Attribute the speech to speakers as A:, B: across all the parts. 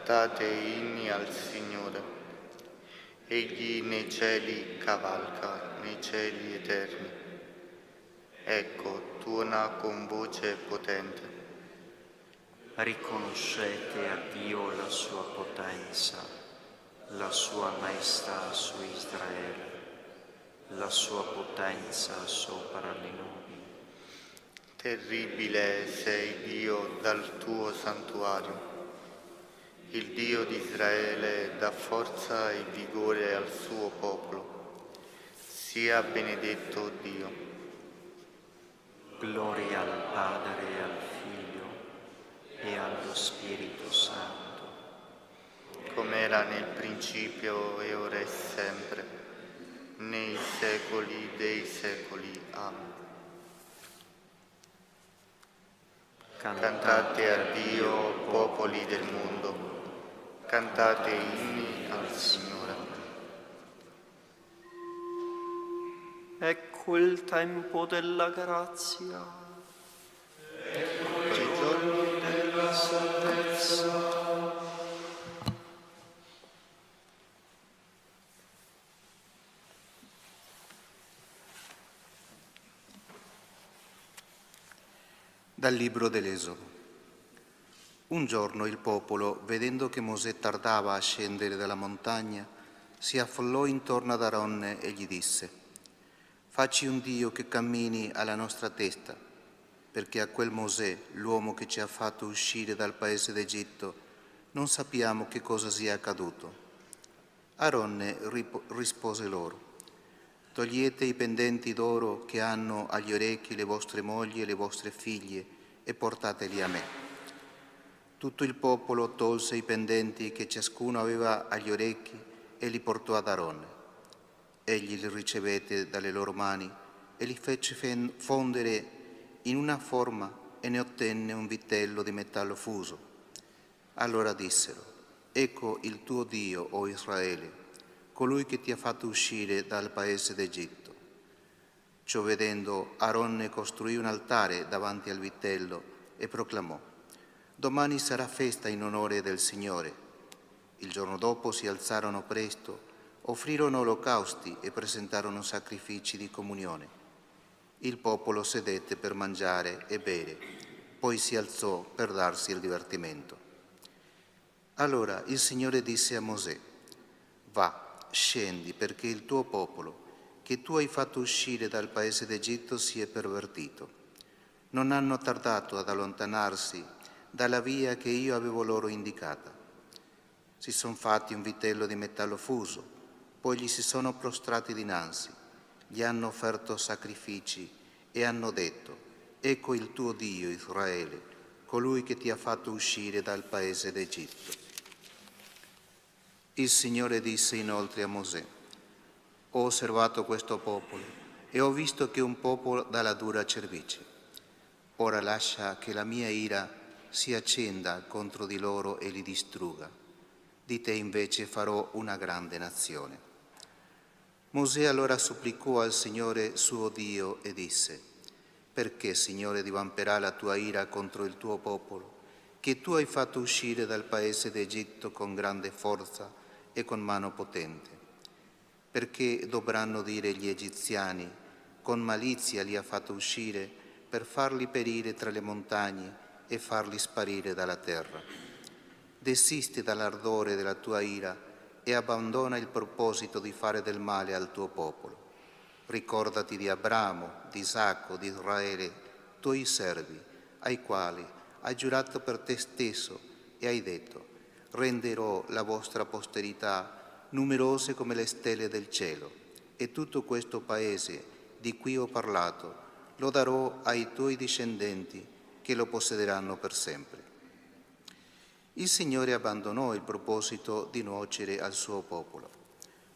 A: Cantate inni al Signore. Egli nei cieli cavalca, nei cieli eterni. Ecco, tuona con voce potente.
B: Riconoscete a Dio la sua potenza, la sua maestà su Israele, la sua potenza sopra le nubi.
A: Terribile sei Dio dal tuo santuario. Il Dio di Israele dà forza e vigore al suo popolo. Sia benedetto Dio.
B: Gloria al Padre e al Figlio e allo Spirito Santo.
A: Come era nel principio e ora e sempre, nei secoli dei secoli. Amen. Cantate a Dio, popoli del mondo, cantate inni al Signore.
B: Ecco il tempo della grazia.
A: Ecco i giorni della salvezza.
C: Dal libro dell'Esodo. Un giorno il popolo, vedendo che Mosè tardava a scendere dalla montagna, si affollò intorno ad Aronne e gli disse: «Facci un Dio che cammini alla nostra testa, perché a quel Mosè, l'uomo che ci ha fatto uscire dal paese d'Egitto, non sappiamo che cosa sia accaduto». Aronne rispose loro: «Togliete i pendenti d'oro che hanno agli orecchi le vostre mogli e le vostre figlie e portateli a me». Tutto il popolo tolse i pendenti che ciascuno aveva agli orecchi e li portò ad Aronne. Egli li ricevette dalle loro mani e li fece fondere in una forma e ne ottenne un vitello di metallo fuso. Allora dissero: «Ecco il tuo Dio, o Israele, colui che ti ha fatto uscire dal paese d'Egitto». Ciò vedendo, Aronne costruì un altare davanti al vitello e proclamò: «Domani sarà festa in onore del Signore». Il giorno dopo si alzarono presto, offrirono olocausti e presentarono sacrifici di comunione. Il popolo sedette per mangiare e bere, poi si alzò per darsi il divertimento. Allora il Signore disse a Mosè: «Va, scendi, perché il tuo popolo, che tu hai fatto uscire dal paese d'Egitto, si è pervertito. Non hanno tardato ad allontanarsi dalla via che io avevo loro indicata. Si sono fatti un vitello di metallo fuso, poi gli si sono prostrati dinanzi, gli hanno offerto sacrifici e hanno detto: «Ecco il tuo Dio, Israele, colui che ti ha fatto uscire dal paese d'Egitto». Il Signore disse inoltre a Mosè: «Ho osservato questo popolo e ho visto che è un popolo dalla dura cervice. Ora lascia che la mia ira si accenda contro di loro e li distrugga. Di te invece farò una grande nazione». Mosè allora supplicò al Signore suo Dio e disse: «Perché, Signore, divamperà la tua ira contro il tuo popolo, che tu hai fatto uscire dal paese d'Egitto con grande forza e con mano potente? Perché dovranno dire gli egiziani: con malizia li ha fatto uscire per farli perire tra le montagne e farli sparire dalla terra? Desisti dall'ardore della tua ira e abbandona il proposito di fare del male al tuo popolo. Ricordati di Abramo, di Isacco, di Israele, tuoi servi, ai quali hai giurato per te stesso e hai detto: renderò la vostra posterità numerose come le stelle del cielo, e tutto questo paese di cui ho parlato lo darò ai tuoi discendenti, che lo possederanno per sempre». Il Signore abbandonò il proposito di nuocere al suo popolo.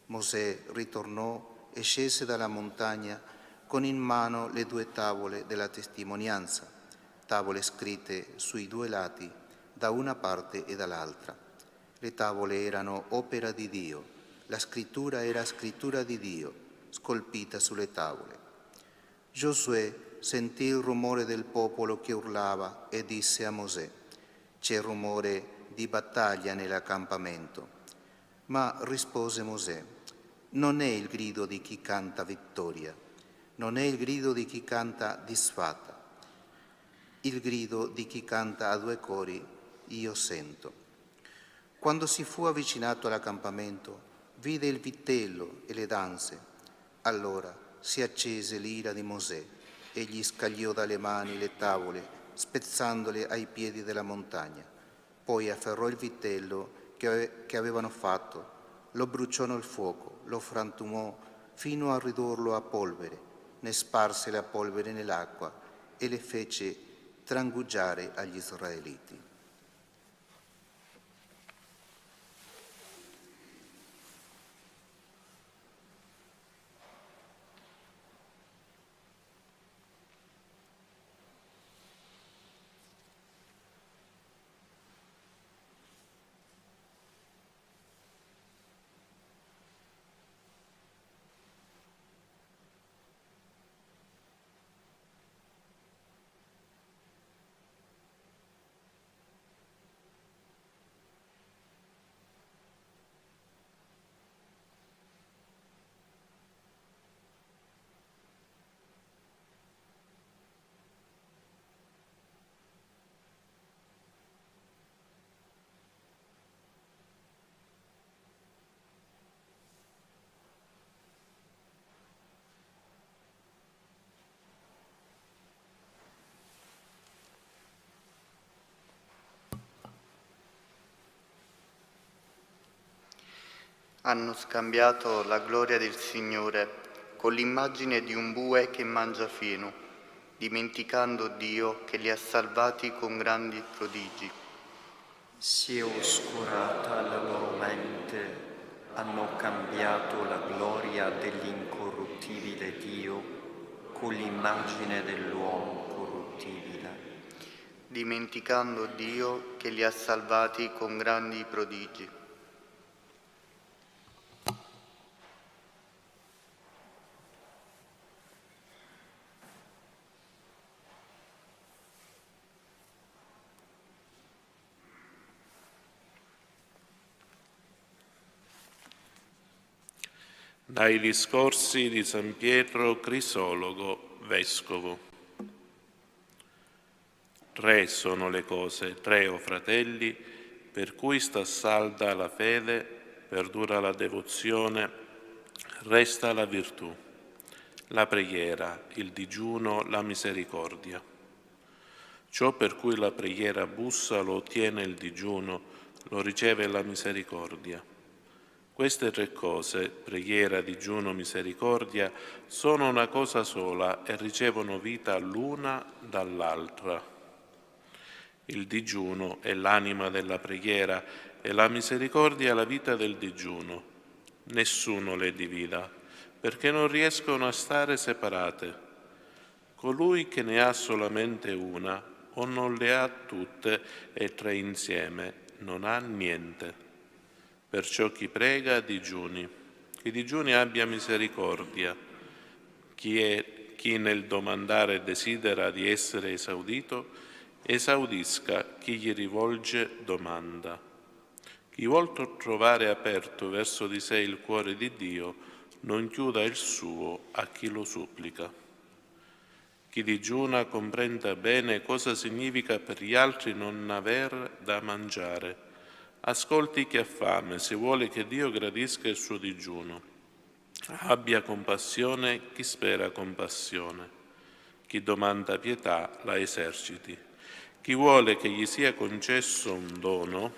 C: Mosè ritornò e scese dalla montagna con in mano le 2 tavole della testimonianza, tavole scritte sui 2 lati, da una parte e dall'altra. Le tavole erano opera di Dio, la scrittura era scrittura di Dio, scolpita sulle tavole. Giosuè sentì il rumore del popolo che urlava e disse a Mosè: «C'è rumore di battaglia nell'accampamento. Ma rispose Mosè: non è il grido di chi canta vittoria, non è il grido di chi canta disfatta, il grido di chi canta a due cori io sento. Quando si fu avvicinato all'accampamento, vide il vitello e le danze. Allora si accese l'ira di Mosè e gli scagliò dalle mani le tavole, spezzandole ai piedi della montagna. Poi afferrò il vitello che avevano fatto, lo bruciò nel fuoco, lo frantumò fino a ridurlo a polvere, ne sparse la polvere nell'acqua e le fece trangugiare agli israeliti.
A: Hanno scambiato la gloria del Signore con l'immagine di un bue che mangia fieno, dimenticando Dio che li ha salvati con grandi prodigi.
B: Si è oscurata la loro mente, hanno cambiato la gloria dell'incorruttibile Dio con l'immagine dell'uomo corruttibile.
A: Dimenticando Dio che li ha salvati con grandi prodigi.
D: Dai discorsi di San Pietro Crisologo, vescovo. 3 sono le cose, 3 o fratelli, per cui sta salda la fede, perdura la devozione, resta la virtù, la preghiera, il digiuno, la misericordia. Ciò per cui la preghiera bussa lo ottiene il digiuno, lo riceve la misericordia. Queste 3 cose, preghiera, digiuno, misericordia, sono una cosa sola e ricevono vita l'una dall'altra. Il digiuno è l'anima della preghiera e la misericordia è la vita del digiuno. Nessuno le divida, perché non riescono a stare separate. Colui che ne ha solamente una o non le ha tutte e 3 insieme non ha niente. Perciò chi prega digiuni, chi digiuni abbia misericordia, chi nel domandare desidera di essere esaudito, esaudisca chi gli rivolge domanda. Chi vuol trovare aperto verso di sé il cuore di Dio, non chiuda il suo a chi lo supplica. Chi digiuna comprenda bene cosa significa per gli altri non aver da mangiare. Ascolti chi ha fame, se vuole che Dio gradisca il suo digiuno. Abbia compassione chi spera compassione. Chi domanda pietà la eserciti. Chi vuole che gli sia concesso un dono,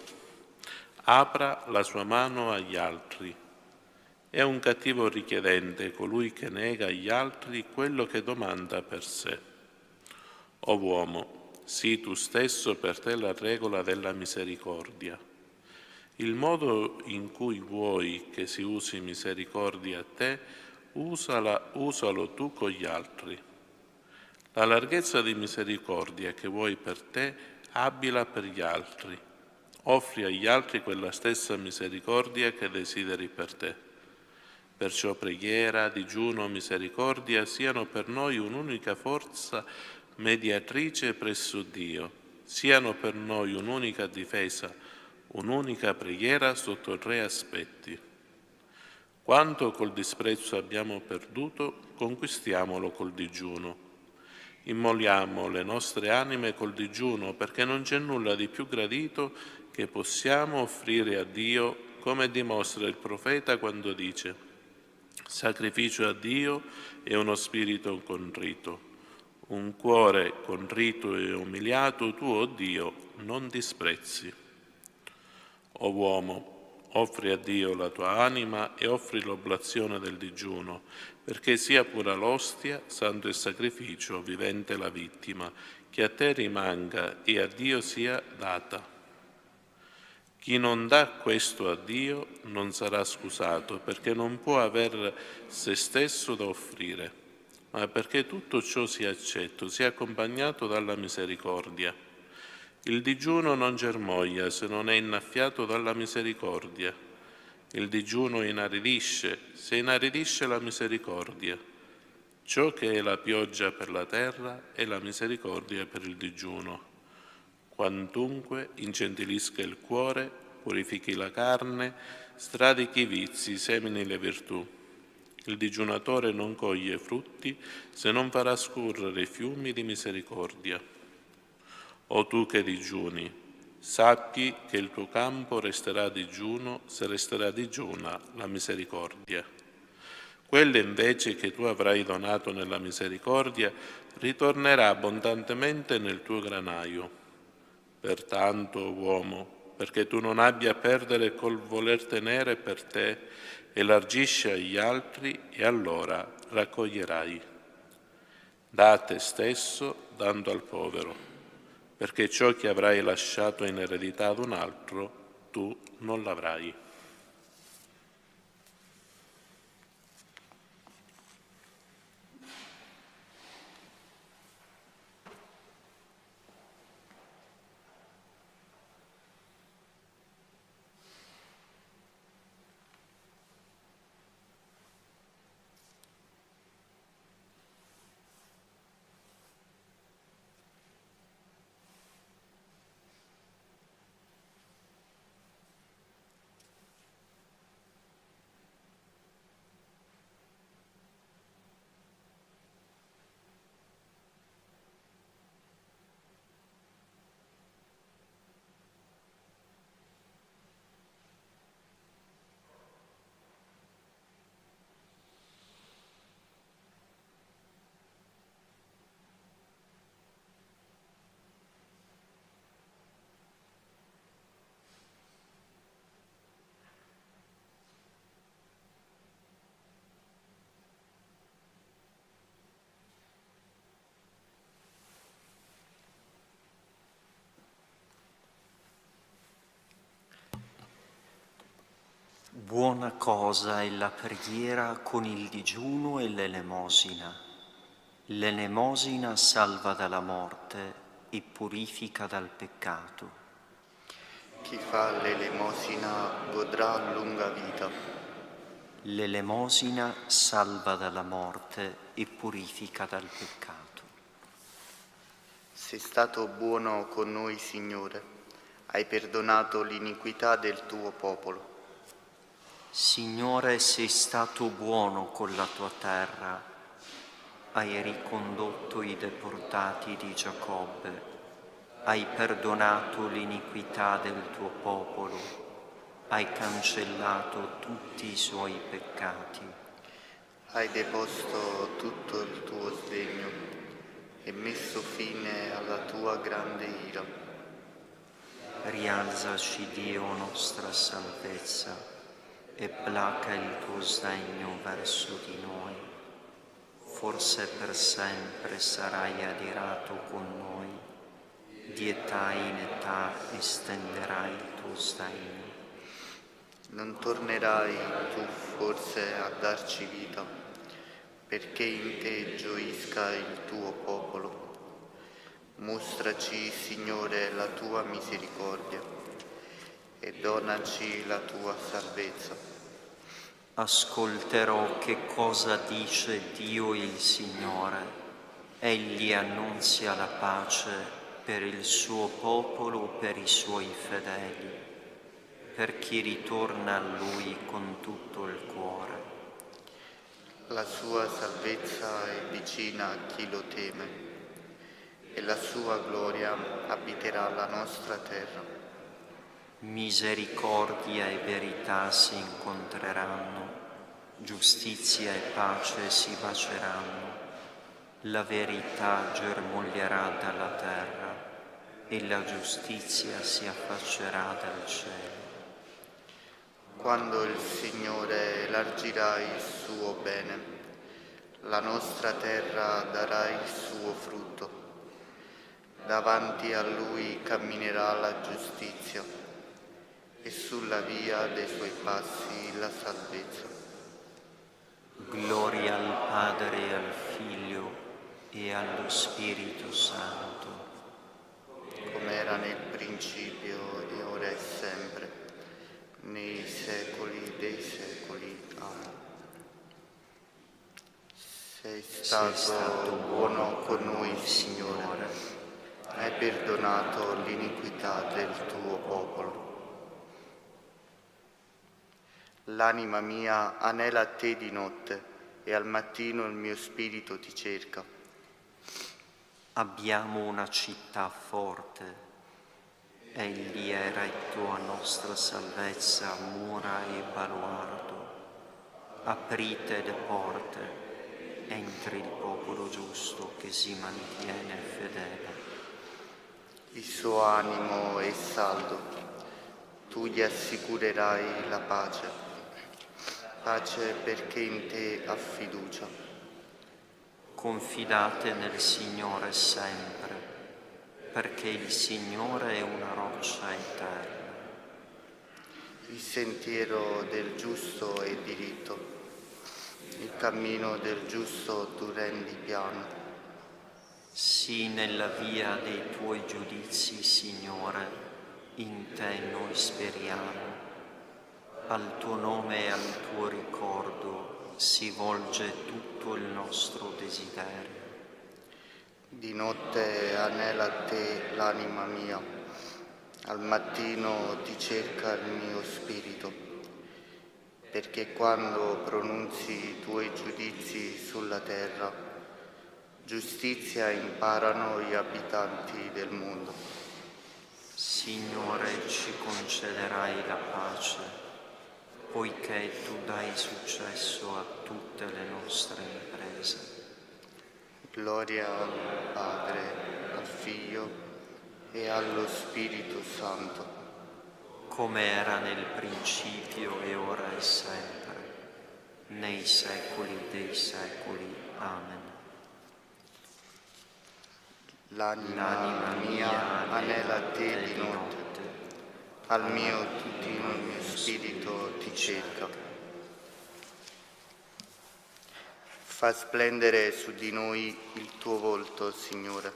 D: apra la sua mano agli altri. È un cattivo richiedente colui che nega agli altri quello che domanda per sé. O uomo, sii tu stesso per te la regola della misericordia. Il modo in cui vuoi che si usi misericordia a te, usalo tu con gli altri. La larghezza di misericordia che vuoi per te, abbila per gli altri. Offri agli altri quella stessa misericordia che desideri per te. Perciò preghiera, digiuno, misericordia siano per noi un'unica forza mediatrice presso Dio, siano per noi un'unica difesa, un'unica preghiera sotto 3 aspetti. Quanto col disprezzo abbiamo perduto, conquistiamolo col digiuno. Immoliamo le nostre anime col digiuno, perché non c'è nulla di più gradito che possiamo offrire a Dio, come dimostra il profeta quando dice: sacrificio a Dio è uno spirito contrito, un cuore contrito e umiliato tu, o Dio, non disprezzi. O uomo, offri a Dio la tua anima e offri l'oblazione del digiuno, perché sia pura l'ostia, santo il sacrificio, vivente la vittima, che a te rimanga e a Dio sia data. Chi non dà questo a Dio non sarà scusato, perché non può aver se stesso da offrire, ma perché tutto ciò sia accetto, sia accompagnato dalla misericordia. Il digiuno non germoglia se non è innaffiato dalla misericordia. Il digiuno inaridisce se inaridisce la misericordia. Ciò che è la pioggia per la terra è la misericordia per il digiuno. Quantunque ingentilisca il cuore, purifichi la carne, stradichi i vizi, semini le virtù. Il digiunatore non coglie frutti se non farà scorrere fiumi di misericordia. O tu che digiuni, sappi che il tuo campo resterà digiuno se resterà digiuna la misericordia. Quelle invece che tu avrai donato nella misericordia ritornerà abbondantemente nel tuo granaio. Pertanto, uomo, perché tu non abbia a perdere col voler tenere per te, elargisci agli altri e allora raccoglierai. Da a te stesso, dando al povero, perché ciò che avrai lasciato in eredità ad un altro, tu non l'avrai.
B: Buona cosa è la preghiera con il digiuno e l'elemosina. L'elemosina salva dalla morte e purifica dal peccato.
A: Chi fa l'elemosina godrà lunga vita.
B: L'elemosina salva dalla morte e purifica dal peccato.
A: Sei stato buono con noi, Signore, hai perdonato l'iniquità del tuo popolo.
B: Signore, sei stato buono con la tua terra, hai ricondotto i deportati di Giacobbe, hai perdonato l'iniquità del tuo popolo, hai cancellato tutti i suoi peccati.
A: Hai deposto tutto il tuo sdegno e messo fine alla tua grande ira.
B: Rialzaci, Dio, nostra salvezza, e placa il tuo sdegno verso di noi. Forse per sempre sarai adirato con noi, di età in età estenderai il tuo sdegno.
A: Non tornerai tu forse a darci vita, perché in te gioisca il tuo popolo. Mostraci, Signore, la tua misericordia e donaci la tua salvezza.
B: Ascolterò che cosa dice Dio il Signore. Egli annunzia la pace per il suo popolo, per i suoi fedeli. per chi ritorna a Lui con tutto il cuore.
A: La sua salvezza è vicina a chi lo teme e la sua gloria abiterà la nostra terra.
B: Misericordia e verità si incontreranno, giustizia e pace si baceranno. La verità germoglierà dalla terra e la giustizia si affaccerà dal cielo.
A: Quando il Signore elargirà il suo bene, la nostra terra darà il suo frutto. Davanti a Lui camminerà la giustizia e sulla via dei suoi passi la salvezza.
B: Gloria al Padre e al Figlio e allo Spirito Santo,
A: come era nel principio e ora e sempre, nei secoli dei secoli. Amen. Sei stato buono con noi, Signore, hai perdonato l'iniquità del tuo popolo. L'anima mia anela a te di notte e al mattino il mio spirito ti cerca.
B: abbiamo una città forte. Egli è retto a nostra salvezza, mura e baluardo. Aprite le porte, entri il popolo giusto che si mantiene fedele.
A: Il suo animo è saldo, tu gli assicurerai la pace, pace perché in te ha fiducia.
B: Confidate nel Signore sempre, perché il Signore è una roccia eterna.
A: Il sentiero del giusto è diritto, il cammino del giusto tu rendi piano.
B: Sì, nella via dei tuoi giudizi, Signore, in te noi speriamo. Al tuo nome e al tuo ricordo si volge tutto il nostro desiderio.
A: Di notte anela a te l'anima mia, al mattino ti cerca il mio spirito, perché quando pronunzi i tuoi giudizi sulla terra, giustizia imparano gli abitanti del mondo.
B: Signore, ci concederai la pace, poiché tu dai successo a tutte le nostre imprese.
A: Gloria al Padre, al Figlio e allo Spirito Santo,
B: come era nel principio e ora e sempre, nei secoli dei secoli. Amen.
A: L'anima mia anela a te di notte, al mio tutino il mio spirito ti cerca. Fa splendere su di noi il tuo volto, Signore.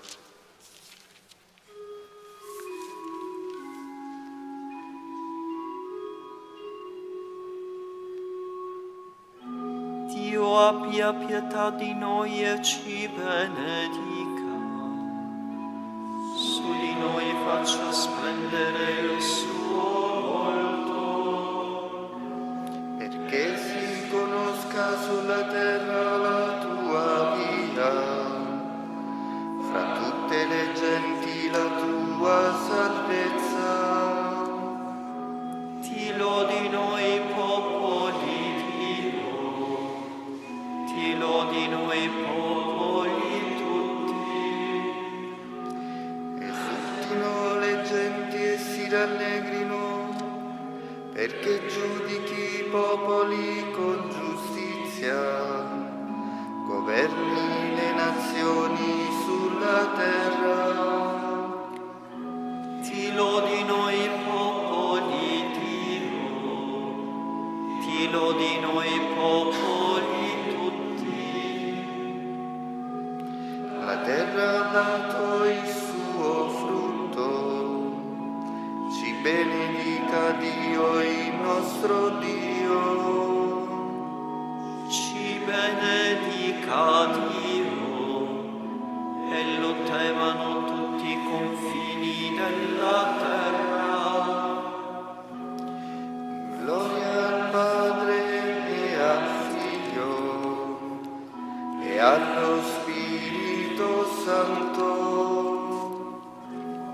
B: Dio abbia pietà di noi e ci benedica. Su di noi faccia splendere il suo volto,
A: Perché si conosca sulla terra la tua via, fra tutte le genti la tua salvezza.
B: ti lodi noi popoli Dio, ti lodi noi popoli tutti.
A: Esultino le genti e si rallegrino, perché giudichi i popoli con giustizia, governi le nazioni sulla terra.
B: Ti lodi noi popoli Dio, ti lodi noi popoli tutti.
A: La terra ha dato il suo frutto, ci benedica Dio il nostro Dio.
B: Ci benedica Dio e lo temano tutti i confini della terra.
A: Gloria al Padre e al Figlio e allo Spirito Santo,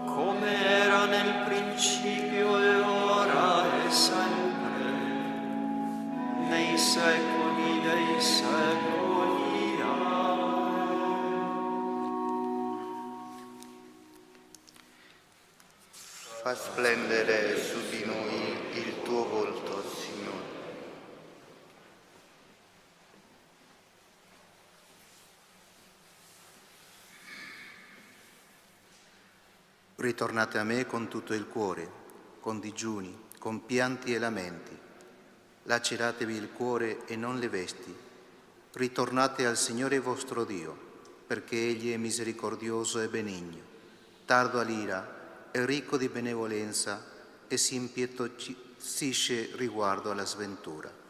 B: come era nel principio e ora e sempre, nei secoli dei secoli. Amen.
A: fa splendere su di noi il tuo volto, Signore.
C: Ritornate a me con tutto il cuore, con digiuni, con pianti e lamenti. Laceratevi il cuore e non le vesti. Ritornate al Signore vostro Dio, perché Egli è misericordioso e benigno, tardo all'ira e ricco di benevolenza, e si impietosisce riguardo alla sventura.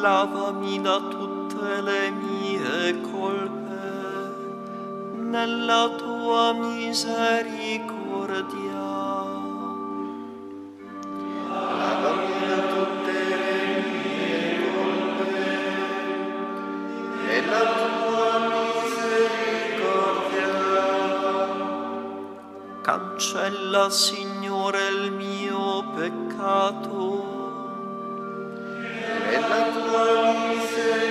B: Lavami da tutte le mie colpe, nella tua misericordia.
A: Lavami da tutte le mie colpe nella tua misericordia.
B: Cancella, Signore, il mio peccato,
A: nella tua misericordia.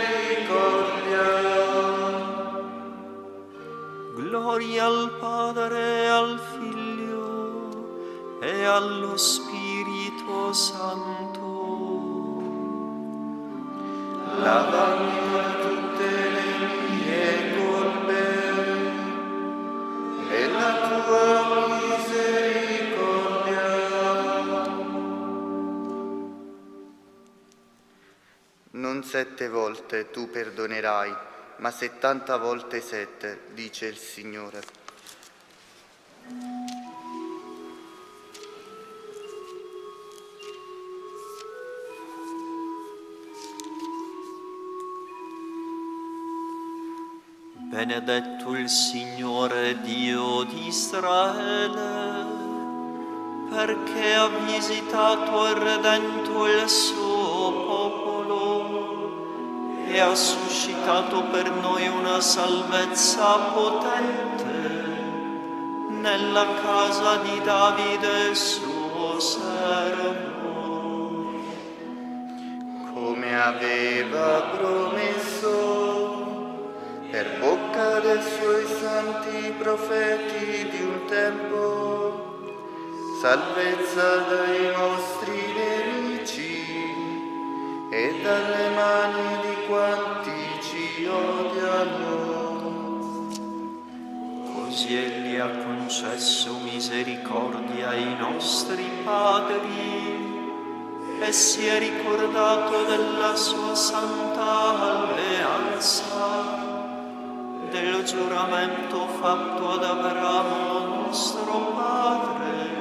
B: gloria al Padre e al Figlio e allo Spirito Santo.
A: Lavami da tutte le mie colpe nella tua misericordia. Non 7 volte tu perdonerai, ma 70 volte 7, dice il Signore.
B: Benedetto il Signore Dio di Israele, perché ha visitato e redento il suo popolo e ha suscitato per noi una salvezza potente nella casa di Davide suo servo.
A: Come aveva promesso per bocca dei suoi santi profeti di un tempo, salvezza dai nostri nemici e dalle mani di quanti ci odiano.
B: Così Egli ha concesso misericordia ai nostri padri e si è ricordato della sua santa alleanza, del giuramento fatto ad Abramo nostro padre,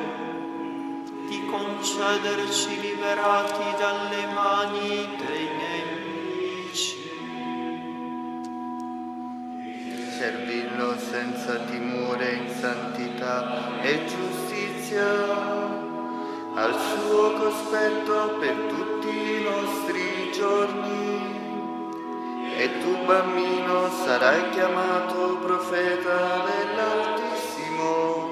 B: di concederci liberati dalle mani dei nemici.
A: Servirlo senza timore in santità e giustizia, al suo cospetto per tutti i nostri giorni. E tu, bambino, sarai chiamato profeta dell'Altissimo,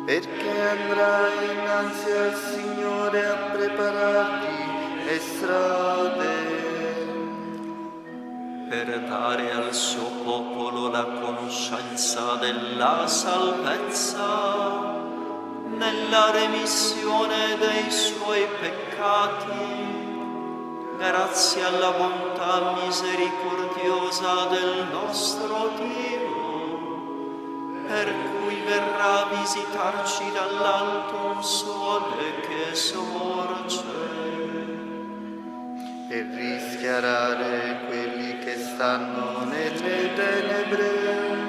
A: perché andrai innanzi al Signore a preparargli le strade,
B: per dare al suo popolo la conoscenza della salvezza nella remissione dei suoi peccati, grazie alla bontà misericordiosa del nostro Dio, per cui verrà a visitarci dall'alto un sole che sorge
A: e rischiarare quelli che stanno nelle tenebre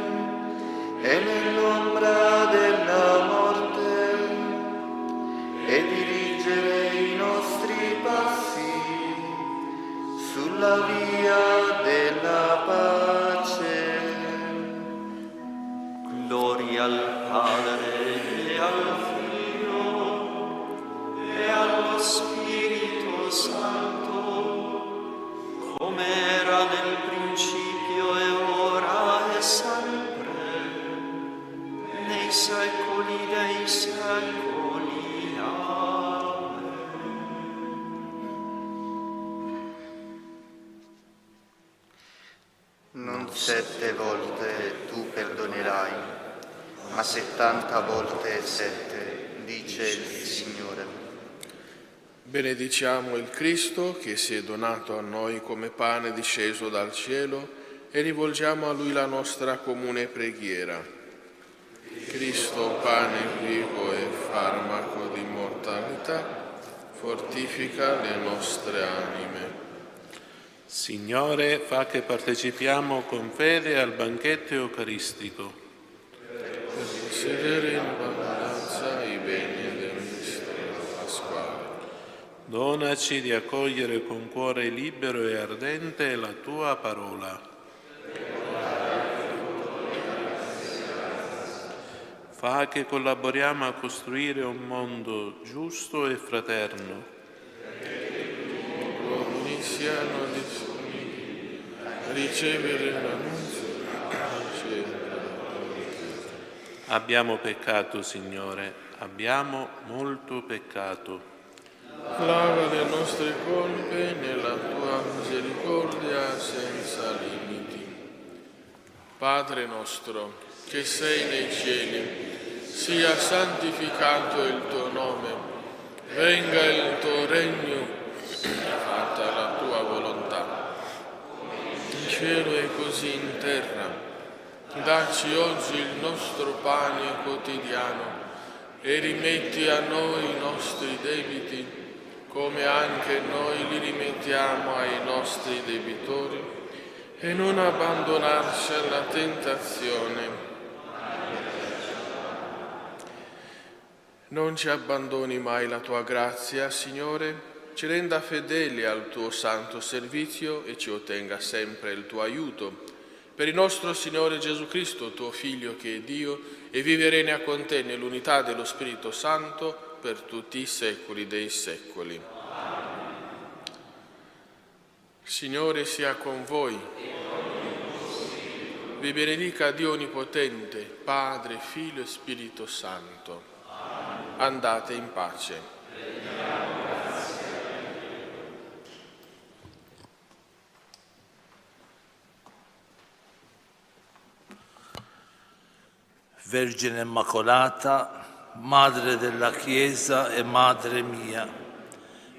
A: e nell'ombra della morte, e dirigere i nostri passi sulla via della pace.
B: Gloria al Padre e al Figlio e allo Spirito Santo, come era nel principio e ora e sempre, nei secoli dei secoli. Amen.
A: Non 7 volte tu perdonerai, ma 70 volte 7, dice il Signore.
E: Benediciamo il Cristo che si è donato a noi come pane disceso dal cielo e rivolgiamo a Lui la nostra comune preghiera. Cristo, pane vivo e farmaco di immortalità, fortifica le nostre anime.
D: Signore, fa che partecipiamo con fede al banchetto eucaristico.
E: Per possedere in abbondanza i beni del mistero pasquale.
D: Donaci di accogliere con cuore libero e ardente la tua parola. Fa che collaboriamo a costruire un mondo giusto e fraterno.
E: Uomini siano disponibili a ricevere l'annunzio del cielo.
D: Abbiamo peccato, Signore, abbiamo molto peccato.
E: Lava le nostre colpe nella tua misericordia senza limiti. Padre nostro, che sei nei cieli, sia santificato il tuo nome, venga il tuo regno, fatta la tua volontà, in cielo e così in terra. Dacci oggi il nostro pane quotidiano e rimetti a noi i nostri debiti, come anche noi li rimettiamo ai nostri debitori, e non abbandonarci alla tentazione. Non ci abbandoni mai la tua grazia, Signore, ci renda fedeli al tuo santo servizio e ci ottenga sempre il tuo aiuto. Per il nostro Signore Gesù Cristo, tuo Figlio che è Dio, e vive e regna con te nell'unità dello Spirito Santo per tutti i secoli dei secoli. Signore sia con voi. Vi benedica Dio Onnipotente, Padre, Figlio e Spirito Santo. Andate in pace.
F: Vergine Immacolata, Madre della Chiesa e Madre mia,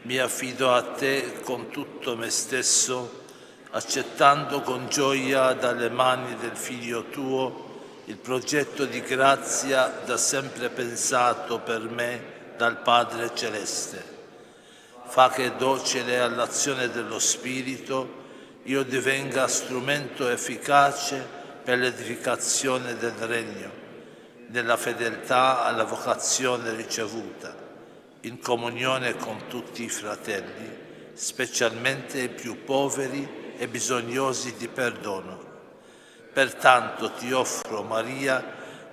F: mi affido a te con tutto me stesso, accettando con gioia dalle mani del Figlio tuo il progetto di grazia da sempre pensato per me dal Padre Celeste. Fa che, docile all'azione dello Spirito, io divenga strumento efficace per l'edificazione del Regno, nella fedeltà alla vocazione ricevuta, in comunione con tutti i fratelli, specialmente i più poveri e bisognosi di perdono. Pertanto ti offro, Maria,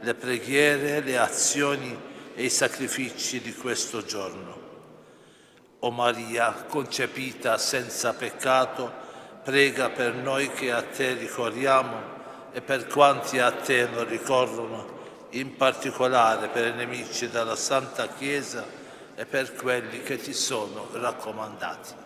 F: le preghiere, le azioni e i sacrifici di questo giorno. O Maria, concepita senza peccato, prega per noi che a te ricorriamo e per quanti a te non ricorrono, in particolare per i nemici della Santa Chiesa e per quelli che ti sono raccomandati.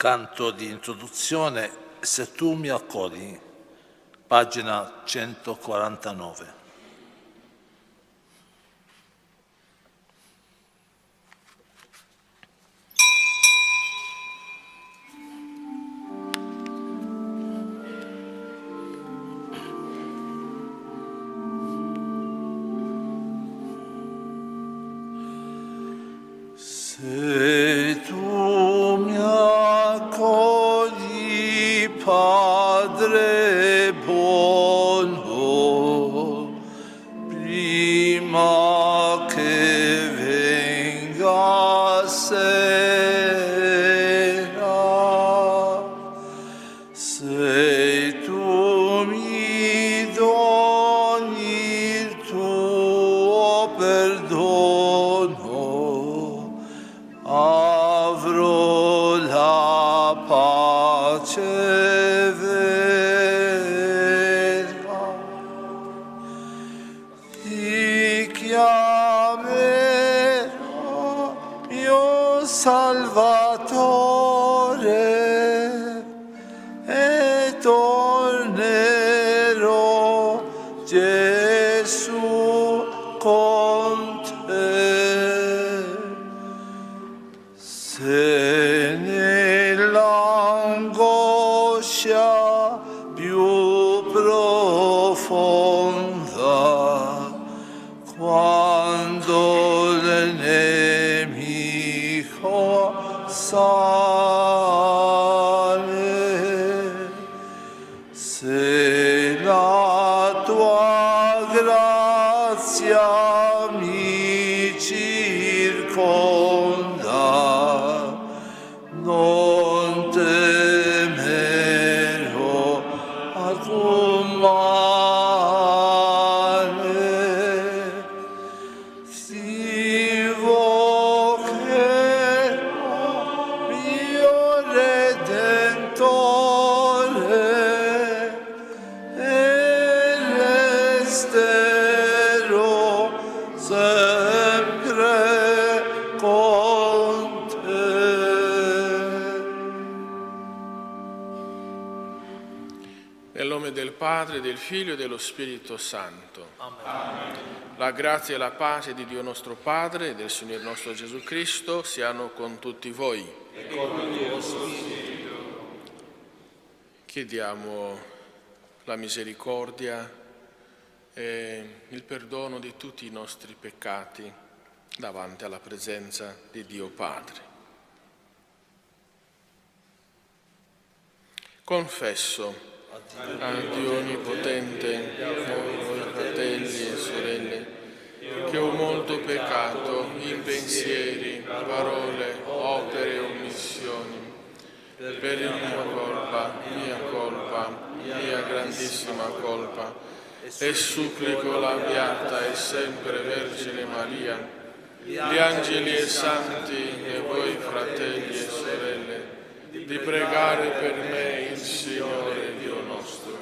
F: Canto di introduzione, Se tu mi accogli, pagina 149. Se tu mi accogli, Padre buono, prima che venga sera, se tu mi doni il tuo perdono, avrò la pace vera. Ti chiamerò mio Salvatore e tornerò, Gesù, con te. Se nell'angoscia più profonda, quando il nemico sale, se la tua grazia mi circonda, non temerò alcun male. Ti invocherò, mio Redentore, e resterò sempre con te.
E: Nel nome del Padre, del Figlio e dello Spirito Santo. Amen. La grazia e la pace di Dio nostro Padre e del Signore nostro Gesù Cristo siano con tutti voi.
F: E con il tuo spirito.
E: Chiediamo la misericordia e il perdono di tutti i nostri peccati davanti alla presenza di Dio Padre. Confesso a Dio Onnipotente, a voi fratelli e sorelle, che ho molto peccato in pensieri, parole, opere e omissioni, per mia colpa, mia grandissima colpa, e supplico la Beata e sempre Vergine Maria, gli angeli e santi e voi fratelli e sorelle, di pregare per me il Signore Dio nostro.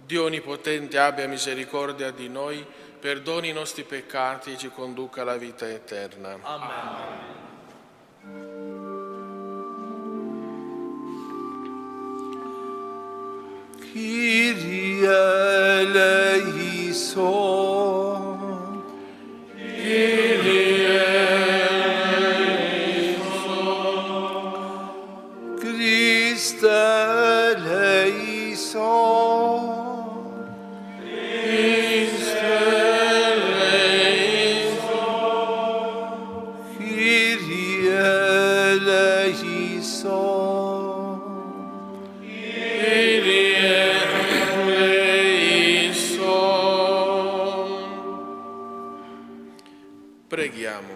E: Dio Onnipotente abbia misericordia di noi, perdoni i nostri peccati e ci conduca alla vita eterna.
F: Amen. Kyrie eleison, Kyrie eleison, Christe eleison, Christe eleison, Kyrie eleison, Kyrie
E: Preghiamo.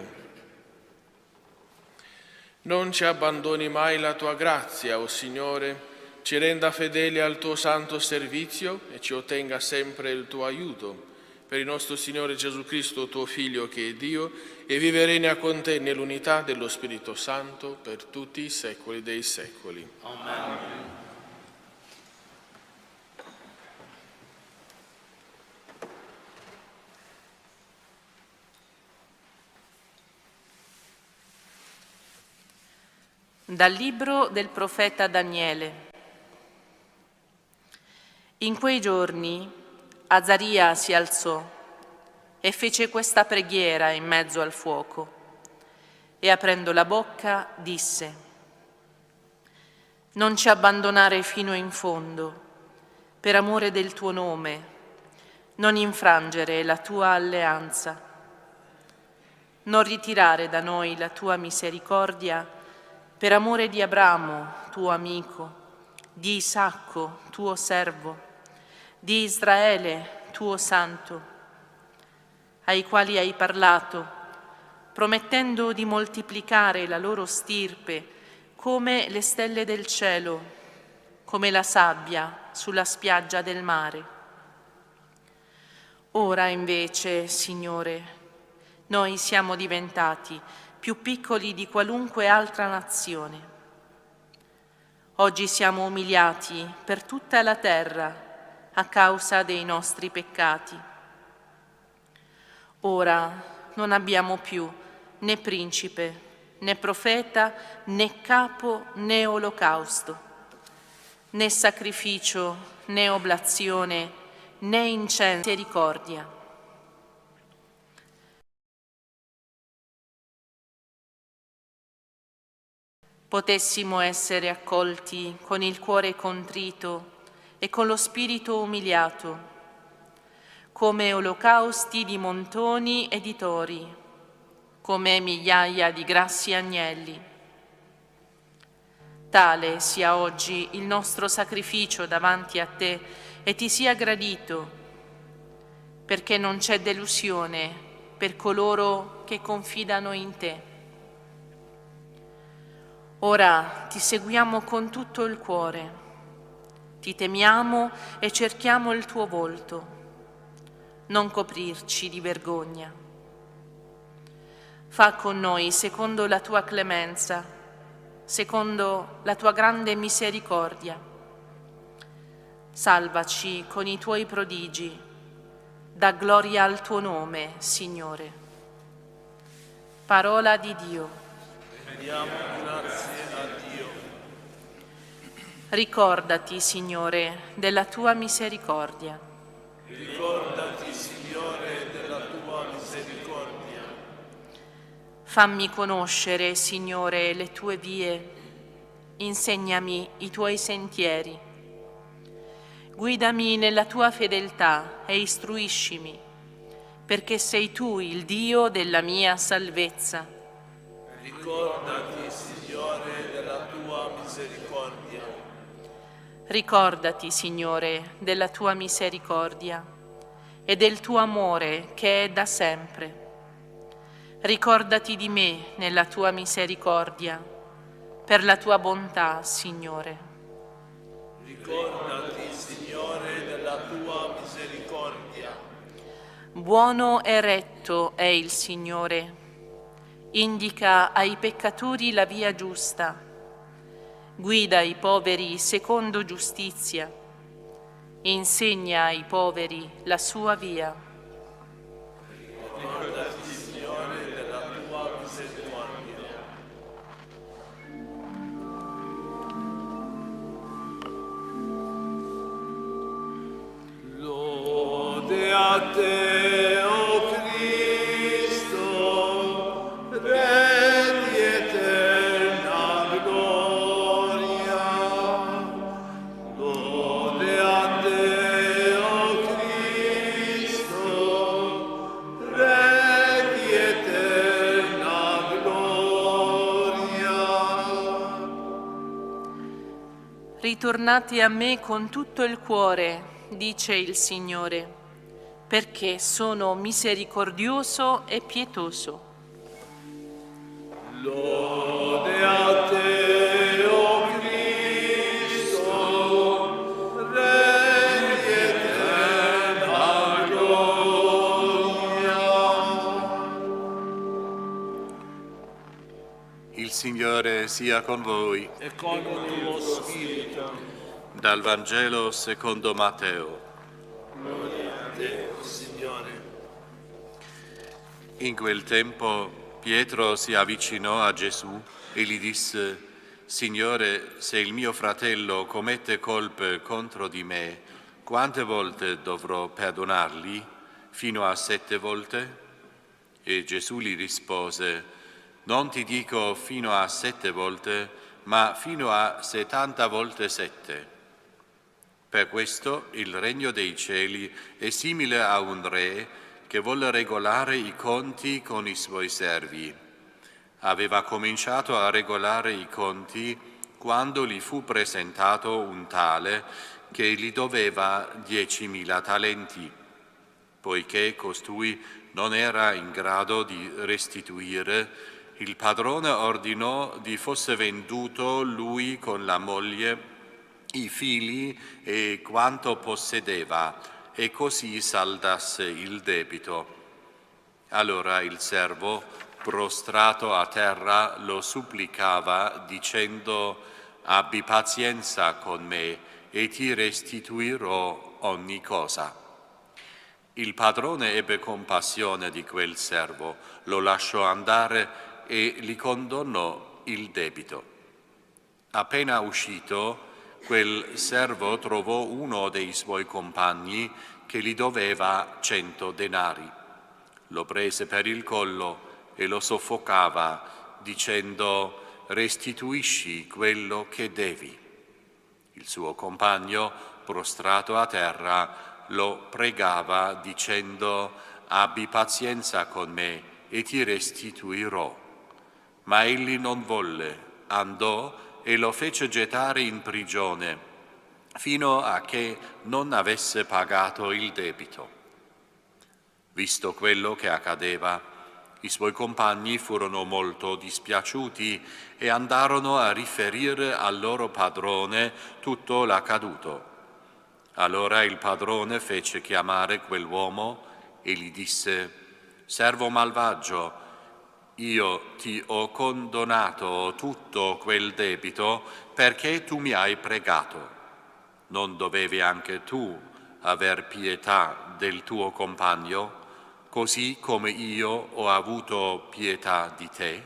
E: Non ci abbandoni mai la tua grazia, o Signore, ci renda fedeli al tuo santo servizio e ci ottenga sempre il tuo aiuto. Per il nostro Signore Gesù Cristo, tuo Figlio, che è Dio, e vive e regna con te nell'unità dello Spirito Santo per tutti i secoli dei secoli.
F: Amen.
G: Dal libro del profeta Daniele. In quei giorni Azaria si alzò e fece questa preghiera in mezzo al fuoco e aprendo la bocca disse: non ci abbandonare fino in fondo, per amore del tuo nome, non infrangere la tua alleanza, non ritirare da noi la tua misericordia, per amore di Abramo, tuo amico, di Isacco, tuo servo, di Israele, tuo santo, ai quali hai parlato, promettendo di moltiplicare la loro stirpe come le stelle del cielo, come la sabbia sulla spiaggia del mare. Ora invece, Signore, noi siamo diventati più piccoli di qualunque altra nazione. Oggi siamo umiliati per tutta la terra a causa dei nostri peccati. Ora non abbiamo più né principe, né profeta, né capo, né olocausto, né sacrificio, né oblazione, né incenso, né misericordia. Potessimo essere accolti con il cuore contrito e con lo spirito umiliato, come olocausti di montoni e di tori, come migliaia di grassi agnelli. Tale sia oggi il nostro sacrificio davanti a te e ti sia gradito, perché non c'è delusione per coloro che confidano in te. Ora ti seguiamo con tutto il cuore, ti temiamo e cerchiamo il tuo volto. Non coprirci di vergogna. Fa con noi secondo la tua clemenza, secondo la tua grande misericordia. Salvaci con i tuoi prodigi, dà gloria al tuo nome, Signore. Parola di Dio.
F: Rendiamo grazie a Dio.
G: Ricordati, Signore, della tua misericordia.
F: Ricordati, Signore, della tua misericordia.
G: Fammi conoscere, Signore, le tue vie. Insegnami i tuoi sentieri. Guidami nella tua fedeltà e istruiscimi, perché sei tu il Dio della mia salvezza.
F: Ricordati, Signore, della tua misericordia.
G: Ricordati, Signore, della tua misericordia e del tuo amore che è da sempre. Ricordati di me nella tua misericordia, per la tua bontà, Signore.
F: Ricordati, Signore, della tua misericordia.
G: Buono e retto è il Signore. Indica ai peccatori la via giusta. Guida i poveri secondo giustizia. Insegna ai poveri la sua via.
F: Ricordati, Signore, della tua misericordia. Lode a te, o Cristo, Re di eterna gloria. Lode a te, o Cristo, Re di eterna gloria.
G: Ritornate a me con tutto il cuore, dice il Signore, perché sono misericordioso e pietoso.
F: Lode a te, o Cristo, Re di eterna gloria.
H: Il Signore sia con voi.
F: E con il tuo spirito.
H: Dal Vangelo secondo Matteo.
F: Gloria a te, o Signore.
H: In quel tempo Pietro si avvicinò a Gesù e gli disse: Signore, se il mio fratello commette colpe contro di me, quante volte dovrò perdonargli? Fino a 7 volte? E Gesù gli rispose: non ti dico fino a 7 volte, ma fino a 70 volte 7. Per questo il regno dei cieli è simile a un re che volle regolare i conti con i suoi servi. Aveva cominciato a regolare i conti quando gli fu presentato un tale che gli doveva 10.000 talenti. Poiché costui non era in grado di restituire, il padrone ordinò di fosse venduto lui con la moglie, i figli e quanto possedeva, e così saldasse il debito. Allora il servo, prostrato a terra, lo supplicava dicendo: abbi pazienza con me e ti restituirò ogni cosa. Il padrone ebbe compassione di quel servo, lo lasciò andare e gli condonò il debito. Appena uscito, quel servo trovò uno dei suoi compagni che gli doveva 100 denari. Lo prese per il collo e lo soffocava, dicendo: restituisci quello che devi. Il suo compagno, prostrato a terra, lo pregava dicendo: abbi pazienza con me e ti restituirò. Ma egli non volle, andò e lo fece gettare in prigione, fino a che non avesse pagato il debito. Visto quello che accadeva, i suoi compagni furono molto dispiaciuti e andarono a riferire al loro padrone tutto l'accaduto. Allora il padrone fece chiamare quell'uomo e gli disse: servo malvagio, io ti ho condonato tutto quel debito perché tu mi hai pregato. Non dovevi anche tu aver pietà del tuo compagno, così come io ho avuto pietà di te?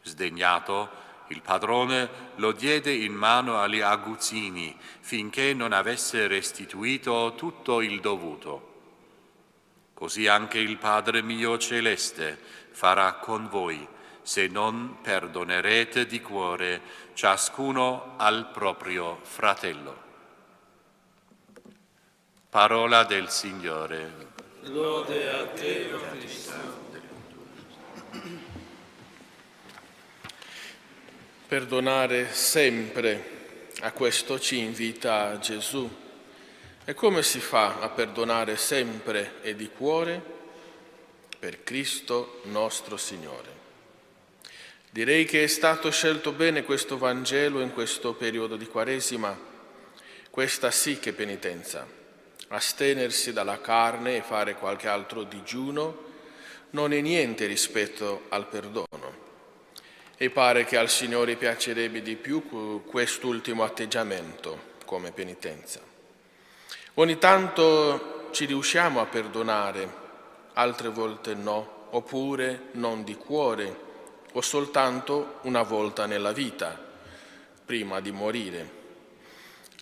H: Sdegnato, il padrone lo diede in mano agli aguzzini finché non avesse restituito tutto il dovuto. Così anche il Padre mio celeste farà con voi, se non perdonerete di cuore ciascuno al proprio fratello. Parola del Signore.
E: Lode a te, o Cristo. Perdonare sempre, a questo ci invita Gesù. E come si fa a perdonare sempre e di cuore? Per Cristo nostro Signore. Direi che è stato scelto bene questo Vangelo in questo periodo di Quaresima, questa sì che penitenza. Astenersi dalla carne e fare qualche altro digiuno non è niente rispetto al perdono. E pare che al Signore piacerebbe di più quest'ultimo atteggiamento come penitenza. Ogni tanto ci riusciamo a perdonare, altre volte no, oppure non di cuore, o soltanto una volta nella vita, prima di morire.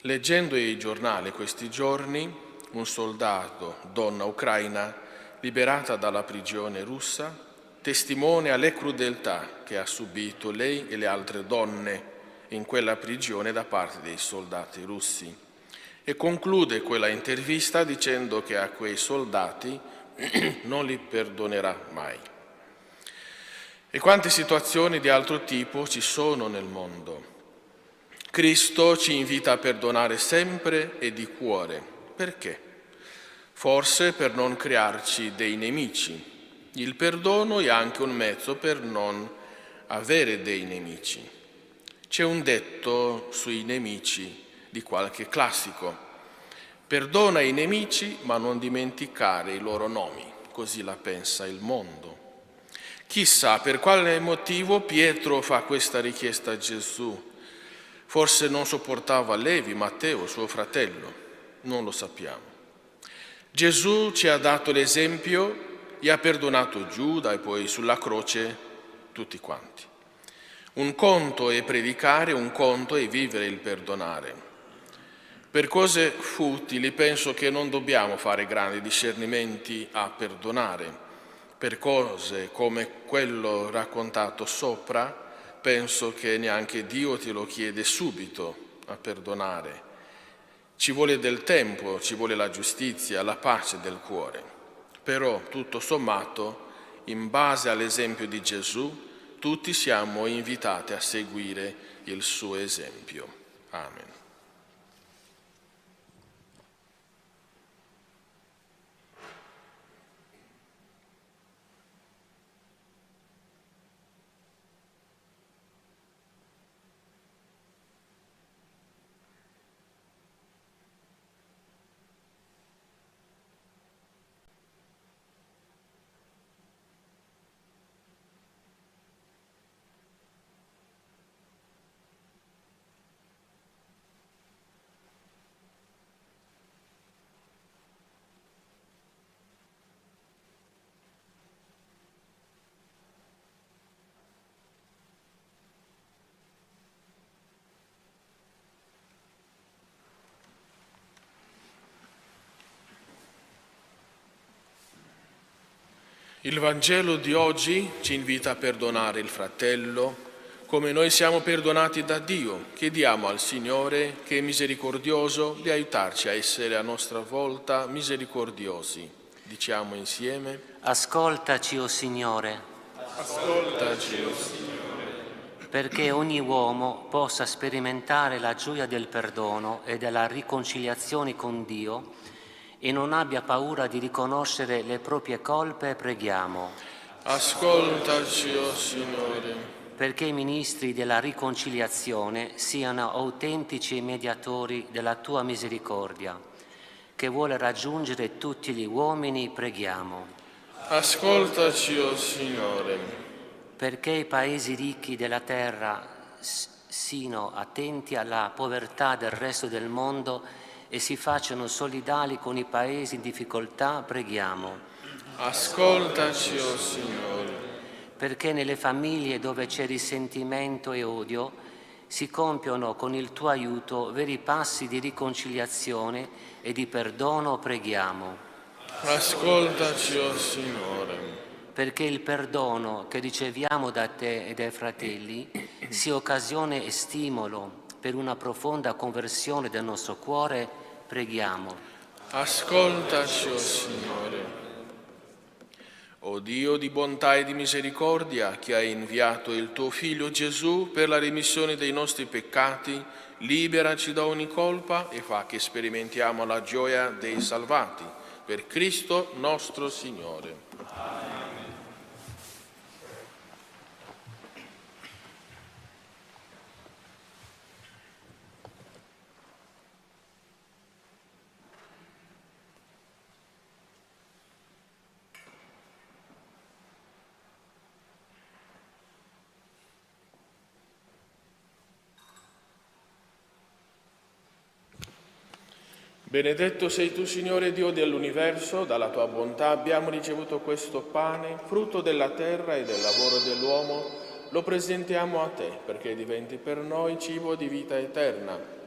E: Leggendo i giornali questi giorni, un soldato, donna ucraina, liberata dalla prigione russa, testimonia le crudeltà che ha subito lei e le altre donne in quella prigione da parte dei soldati russi. E conclude quella intervista dicendo che a quei soldati non li perdonerà mai. E quante situazioni di altro tipo ci sono nel mondo. Cristo ci invita a perdonare sempre e di cuore. Perché? Forse per non crearci dei nemici. Il perdono è anche un mezzo per non avere dei nemici. C'è un detto sui nemici di qualche classico: perdona i nemici ma non dimenticare i loro nomi, così la pensa il mondo. Chissà per quale motivo Pietro fa questa richiesta a Gesù. Forse non sopportava Levi, Matteo, suo fratello, non lo sappiamo. Gesù ci ha dato l'esempio e ha perdonato Giuda e poi sulla croce tutti quanti. Un conto è predicare, un conto è vivere il perdonare. Per cose futili penso che non dobbiamo fare grandi discernimenti a perdonare. Per cose come quello raccontato sopra, penso che neanche Dio te lo chiede subito a perdonare. Ci vuole del tempo, ci vuole la giustizia, la pace del cuore. Però, tutto sommato, in base all'esempio di Gesù, tutti siamo invitati a seguire il suo esempio. Amen. Il Vangelo di oggi ci invita a perdonare il fratello come noi siamo perdonati da Dio. Chiediamo al Signore, che è misericordioso, di aiutarci a essere a nostra volta misericordiosi. Diciamo insieme:
I: Ascoltaci, o Signore.
E: Ascoltaci, o Signore.
I: Perché ogni uomo possa sperimentare la gioia del perdono e della riconciliazione con Dio e non abbia paura di riconoscere le proprie colpe, preghiamo.
E: Ascoltaci, o Signore.
I: Perché i ministri della riconciliazione siano autentici mediatori della Tua misericordia, che vuole raggiungere tutti gli uomini, preghiamo.
E: Ascoltaci, o Signore.
I: Perché i paesi ricchi della terra siano attenti alla povertà del resto del mondo e si facciano solidali con i paesi in difficoltà, preghiamo.
E: Ascoltaci, o Signore.
I: Perché nelle famiglie dove c'è risentimento e odio si compiono con il Tuo aiuto veri passi di riconciliazione e di perdono, preghiamo.
E: Ascoltaci, o Signore.
I: Perché il perdono che riceviamo da Te e dai fratelli sia occasione e stimolo per una profonda conversione del nostro cuore, preghiamo.
E: Ascoltaci, o Signore. O Dio di bontà e di misericordia, che hai inviato il Tuo Figlio Gesù per la remissione dei nostri peccati, liberaci da ogni colpa e fa che sperimentiamo la gioia dei salvati. Per Cristo nostro Signore. Amen. Benedetto sei tu, Signore Dio dell'universo, dalla tua bontà abbiamo ricevuto questo pane, frutto della terra e del lavoro dell'uomo, lo presentiamo a te perché diventi per noi cibo di vita eterna.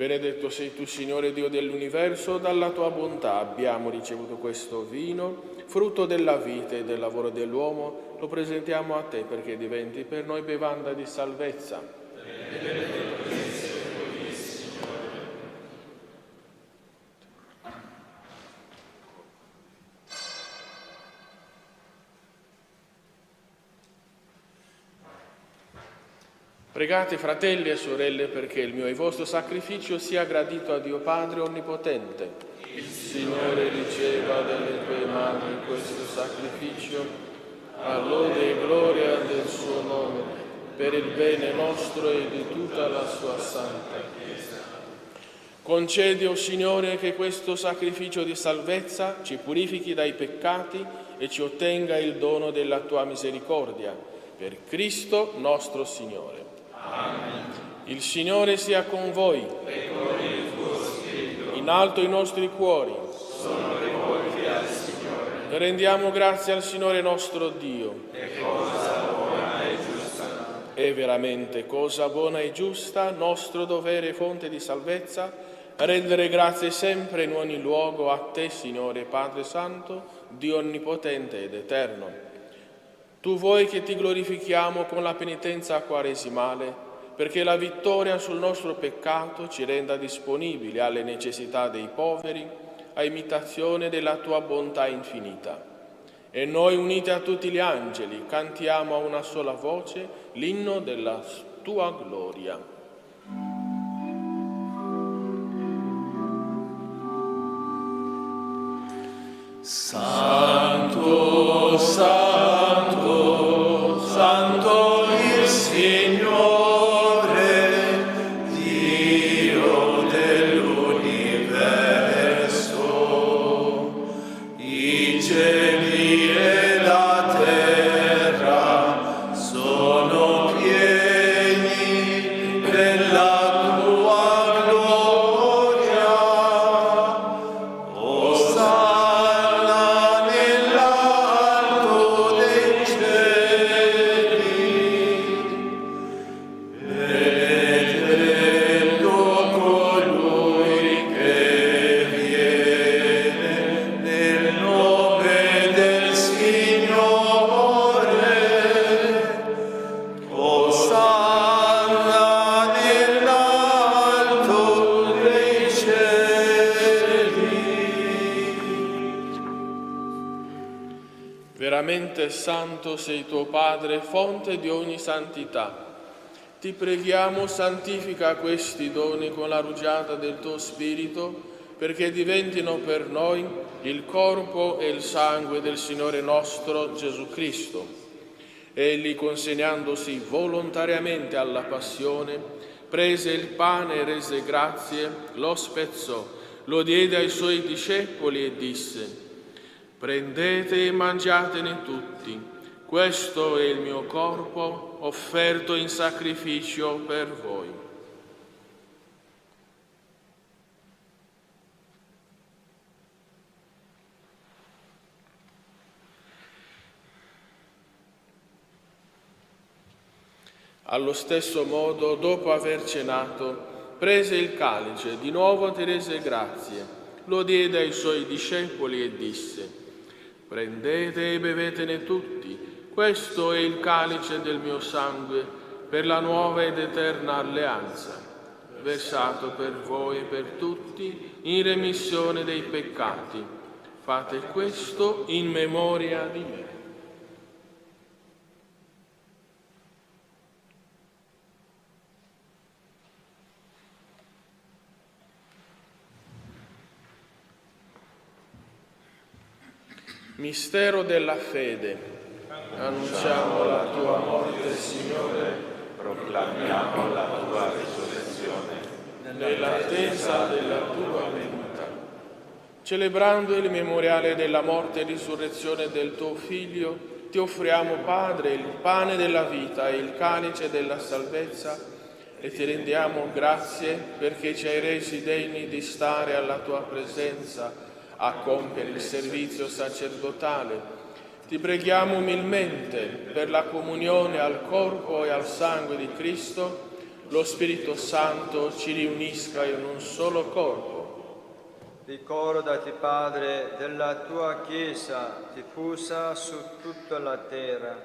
E: Benedetto sei tu, Signore Dio dell'universo, dalla tua bontà abbiamo ricevuto questo vino, frutto della vita e del lavoro dell'uomo, lo presentiamo a te perché diventi per noi bevanda di salvezza. Pregate, fratelli e sorelle, perché il mio e il vostro sacrificio sia gradito a Dio Padre Onnipotente. Il Signore riceva dalle tue mani questo sacrificio, a lode e gloria del suo nome, per il bene nostro e di tutta la sua santa Chiesa. Concedi, o Signore, che questo sacrificio di salvezza ci purifichi dai peccati e ci ottenga il dono della tua misericordia. Per Cristo nostro Signore. Amen. Il Signore sia con voi.
J: E con il tuo spirito.
E: In alto i nostri cuori.
J: Sono rivolti al Signore.
E: Rendiamo grazie al Signore nostro Dio.
J: È cosa buona e giusta.
E: È veramente cosa buona e giusta, nostro dovere e fonte di salvezza, rendere grazie sempre in ogni luogo a te, Signore Padre Santo, Dio onnipotente ed eterno. Tu vuoi che ti glorifichiamo con la penitenza quaresimale, perché la vittoria sul nostro peccato ci renda disponibili alle necessità dei poveri, a imitazione della tua bontà infinita. E noi, uniti a tutti gli angeli, cantiamo a una sola voce l'inno della tua gloria. Santo, santo, santo il Signore, Dio dell'universo, i cieli e la terra sono pieni della tua gloria. Osanna nell'alto dei cieli, benedetto colui che viene nel nome del Signore. Osanna nell'alto dei cieli. Veramente santo sei tuo Padre, fonte di ogni santità. Ti preghiamo, santifica questi doni con la rugiada del tuo Spirito, perché diventino per noi il corpo e il sangue del Signore nostro Gesù Cristo. Egli, consegnandosi volontariamente alla passione, prese il pane e rese grazie, lo spezzò, lo diede ai suoi discepoli e disse: prendete e mangiatene tutti, questo è il mio corpo offerto in sacrificio per voi. Allo stesso modo, dopo aver cenato, prese il calice, di nuovo ti rese grazie, lo diede ai suoi discepoli e disse: prendete e bevetene tutti, questo è il calice del mio sangue per la nuova ed eterna alleanza, versato per voi e per tutti in remissione dei peccati. Fate questo in memoria di me. Mistero della fede. Annunciamo la tua morte, Signore,
J: Proclamiamo la tua risurrezione.
E: nell'attesa della tua venuta. Celebrando il memoriale della morte e risurrezione del tuo Figlio, ti offriamo, Padre, il pane della vita e il calice della salvezza, e ti rendiamo grazie perché ci hai resi degni di stare alla tua presenza a compiere il servizio sacerdotale. Ti preghiamo umilmente per la comunione al corpo e al sangue di Cristo, lo Spirito Santo ci riunisca in un solo corpo.
K: Ricordati, Padre, della tua Chiesa diffusa su tutta la terra.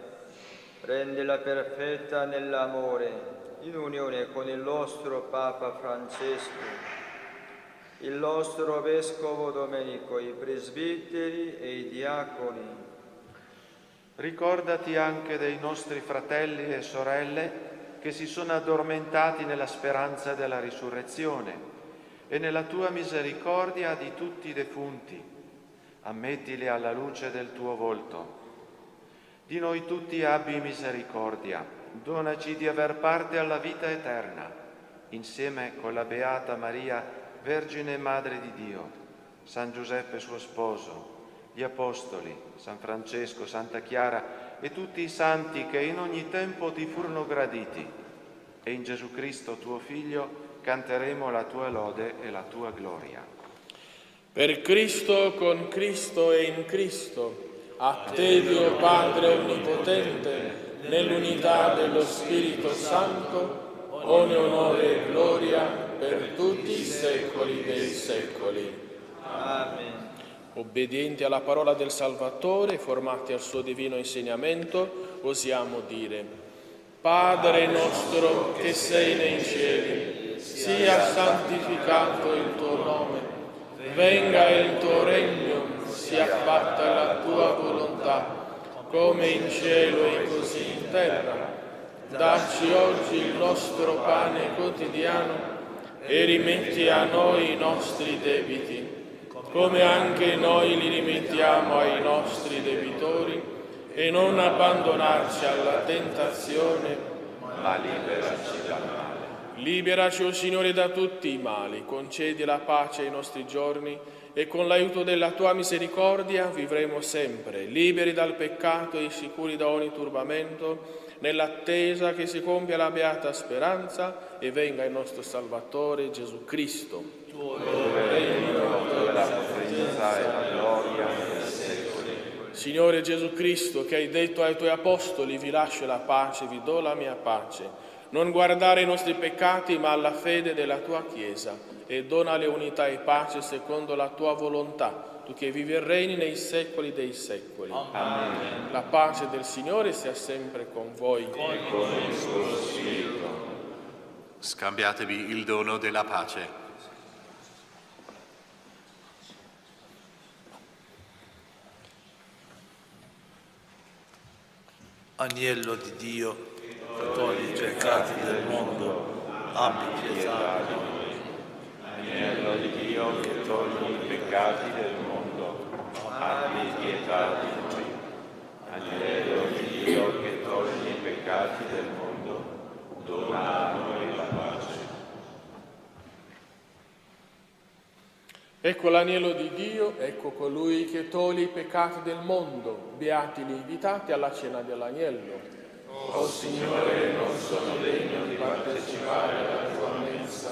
K: Rendila perfetta nell'amore, in unione con il nostro Papa Francesco, il nostro Vescovo Domenico, i presbiteri e i diaconi.
L: Ricordati anche dei nostri fratelli e sorelle che si sono addormentati nella speranza della risurrezione e nella tua misericordia di tutti i defunti. Ammettili alla luce del tuo volto. Di noi tutti abbi misericordia, donaci di aver parte alla vita eterna, insieme con la Beata Maria, Vergine e Madre di Dio, San Giuseppe suo sposo, gli Apostoli, San Francesco, Santa Chiara e tutti i santi che in ogni tempo ti furono graditi, e in Gesù Cristo tuo Figlio canteremo la tua lode e la tua gloria.
E: Per Cristo, con Cristo e in Cristo, a te Dio Padre Onnipotente, nell'unità dello Spirito Santo, onore e gloria per tutti i secoli dei secoli.
K: Amen.
E: Obbedienti alla parola del Salvatore, formati al suo divino insegnamento, osiamo dire: Padre nostro che sei nei cieli, sia santificato il tuo nome, venga il tuo regno, sia fatta la tua volontà, come in cielo e così in terra. Dacci oggi il nostro pane quotidiano e rimetti a noi i nostri debiti, come anche noi li rimettiamo ai nostri debitori, e non abbandonarci alla tentazione,
J: ma liberaci dal male.
E: Liberaci, o Signore, da tutti i mali, concedi la pace ai nostri giorni e con l'aiuto della tua misericordia vivremo sempre, liberi dal peccato e sicuri da ogni turbamento, nell'attesa che si compia la beata speranza e venga il nostro Salvatore Gesù Cristo.
J: Tuo regno, la potenza e la gloria per secoli.
E: Signore Gesù Cristo, che hai detto ai tuoi apostoli: vi lascio la pace, vi do la mia pace, non guardare i nostri peccati ma alla fede della tua Chiesa, e donale unità e pace secondo la tua volontà, tu che vivi e regni nei secoli dei secoli.
J: Amen.
E: La pace del Signore sia sempre con voi.
J: E con il suo spirito.
H: Scambiatevi il dono della pace.
F: Agnello di Dio, che togli i peccati del mondo, abbi pietà di noi.
J: Agnello di Dio che togli i peccati del mondo, abbi pietà di noi. Agnello di Dio che togli i peccati del mondo, dona a noi la pace.
E: Ecco l'agnello di Dio, ecco colui che toglie i peccati del mondo. Beati gli invitati alla cena dell'agnello.
J: O Signore, non sono degno di partecipare alla tua mensa,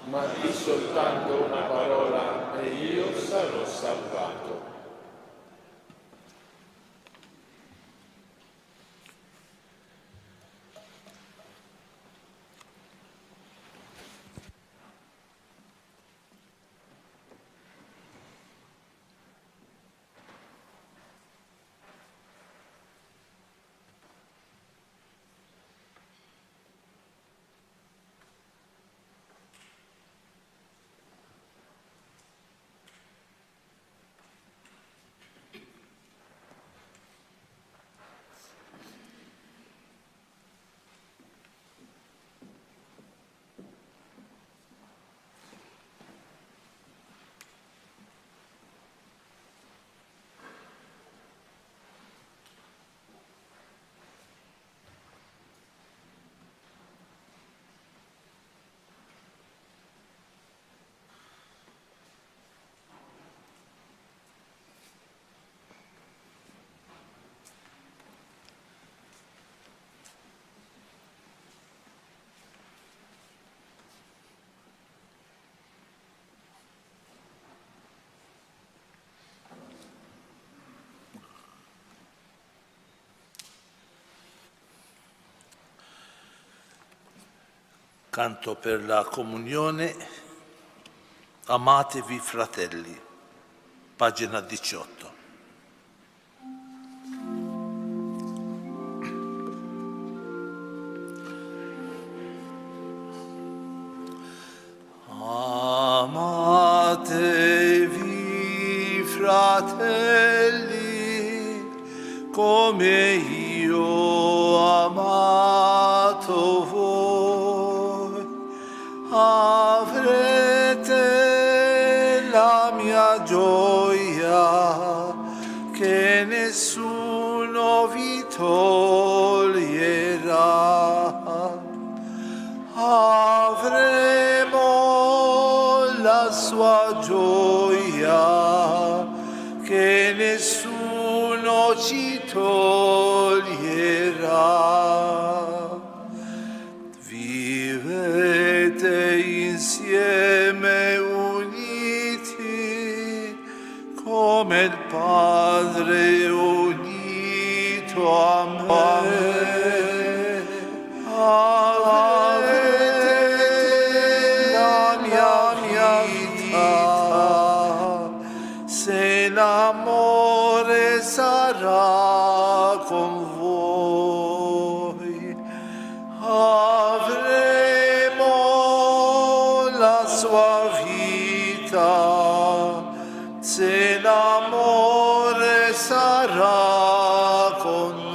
J: ma di soltanto una parola e io sarò salvato.
F: Canto per la comunione, amatevi fratelli, pagina 18. Amatevi fratelli, come io ho amato voi. Avrete la mia gioia che nessuno vi toglierà. Avremo la sua gioia che nessuno ci toglierà. Spirito, amen. Ave la mia vita, se l'amore sarà con voi, avremo la sua vita, se l'amore sarà con noi.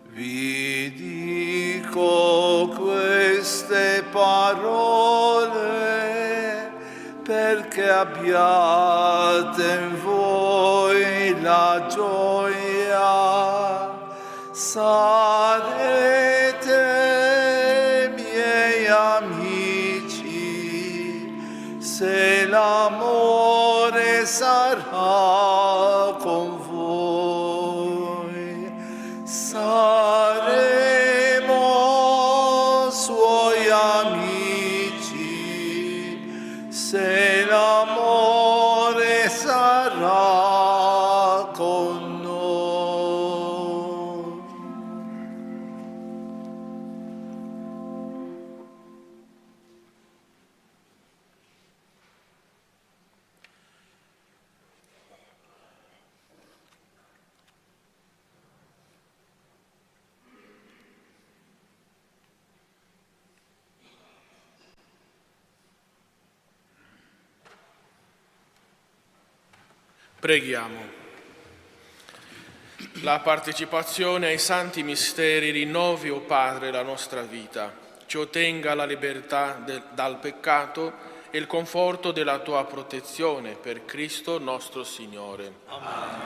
F: Vi dico queste parole perché abbiate in voi la gioia. Sarete miei amici se l'amore sarà con voi. Saremo suoi amici se l'amore sarà con noi.
E: Preghiamo. La partecipazione ai santi misteri rinnovi, o Padre, la nostra vita, ci ottenga la libertà dal peccato e il conforto della tua protezione per Cristo nostro Signore. Amen.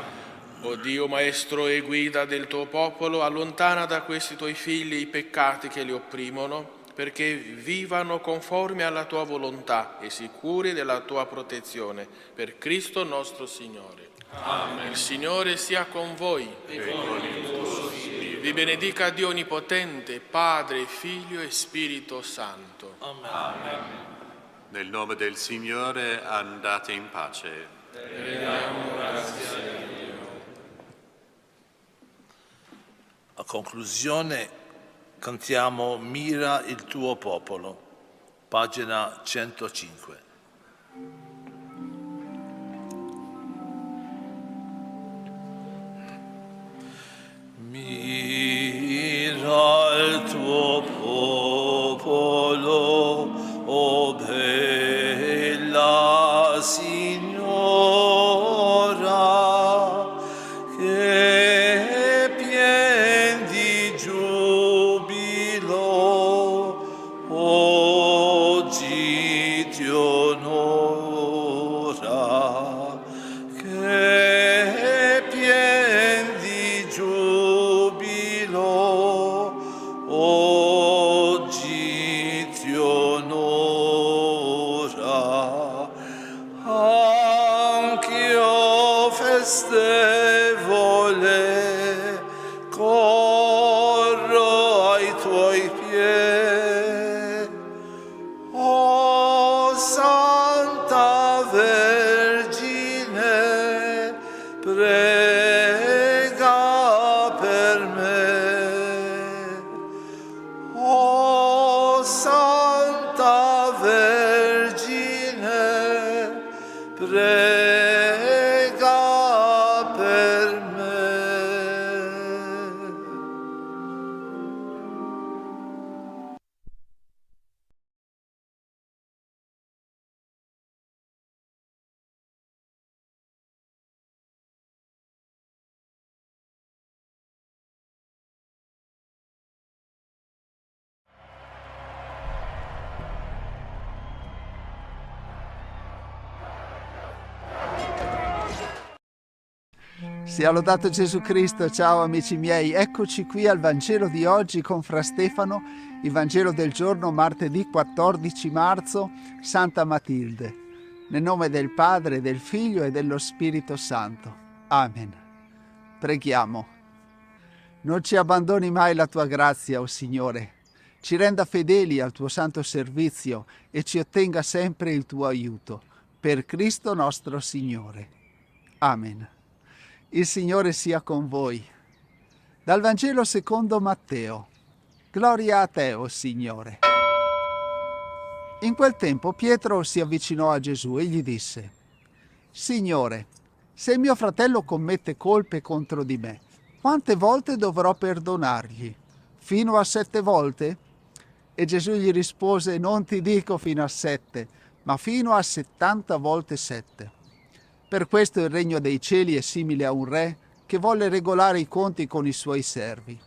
E: O Dio, Maestro e guida del tuo popolo, allontana da questi tuoi figli i peccati che li opprimono, perché vivano conformi alla tua volontà e sicuri della tua protezione, per Cristo nostro Signore. Amen. Il Signore sia con voi. E con il tuo spirito. Vi benedica Dio Onnipotente, Padre, Figlio e Spirito Santo. Amen.
H: Nel nome del Signore andate in pace.
E: Rendiamo grazie a Dio.
F: A conclusione cantiamo Mira il tuo popolo, pagina 105. Mira il tuo popolo, o bella Signora, che pien di giubilo oggi ti onora, che pien di giubilo oggi ti onora. Anch'io festevole corro ai tuoi piedi, o Santa Vergine, prega per me. O Santa Vergine, prega per me.
M: Sia lodato Gesù Cristo. Ciao amici miei, eccoci qui al Vangelo di oggi con Fra Stefano, il Vangelo del giorno martedì 14 marzo, Santa Matilde. Nel nome del Padre, del Figlio e dello Spirito Santo. Amen. Preghiamo. Non ci abbandoni mai la tua grazia, o Signore. Ci renda fedeli al tuo santo servizio e ci ottenga sempre il tuo aiuto. Per Cristo nostro Signore. Amen. Il Signore sia con voi. Dal Vangelo secondo Matteo. Gloria a te, o Signore. In quel tempo Pietro si avvicinò a Gesù e gli disse: Signore, se mio fratello commette colpe contro di me, quante volte dovrò perdonargli? Fino a 7 volte? E Gesù gli rispose: non ti dico fino a 7, ma fino a 70 volte 7. Per questo il regno dei cieli è simile a un re che volle regolare i conti con i suoi servi.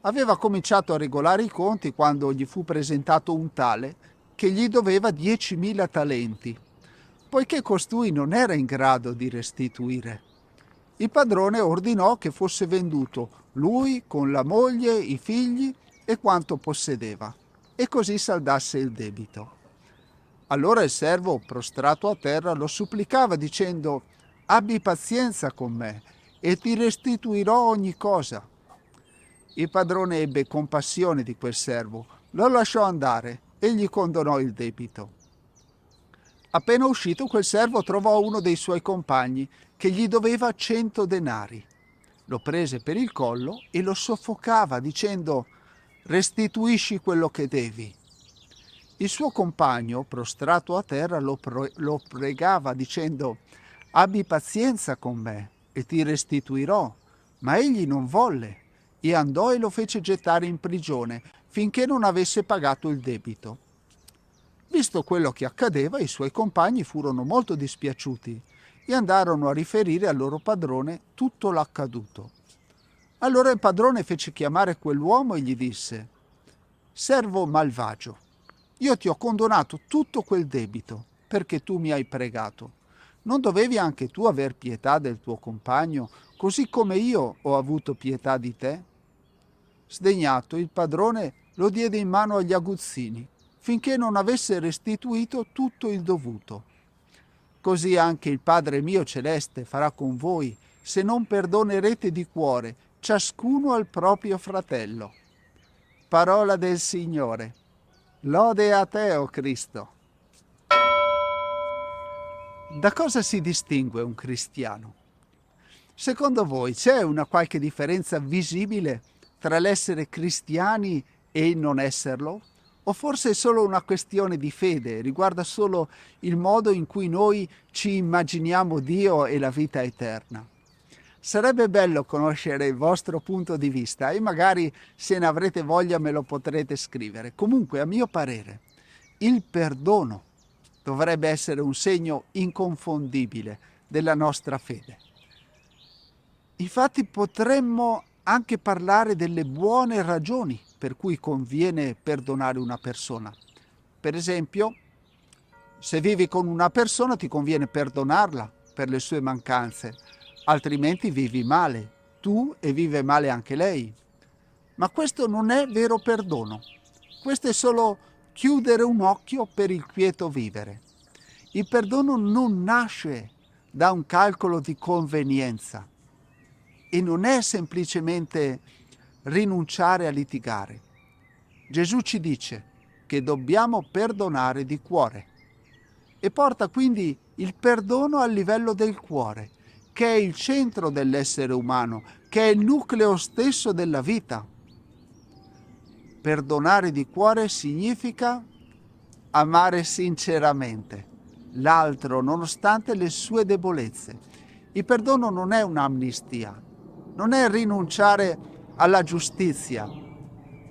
M: Aveva cominciato a regolare i conti quando gli fu presentato un tale che gli doveva 10.000 talenti, poiché costui non era in grado di restituire. Il padrone ordinò che fosse venduto lui con la moglie, i figli e quanto possedeva, e così saldasse il debito. Allora il servo, prostrato a terra, lo supplicava dicendo: abbi pazienza con me e ti restituirò ogni cosa. Il padrone ebbe compassione di quel servo, lo lasciò andare e gli condonò il debito. Appena uscito, quel servo trovò uno dei suoi compagni che gli doveva 100 denari. Lo prese per il collo e lo soffocava dicendo: restituisci quello che devi. Il suo compagno, prostrato a terra, lo pregava dicendo: abbi pazienza con me e ti restituirò. Ma egli non volle e andò e lo fece gettare in prigione finché non avesse pagato il debito. Visto quello che accadeva, i suoi compagni furono molto dispiaciuti e andarono a riferire al loro padrone tutto l'accaduto. Allora il padrone fece chiamare quell'uomo e gli disse: servo malvagio, io ti ho condonato tutto quel debito perché tu mi hai pregato. Non dovevi anche tu aver pietà del tuo compagno, così come io ho avuto pietà di te? Sdegnato, il padrone lo diede in mano agli aguzzini, finché non avesse restituito tutto il dovuto. Così anche il Padre mio celeste farà con voi, se non perdonerete di cuore, ciascuno al proprio fratello. Parola del Signore. Lode a te, o Cristo. Da cosa si distingue un cristiano? Secondo voi c'è una qualche differenza visibile tra l'essere cristiani e il non esserlo? O forse è solo una questione di fede, riguarda solo il modo in cui noi ci immaginiamo Dio e la vita eterna? Sarebbe bello conoscere il vostro punto di vista e magari, se ne avrete voglia, me lo potrete scrivere. Comunque, a mio parere, il perdono dovrebbe essere un segno inconfondibile della nostra fede. Infatti potremmo anche parlare delle buone ragioni per cui conviene perdonare una persona. Per esempio, se vivi con una persona ti conviene perdonarla per le sue mancanze, altrimenti vivi male, tu e vive male anche lei. Ma questo non è vero perdono. Questo è solo chiudere un occhio per il quieto vivere. Il perdono non nasce da un calcolo di convenienza e non è semplicemente rinunciare a litigare. Gesù ci dice che dobbiamo perdonare di cuore e porta quindi il perdono al livello del cuore, che è il centro dell'essere umano, che è il nucleo stesso della vita. Perdonare di cuore significa amare sinceramente l'altro nonostante le sue debolezze. Il perdono non è un'amnistia, non è rinunciare alla giustizia,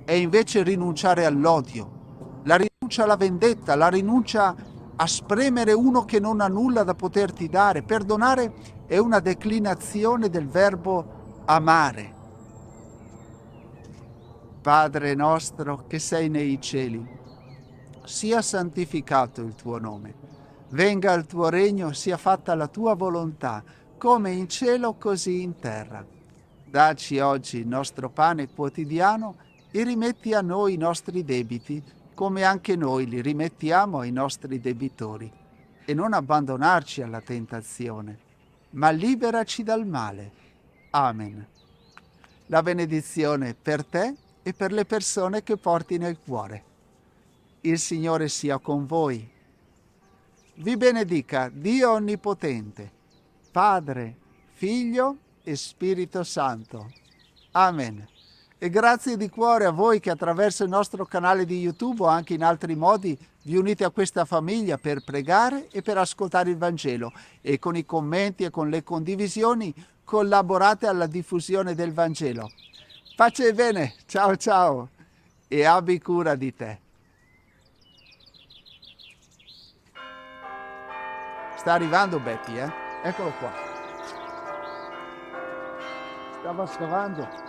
M: è invece rinunciare all'odio, la rinuncia alla vendetta, la rinuncia a spremere uno che non ha nulla da poterti dare. Perdonare è una declinazione del verbo amare. Padre nostro che sei nei cieli, sia santificato il tuo nome, venga il tuo regno, sia fatta la tua volontà, come in cielo così in terra. Dacci oggi il nostro pane quotidiano e rimetti a noi i nostri debiti, come anche noi li rimettiamo ai nostri debitori. E non abbandonarci alla tentazione, ma liberaci dal male. Amen. La benedizione per te e per le persone che porti nel cuore. Il Signore sia con voi. Vi benedica Dio Onnipotente, Padre, Figlio e Spirito Santo. Amen. E grazie di cuore a voi che attraverso il nostro canale di YouTube o anche in altri modi vi unite a questa famiglia per pregare e per ascoltare il Vangelo e con i commenti e con le condivisioni collaborate alla diffusione del Vangelo. Pace e bene, ciao ciao e abbi cura di te. Sta arrivando Betty, Eccolo qua. Stava scavando.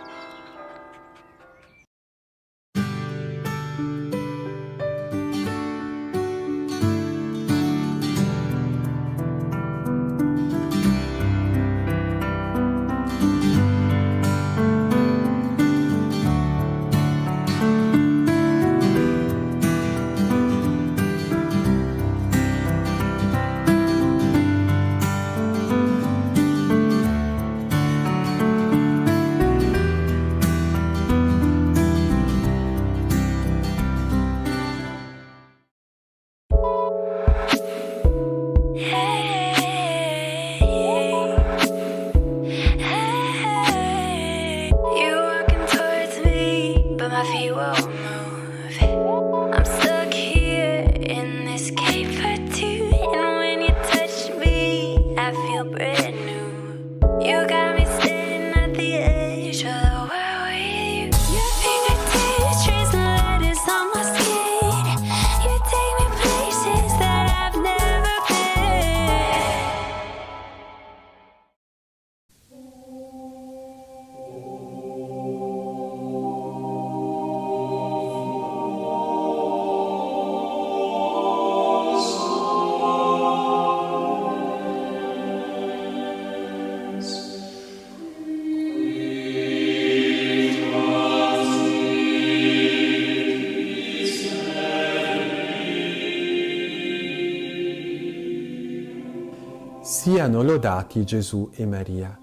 N: Siano lodati Gesù e Maria.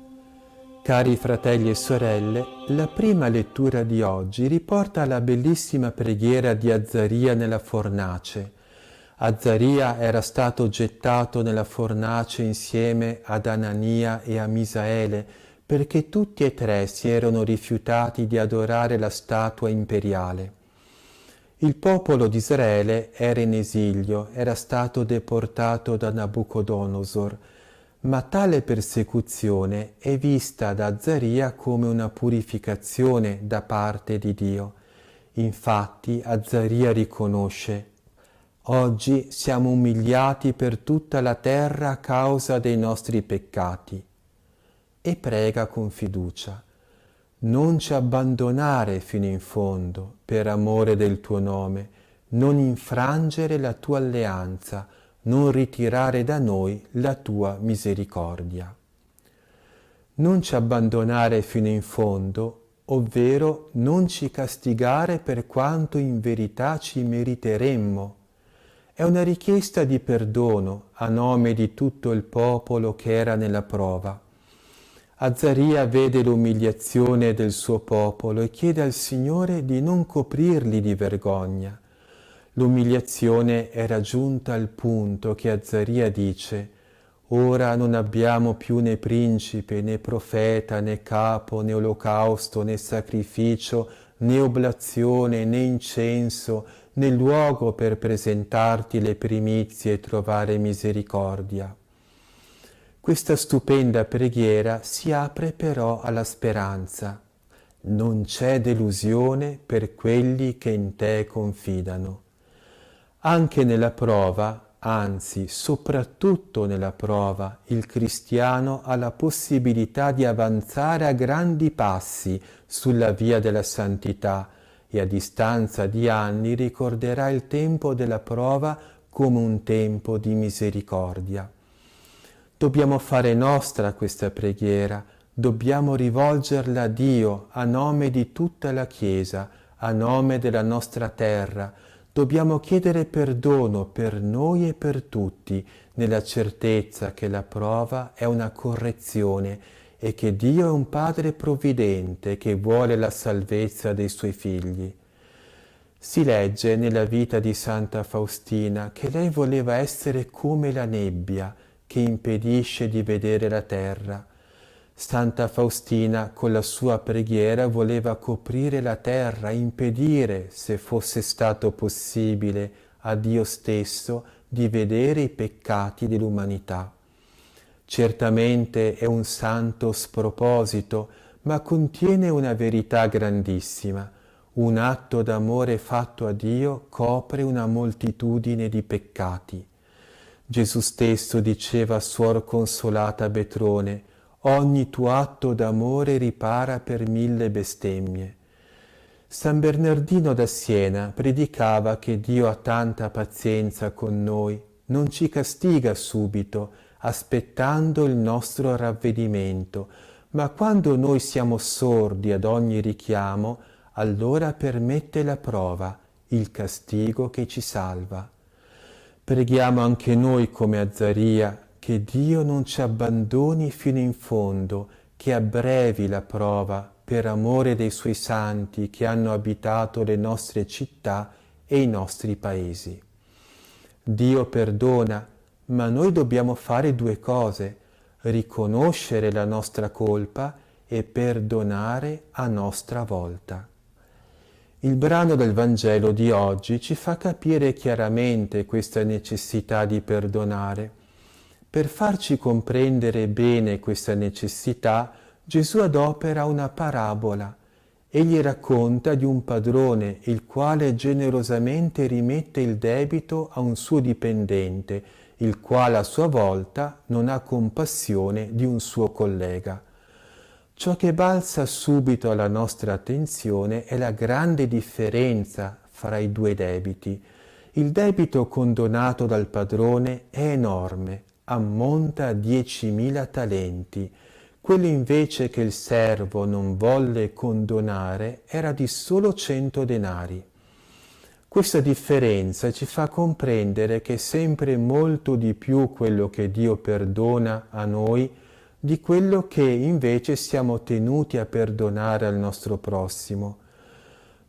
N: Cari fratelli e sorelle, la prima lettura di oggi riporta la bellissima preghiera di Azzaria nella fornace. Azzaria era stato gettato nella fornace insieme ad Anania e a Misaele perché tutti e tre si erano rifiutati di adorare la statua imperiale. Il popolo di Israele era in esilio, era stato deportato da Nabucodonosor, ma tale persecuzione è vista da Azzaria come una purificazione da parte di Dio. Infatti Azzaria riconosce: oggi siamo umiliati per tutta la terra a causa dei nostri peccati. E prega con fiducia: non ci abbandonare fino in fondo per amore del tuo nome, non infrangere la tua alleanza, non ritirare da noi la tua misericordia. Non ci abbandonare fino in fondo, ovvero non ci castigare per quanto in verità ci meriteremmo. È una richiesta di perdono a nome di tutto il popolo che era nella prova. Azzaria vede l'umiliazione del suo popolo e chiede al Signore di non coprirli di vergogna. L'umiliazione era giunta al punto che Azzaria dice: ora non abbiamo più né principe, né profeta, né capo, né olocausto, né sacrificio, né oblazione, né incenso, né luogo per presentarti le primizie e trovare misericordia. Questa stupenda preghiera si apre però alla speranza. Non c'è delusione per quelli che in te confidano. Anche nella prova, anzi soprattutto nella prova, il cristiano ha la possibilità di avanzare a grandi passi sulla via della santità e a distanza di anni ricorderà il tempo della prova come un tempo di misericordia. Dobbiamo fare nostra questa preghiera, dobbiamo rivolgerla a Dio a nome di tutta la Chiesa, a nome della nostra terra. Dobbiamo chiedere perdono per noi e per tutti, nella certezza che la prova è una correzione e che Dio è un Padre provvidente che vuole la salvezza dei Suoi figli. Si legge nella vita di Santa Faustina che lei voleva essere come la nebbia che impedisce di vedere la terra. Santa Faustina con la sua preghiera voleva coprire la terra, impedire, se fosse stato possibile, a Dio stesso di vedere i peccati dell'umanità. Certamente è un santo sproposito, ma contiene una verità grandissima. Un atto d'amore fatto a Dio copre una moltitudine di peccati. Gesù stesso diceva a Suor Consolata Betrone: ogni tuo atto d'amore ripara per 1000 bestemmie. San Bernardino da Siena predicava che Dio ha tanta pazienza con noi, non ci castiga subito, aspettando il nostro ravvedimento, ma quando noi siamo sordi ad ogni richiamo, allora permette la prova, il castigo che ci salva. Preghiamo anche noi come Azzaria, che Dio non ci abbandoni fino in fondo, che abbrevi la prova per amore dei suoi santi che hanno abitato le nostre città e i nostri paesi. Dio perdona, ma noi dobbiamo fare 2 cose: riconoscere la nostra colpa e perdonare a nostra volta. Il brano del Vangelo di oggi ci fa capire chiaramente questa necessità di perdonare. Per farci comprendere bene questa necessità, Gesù adopera una parabola. Egli racconta di un padrone il quale generosamente rimette il debito a un suo dipendente, il quale a sua volta non ha compassione di un suo collega. Ciò che balza subito alla nostra attenzione è la grande differenza fra i 2 debiti. Il debito condonato dal padrone è enorme, ammonta a 10.000 talenti. Quello invece che il servo non volle condonare era di solo 100 denari. Questa differenza ci fa comprendere che è sempre molto di più quello che Dio perdona a noi di quello che invece siamo tenuti a perdonare al nostro prossimo.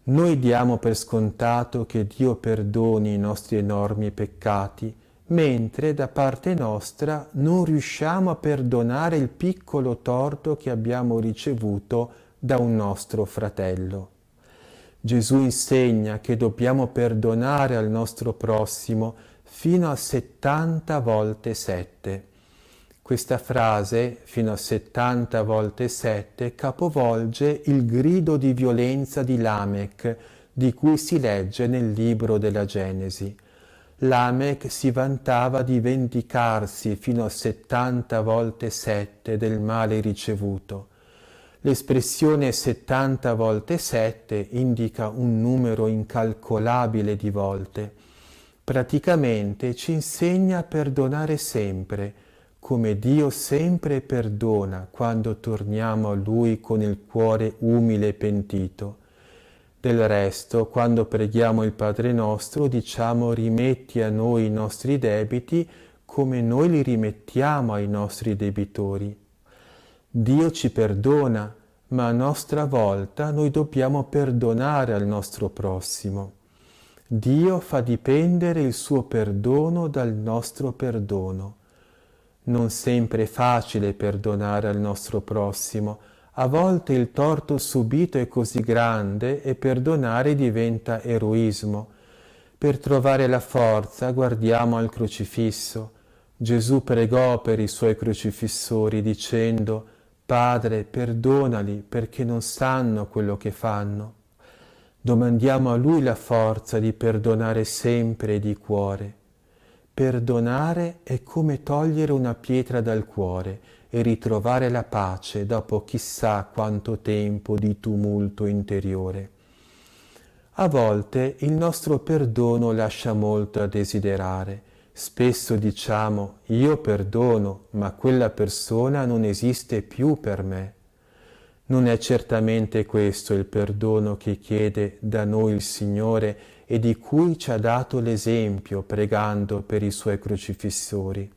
N: Noi diamo per scontato che Dio perdoni i nostri enormi peccati, mentre da parte nostra non riusciamo a perdonare il piccolo torto che abbiamo ricevuto da un nostro fratello. Gesù insegna che dobbiamo perdonare al nostro prossimo fino a 70 volte 7. Questa frase, fino a 70 volte 7, capovolge il grido di violenza di Lamech, di cui si legge nel libro della Genesi. Lamech si vantava di vendicarsi fino a 70 volte 7 del male ricevuto. L'espressione 70 volte 7 indica un numero incalcolabile di volte. Praticamente ci insegna a perdonare sempre, come Dio sempre perdona quando torniamo a Lui con il cuore umile e pentito. Del resto, quando preghiamo il Padre nostro, diciamo: rimetti a noi i nostri debiti come noi li rimettiamo ai nostri debitori. Dio ci perdona, ma a nostra volta noi dobbiamo perdonare al nostro prossimo. Dio fa dipendere il suo perdono dal nostro perdono. Non sempre è facile perdonare al nostro prossimo. A volte il torto subito è così grande e perdonare diventa eroismo. Per trovare la forza guardiamo al crocifisso. Gesù pregò per i suoi crocifissori dicendo: Padre, perdonali perché non sanno quello che fanno. Domandiamo a Lui la forza di perdonare sempre e di cuore. Perdonare è come togliere una pietra dal cuore e ritrovare la pace dopo chissà quanto tempo di tumulto interiore. A volte il nostro perdono lascia molto a desiderare. Spesso diciamo: io perdono, ma quella persona non esiste più per me. Non è certamente questo il perdono che chiede da noi il Signore e di cui ci ha dato l'esempio pregando per i Suoi crocifissori.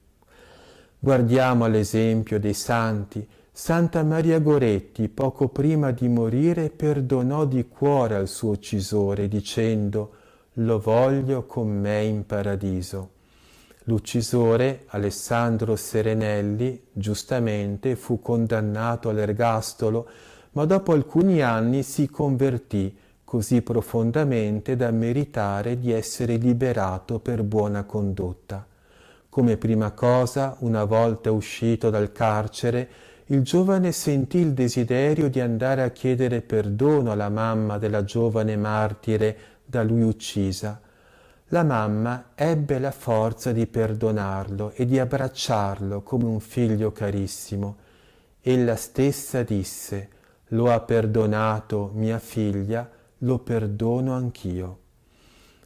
N: Guardiamo all'esempio dei santi. Santa Maria Goretti, poco prima di morire, perdonò di cuore al suo uccisore, dicendo: lo voglio con me in paradiso. L'uccisore, Alessandro Serenelli, giustamente fu condannato all'ergastolo, ma dopo alcuni anni si convertì così profondamente da meritare di essere liberato per buona condotta. Come prima cosa, una volta uscito dal carcere, il giovane sentì il desiderio di andare a chiedere perdono alla mamma della giovane martire da lui uccisa. La mamma ebbe la forza di perdonarlo e di abbracciarlo come un figlio carissimo. Ella stessa disse: «Lo ha perdonato mia figlia, lo perdono anch'io».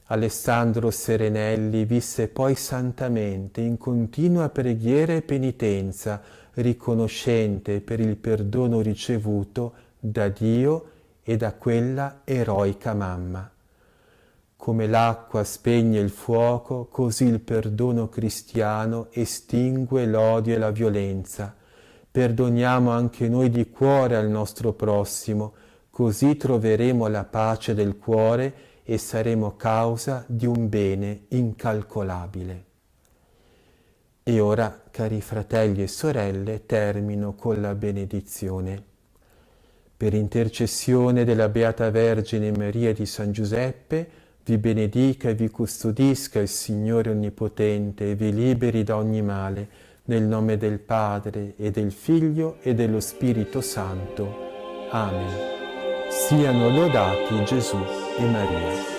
N: Alessandro Serenelli visse poi santamente in continua preghiera e penitenza, riconoscente per il perdono ricevuto da Dio e da quella eroica mamma. Come l'acqua spegne il fuoco, così il perdono cristiano estingue l'odio e la violenza. Perdoniamo anche noi di cuore al nostro prossimo, così troveremo la pace del cuore e saremo causa di un bene incalcolabile. E ora, cari fratelli e sorelle, termino con la benedizione. Per intercessione della Beata Vergine Maria di San Giuseppe, vi benedica e vi custodisca il Signore Onnipotente e vi liberi da ogni male, nel nome del Padre e del Figlio e dello Spirito Santo. Amen. Siano lodati Gesù e Maria.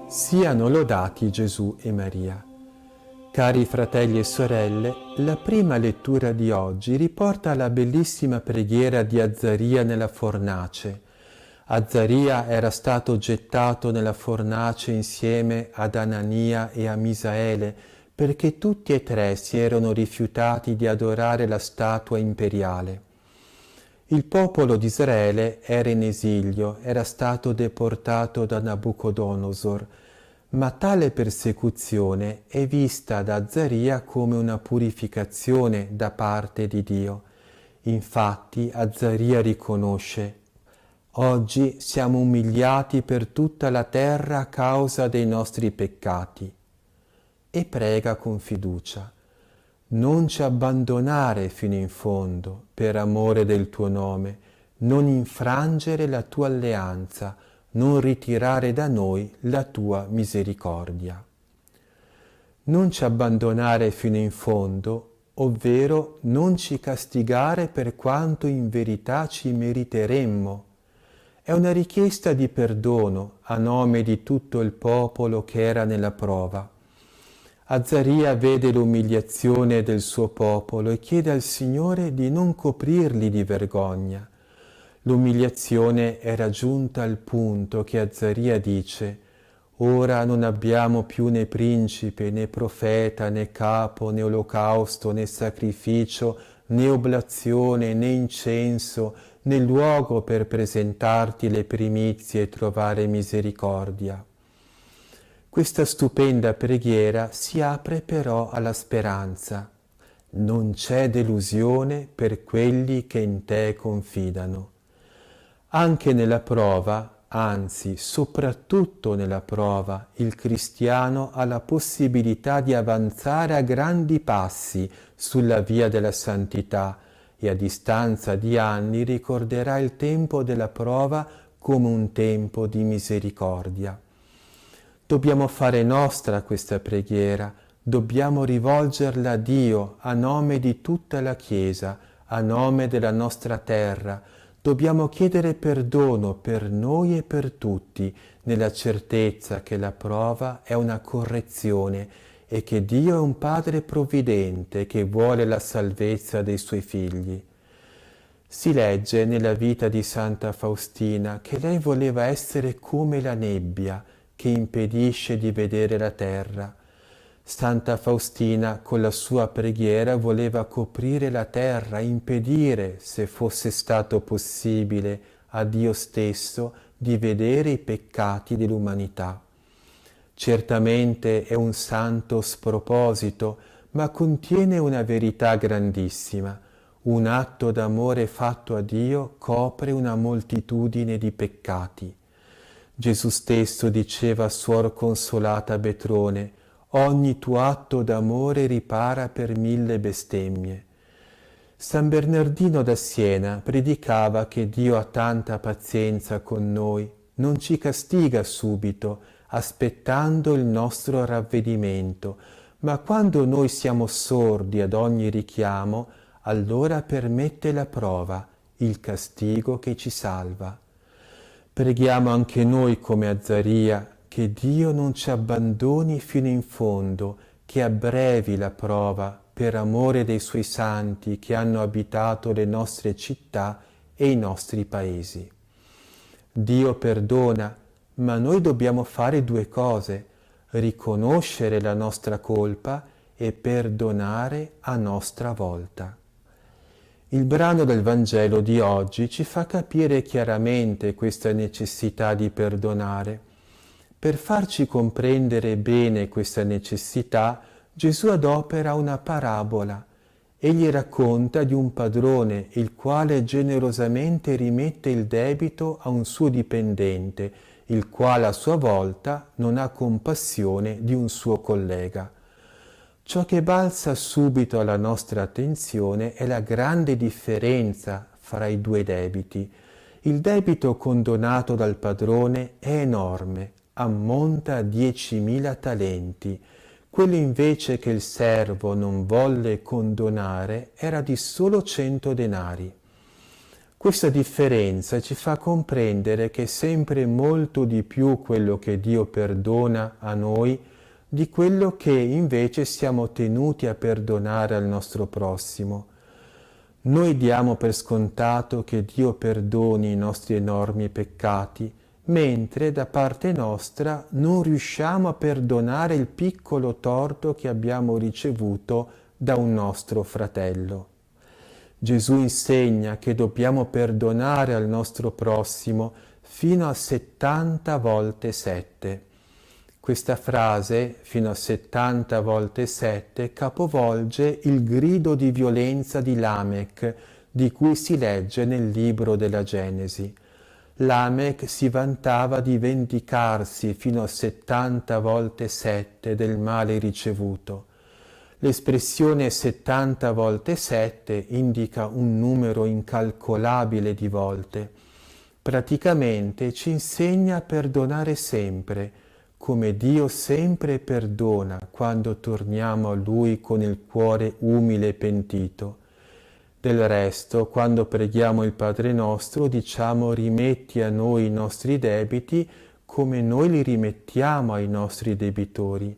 N: Siano lodati Gesù e Maria. Cari fratelli e sorelle, la prima lettura di oggi riporta la bellissima preghiera di Azzaria nella fornace. Azzaria era stato gettato nella fornace insieme ad Anania e a Misaele perché tutti e tre si erano rifiutati di adorare la statua imperiale. Il popolo di Israele era in esilio, era stato deportato da Nabucodonosor, ma tale persecuzione è vista da Azzaria come una purificazione da parte di Dio. Infatti Azzaria riconosce: «Oggi siamo umiliati per tutta la terra a causa dei nostri peccati», e prega con fiducia: «Non ci abbandonare fino in fondo, per amore del tuo nome, non infrangere la tua alleanza, non ritirare da noi la tua misericordia». Non ci abbandonare fino in fondo, ovvero non ci castigare per quanto in verità ci meriteremmo. È una richiesta di perdono a nome di tutto il popolo che era nella prova. Azzaria vede l'umiliazione del suo popolo e chiede al Signore di non coprirli di vergogna. L'umiliazione era giunta al punto che Azzaria dice: «Ora non abbiamo più né principe, né profeta, né capo, né olocausto, né sacrificio, né oblazione, né incenso, né luogo per presentarti le primizie e trovare misericordia». Questa stupenda preghiera si apre però alla speranza. Non c'è delusione per quelli che in te confidano. Anche nella prova, anzi soprattutto nella prova, il cristiano ha la possibilità di avanzare a grandi passi sulla via della santità e a distanza di anni ricorderà il tempo della prova come un tempo di misericordia. Dobbiamo fare nostra questa preghiera, dobbiamo rivolgerla a Dio a nome di tutta la Chiesa, a nome della nostra terra, dobbiamo chiedere perdono per noi e per tutti, nella certezza che la prova è una correzione e che Dio è un Padre provvidente che vuole la salvezza dei Suoi figli. Si legge nella vita di Santa Faustina che lei voleva essere come la nebbia che impedisce di vedere la terra. Santa Faustina con la sua preghiera voleva coprire la terra, impedire, se fosse stato possibile, a Dio stesso di vedere i peccati dell'umanità. Certamente è un santo sproposito, ma contiene una verità grandissima. Un atto d'amore fatto a Dio copre una moltitudine di peccati. Gesù stesso diceva a Suor Consolata Betrone: ogni tuo atto d'amore ripara per 1000 bestemmie. San Bernardino da Siena predicava che Dio ha tanta pazienza con noi, non ci castiga subito, aspettando il nostro ravvedimento, ma quando noi siamo sordi ad ogni richiamo, allora permette la prova, il castigo che ci salva. Preghiamo anche noi come Azzaria, che Dio non ci abbandoni fino in fondo, che abbrevi la prova per amore dei Suoi santi che hanno abitato le nostre città e i nostri paesi. Dio perdona, ma noi dobbiamo fare 2 cose: riconoscere la nostra colpa e perdonare a nostra volta. Il brano del Vangelo di oggi ci fa capire chiaramente questa necessità di perdonare. Per farci comprendere bene questa necessità, Gesù adopera una parabola. Egli racconta di un padrone il quale generosamente rimette il debito a un suo dipendente, il quale a sua volta non ha compassione di un suo collega. Ciò che balza subito alla nostra attenzione è la grande differenza fra i 2 debiti. Il debito condonato dal padrone è enorme, ammonta a 10.000 talenti. Quello invece che il servo non volle condonare era di solo 100 denari. Questa differenza ci fa comprendere che è sempre molto di più quello che Dio perdona a noi di quello che invece siamo tenuti a perdonare al nostro prossimo. Noi diamo per scontato che Dio perdoni i nostri enormi peccati, mentre da parte nostra non riusciamo a perdonare il piccolo torto che abbiamo ricevuto da un nostro fratello. Gesù insegna che dobbiamo perdonare al nostro prossimo fino a 70 volte 7. Questa frase, fino a 70 volte 7, capovolge il grido di violenza di Lamech, di cui si legge nel libro della Genesi. Lamech si vantava di vendicarsi fino a 70 volte 7 del male ricevuto. L'espressione 70 volte 7 indica un numero incalcolabile di volte. Praticamente ci insegna a perdonare sempre, come Dio sempre perdona quando torniamo a Lui con il cuore umile e pentito. Del resto, quando preghiamo il Padre nostro, diciamo: rimetti a noi i nostri debiti come noi li rimettiamo ai nostri debitori.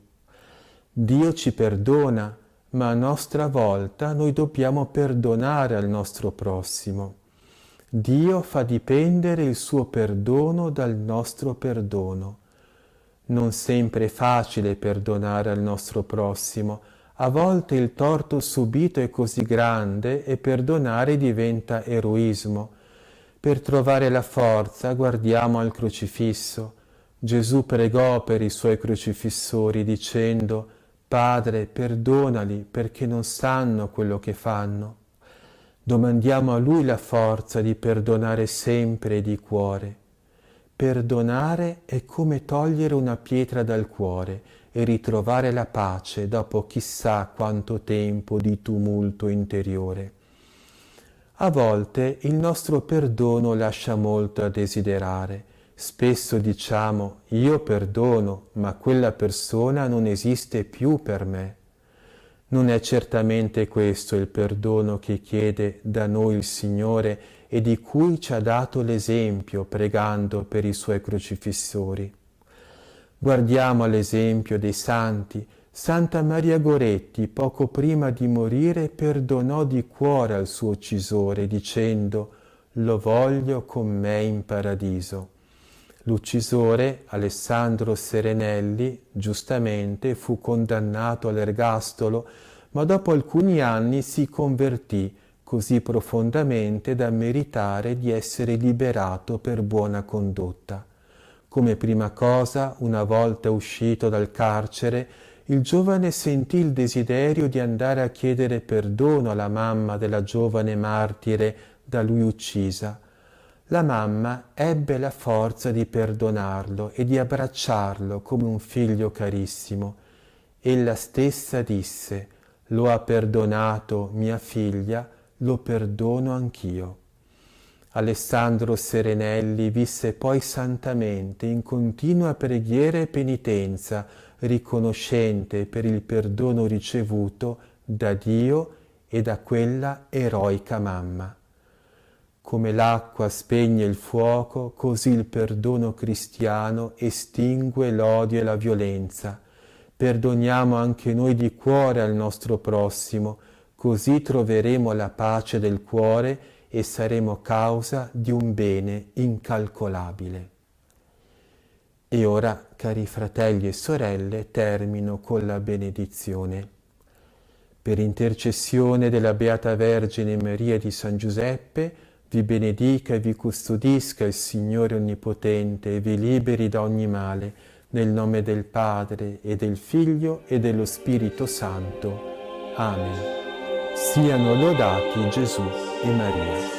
N: Dio ci perdona, ma a nostra volta noi dobbiamo perdonare al nostro prossimo. Dio fa dipendere il suo perdono dal nostro perdono. Non sempre è facile perdonare al nostro prossimo. A volte il torto subito è così grande e perdonare diventa eroismo. Per trovare la forza guardiamo al crocifisso. Gesù pregò per i suoi crocifissori dicendo: Padre, perdonali perché non sanno quello che fanno. Domandiamo a Lui la forza di perdonare sempre e di cuore. Perdonare è come togliere una pietra dal cuore e ritrovare la pace dopo chissà quanto tempo di tumulto interiore. A volte il nostro perdono lascia molto a desiderare. Spesso diciamo: io perdono, ma quella persona non esiste più per me. Non è certamente questo il perdono che chiede da noi il Signore e di cui ci ha dato l'esempio pregando per i Suoi crocifissori. Guardiamo all'esempio dei santi. Santa Maria Goretti, poco prima di morire, perdonò di cuore al suo uccisore, dicendo: «Lo voglio con me in paradiso». L'uccisore, Alessandro Serenelli, giustamente fu condannato all'ergastolo, ma dopo alcuni anni si convertì così profondamente da meritare di essere liberato per buona condotta. Come prima cosa, una volta uscito dal carcere, il giovane sentì il desiderio di andare a chiedere perdono alla mamma della giovane martire da lui uccisa. La mamma ebbe la forza di perdonarlo e di abbracciarlo come un figlio carissimo. Ella stessa disse: «Lo ha perdonato mia figlia, lo perdono anch'io». Alessandro Serenelli visse poi santamente in continua preghiera e penitenza, riconoscente per il perdono ricevuto da Dio e da quella eroica mamma. Come l'acqua spegne il fuoco, così il perdono cristiano estingue l'odio e la violenza. Perdoniamo anche noi di cuore al nostro prossimo, così troveremo la pace del cuore e saremo causa di un bene incalcolabile. E ora, cari fratelli e sorelle, termino con la benedizione. Per intercessione della Beata Vergine Maria di San Giuseppe, vi benedica e vi custodisca il Signore Onnipotente e vi liberi da ogni male, nel nome del Padre e del Figlio e dello Spirito Santo. Amen. Siano lodati Gesù e Maria.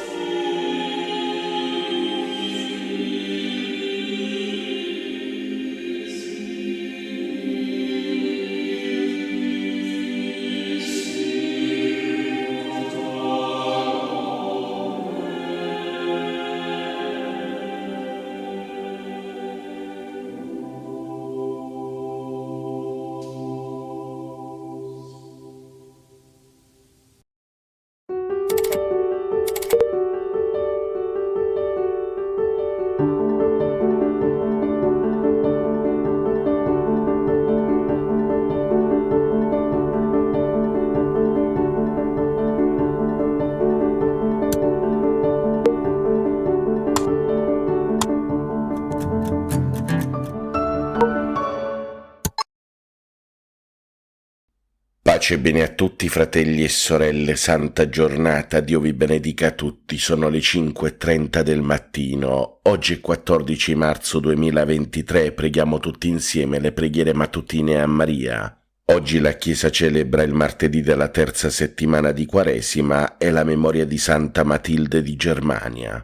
O: Pace e bene a tutti, fratelli e sorelle, santa giornata, Dio vi benedica tutti. Sono le 5:30 del mattino, oggi è 14 marzo 2023, preghiamo tutti insieme le preghiere mattutine a Maria. Oggi la Chiesa celebra il martedì della terza settimana di Quaresima e la memoria di Santa Matilde di Germania.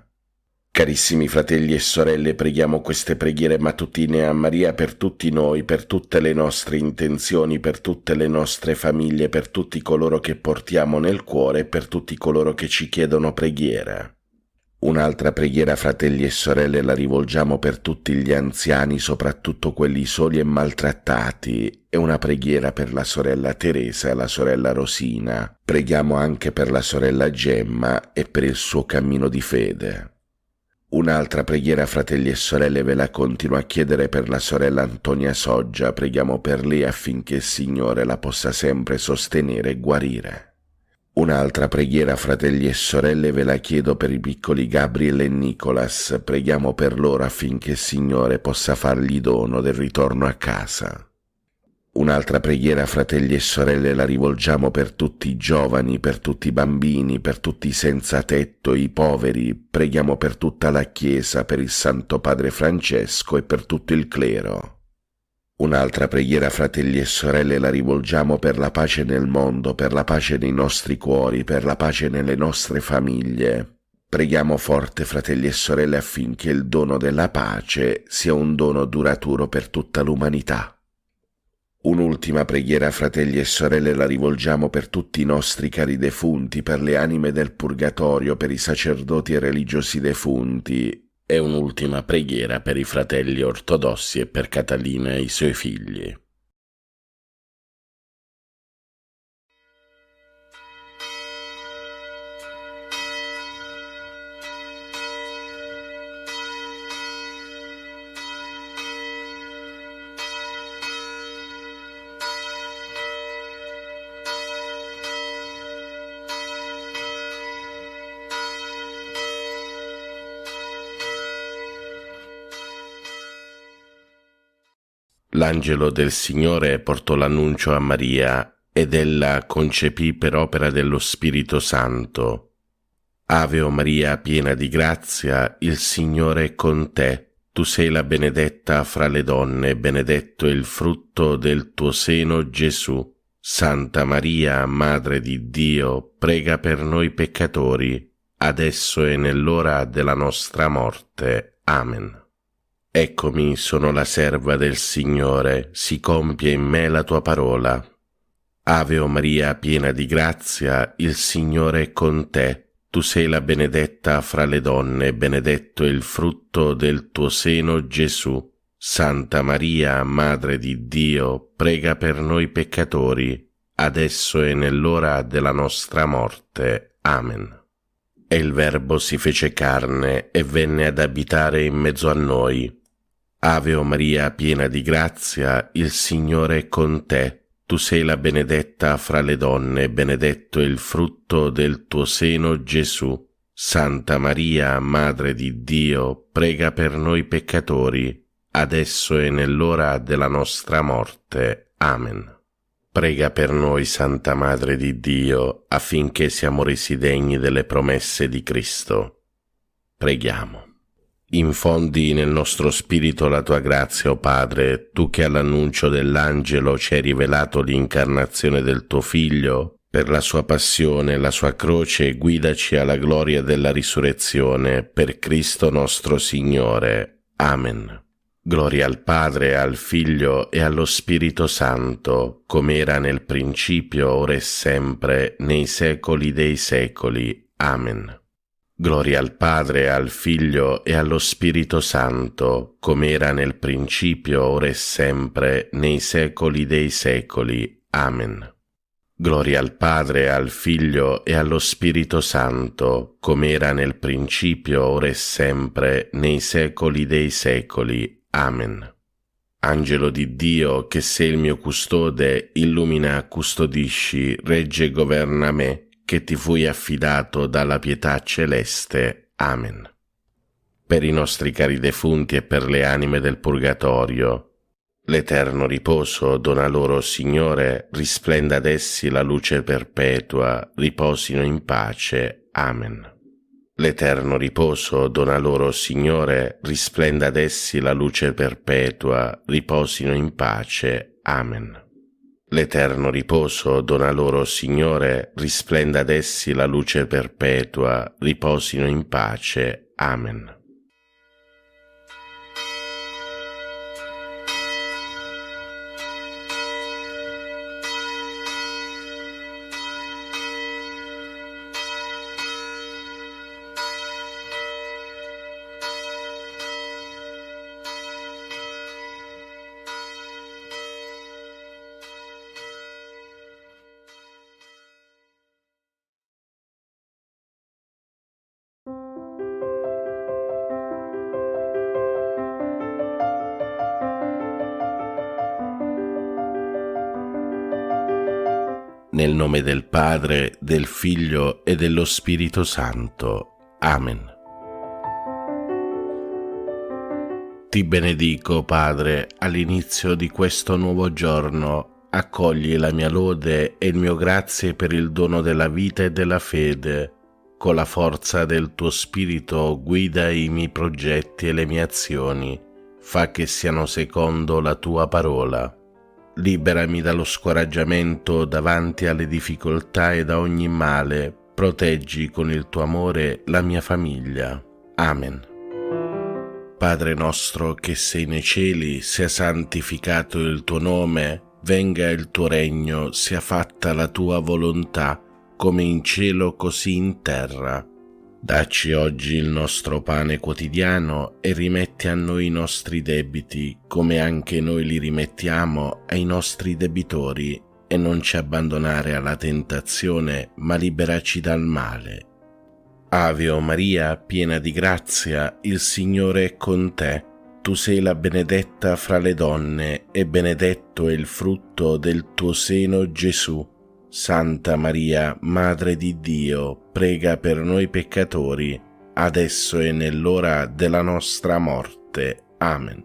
O: Carissimi fratelli e sorelle, preghiamo queste preghiere mattutine a Maria per tutti noi, per tutte le nostre intenzioni, per tutte le nostre famiglie, per tutti coloro che portiamo nel cuore e per tutti coloro che ci chiedono preghiera. Un'altra preghiera, fratelli e sorelle, la rivolgiamo per tutti gli anziani, soprattutto quelli soli e maltrattati, e una preghiera per la sorella Teresa e la sorella Rosina. Preghiamo anche per la sorella Gemma e per il suo cammino di fede. Un'altra preghiera, fratelli e sorelle, ve la continuo a chiedere per la sorella Antonia Soggia. Preghiamo per lei affinché il Signore la possa sempre sostenere e guarire. Un'altra preghiera, fratelli e sorelle, ve la chiedo per i piccoli Gabriel e Nicolas. Preghiamo per loro affinché il Signore possa fargli dono del ritorno a casa. Un'altra preghiera, fratelli e sorelle, la rivolgiamo per tutti i giovani, per tutti i bambini, per tutti i senza tetto, i poveri. Preghiamo per tutta la Chiesa, per il Santo Padre Francesco e per tutto il clero. Un'altra preghiera, fratelli e sorelle, la rivolgiamo per la pace nel mondo, per la pace nei nostri cuori, per la pace nelle nostre famiglie. Preghiamo forte, fratelli e sorelle, affinché il dono della pace sia un dono duraturo per tutta l'umanità. Un'ultima preghiera, fratelli e sorelle, la rivolgiamo per tutti i nostri cari defunti, per le anime del purgatorio, per i sacerdoti e religiosi defunti, e un'ultima preghiera per i fratelli ortodossi e per Catalina e i suoi figli. L'angelo del Signore portò l'annuncio a Maria ed ella concepì per opera dello Spirito Santo. Ave o Maria, piena di grazia, il Signore è con te. Tu sei la benedetta fra le donne, benedetto è il frutto del tuo seno, Gesù. Santa Maria, Madre di Dio, prega per noi peccatori, adesso e nell'ora della nostra morte. Amen. Eccomi, sono la serva del Signore, si compie in me la tua parola. Ave o Maria, piena di grazia, il Signore è con te. Tu sei la benedetta fra le donne, benedetto è il frutto del tuo seno, Gesù. Santa Maria, Madre di Dio, prega per noi peccatori, adesso e nell'ora della nostra morte. Amen. E il Verbo si fece carne e venne ad abitare in mezzo a noi. Ave o Maria, piena di grazia, il Signore è con te. Tu sei la benedetta fra le donne, benedetto è il frutto del tuo seno, Gesù. Santa Maria, Madre di Dio, prega per noi peccatori, adesso e nell'ora della nostra morte. Amen. Prega per noi, Santa Madre di Dio, affinché siamo resi degni delle promesse di Cristo. Preghiamo. Infondi nel nostro spirito la tua grazia, o Padre, tu che all'annuncio dell'angelo ci hai rivelato l'incarnazione del tuo Figlio, per la sua passione e la sua croce guidaci alla gloria della risurrezione, per Cristo nostro Signore. Amen. Gloria al Padre, al Figlio e allo Spirito Santo, come era nel principio, ora e sempre, nei secoli dei secoli. Amen. Gloria al Padre, al Figlio e allo Spirito Santo, come era nel principio, ora e sempre, nei secoli dei secoli. Amen. Gloria al Padre, al Figlio e allo Spirito Santo, come era nel principio, ora e sempre, nei secoli dei secoli. Amen. Angelo di Dio, che sei il mio custode, illumina, custodisci, regge e governa me, che ti fui affidato dalla pietà celeste. Amen. Per i nostri cari defunti e per le anime del purgatorio, l'eterno riposo dona loro, Signore, risplenda ad essi la luce perpetua, riposino in pace. Amen. L'eterno riposo dona loro, Signore, risplenda ad essi la luce perpetua, riposino in pace. Amen. L'eterno riposo dona loro, Signore, risplenda ad essi la luce perpetua, riposino in pace. Amen. Nel nome del Padre, del Figlio e dello Spirito Santo. Amen. Ti benedico, Padre, all'inizio di questo nuovo giorno. Accogli la mia lode e il mio grazie per il dono della vita e della fede. Con la forza del tuo Spirito guida i miei progetti e le mie azioni. Fa che siano secondo la tua parola. Liberami dallo scoraggiamento davanti alle difficoltà e da ogni male. Proteggi con il tuo amore la mia famiglia. Amen. Padre nostro che sei nei cieli, sia santificato il tuo nome, venga il tuo regno, sia fatta la tua volontà, come in cielo così in terra. Dacci oggi il nostro pane quotidiano e rimetti a noi i nostri debiti, come anche noi li rimettiamo ai nostri debitori, e non ci abbandonare alla tentazione, ma liberaci dal male. Ave o Maria, piena di grazia, il Signore è con te. Tu sei la benedetta fra le donne, e benedetto è il frutto del tuo seno, Gesù. Santa Maria, Madre di Dio, prega per noi peccatori, adesso e nell'ora della nostra morte. Amen.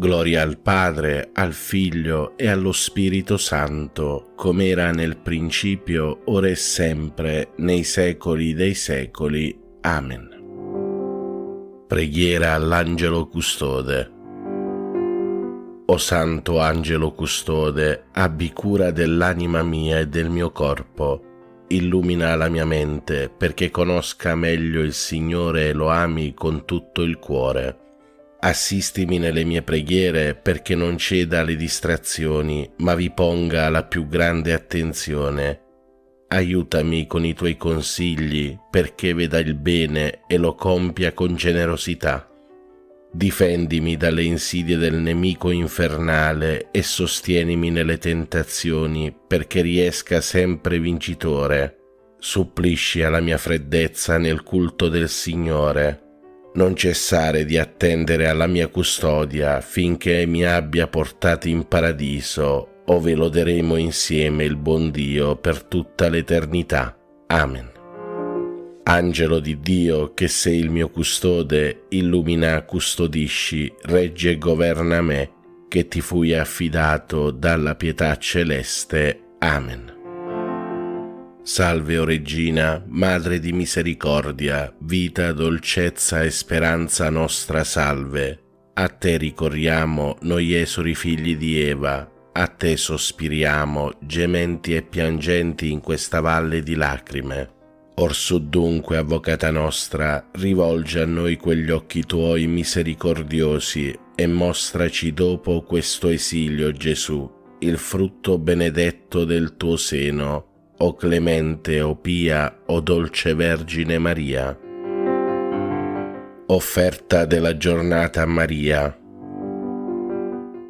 O: Gloria al Padre, al Figlio e allo Spirito Santo, come era nel principio, ora e sempre, nei secoli dei secoli. Amen. Preghiera all'Angelo Custode. O Santo Angelo Custode, abbi cura dell'anima mia e del mio corpo. Illumina la mia mente perché conosca meglio il Signore e lo ami con tutto il cuore. Assistimi nelle mie preghiere perché non ceda alle distrazioni, ma vi ponga la più grande attenzione. Aiutami con i tuoi consigli perché veda il bene e lo compia con generosità. Difendimi dalle insidie del nemico infernale e sostienimi nelle tentazioni perché riesca sempre vincitore. Supplisci alla mia freddezza nel culto del Signore. Non cessare di attendere alla mia custodia finché mi abbia portato in paradiso, ove loderemo insieme il buon Dio per tutta l'eternità. Amen. Angelo di Dio, che sei il mio custode, illumina, custodisci, regge e governa me, che ti fui affidato dalla pietà celeste. Amen. Salve, o Regina, Madre di misericordia, vita, dolcezza e speranza nostra, salve. A te ricorriamo, noi esuli figli di Eva, a te sospiriamo, gementi e piangenti in questa valle di lacrime. Orsù dunque, Avvocata nostra, rivolgi a noi quegli occhi tuoi misericordiosi e mostraci dopo questo esilio, Gesù, il frutto benedetto del tuo seno, o clemente, o pia, o dolce Vergine Maria. Offerta della giornata a Maria.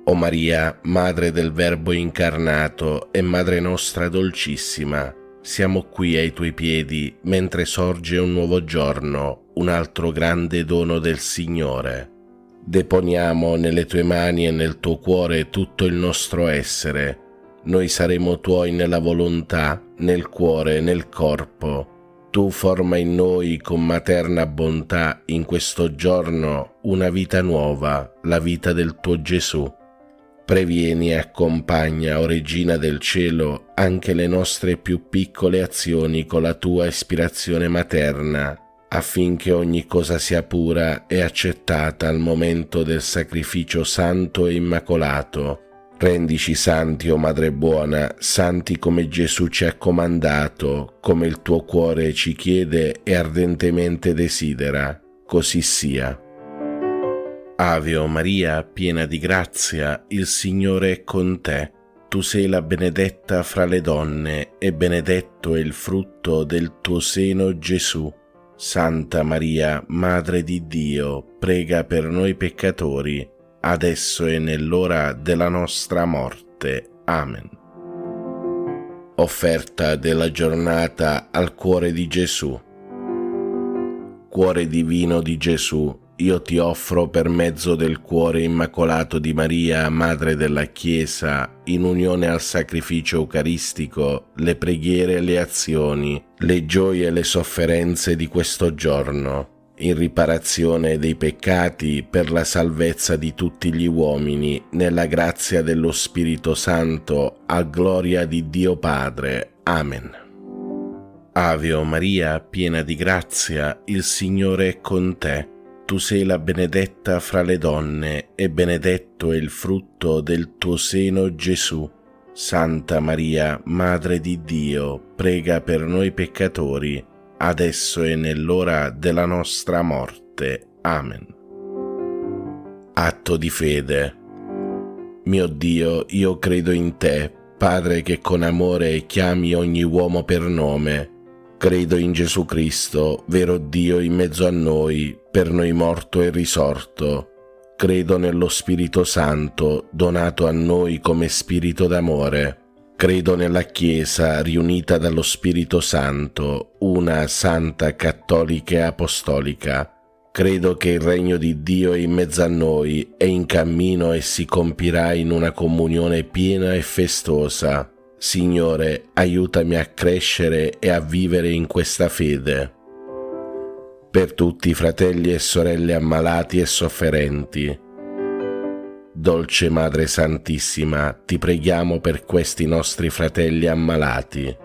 O: O Maria, Madre del Verbo incarnato e Madre nostra dolcissima, siamo qui ai tuoi piedi mentre sorge un nuovo giorno, un altro grande dono del Signore. Deponiamo nelle tue mani e nel tuo cuore tutto il nostro essere. Noi saremo tuoi nella volontà, nel cuore e nel corpo. Tu forma in noi con materna bontà in questo giorno una vita nuova, la vita del tuo Gesù. Previeni e accompagna, o Regina del Cielo, anche le nostre più piccole azioni con la tua ispirazione materna, affinché ogni cosa sia pura e accettata al momento del sacrificio santo e immacolato. Rendici santi, o Madre buona, santi come Gesù ci ha comandato, come il tuo cuore ci chiede e ardentemente desidera. Così sia. Ave o Maria, piena di grazia, il Signore è con te. Tu sei la benedetta fra le donne, e benedetto è il frutto del tuo seno, Gesù. Santa Maria, Madre di Dio, prega per noi peccatori, adesso e nell'ora della nostra morte. Amen. Offerta della giornata al cuore di Gesù. Cuore divino di Gesù, io ti offro per mezzo del cuore immacolato di Maria, Madre della Chiesa, in unione al sacrificio eucaristico, le preghiere e le azioni, le gioie e le sofferenze di questo giorno, in riparazione dei peccati per la salvezza di tutti gli uomini, nella grazia dello Spirito Santo, a gloria di Dio Padre. Amen. Ave o Maria, piena di grazia, il Signore è con te. Tu sei la benedetta fra le donne, e benedetto è il frutto del tuo seno, Gesù. Santa Maria, Madre di Dio, prega per noi peccatori, adesso e nell'ora della nostra morte. Amen. Atto di fede. Mio Dio, io credo in te, Padre che con amore chiami ogni uomo per nome. Credo in Gesù Cristo, vero Dio in mezzo a noi, per noi morto e risorto. Credo nello Spirito Santo, donato a noi come Spirito d'amore. Credo nella Chiesa, riunita dallo Spirito Santo, una, santa, cattolica e apostolica. Credo che il regno di Dio è in mezzo a noi, è in cammino e si compirà in una comunione piena e festosa. Signore, aiutami a crescere e a vivere in questa fede. Per tutti i fratelli e sorelle ammalati e sofferenti, Dolce Madre Santissima, ti preghiamo per questi nostri fratelli ammalati.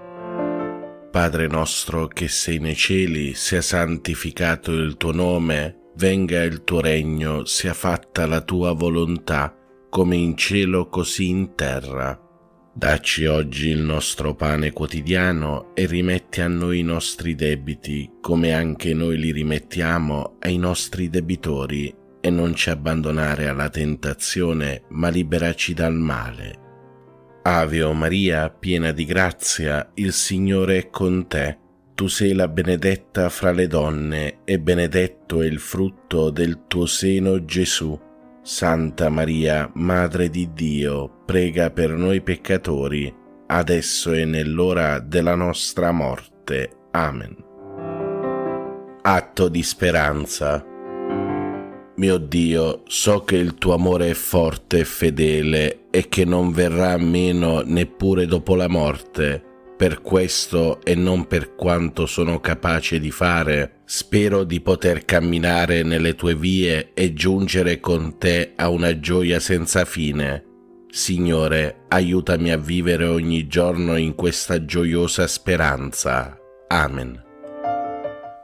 O: Padre nostro che sei nei cieli, sia santificato il tuo nome, venga il tuo regno, sia fatta la tua volontà, come in cielo così in terra. Dacci oggi il nostro pane quotidiano e rimetti a noi i nostri debiti, come anche noi li rimettiamo ai nostri debitori, e non ci abbandonare alla tentazione, ma liberaci dal male. Ave o Maria, piena di grazia, il Signore è con te. Tu sei la benedetta fra le donne, e benedetto è il frutto del tuo seno, Gesù. Santa Maria, Madre di Dio, prega per noi peccatori, adesso e nell'ora della nostra morte. Amen. Atto di speranza. Mio Dio, so che il tuo amore è forte e fedele e che non verrà meno neppure dopo la morte. Per questo e non per quanto sono capace di fare, spero di poter camminare nelle tue vie e giungere con te a una gioia senza fine. Signore, aiutami a vivere ogni giorno in questa gioiosa speranza. Amen.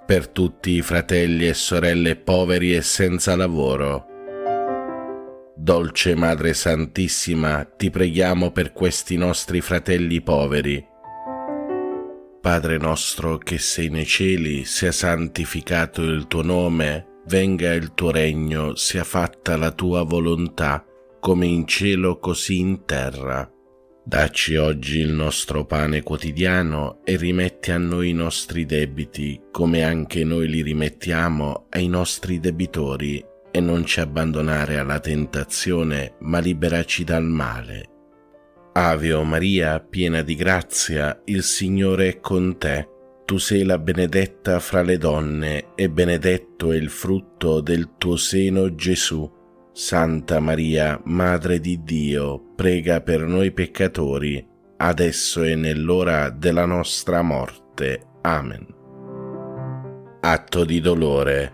O: Per tutti i fratelli e sorelle poveri e senza lavoro. Dolce Madre Santissima, ti preghiamo per questi nostri fratelli poveri. Padre nostro che sei nei cieli, sia santificato il tuo nome, venga il tuo regno, sia fatta la tua volontà, come in cielo così in terra. Dacci oggi il nostro pane quotidiano e rimetti a noi i nostri debiti, come anche noi li rimettiamo ai nostri debitori, e non ci abbandonare alla tentazione, ma liberaci dal male. Ave o Maria, piena di grazia, il Signore è con te. Tu sei la benedetta fra le donne, e benedetto è il frutto del tuo seno, Gesù. Santa Maria, Madre di Dio, prega per noi peccatori, adesso e nell'ora della nostra morte. Amen. Atto di dolore.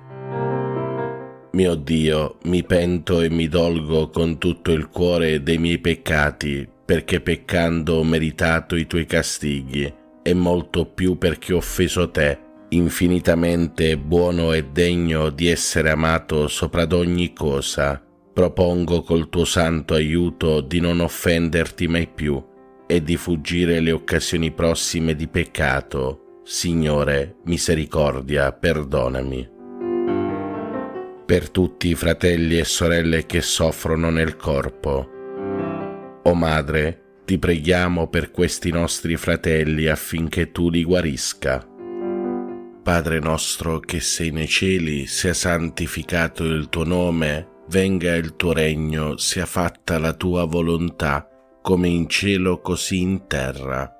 O: Mio Dio, mi pento e mi dolgo con tutto il cuore dei miei peccati, perché peccando ho meritato i tuoi castighi, e molto più perché ho offeso te, infinitamente buono e degno di essere amato sopra ad ogni cosa. Propongo col tuo santo aiuto di non offenderti mai più e di fuggire le occasioni prossime di peccato. Signore, misericordia, perdonami. Per tutti i fratelli e sorelle che soffrono nel corpo. O Madre, ti preghiamo per questi nostri fratelli affinché tu li guarisca. Padre nostro che sei nei cieli, sia santificato il tuo nome, venga il tuo regno, sia fatta la tua volontà, come in cielo così in terra.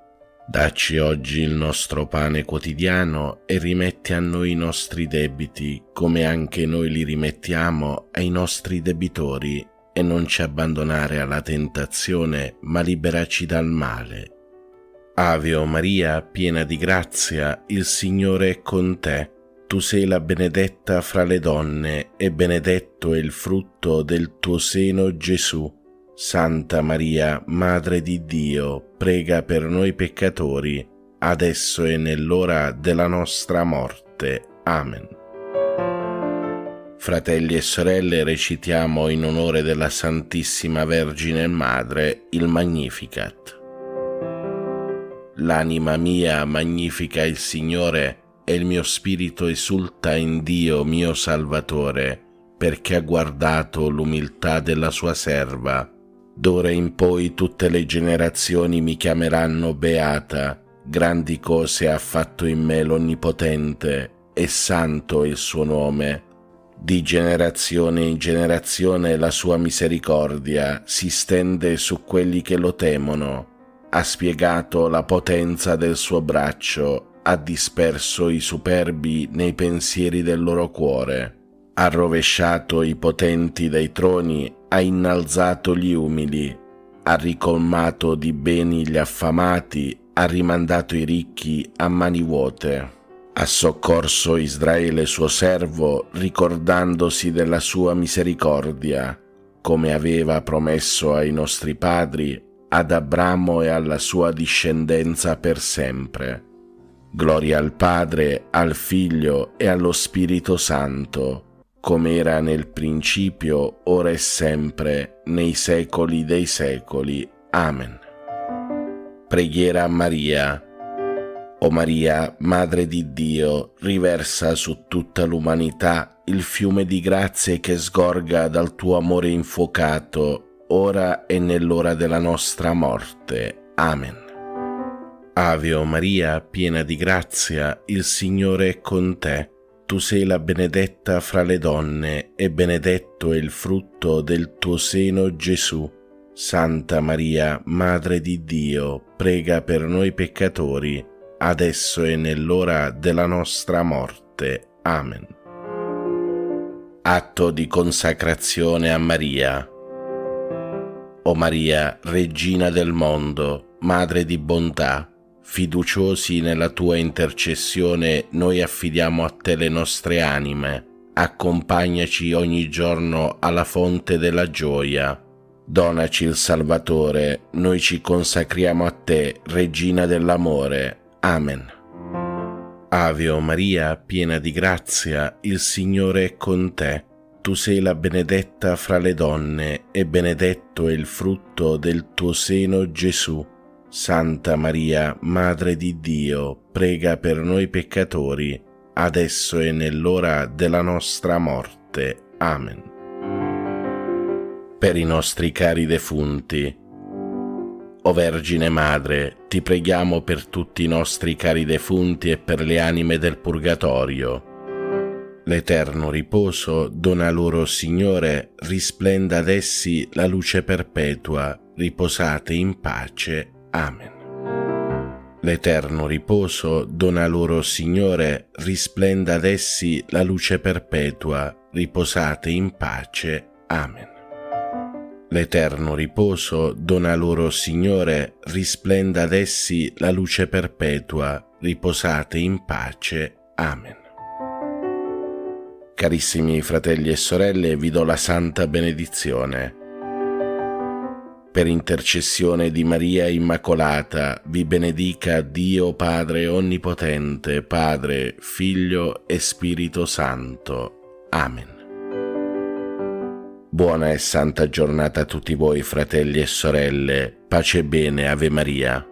O: Dacci oggi il nostro pane quotidiano e rimetti a noi i nostri debiti, come anche noi li rimettiamo ai nostri debitori, e non ci abbandonare alla tentazione, ma liberaci dal male. Ave o Maria, piena di grazia, il Signore è con te. Tu sei la benedetta fra le donne, e benedetto è il frutto del tuo seno, Gesù. Santa Maria, Madre di Dio, prega per noi peccatori, adesso e nell'ora della nostra morte. Amen. Fratelli e sorelle, recitiamo in onore della Santissima Vergine Madre il Magnificat. L'anima mia magnifica il Signore, e il mio spirito esulta in Dio mio Salvatore, perché ha guardato l'umiltà della sua serva. D'ora in poi tutte le generazioni mi chiameranno beata. Grandi cose ha fatto in me l'Onnipotente, e santo è il suo nome. Di generazione in generazione la sua misericordia si stende su quelli che lo temono. Ha spiegato la potenza del suo braccio, ha disperso i superbi nei pensieri del loro cuore, ha rovesciato i potenti dai troni, ha innalzato gli umili, ha ricolmato di beni gli affamati, ha rimandato i ricchi a mani vuote, ha soccorso Israele suo servo, ricordandosi della sua misericordia, come aveva promesso ai nostri padri, ad Abramo e alla sua discendenza per sempre. Gloria al Padre, al Figlio e allo Spirito Santo, come era nel principio, ora e sempre, nei secoli dei secoli. Amen. Preghiera a Maria. O Maria, Madre di Dio, riversa su tutta l'umanità il fiume di grazie che sgorga dal tuo amore infuocato, ora e nell'ora della nostra morte. Amen. Ave o Maria, piena di grazia, il Signore è con te. Tu sei la benedetta fra le donne, e benedetto è il frutto del tuo seno, Gesù. Santa Maria, Madre di Dio, prega per noi peccatori, adesso e nell'ora della nostra morte. Amen. Atto di consacrazione a Maria. O Maria, Regina del mondo, Madre di bontà, fiduciosi nella tua intercessione, noi affidiamo a te le nostre anime. Accompagnaci ogni giorno alla fonte della gioia. Donaci il Salvatore, noi ci consacriamo a te, Regina dell'amore. Amen. Ave o Maria, piena di grazia, il Signore è con te. Tu sei la benedetta fra le donne, e benedetto è il frutto del tuo seno, Gesù. Santa Maria, Madre di Dio, prega per noi peccatori, adesso e nell'ora della nostra morte. Amen. Per i nostri cari defunti. O Vergine Madre, ti preghiamo per tutti i nostri cari defunti e per le anime del Purgatorio. L'eterno riposo dona loro, Signore, risplenda ad essi la luce perpetua, riposate in pace. Amen. L'eterno riposo dona loro, Signore, risplenda ad essi la luce perpetua, riposate in pace. Amen. L'eterno riposo dona loro, Signore, risplenda ad essi la luce perpetua, riposate in pace. Amen. Carissimi fratelli e sorelle, vi do la santa benedizione. Per intercessione di Maria Immacolata, vi benedica Dio Padre Onnipotente, Padre, Figlio e Spirito Santo. Amen. Buona e santa giornata a tutti voi, fratelli e sorelle. Pace e bene, Ave Maria.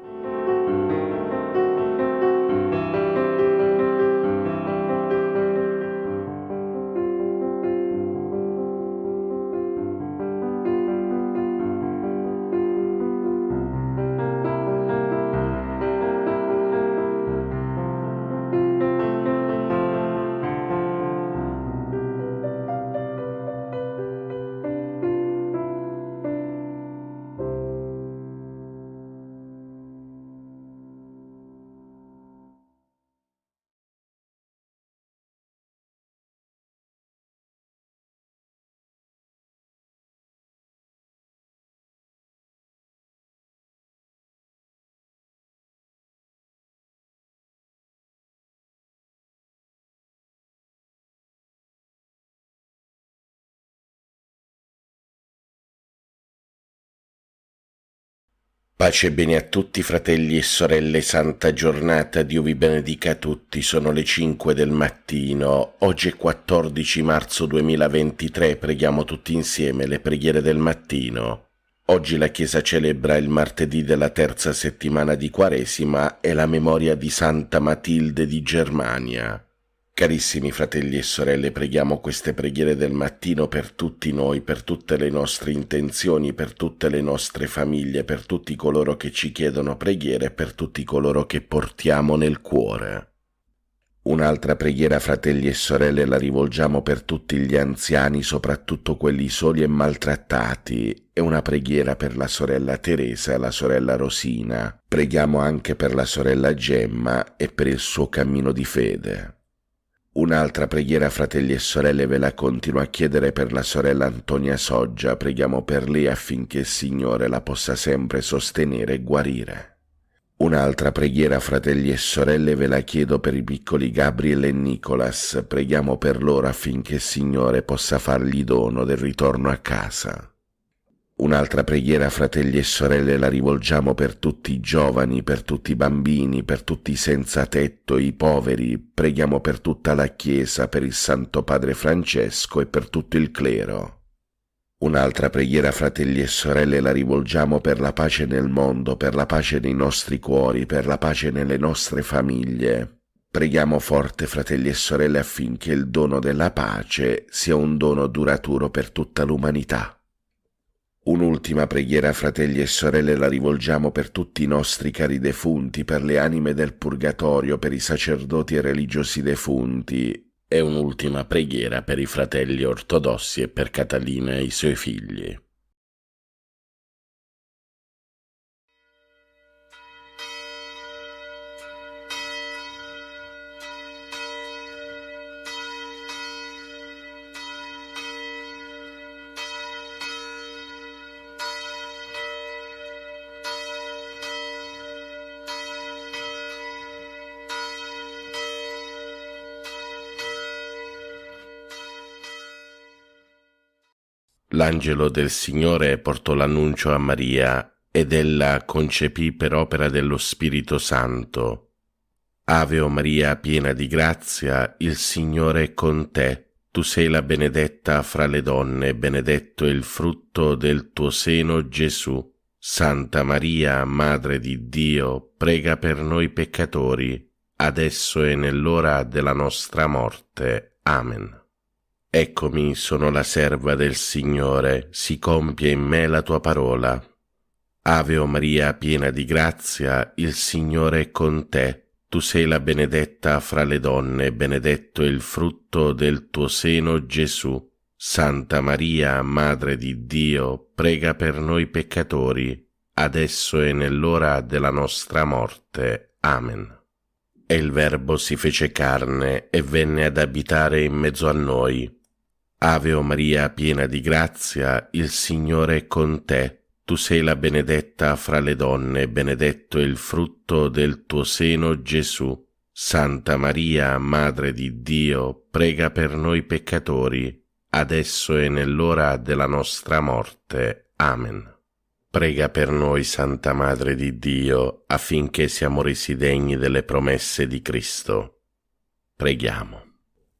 O: Pace e bene a tutti, fratelli e sorelle, santa giornata, Dio vi benedica tutti. Sono le 5 del mattino, oggi è 14 marzo 2023, preghiamo tutti insieme le preghiere del mattino. Oggi la Chiesa celebra il martedì della terza settimana di Quaresima e la memoria di Santa Matilde di Germania. Carissimi fratelli e sorelle, preghiamo queste preghiere del mattino per tutti noi, per tutte le nostre intenzioni, per tutte le nostre famiglie, per tutti coloro che ci chiedono preghiere e per tutti coloro che portiamo nel cuore. Un'altra preghiera, fratelli e sorelle, la rivolgiamo per tutti gli anziani, soprattutto quelli soli e maltrattati, e una preghiera per la sorella Teresa e la sorella Rosina. Preghiamo anche per la sorella Gemma e per il suo cammino di fede. Un'altra preghiera, fratelli e sorelle, ve la continuo a chiedere per la sorella Antonia Soggia. Preghiamo per lei affinché il Signore la possa sempre sostenere e guarire. Un'altra preghiera, fratelli e sorelle, ve la chiedo per i piccoli Gabriel e Nicolas. Preghiamo per loro affinché il Signore possa fargli dono del ritorno a casa. Un'altra preghiera, fratelli e sorelle, la rivolgiamo per tutti i giovani, per tutti i bambini, per tutti i senza tetto, i poveri. Preghiamo per tutta la Chiesa, per il Santo Padre Francesco e per tutto il clero. Un'altra preghiera, fratelli e sorelle, la rivolgiamo per la pace nel mondo, per la pace nei nostri cuori, per la pace nelle nostre famiglie. Preghiamo forte, fratelli e sorelle, affinché il dono della pace sia un dono duraturo per tutta l'umanità. Un'ultima preghiera, fratelli e sorelle, la rivolgiamo per tutti i nostri cari defunti, per le anime del purgatorio, per i sacerdoti e religiosi defunti, e un'ultima preghiera per i fratelli ortodossi e per Catalina e i suoi figli. L'angelo del Signore portò l'annuncio a Maria ed ella concepì per opera dello Spirito Santo. Ave o Maria, piena di grazia, il Signore è con te. Tu sei la benedetta fra le donne, benedetto è il frutto del tuo seno, Gesù. Santa Maria, Madre di Dio, prega per noi peccatori, adesso e nell'ora della nostra morte. Amen. Eccomi, sono la serva del Signore, si compie in me la tua parola. Ave o Maria, piena di grazia, il Signore è con te. Tu sei la benedetta fra le donne, benedetto è il frutto del tuo seno, Gesù. Santa Maria, Madre di Dio, prega per noi peccatori, adesso e nell'ora della nostra morte. Amen. E il Verbo si fece carne e venne ad abitare in mezzo a noi. Ave o Maria, piena di grazia, il Signore è con te. Tu sei la benedetta fra le donne, benedetto è il frutto del tuo seno, Gesù. Santa Maria, Madre di Dio, prega per noi peccatori, adesso e nell'ora della nostra morte. Amen. Prega per noi, Santa Madre di Dio, affinché siamo resi degni delle promesse di Cristo. Preghiamo.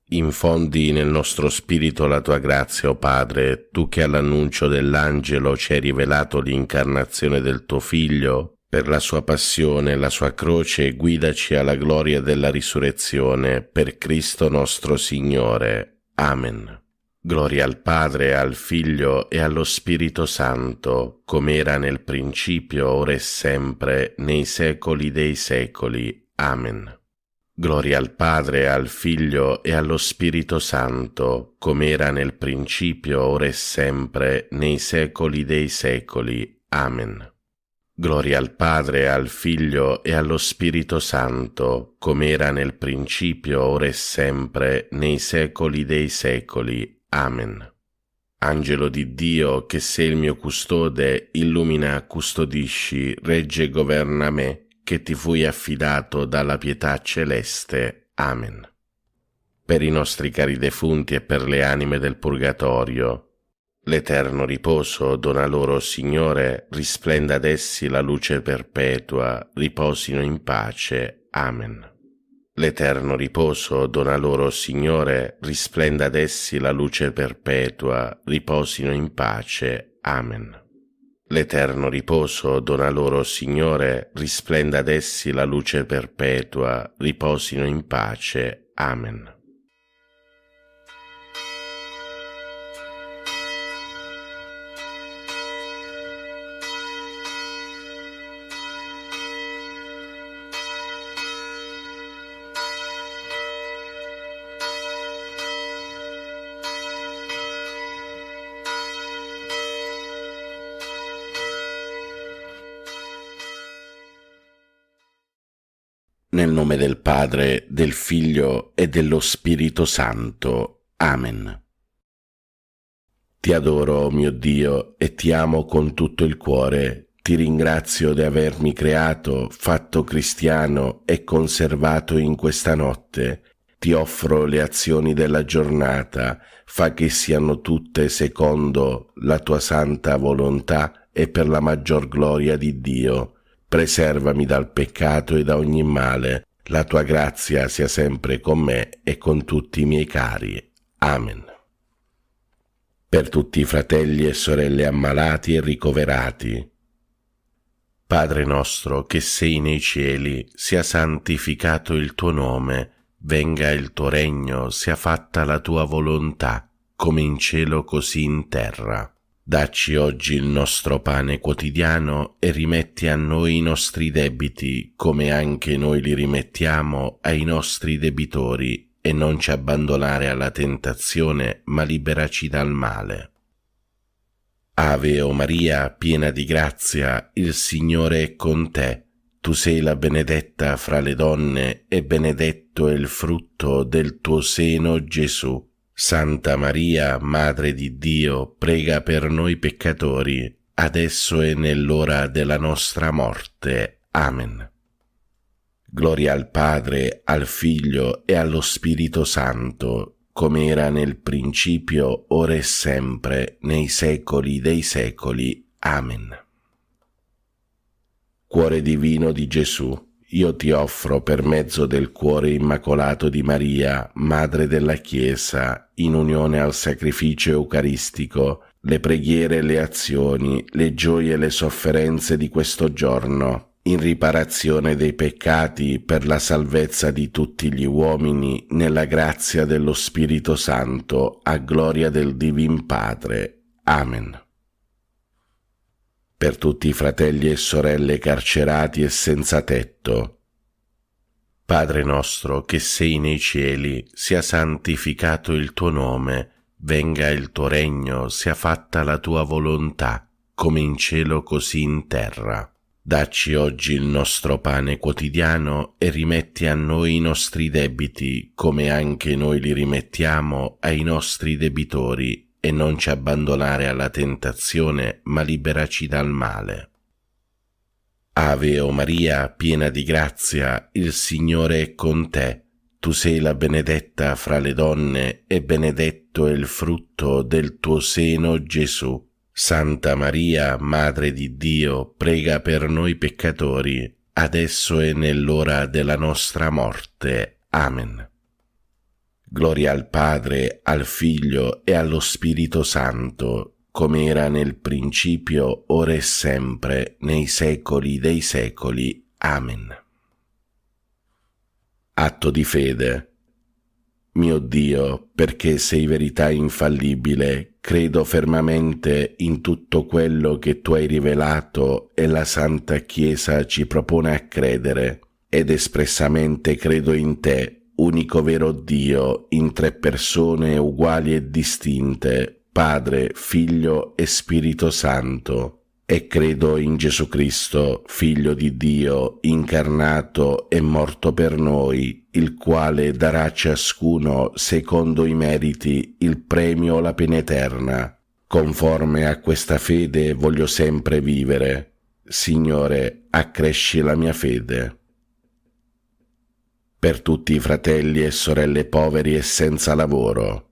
O: Infondi nel nostro spirito la tua grazia, o Padre, tu che all'annuncio dell'angelo ci hai rivelato l'incarnazione del tuo Figlio, per la sua passione e la sua croce guidaci alla gloria della risurrezione, per Cristo nostro Signore. Amen. Gloria al Padre, al Figlio e allo Spirito Santo, come era nel principio, ora e sempre, nei secoli dei secoli. Amen. Gloria al Padre, al Figlio e allo Spirito Santo, come era nel principio, ora e sempre, nei secoli dei secoli. Amen. Gloria al Padre, al Figlio e allo Spirito Santo, come era nel principio, ora e sempre, nei secoli dei secoli. Amen. Angelo di Dio, che sei il mio custode, illumina, custodisci, regge e governa me, che ti fui affidato dalla pietà celeste. Amen. Per i nostri cari defunti e per le anime del purgatorio, l'eterno riposo dona loro, Signore, risplenda ad essi la luce perpetua, riposino in pace. Amen. L'eterno riposo dona loro, Signore, risplenda ad essi la luce perpetua, riposino in pace. Amen. L'eterno riposo dona loro, Signore, risplenda ad essi la luce perpetua, riposino in pace. Amen. Nel nome del Padre, del Figlio e dello Spirito Santo. Amen. Ti adoro, mio Dio, e ti amo con tutto il cuore. Ti ringrazio di avermi creato, fatto cristiano e conservato in questa notte. ti offro le azioni della giornata, fa che siano tutte secondo la tua santa volontà e per la maggior gloria di Dio. Preservami dal peccato e da ogni male. La tua grazia sia sempre con me e con tutti i miei cari. Amen. Per tutti i fratelli e sorelle ammalati e ricoverati. Padre nostro che sei nei cieli, sia santificato il tuo nome, venga il tuo regno, sia fatta la tua volontà, come in cielo così in terra. Dacci oggi il nostro pane quotidiano e rimetti a noi i nostri debiti, come anche noi li rimettiamo ai nostri debitori, e non ci abbandonare alla tentazione, ma liberaci dal male. Ave o Maria, piena di grazia, il Signore è con te. Tu sei la benedetta fra le donne, e benedetto è il frutto del tuo seno, Gesù. Santa Maria, Madre di Dio, prega per noi peccatori, adesso e nell'ora della nostra morte. Amen. Gloria al Padre, al Figlio e allo Spirito Santo, come era nel principio, ora e sempre, nei secoli dei secoli. Amen. Cuore divino di Gesù, io ti offro per mezzo del cuore immacolato di Maria, Madre della Chiesa, in unione al sacrificio eucaristico, le preghiere e le azioni, le gioie e le sofferenze di questo giorno, in riparazione dei peccati per la salvezza di tutti gli uomini, nella grazia dello Spirito Santo, a gloria del Divin Padre. Amen. Per tutti i fratelli e sorelle carcerati e senza tetto. Padre nostro che sei nei cieli, sia santificato il tuo nome, venga il tuo regno, sia fatta la tua volontà, come in cielo così in terra. Dacci oggi il nostro pane quotidiano e rimetti a noi i nostri debiti, come anche noi li rimettiamo ai nostri debitori, e non ci abbandonare alla tentazione, ma liberaci dal male. Ave o Maria, piena di grazia, il Signore è con te. Tu sei la benedetta fra le donne, e benedetto è il frutto del tuo seno, Gesù. Santa Maria, Madre di Dio, prega per noi peccatori, adesso e nell'ora della nostra morte. Amen. Gloria al Padre, al Figlio e allo Spirito Santo, come era nel principio, ora e sempre, nei secoli dei secoli. Amen. Atto di fede. Mio Dio, perché sei verità infallibile, credo fermamente in tutto quello che tu hai rivelato e la Santa Chiesa ci propone a credere, ed espressamente credo in te, unico vero Dio, in tre persone uguali e distinte, Padre, Figlio e Spirito Santo, e credo in Gesù Cristo, Figlio di Dio, incarnato e morto per noi, il quale darà a ciascuno, secondo i meriti, il premio o la pena eterna. Conforme a questa fede voglio sempre vivere. Signore, accresci la mia fede. Per tutti i fratelli e sorelle poveri e senza lavoro.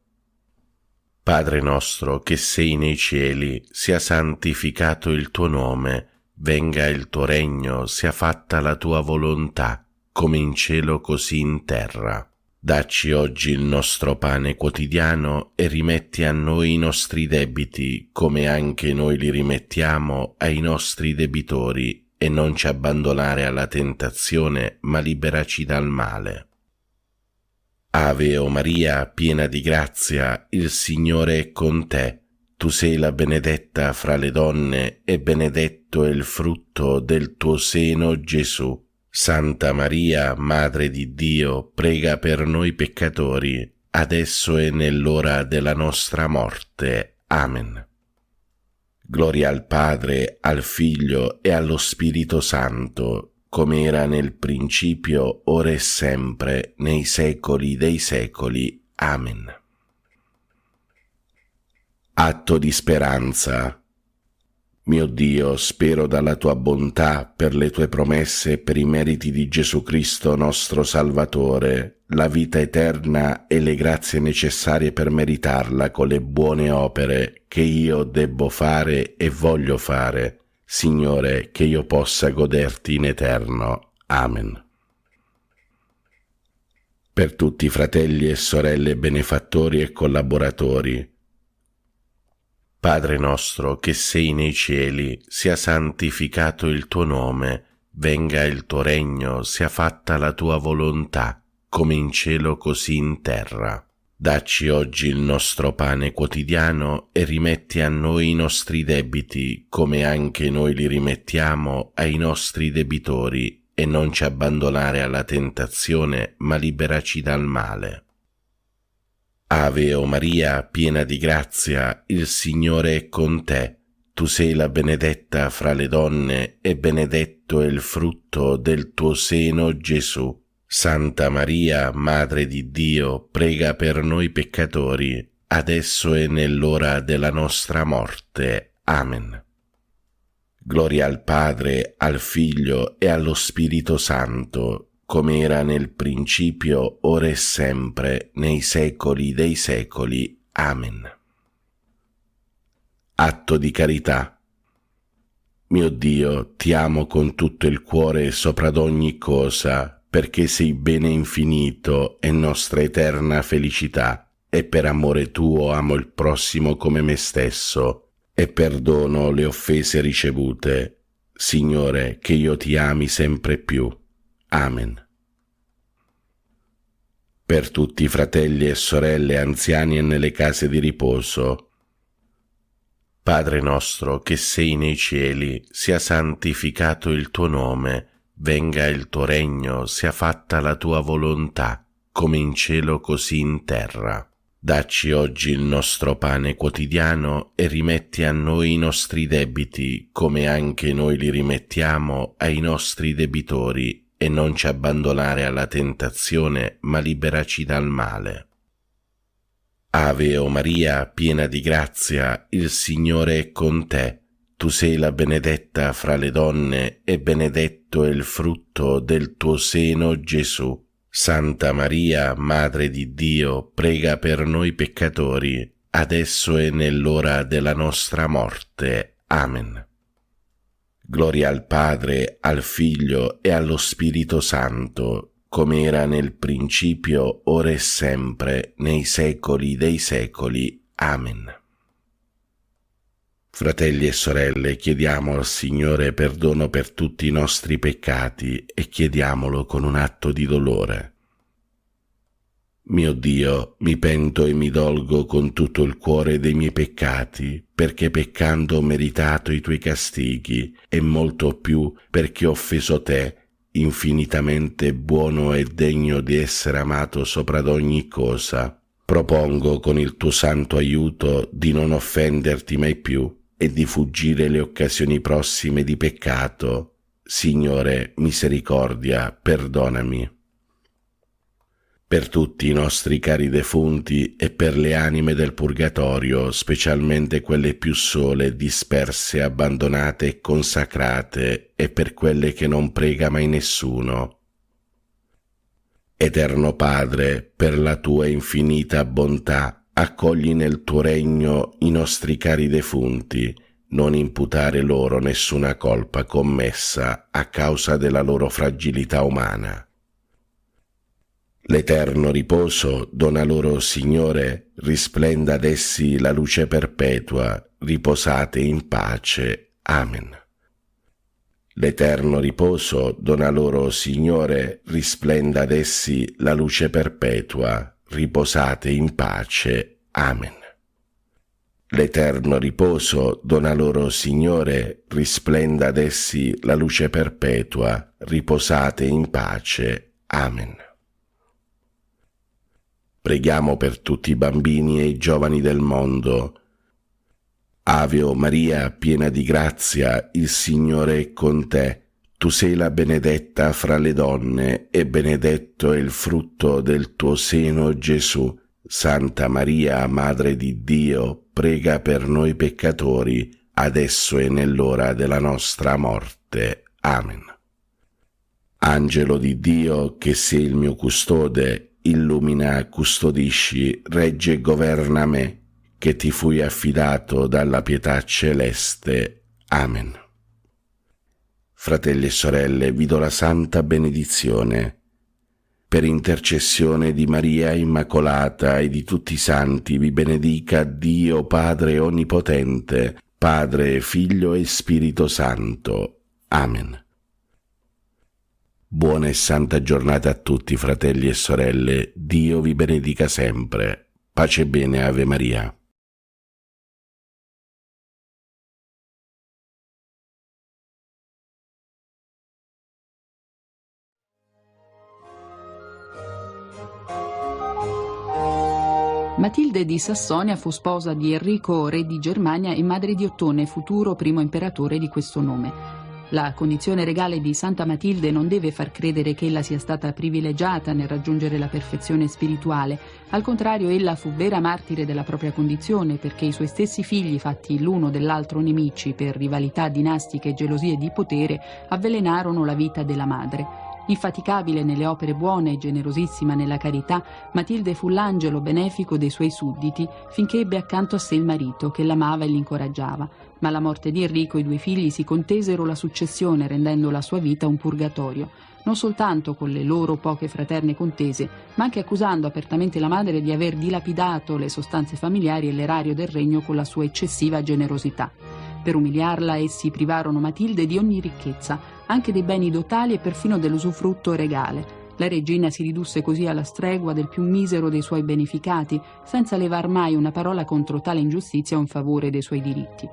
O: Padre nostro che sei nei cieli, sia santificato il tuo nome, venga il tuo regno, sia fatta la tua volontà, come in cielo così in terra. Dacci oggi il nostro pane quotidiano e rimetti a noi i nostri debiti, come anche noi li rimettiamo ai nostri debitori, e non ci abbandonare alla tentazione, ma liberaci dal male. Ave o Maria, piena di grazia, il Signore è con te. Tu sei la benedetta fra le donne, e benedetto è il frutto del tuo seno, Gesù. Santa Maria, Madre di Dio, prega per noi peccatori, adesso e nell'ora della nostra morte. Amen. Gloria al Padre, al Figlio e allo Spirito Santo, come era nel principio, ora e sempre, nei secoli dei secoli. Amen. Atto di speranza. Mio Dio, spero dalla tua bontà, per le tue promesse e per i meriti di Gesù Cristo nostro Salvatore, la vita eterna e le grazie necessarie per meritarla con le buone opere che io debbo fare e voglio fare, Signore, che io possa goderti in eterno. Amen. Per tutti i fratelli e sorelle benefattori e collaboratori, Padre nostro che sei nei cieli, sia santificato il tuo nome, venga il tuo regno, sia fatta la tua volontà, come in cielo così in terra. Dacci oggi il nostro pane quotidiano e rimetti a noi i nostri debiti, come anche noi li rimettiamo ai nostri debitori, e non ci abbandonare alla tentazione, ma liberaci dal male. Ave o Maria, piena di grazia, il Signore è con te. Tu sei la benedetta fra le donne, e benedetto è il frutto del tuo seno, Gesù. Santa Maria, Madre di Dio, prega per noi peccatori, adesso e nell'ora della nostra morte. Amen. Gloria al Padre, al Figlio e allo Spirito Santo, come era nel principio, ora e sempre, nei secoli dei secoli. Amen. Atto di carità. Mio Dio, ti amo con tutto il cuore sopra d'ogni cosa, perché sei bene infinito e nostra eterna felicità, e per amore tuo amo il prossimo come me stesso, e perdono le offese ricevute. Signore, che io ti ami sempre più. Amen. Per tutti i fratelli e sorelle anziani e nelle case di riposo, Padre nostro che sei nei cieli, sia santificato il tuo nome, venga il tuo regno, sia fatta la tua volontà, come in cielo così in terra. Dacci oggi il nostro pane quotidiano e rimetti a noi i nostri debiti, come anche noi li rimettiamo ai nostri debitori, e non ci abbandonare alla tentazione, ma liberaci dal male. Ave o Maria, piena di grazia, il Signore è con te. Tu sei la benedetta fra le donne, e benedetto è il frutto del tuo seno, Gesù. Santa Maria, Madre di Dio, prega per noi peccatori, adesso e nell'ora della nostra morte. Amen. Gloria al Padre, al Figlio e allo Spirito Santo, come era nel principio, ora e sempre, nei secoli dei secoli. Amen. Fratelli e sorelle, chiediamo al Signore perdono per tutti i nostri peccati e chiediamolo con un atto di dolore. Mio Dio, mi pento e mi dolgo con tutto il cuore dei miei peccati, perché peccando ho meritato i tuoi castighi, e molto più perché ho offeso te, infinitamente buono e degno di essere amato sopra d'ogni cosa. Propongo con il tuo santo aiuto di non offenderti mai più e di fuggire le occasioni prossime di peccato. Signore, misericordia, perdonami. Per tutti i nostri cari defunti e per le anime del purgatorio, specialmente quelle più sole, disperse, abbandonate e consacrate, e per quelle che non prega mai nessuno. Eterno Padre, per la tua infinita bontà, accogli nel tuo regno i nostri cari defunti, non imputare loro nessuna colpa commessa a causa della loro fragilità umana. L'eterno riposo dona loro, Signore, risplenda ad essi la luce perpetua, riposate in pace. Amen. L'eterno riposo dona loro, Signore, risplenda ad essi la luce perpetua, riposate in pace. Amen. L'eterno riposo dona loro, Signore, risplenda ad essi la luce perpetua, riposate in pace. Amen. Preghiamo per tutti i bambini e i giovani del mondo. Ave o Maria, piena di grazia, il Signore è con te. Tu sei la benedetta fra le donne, e benedetto è il frutto del tuo seno, Gesù. Santa Maria, Madre di Dio, prega per noi peccatori, adesso e nell'ora della nostra morte. Amen. Angelo di Dio, che sei il mio custode, illumina, custodisci, regge e governa me, che ti fui affidato dalla pietà celeste. Amen. Fratelli e sorelle, vi do la santa benedizione. Per intercessione di Maria Immacolata e di tutti i santi vi benedica Dio Padre Onnipotente, Padre, Figlio e Spirito Santo. Amen. Buona e santa giornata a tutti, fratelli e sorelle. Dio vi benedica sempre. Pace e bene, Ave Maria.
P: Matilde di Sassonia fu sposa di Enrico, re di Germania, e madre di Ottone, futuro primo imperatore di questo nome. La condizione regale di Santa Matilde non deve far credere che ella sia stata privilegiata nel raggiungere la perfezione spirituale. Al contrario, ella fu vera martire della propria condizione, perché i suoi stessi figli, fatti l'uno dell'altro nemici per rivalità dinastiche e gelosie di potere, avvelenarono la vita della madre. Infaticabile nelle opere buone e generosissima nella carità, Matilde fu l'angelo benefico dei suoi sudditi finché ebbe accanto a sé il marito che l'amava e l'incoraggiava. Ma alla morte di Enrico i due figli si contesero la successione, rendendo la sua vita un purgatorio, non soltanto con le loro poche fraterne contese, ma anche accusando apertamente la madre di aver dilapidato le sostanze familiari e l'erario del regno con la sua eccessiva generosità. Per umiliarla essi privarono Matilde di ogni ricchezza, anche dei beni dotali e perfino dell'usufrutto regale. La regina si ridusse così alla stregua del più misero dei suoi beneficati, senza levar mai una parola contro tale ingiustizia o in favore dei suoi diritti.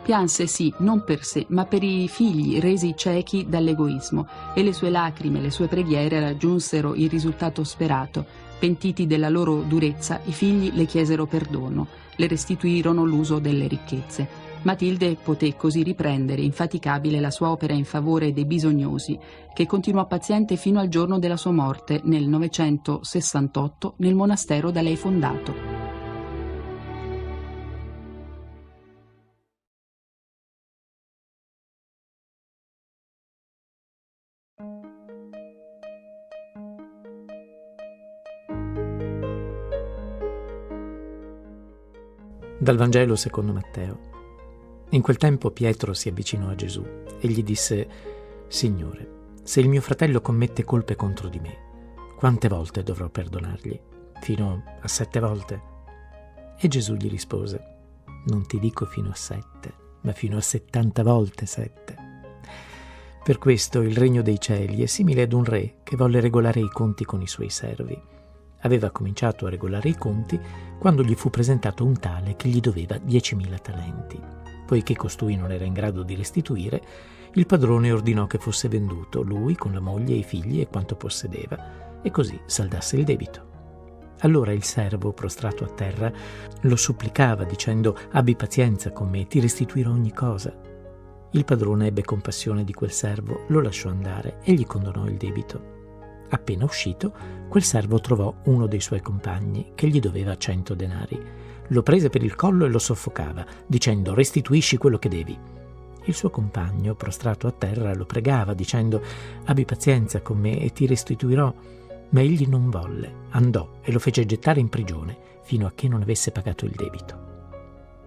P: Pianse sì, non per sé, ma per i figli resi ciechi dall'egoismo, e le sue lacrime, le sue preghiere raggiunsero il risultato sperato. Pentiti della loro durezza, i figli le chiesero perdono, le restituirono l'uso delle ricchezze. Matilde poté così riprendere infaticabile la sua opera in favore dei bisognosi, che continuò paziente fino al giorno della sua morte nel 968 nel monastero da lei fondato.
Q: Dal Vangelo secondo Matteo. In quel tempo Pietro si avvicinò a Gesù e gli disse: Signore, se il mio fratello commette colpe contro di me, quante volte dovrò perdonargli? Fino a 7 volte? E Gesù gli rispose: Non ti dico fino a 7, ma fino a 70 volte 7. Per questo il regno dei cieli è simile ad un re che volle regolare i conti con i suoi servi. Aveva cominciato a regolare i conti quando gli fu presentato un tale che gli doveva 10.000 talenti. Poiché costui non era in grado di restituire, il padrone ordinò che fosse venduto, lui con la moglie, i figli e quanto possedeva, e così saldasse il debito. Allora il servo, prostrato a terra, lo supplicava dicendo: Abbi pazienza con me, ti restituirò ogni cosa. Il padrone ebbe compassione di quel servo, lo lasciò andare e gli condonò il debito. Appena uscito, quel servo trovò uno dei suoi compagni che gli doveva 100 denari. Lo prese per il collo e lo soffocava, dicendo: Restituisci quello che devi. Il suo compagno, prostrato a terra, lo pregava, dicendo: Abbi pazienza con me e ti restituirò. Ma egli non volle, andò e lo fece gettare in prigione fino a che non avesse pagato il debito.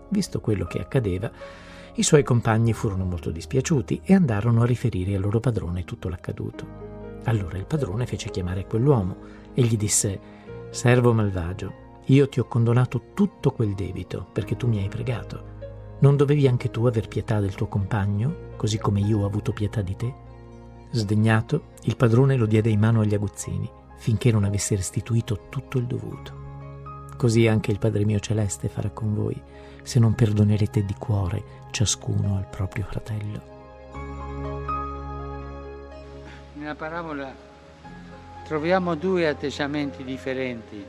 Q: Visto quello che accadeva, i suoi compagni furono molto dispiaciuti e andarono a riferire al loro padrone tutto l'accaduto. Allora il padrone fece chiamare quell'uomo e gli disse: Servo malvagio, io ti ho condonato tutto quel debito perché tu mi hai pregato. Non dovevi anche tu aver pietà del tuo compagno, così come io ho avuto pietà di te? Sdegnato, il padrone lo diede in mano agli aguzzini, finché non avesse restituito tutto il dovuto. Così anche il Padre mio celeste farà con voi, se non perdonerete di cuore ciascuno al proprio fratello.
R: Nella parabola troviamo 2 atteggiamenti differenti.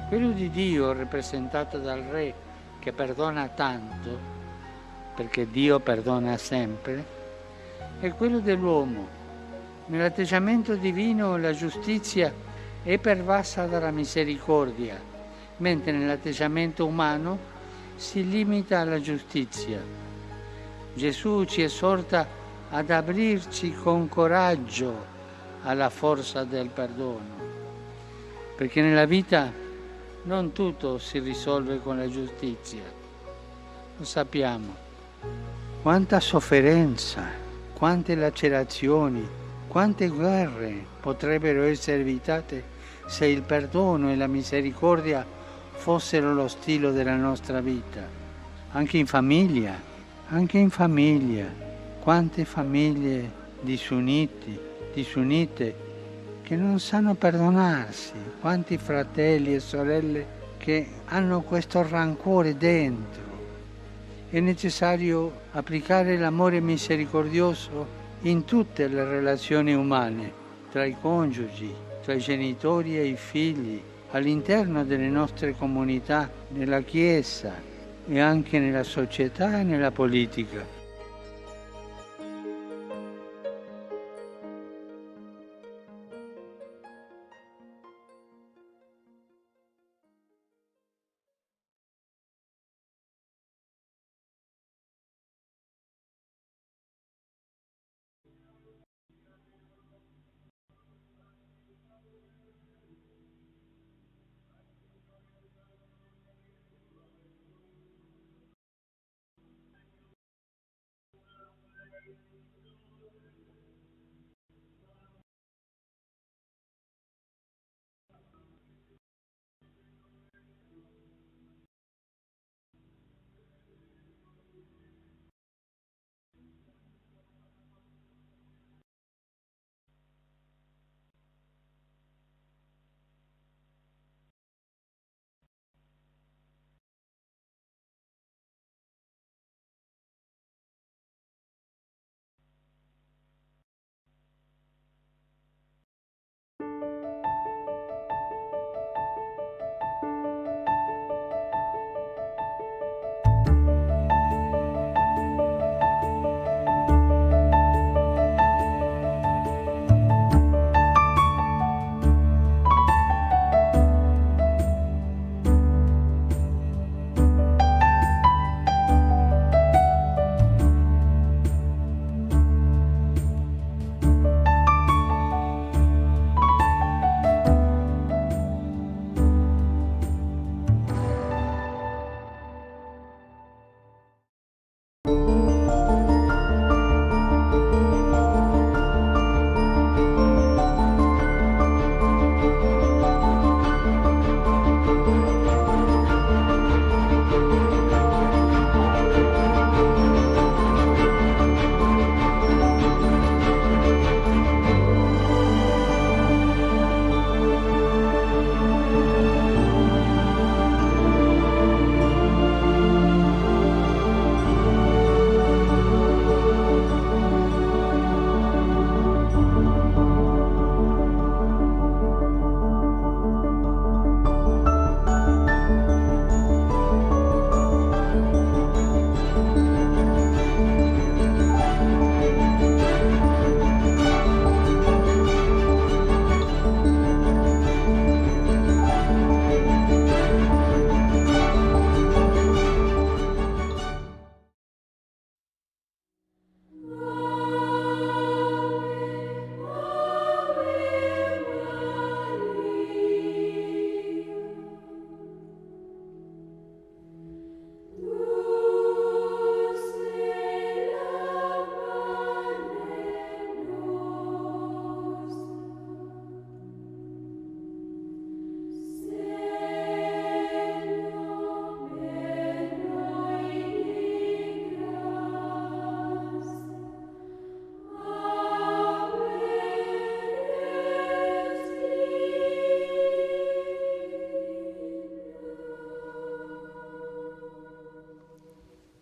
R: Quello di Dio, rappresentato dal Re, che perdona tanto, perché Dio perdona sempre, e quello dell'uomo. Nell'atteggiamento divino la giustizia è pervasa dalla misericordia, mentre nell'atteggiamento umano si limita alla giustizia. Gesù ci esorta ad aprirci con coraggio alla forza del perdono. perché nella vita non tutto si risolve con la giustizia, lo sappiamo. Quanta sofferenza, quante lacerazioni, quante guerre potrebbero essere evitate se il perdono e la misericordia fossero lo stile della nostra vita. Anche in famiglia, quante famiglie disunite che non sanno perdonarsi, quanti fratelli e sorelle che hanno questo rancore dentro. È necessario applicare l'amore misericordioso in tutte le relazioni umane, tra i coniugi, tra i genitori e i figli, all'interno delle nostre comunità, nella Chiesa e anche nella società e nella politica.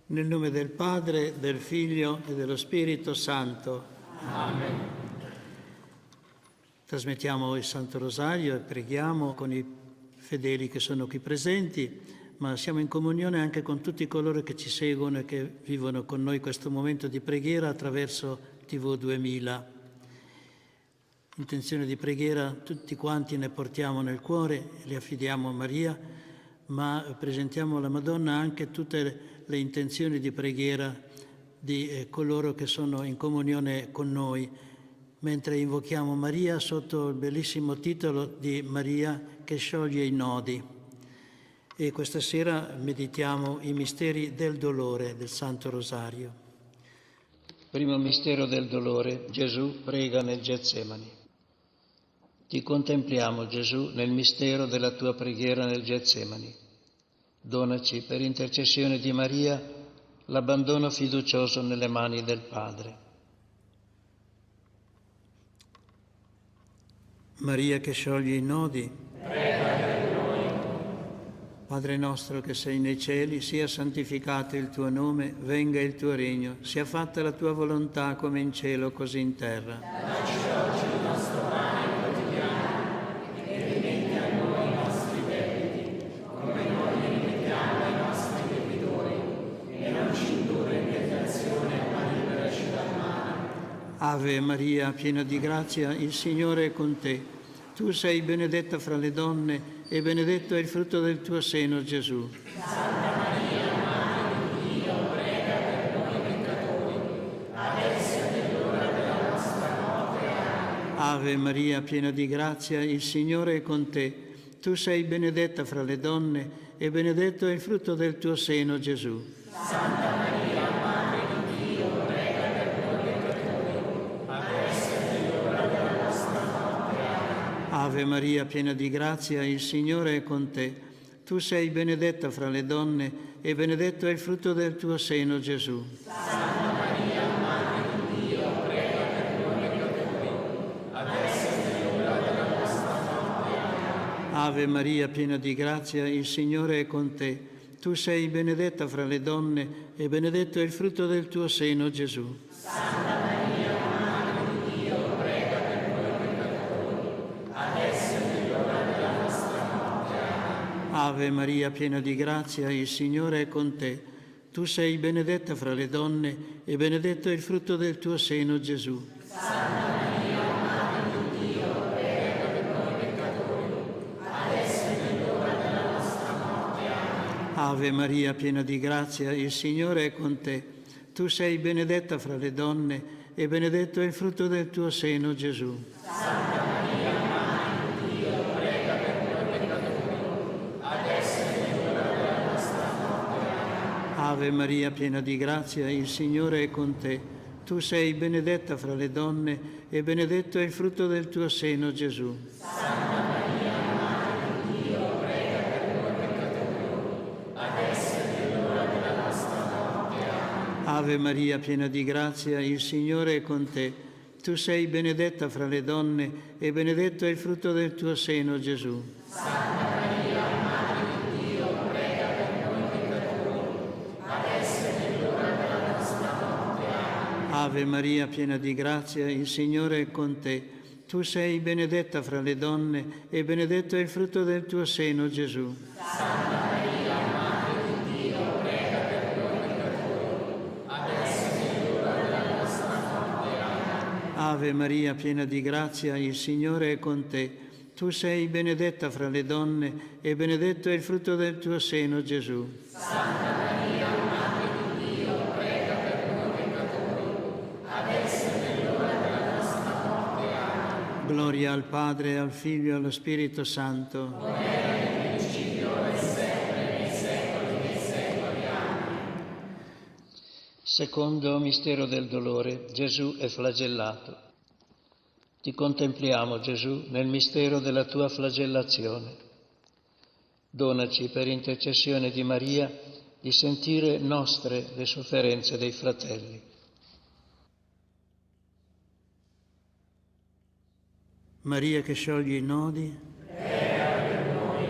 S: Nel nome del Padre, del Figlio e dello Spirito Santo. Amen. Trasmettiamo il Santo Rosario e preghiamo con i fedeli che sono qui presenti, ma siamo in comunione anche con tutti coloro che ci seguono e che vivono con noi questo momento di preghiera attraverso TV 2000. Intenzione di preghiera, tutti quanti ne portiamo nel cuore, li affidiamo a Maria, ma presentiamo alla Madonna anche tutte le intenzioni di preghiera di coloro che sono in comunione con noi mentre invochiamo Maria sotto il bellissimo titolo di Maria che scioglie i nodi. E questa sera meditiamo i misteri del dolore del Santo Rosario. Primo mistero del dolore, Gesù prega nel Getsemani. Ti contempliamo, Gesù, nel mistero della tua preghiera nel Getsemani. Donaci, per intercessione di Maria, l'abbandono fiducioso nelle mani del Padre. Maria che scioglie i nodi, prega per noi. Padre nostro che sei nei cieli, sia santificato il tuo nome, venga il tuo regno, sia fatta la tua volontà come in cielo così in terra.
T: Dacci oggi il nostro pane quotidiano e rimetti a noi i nostri debiti, come noi li rimettiamo ai nostri debitori, e non ci indurre in tentazione, ma liberaci dal male.
S: Ave Maria, piena di grazia, il Signore è con te. Tu sei benedetta fra le donne e benedetto è il frutto del tuo seno, Gesù.
T: Santa Maria, Madre di Dio, prega per noi peccatori, adesso è l'ora della nostra morte. Amen.
S: Ave Maria, piena di grazia, il Signore è con te. Tu sei benedetta fra le donne e benedetto è il frutto del tuo seno, Gesù.
T: Santa Maria, Madre di Dio, prega per noi peccatori, adesso è l'ora della nostra morte. Amen.
S: Ave Maria, piena di grazia, il Signore è con te. Tu sei benedetta fra le donne e benedetto è il frutto del tuo seno, Gesù.
T: Santa Maria, Madre di Dio, prega per noi peccatori, adesso è l'ora della nostra morte. Amen.
S: Ave Maria, piena di grazia, il Signore è con te. Tu sei benedetta fra le donne e benedetto è il frutto del tuo seno, Gesù.
T: Santa Maria, Madre di Dio, prega per noi peccatori, adesso è l'ora della nostra morte. Amen.
S: Ave Maria, piena di grazia, il Signore è con te. Tu sei benedetta fra le donne e benedetto è il frutto del tuo seno, Gesù.
T: Santa Maria, Madre di Dio, prega per noi peccatori, adesso è l'ora della nostra morte. Amen.
S: Ave Maria, piena di grazia, il Signore è con te. Tu sei benedetta fra le donne e benedetto è il frutto del tuo seno, Gesù.
T: Santa Maria, Madre di Dio, prega per noi peccatori, adesso è l'ora della nostra morte. Amen.
S: Ave Maria, piena di grazia, il Signore è con te. Tu sei benedetta fra le donne e benedetto è il frutto del tuo seno, Gesù.
T: Santa Maria, Madre di Dio, prega per noi peccatori, adesso è l'ora della nostra morte. Amen.
S: Ave Maria, piena di grazia, il Signore è con te. Tu sei benedetta fra le donne e benedetto è il frutto del tuo seno, Gesù.
T: Santa Maria, Madre di Dio, prega per noi peccatori, adesso è l'ora della nostra morte. Amen.
S: Ave Maria, piena di grazia, il Signore è con te. Tu sei benedetta fra le donne e benedetto è il frutto del tuo seno, Gesù.
T: Santa Maria, Madre di Dio, prega per noi peccatori, adesso è l'ora della nostra morte. Amen.
S: Ave Maria, piena di grazia, il Signore è con te. Tu sei benedetta fra le donne e benedetto è il frutto del tuo seno, Gesù.
T: Santa Maria, Madre di Dio, prega per noi peccatori, adesso è l'ora della nostra morte. Amen.
S: Gloria al Padre, al Figlio e allo Spirito Santo.
T: Come era nel principio e sempre nei secoli dei secoli. Amen.
S: Secondo mistero del dolore, Gesù è flagellato. Ti contempliamo, Gesù, nel mistero della tua flagellazione. Donaci, per intercessione di Maria, di sentire nostre le sofferenze dei fratelli. Maria che scioglie i nodi,
T: prega per noi.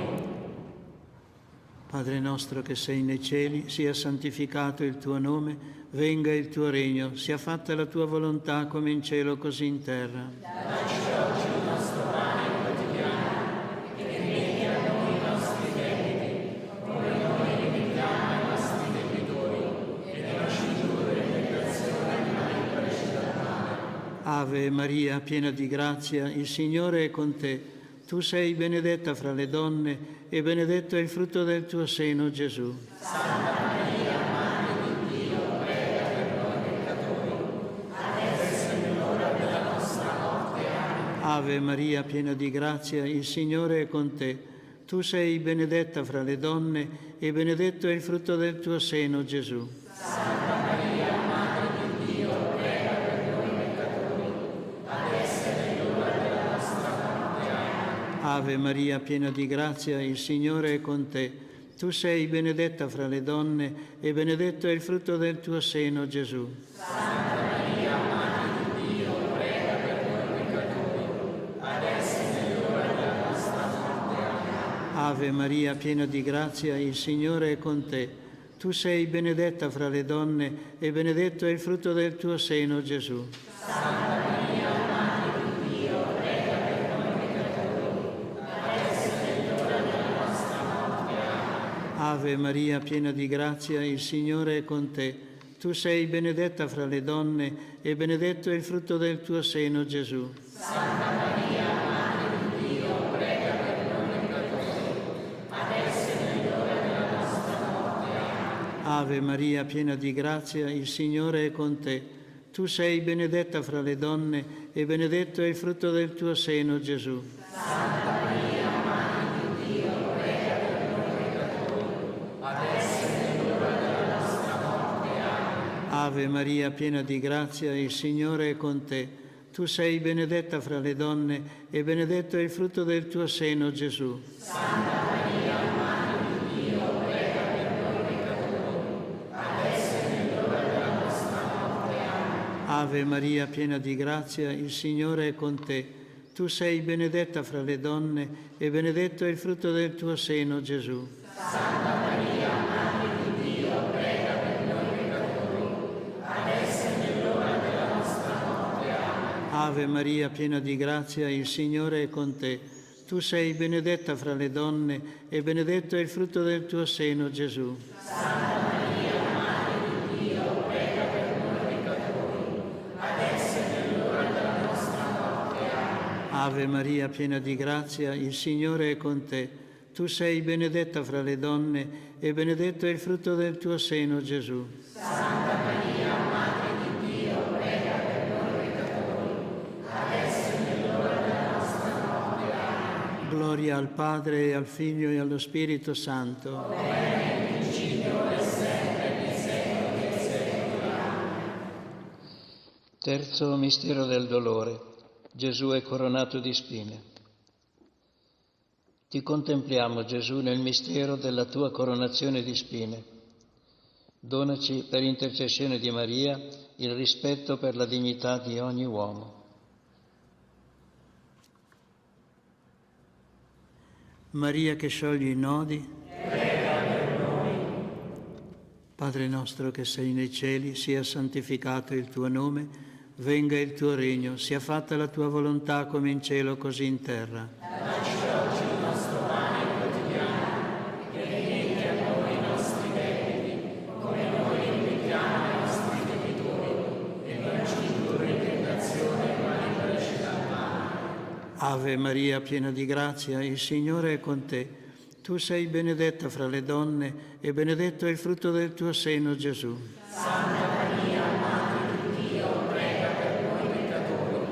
S: Padre nostro che sei nei cieli, sia santificato il tuo nome, venga il tuo regno, sia fatta la tua volontà come in cielo così in terra.
T: Dacci oggi il nostro pane quotidiano e rimetti a noi i nostri debiti, come noi rimettiamo ai nostri debitori, e non ci indurre in tentazione, ma liberaci dal male.
S: Ave Maria, piena di grazia, il Signore è con te. Tu sei benedetta fra le donne e benedetto è il frutto del tuo seno, Gesù.
T: Santa Maria, Madre di Dio, prega per noi peccatori, adesso è l'ora della nostra morte.
S: Ave Maria, piena di grazia, il Signore è con te. Tu sei benedetta fra le donne e benedetto è il frutto del tuo seno, Gesù.
T: Santa Maria, Madre di Dio, prega per noi peccatori, adesso è l'ora della nostra morte. Amen.
S: Ave Maria, piena di grazia, il Signore è con te. Tu sei benedetta fra le donne e benedetto è il frutto del tuo seno, Gesù.
T: Santa Maria, Madre di Dio, prega per noi peccatori, adesso è l'ora della nostra morte. Amen.
S: Ave Maria, piena di grazia, il Signore è con te. Tu sei benedetta fra le donne e benedetto è il frutto del tuo seno, Gesù.
T: Santa Maria, Madre di Dio, prega per noi peccatori, adesso è l'ora della nostra morte. Amen.
S: Ave Maria, piena di grazia, il Signore è con te. Tu sei benedetta fra le donne e benedetto è il frutto del tuo seno, Gesù.
T: Santa Maria, Madre di Dio, prega per noi peccatori, adesso è l'ora della nostra morte. Amen.
S: Ave Maria, piena di grazia, il Signore è con te. Tu sei benedetta fra le donne e benedetto è il frutto del tuo seno, Gesù.
T: Santa Maria, Madre di Dio, prega per noi peccatori, adesso è l'ora della nostra morte. Amen.
S: Ave Maria, piena di grazia, il Signore è con te. Tu sei benedetta fra le donne e benedetto è il frutto del tuo seno, Gesù.
T: Santa Maria, Madre di Dio, prega per noi peccatori, adesso è l'ora della nostra morte. Amen.
S: Ave Maria, piena di grazia, il Signore è con te. Tu sei benedetta fra le donne e benedetto è il frutto del tuo seno, Gesù.
T: Santa Maria, Madre di Dio, prega per noi peccatori, adesso è l'ora della nostra morte. Amen.
S: Ave Maria, piena di grazia, il Signore è con te. Tu sei benedetta fra le donne e benedetto è il frutto del tuo seno, Gesù.
T: Santa Maria, Madre di Dio, prega per noi peccatori, adesso è l'ora della nostra morte. Amen.
S: Ave Maria, piena di grazia, il Signore è con te. Tu sei benedetta fra le donne e benedetto è il frutto del tuo seno, Gesù.
T: Santa Maria, Madre di Dio, prega per noi peccatori, adesso è l'ora della nostra morte. Amen.
S: Gloria al Padre, e al Figlio e allo Spirito Santo.
T: Come nel principio e sempre, nei secoli dei secoli. Amen.
S: Terzo mistero del dolore. Gesù è coronato di spine. Ti contempliamo, Gesù, nel mistero della tua coronazione di spine. Donaci, per intercessione di Maria, il rispetto per la dignità di ogni uomo. Maria che scioglie i nodi,
T: prega per noi.
S: Padre nostro che sei nei cieli, sia santificato il tuo nome, venga il tuo regno, sia fatta la tua volontà come in cielo così in terra.
T: Dacci oggi il nostro pane quotidiano e rimetti a noi i nostri debiti, come noi rimettiamo ai nostri debitori, e non ci indurre in tentazione, ma liberaci dal male.
S: Ave Maria, piena di grazia, il Signore è con te. Tu sei benedetta fra le donne e benedetto è il frutto del tuo seno, Gesù.
T: Santa Maria, Madre di Dio, prega per noi peccatori,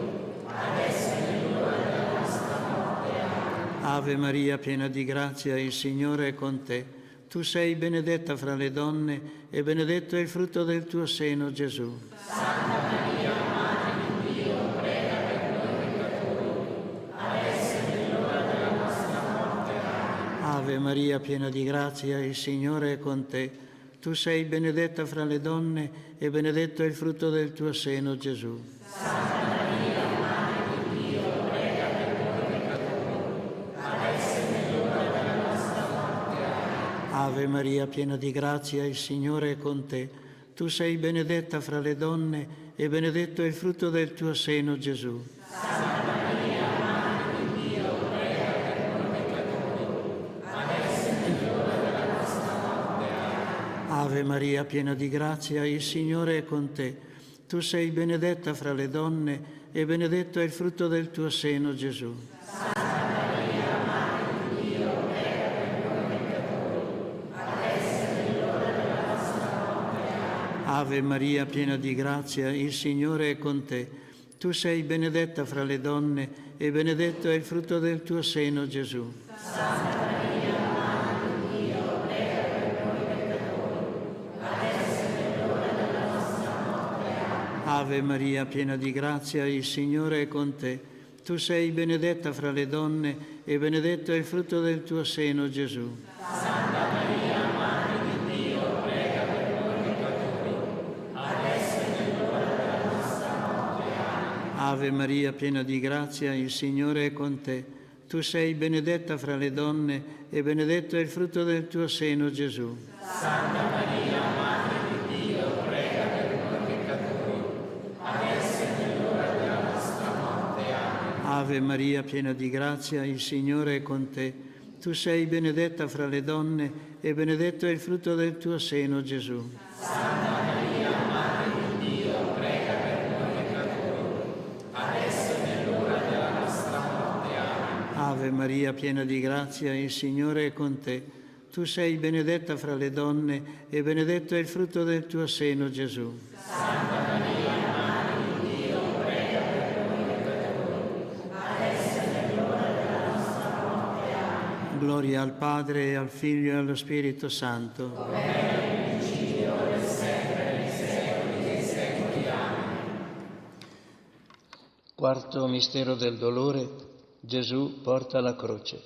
T: adesso è l'ora della nostra morte. Amen.
S: Ave Maria, piena di grazia, il Signore è con te. Tu sei benedetta fra le donne e benedetto è il frutto del tuo seno, Gesù.
T: Santa Maria, Madre di Dio, prega per noi peccatori, adesso è l'ora della nostra morte. Amen.
S: Ave Maria, piena di grazia, il Signore è con te. Tu sei benedetta fra le donne e benedetto è il frutto del tuo seno, Gesù.
T: Santa Maria, Madre di Dio, prega per noi peccatori, adesso è l'ora della nostra morte. Amen.
S: Ave Maria, piena di grazia, il Signore è con te. Tu sei benedetta fra le donne e benedetto è il frutto del tuo seno, Gesù.
T: Santa Maria, Madre di Dio, prega per noi peccatori, adesso è l'ora della nostra morte. Amen.
S: Ave Maria, piena di grazia, il Signore è con te. Tu sei benedetta fra le donne e benedetto è il frutto del tuo seno, Gesù.
T: Santa Maria, Madre di Dio, prega per noi peccatori, adesso è l'ora della nostra morte. Amen.
S: Ave Maria, piena di grazia, il Signore è con te. Tu sei benedetta fra le donne e benedetto è il frutto del tuo seno, Gesù.
T: Santa Maria, Madre di Dio, prega per noi peccatori, adesso è l'ora della nostra morte. Amen.
S: Ave Maria, piena di grazia, il Signore è con te. Tu sei benedetta fra le donne e benedetto è il frutto del tuo seno, Gesù.
T: Santa Maria, Madre di Dio, prega per noi peccatori, adesso è l'ora della nostra morte. Amen.
S: Ave Maria, piena di grazia, il Signore è con te. Tu sei benedetta fra le donne e benedetto è il frutto del tuo seno, Gesù.
T: Santa Maria, Madre di Dio, prega per noi peccatori, adesso è l'ora della nostra morte. Amen.
S: Ave Maria, piena di grazia, il Signore è con te. Tu sei benedetta fra le donne e benedetto è il frutto del tuo seno, Gesù.
T: Santa Maria, Madre di Dio, prega per noi peccatori, adesso è l'ora della nostra morte. Amen.
S: Ave Maria, piena di grazia, il Signore è con te. Tu sei benedetta fra le donne e benedetto è il frutto del tuo seno, Gesù.
T: Santa Maria, Madre di Dio, prega per noi peccatori, adesso è l'ora della nostra morte. Amen.
S: Gloria al Padre, e al Figlio e allo Spirito Santo.
T: Come era nel principio, ora e sempre, nei secoli dei secoli. Amen.
R: Quarto mistero del dolore, Gesù porta la croce.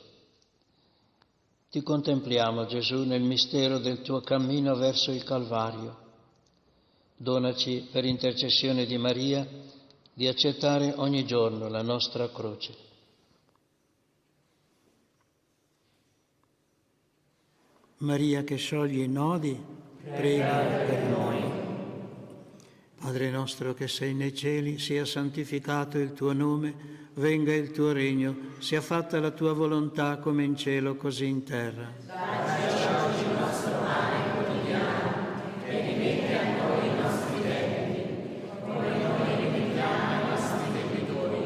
R: Ti contempliamo, Gesù, nel mistero del tuo cammino verso il Calvario. Donaci, per intercessione di Maria, di accettare ogni giorno la nostra croce.
S: Maria che scioglie i nodi, prega per noi. Padre nostro che sei nei cieli, sia santificato il tuo nome, venga il tuo regno, sia fatta la tua volontà come in cielo così in terra.
T: Dacci oggi il nostro pane quotidiano e rimetti a noi i nostri debiti, come noi rimettiamo ai nostri debitori,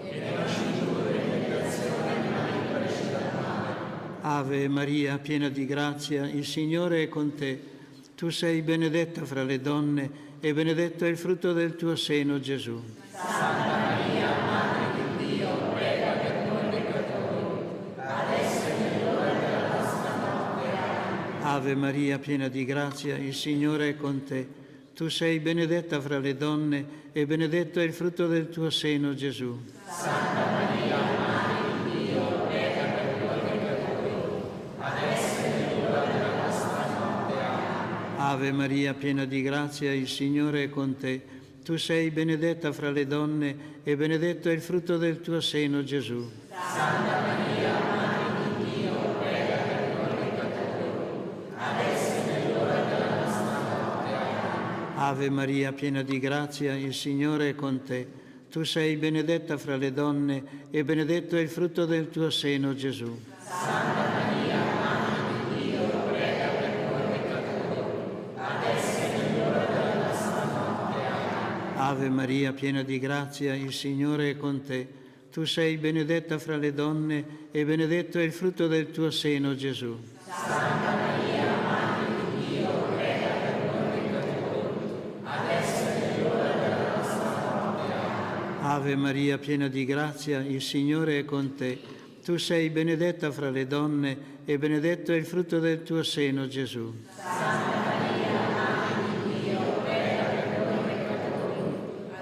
T: e non ci indurre in tentazione, ma liberaci dal male.
S: Ave Maria, piena di grazia, il Signore è con te. Tu sei benedetta fra le donne e benedetto è il frutto del tuo seno, Gesù.
T: Santa Maria, Madre di Dio, prega per noi peccatori, adesso è l'ora della nostra morte. Amen.
S: Ave Maria, piena di grazia, il Signore è con te. Tu sei benedetta fra le donne e benedetto è il frutto del tuo seno, Gesù.
T: Santa Maria, Madre di Dio, prega per noi peccatori, adesso è l'ora della nostra morte. Amen.
S: Ave Maria, piena di grazia, il Signore è con te. Tu sei benedetta fra le donne e benedetto è il frutto del tuo seno, Gesù.
T: Santa Maria, Madre di Dio, prega per noi peccatori, adesso è l'ora della nostra morte. Amen.
S: Ave Maria, piena di grazia, il Signore è con te. Tu sei benedetta fra le donne e benedetto è il frutto del tuo seno, Gesù.
T: Santa Maria, Madre di Dio, prega per noi peccatori, adesso è l'ora della nostra morte. Amen.
S: Ave Maria, piena di grazia, il Signore è con te. Tu sei benedetta fra le donne e benedetto è il frutto del tuo seno, Gesù.
T: Santa Maria, Madre di Dio, prega per noi peccatori, adesso è l'ora della nostra morte. Amen.
S: Ave Maria, piena di grazia, il Signore è con te. Tu sei benedetta fra le donne e benedetto è il frutto del tuo seno, Gesù.
T: Santa Maria, Madre di Dio, prega per noi peccatori,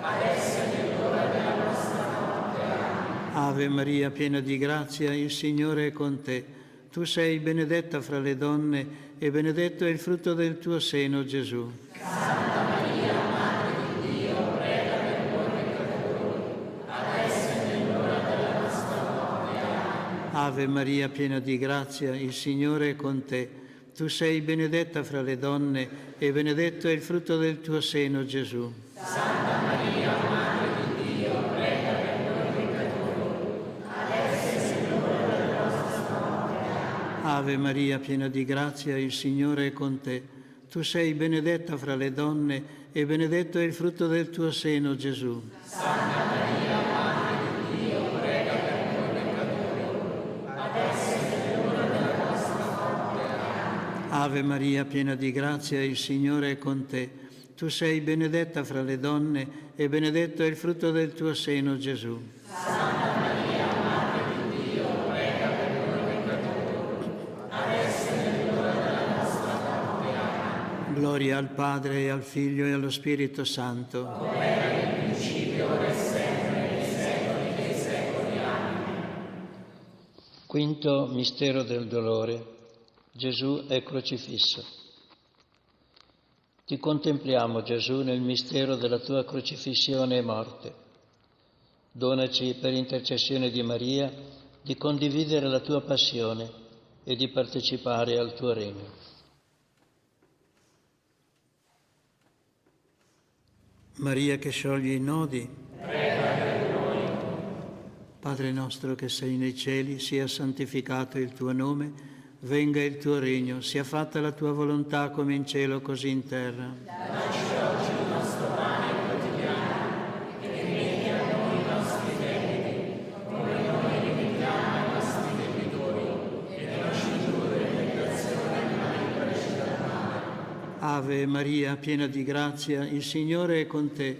T: adesso è l'ora della nostra morte. Amen.
S: Ave Maria, piena di grazia, il Signore è con te. Tu sei benedetta fra le donne e benedetto è il frutto del tuo seno, Gesù.
T: Santa Maria, Madre di Dio, prega per noi peccatori, adesso è l'ora della nostra morte. Amen.
S: Ave Maria, piena di grazia, il Signore è con te. Tu sei benedetta fra le donne e benedetto è il frutto del tuo seno, Gesù.
T: Santa Maria, Madre di Dio, prega per noi peccatori, adesso è l'ora della nostra morte. Amen.
S: Ave Maria, piena di grazia, il Signore è con te. Tu sei benedetta fra le donne e benedetto è il frutto del tuo seno, Gesù.
T: Santa Maria, Madre di Dio, prega per noi peccatori, adesso è l'ora della nostra morte. Amen.
S: Ave Maria, piena di grazia, il Signore è con te. Tu sei benedetta fra le donne e benedetto è il frutto del tuo seno, Gesù.
T: Santa Maria, Madre di Dio, prega per noi peccatori, adesso è l'ora della nostra morte. Amen.
S: Gloria al Padre, e al Figlio, e allo Spirito Santo.
T: Come era nel principio, ora e sempre, nei secoli dei secoli. Amen.
R: Quinto mistero del dolore. Gesù è crocifisso. Ti contempliamo, Gesù, nel mistero della tua crocifissione e morte. Donaci, per intercessione di Maria, di condividere la tua passione e di partecipare al tuo regno.
S: Maria che scioglie i nodi,
T: prega per noi.
S: Padre nostro che sei nei cieli, sia santificato il tuo nome, venga il tuo regno, sia fatta la tua volontà come in cielo così in terra.
T: Dacci oggi il nostro pane quotidiano e rimetti a noi i nostri debiti, come noi rimettiamo ai nostri debitori, e non ci indurre in tentazione, ma liberaci dal male.
S: Ave Maria, piena di grazia, il Signore è con te.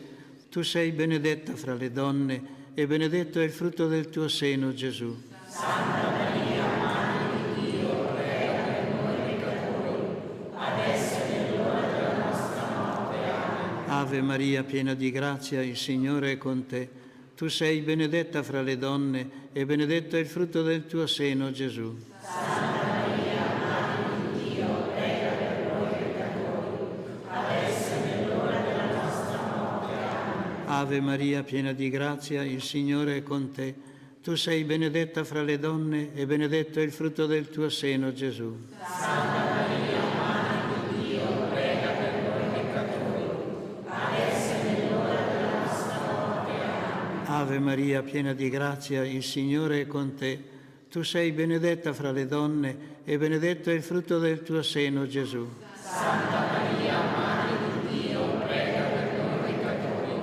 S: Tu sei benedetta fra le donne, e benedetto è il frutto del tuo seno, Gesù.
T: Santa Maria, Madre di Dio, prega per noi peccatori, adesso è l'ora della nostra morte. Amen.
S: Ave Maria, piena di grazia, il Signore è con te. Tu sei benedetta fra le donne, e benedetto è il frutto del tuo seno, Gesù.
T: Santa Maria, Madre di Dio, prega per noi peccatori, adesso è l'ora della nostra morte. Amen.
S: Ave Maria, piena di grazia, il Signore è con te. Tu sei benedetta fra le donne, e benedetto è il frutto del tuo seno, Gesù.
T: Santa Maria, Madre di Dio, prega per noi peccatori, adesso è l'ora della nostra morte. Amen.
S: Ave Maria, piena di grazia, il Signore è con te. Tu sei benedetta fra le donne, e benedetto è il frutto del tuo seno, Gesù.
T: Santa Maria, Madre di Dio, prega per noi peccatori,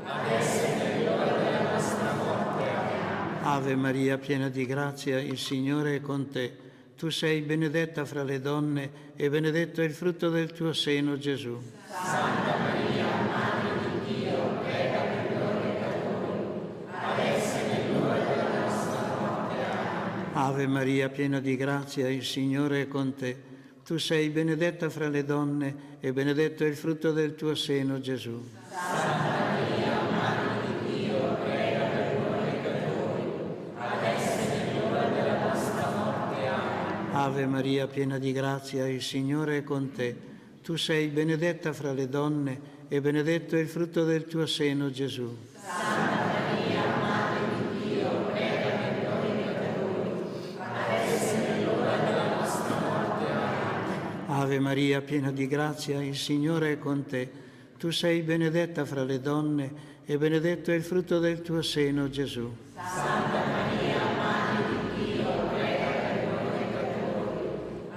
T: adesso è l'ora della nostra morte. Amen.
S: Ave Maria, piena di grazia, il Signore è con te. Tu sei benedetta fra le donne, e benedetto è il frutto del tuo seno, Gesù.
T: Santa Maria, Madre di Dio, prega per noi peccatori, adesso è l'ora della nostra morte. Amen.
S: Ave Maria, piena di grazia, il Signore è con te. Tu sei benedetta fra le donne, e benedetto è il frutto del tuo seno, Gesù.
T: Santa Maria, Madre di Dio, prega per noi peccatori, adesso è l'ora della nostra morte. Amen.
S: Ave Maria, piena di grazia, il Signore è con te. Tu sei benedetta fra le donne, e benedetto è il frutto del tuo seno, Gesù.
T: Santa Maria, Madre di Dio, prega per noi peccatori, adesso è l'ora della nostra morte. Amen.
S: Ave Maria, piena di grazia, il Signore è con te. Tu sei benedetta fra le donne, e benedetto è il frutto del tuo seno, Gesù.
T: Santa Maria, Madre di Dio, prega per noi peccatori,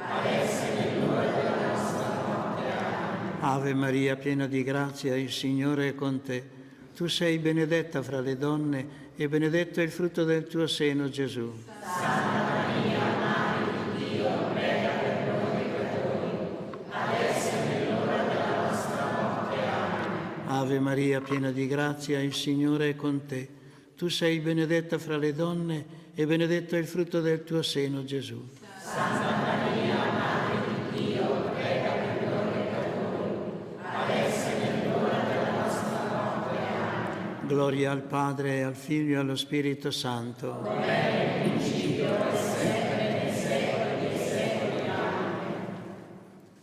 T: adesso è l'ora della nostra morte. Amen.
S: Ave Maria, piena di grazia, il Signore è con te. Tu sei benedetta fra le donne, e benedetto è il frutto del tuo seno, Gesù.
T: Santa Maria, Madre di Dio, prega per noi peccatori, adesso è l'ora della nostra morte. Amen.
S: Ave Maria, piena di grazia, il Signore è con te. Tu sei benedetta fra le donne, e benedetto è il frutto del tuo seno, Gesù.
T: Santa Maria, Madre di Dio, prega per noi peccatori, adesso è l'ora della nostra morte. Amen.
S: Gloria al Padre, e al Figlio, e allo Spirito Santo.
T: Come era nel principio, ora e sempre, nei secoli dei secoli. Amen.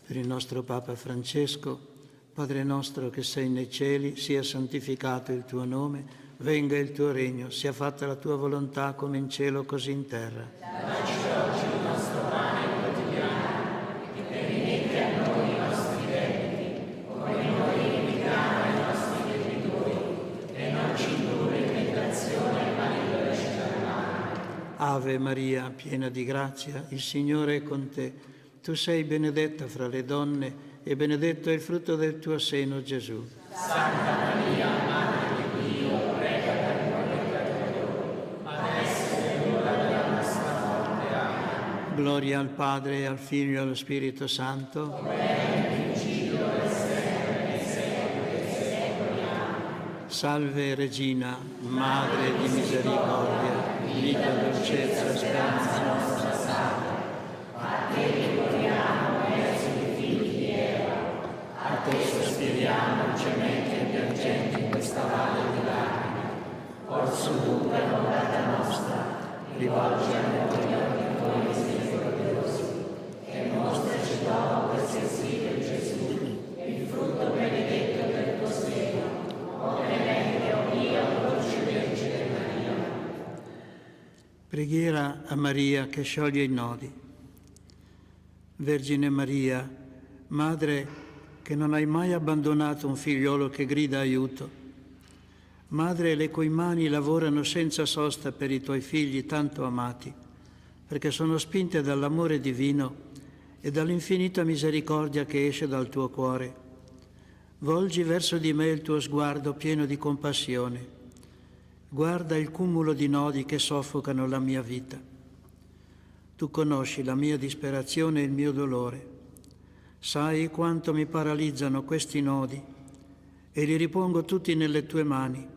S: Per il nostro Papa Francesco, Padre nostro che sei nei cieli, sia santificato il tuo nome, venga il tuo regno, sia fatta la tua volontà come in cielo così in terra.
T: Dacci oggi il nostro pane quotidiano, e rimetti a noi i nostri debiti, come noi rimettiamo ai nostri debitori, e non ci indurre in tentazione, ma liberaci dal male.
S: Ave Maria, piena di grazia, il Signore è con te. Tu sei benedetta fra le donne, e benedetto è il frutto del tuo seno, Gesù.
T: Santa Maria, Madre di Dio, prega per noi peccatori, adesso è l'ora della nostra morte. Amen.
S: Gloria al Padre, e al Figlio, e allo Spirito Santo.
T: Come era nel principio, ora e sempre, nei secoli dei secoli. Amen.
S: Salve Regina, Madre di misericordia, vita, dolcezza, speranza nostra, salve.
T: A te ricordiamo esuli figli di Eva, a te sospiriamo gementi e piangenti in questa valle di lacrime. Orso dunque, l'orata nostra, rivolgi a noi gli occhi tuoi misericordiosi e mostraci dopo questo esilio Gesù, il frutto benedetto del tuo seno, o clemente, o Dio, dolce Vergine Maria.
S: Preghiera a Maria che scioglie i nodi. Vergine Maria, Madre che non hai mai abbandonato un figliolo che grida aiuto, Madre le cui mani lavorano senza sosta per i tuoi figli tanto amati, perché sono spinte dall'amore divino e dall'infinita misericordia che esce dal tuo cuore, volgi verso di me il tuo sguardo pieno di compassione. Guarda il cumulo di nodi che soffocano la mia vita. Tu conosci la mia disperazione e il mio dolore. Sai quanto mi paralizzano questi nodi e li ripongo tutti nelle tue mani.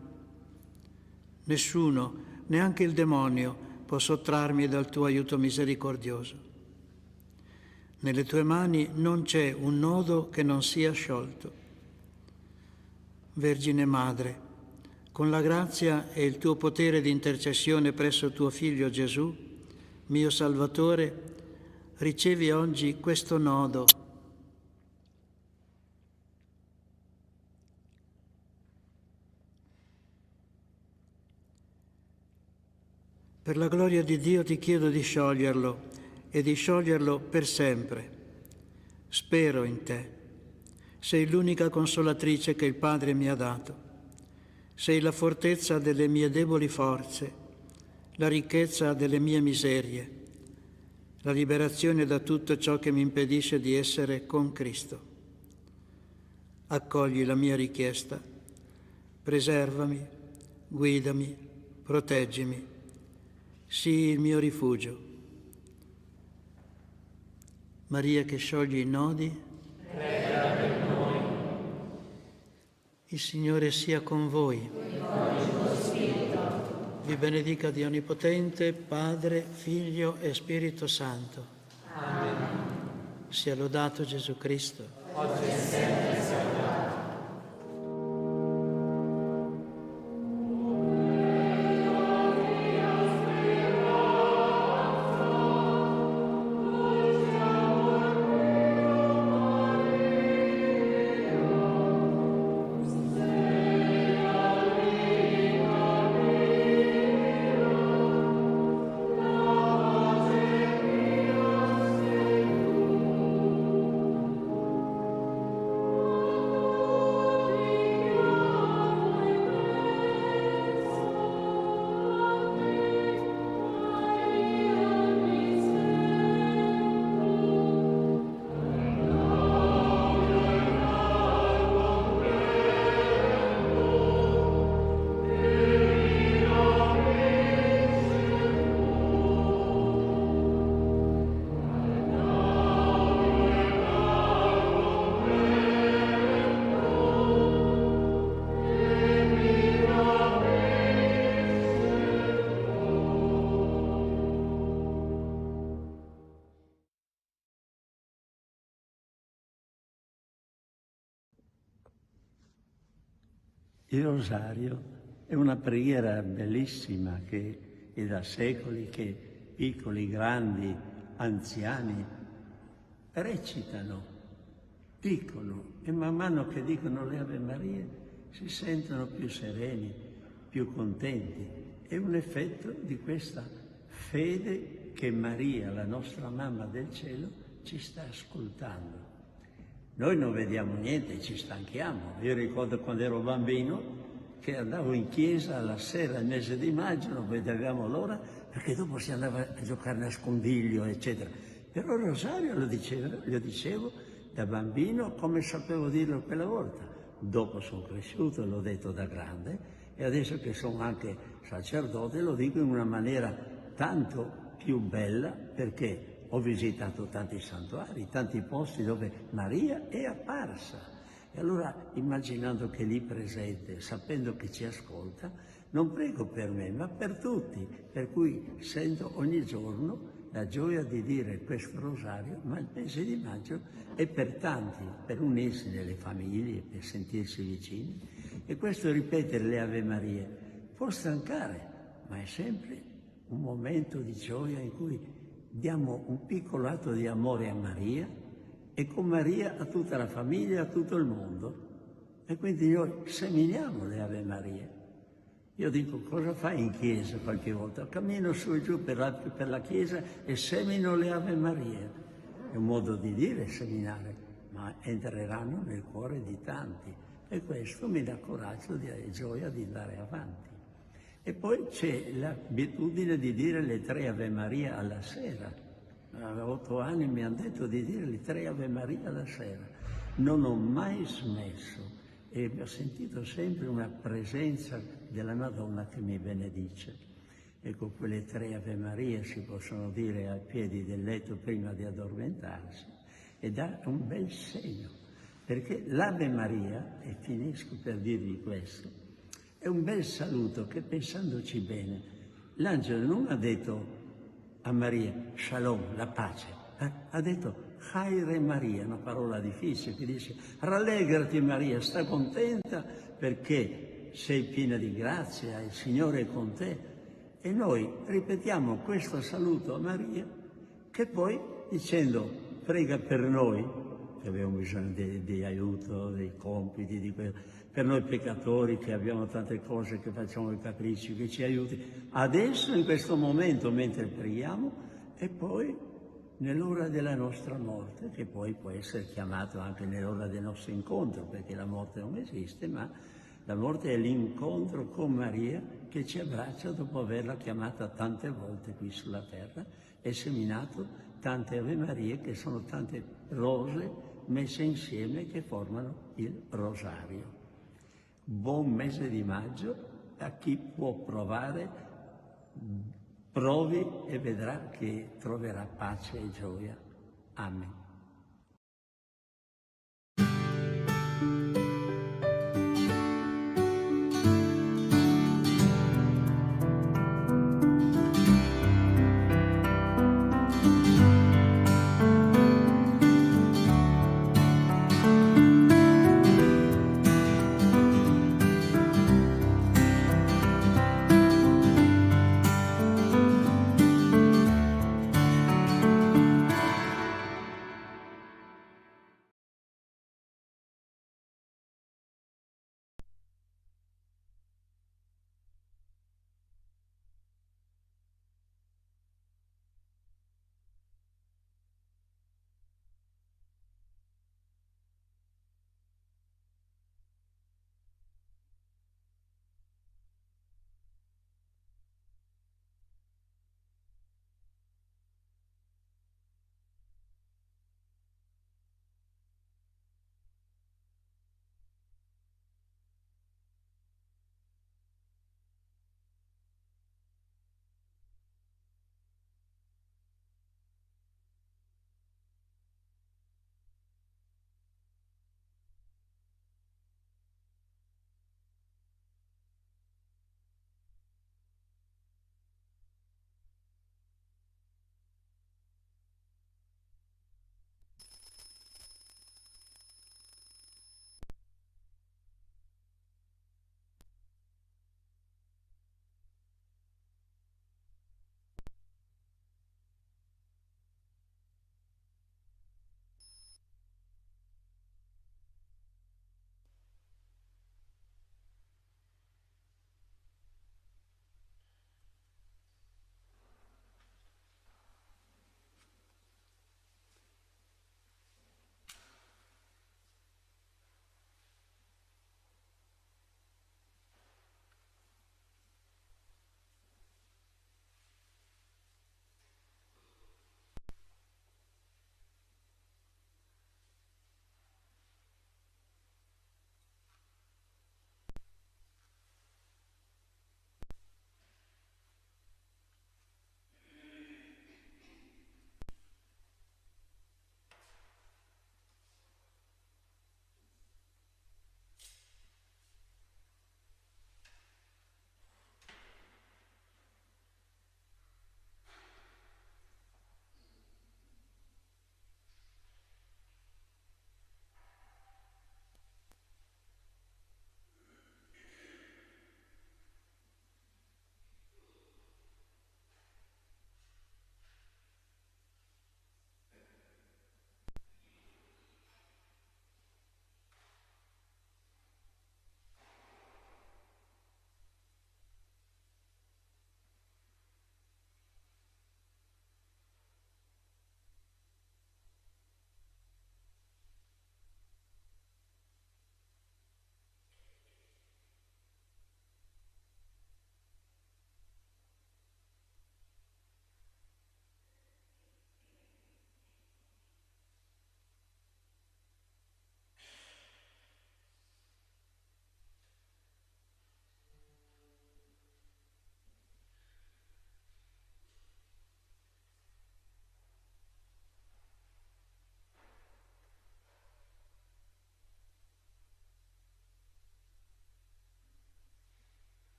S: Nessuno, neanche il demonio, può sottrarmi dal tuo aiuto misericordioso. Nelle tue mani non c'è un nodo che non sia sciolto. Vergine Madre, con la grazia e il tuo potere di intercessione presso tuo Figlio Gesù, mio Salvatore, ricevi oggi questo nodo. Per la gloria di Dio ti chiedo di scioglierlo e di scioglierlo per sempre. Spero in te. Sei l'unica consolatrice che il Padre mi ha dato. Sei la fortezza delle mie deboli forze, la ricchezza delle mie miserie, la liberazione da tutto ciò che mi impedisce di essere con Cristo. Accogli la mia richiesta. Preservami, guidami, proteggimi. Sii il mio rifugio. Maria che scioglie i nodi,
T: prega per noi.
S: Il Signore sia con voi.
T: E con il tuo spirito.
S: Vi benedica Dio Onnipotente, Padre, Figlio e Spirito Santo.
T: Amen.
S: Sia lodato Gesù Cristo.
T: Oggi e sempre sia lodato.
U: Il rosario è una preghiera bellissima che è da secoli che piccoli, grandi, anziani recitano, dicono e man mano che dicono le Ave Marie si sentono più sereni, più contenti. È un effetto di questa fede che Maria, la nostra mamma del cielo, ci sta ascoltando. Noi non vediamo niente, ci stanchiamo. Io ricordo quando ero bambino che andavo in chiesa alla sera, il mese di maggio, non vedevamo l'ora, perché dopo si andava a giocare a nascondiglio, eccetera. Però il rosario lo dicevo da bambino come sapevo dirlo quella volta. Dopo sono cresciuto, l'ho detto da grande, e adesso che sono anche sacerdote lo dico in una maniera tanto più bella, perché ho visitato tanti santuari, tanti posti dove Maria è apparsa. E allora, immaginando che è lì presente, sapendo che ci ascolta, non prego per me, ma per tutti, per cui sento ogni giorno la gioia di dire questo rosario, ma il mese di maggio è per tanti, per unirsi nelle famiglie, per sentirsi vicini. E questo ripetere le Ave Marie può stancare, ma è sempre un momento di gioia in cui diamo un piccolo atto di amore a Maria e con Maria a tutta la famiglia, a tutto il mondo. E quindi noi seminiamo le Ave Marie. Io dico, cosa fai in chiesa qualche volta? Cammino su e giù per la chiesa e semino le Ave Marie. È un modo di dire seminare, ma entreranno nel cuore di tanti. E questo mi dà coraggio e gioia di andare avanti. E poi c'è l'abitudine di dire le 3 Ave Maria alla sera. A 8 anni mi hanno detto di dire le 3 Ave Maria alla sera. Non ho mai smesso e ho sentito sempre una presenza della Madonna che mi benedice. Ecco, quelle 3 Ave Maria si possono dire ai piedi del letto prima di addormentarsi e dà un bel segno, perché l'Ave Maria, e finisco per dirvi questo, è un bel saluto che, pensandoci bene, l'angelo non ha detto a Maria Shalom, la pace, ha detto Chaire Maria, una parola difficile che dice rallegrati Maria, sta contenta perché sei piena di grazia, il Signore è con te. E noi ripetiamo questo saluto a Maria, che poi dicendo prega per noi, che abbiamo bisogno di aiuto, dei compiti, per noi peccatori che abbiamo tante cose, che facciamo i capricci, che ci aiuti adesso in questo momento mentre preghiamo e poi nell'ora della nostra morte, che poi può essere chiamato anche nell'ora del nostro incontro, perché la morte non esiste, ma la morte è l'incontro con Maria che ci abbraccia dopo averla chiamata tante volte qui sulla terra e seminato tante Ave Marie, che sono tante rose messe insieme che formano il rosario. Buon mese di maggio a chi può provare. Provi e vedrà che troverà pace e gioia. Amen.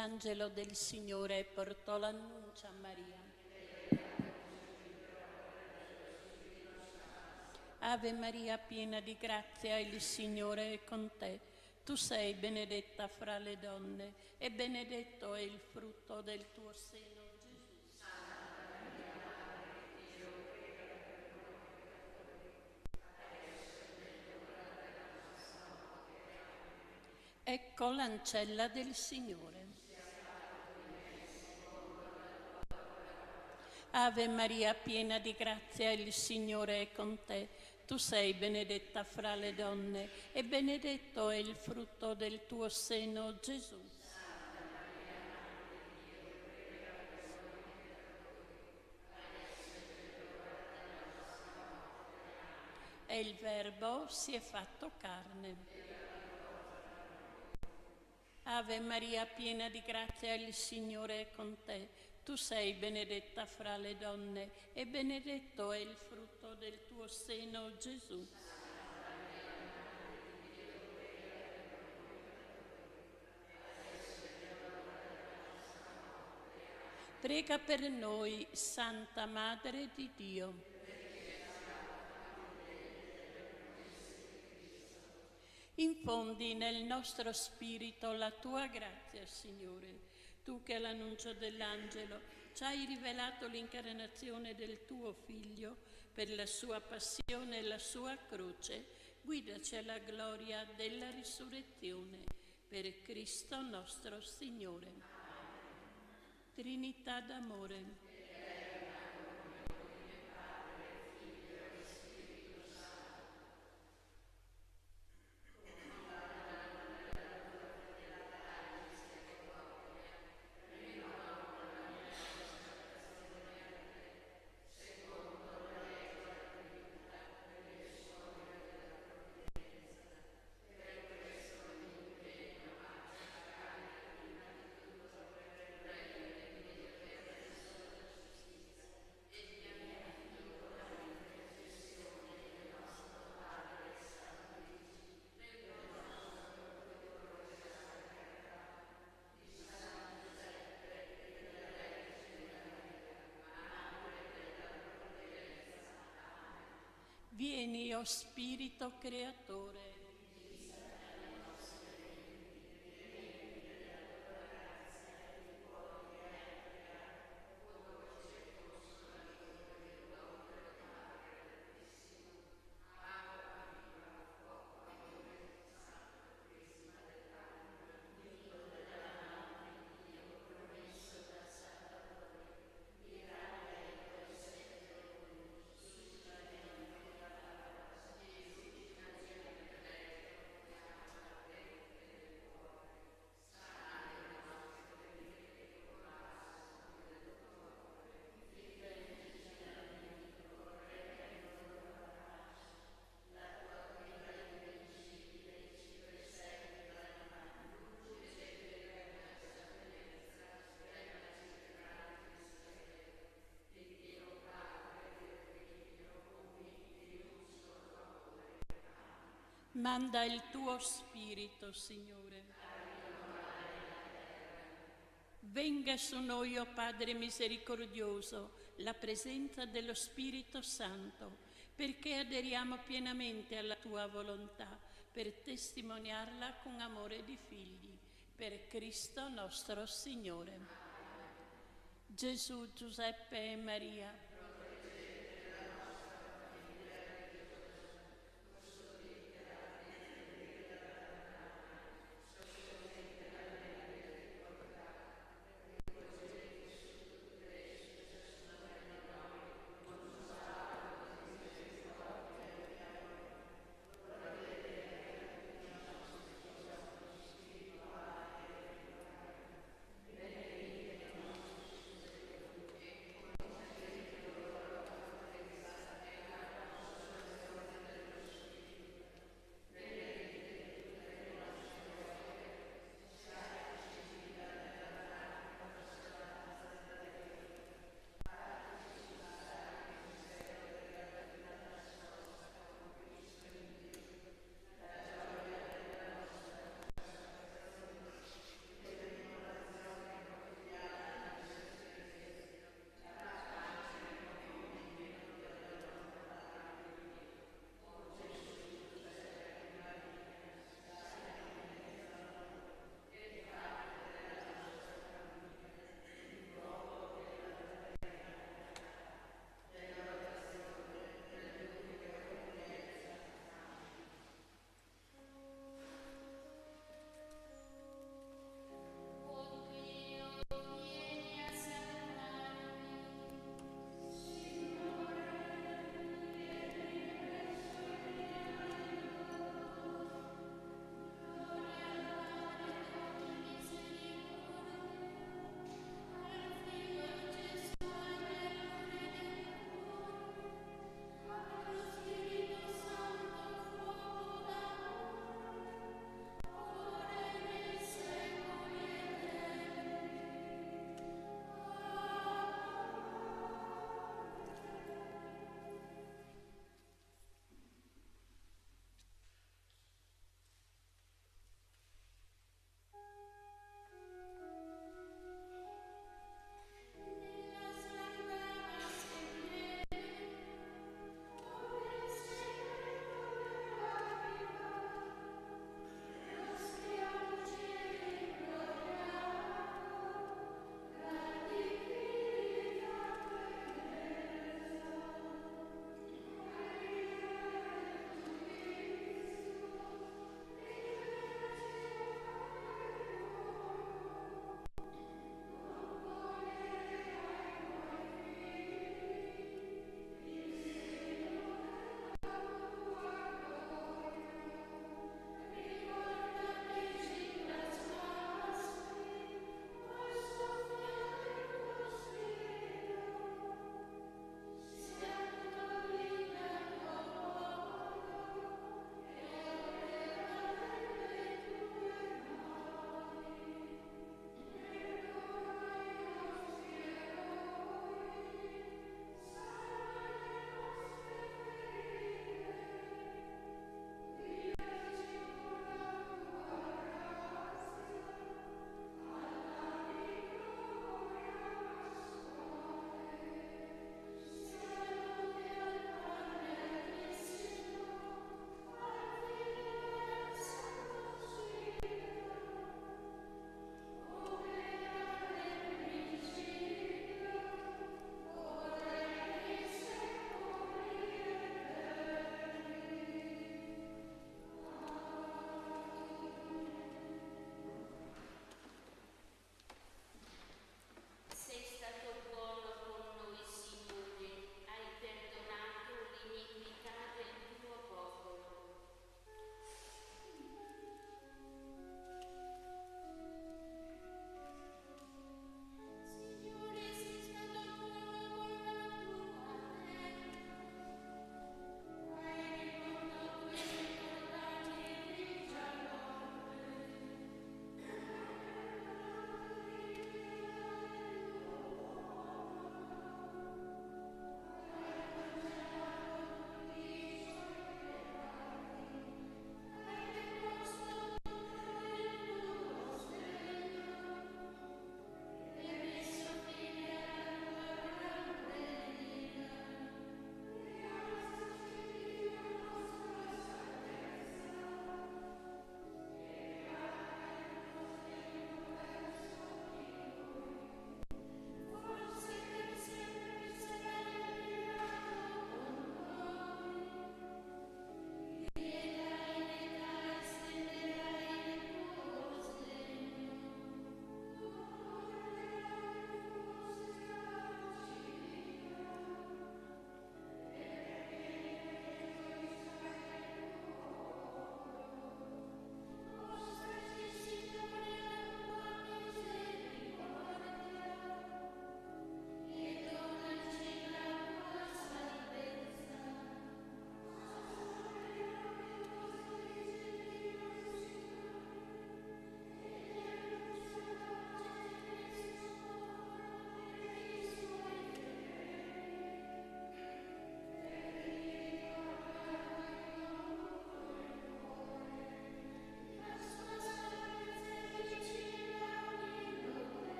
C: L'angelo del Signore portò l'annuncio a Maria. Ave Maria, piena di grazia, il Signore è con te. Tu sei benedetta fra le donne e benedetto è il frutto del tuo seno, Gesù. Ecco l'ancella del Signore. Ave Maria, piena di grazia, il Signore è con te. Tu sei benedetta fra le donne e benedetto è il frutto del tuo seno, Gesù. E il Verbo si è fatto carne. Ave Maria, piena di grazia, il Signore è con te. Tu sei benedetta fra le donne e benedetto è il frutto del tuo seno, Gesù. Prega per noi, Santa Madre di Dio. Infondi nel nostro spirito la tua grazia, Signore. Tu che all'annuncio dell'angelo ci hai rivelato l'incarnazione del tuo Figlio per la sua passione e la sua croce, guidaci alla gloria della risurrezione. Per Cristo nostro Signore. Trinità d'amore. Vieni, o Spirito Creatore. Manda il tuo Spirito, Signore. Venga su noi, o Padre misericordioso, la presenza dello Spirito Santo, perché aderiamo pienamente alla tua volontà, per testimoniarla con amore di figli, per Cristo nostro Signore. Gesù, Giuseppe e Maria,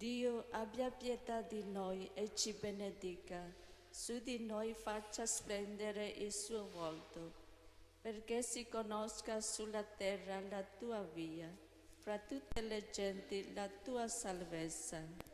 B: Dio abbia pietà di noi e ci benedica, su di noi faccia splendere il suo volto, perché si conosca sulla terra la tua via, fra tutte le genti la tua salvezza.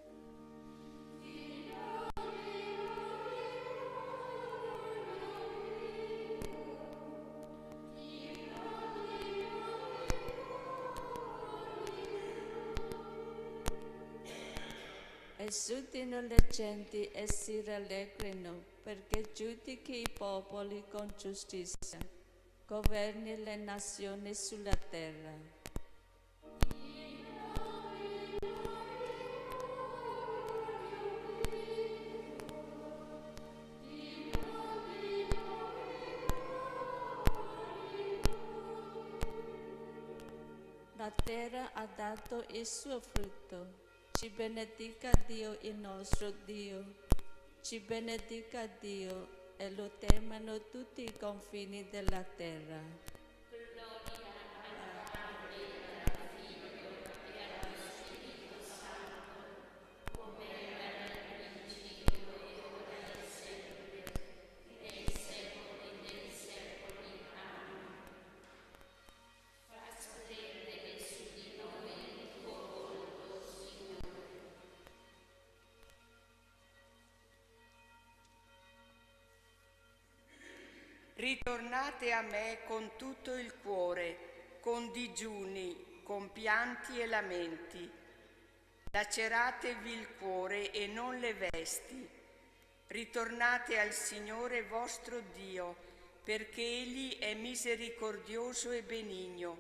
B: Esultino le genti e si rallegrino, perché giudichi i popoli con giustizia, governi le nazioni sulla terra. La terra ha dato il suo frutto. Ci benedica Dio il nostro Dio, ci benedica Dio e lo temano tutti i confini della terra.
V: Ritornate a me con tutto il cuore, con digiuni, con pianti e lamenti. Laceratevi il cuore e non le vesti. Ritornate al Signore vostro Dio, perché Egli è misericordioso e benigno,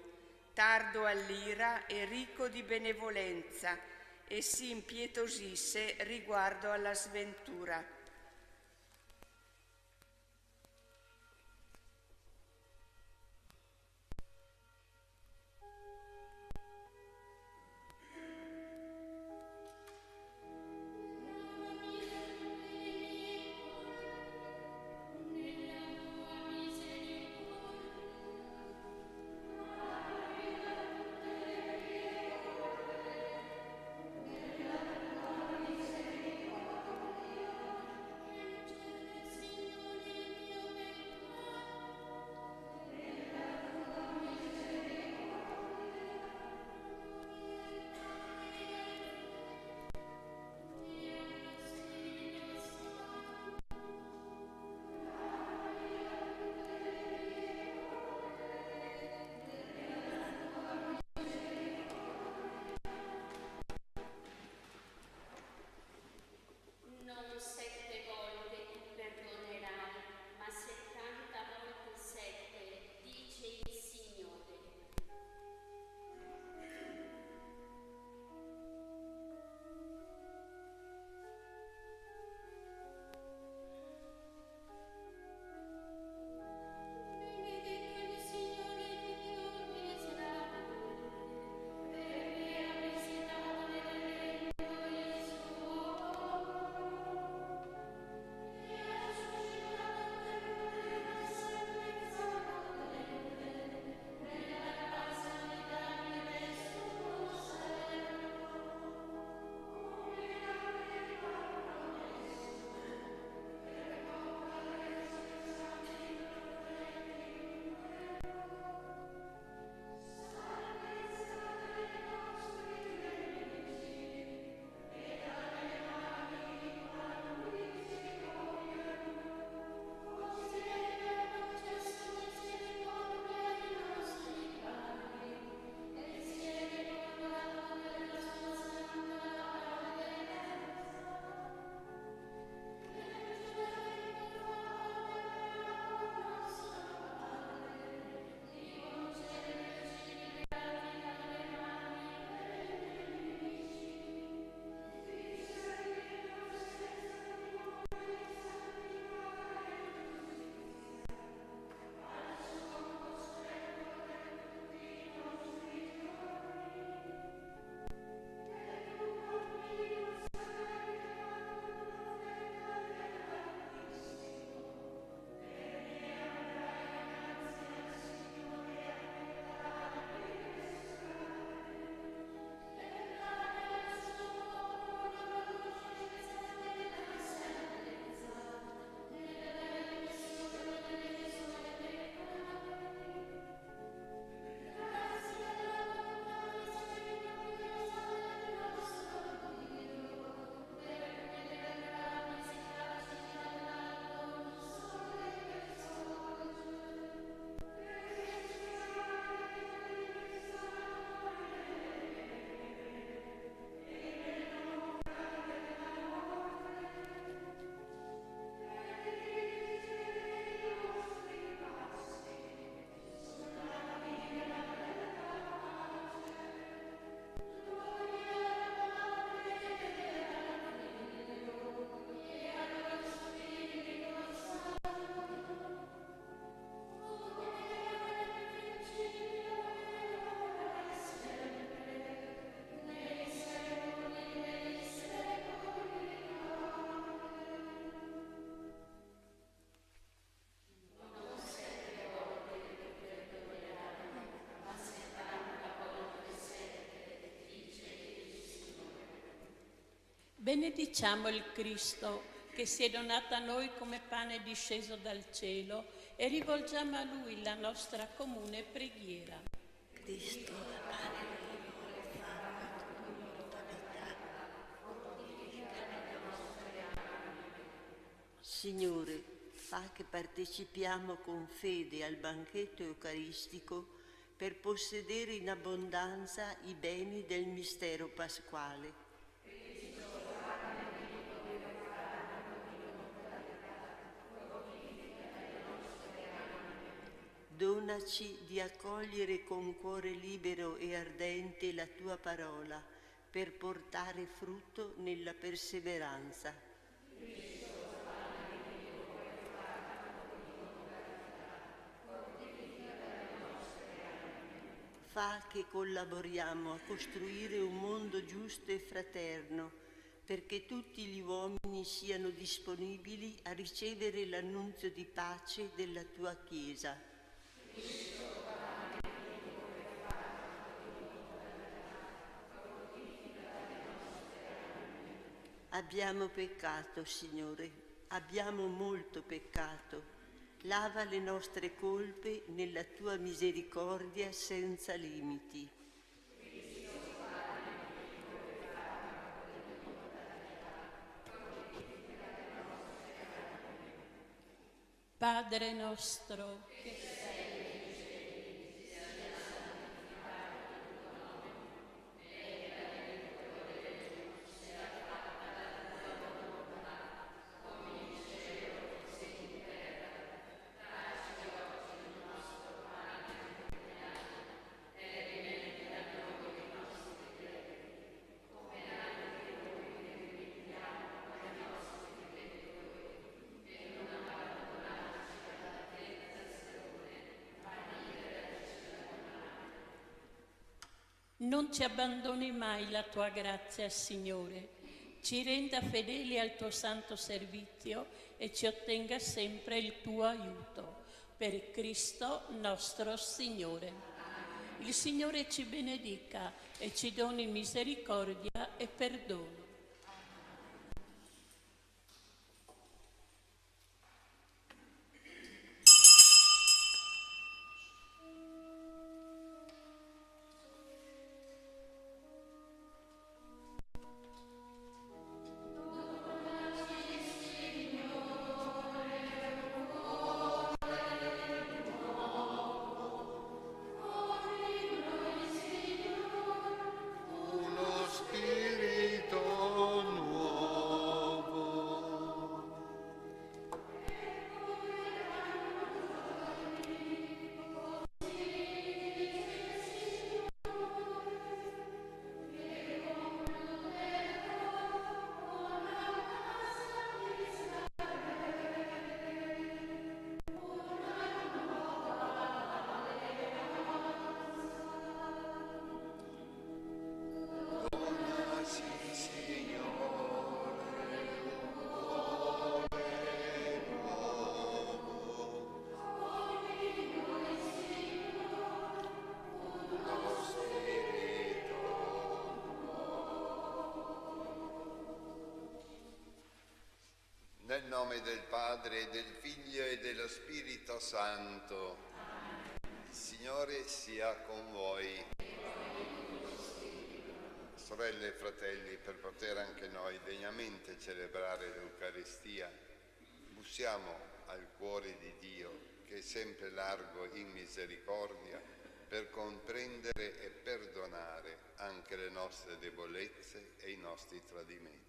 V: tardo all'ira e ricco di benevolenza, e si impietosisce riguardo alla sventura.
C: Benediciamo il Cristo che si è donato a noi come pane disceso dal cielo e rivolgiamo a Lui la nostra comune preghiera.
A: Cristo, pane Signore, fa che partecipiamo con fede al banchetto eucaristico per possedere in abbondanza i beni del mistero pasquale. Donaci di accogliere con cuore libero e ardente la tua parola per portare frutto nella perseveranza. Fa che collaboriamo a costruire un mondo giusto e fraterno, perché tutti gli uomini siano disponibili a ricevere l'annunzio di pace della tua Chiesa. Abbiamo peccato, Signore, abbiamo molto peccato. Lava le nostre colpe nella tua misericordia senza limiti.
C: Padre nostro, che non ci abbandoni mai la tua grazia, Signore. Ci renda fedeli al tuo santo servizio e ci ottenga sempre il tuo aiuto. Per Cristo nostro Signore. Il Signore ci benedica e ci doni misericordia e perdono.
D: Nel nome del Padre, del Figlio e dello Spirito Santo. Il Signore sia con voi. Sorelle e fratelli, per poter anche noi degnamente celebrare l'Eucaristia, bussiamo al cuore di Dio, che è sempre largo in misericordia, per comprendere e perdonare anche le nostre debolezze e i nostri tradimenti.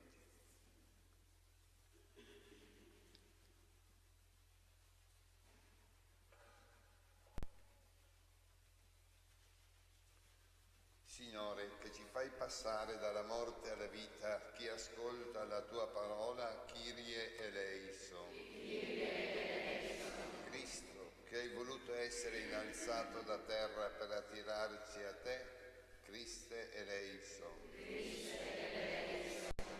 D: Signore, che ci fai passare dalla morte alla vita chi ascolta la tua parola, Kyrie eleison. Cristo, che hai voluto essere innalzato da terra per attirarci a te, Christe eleison.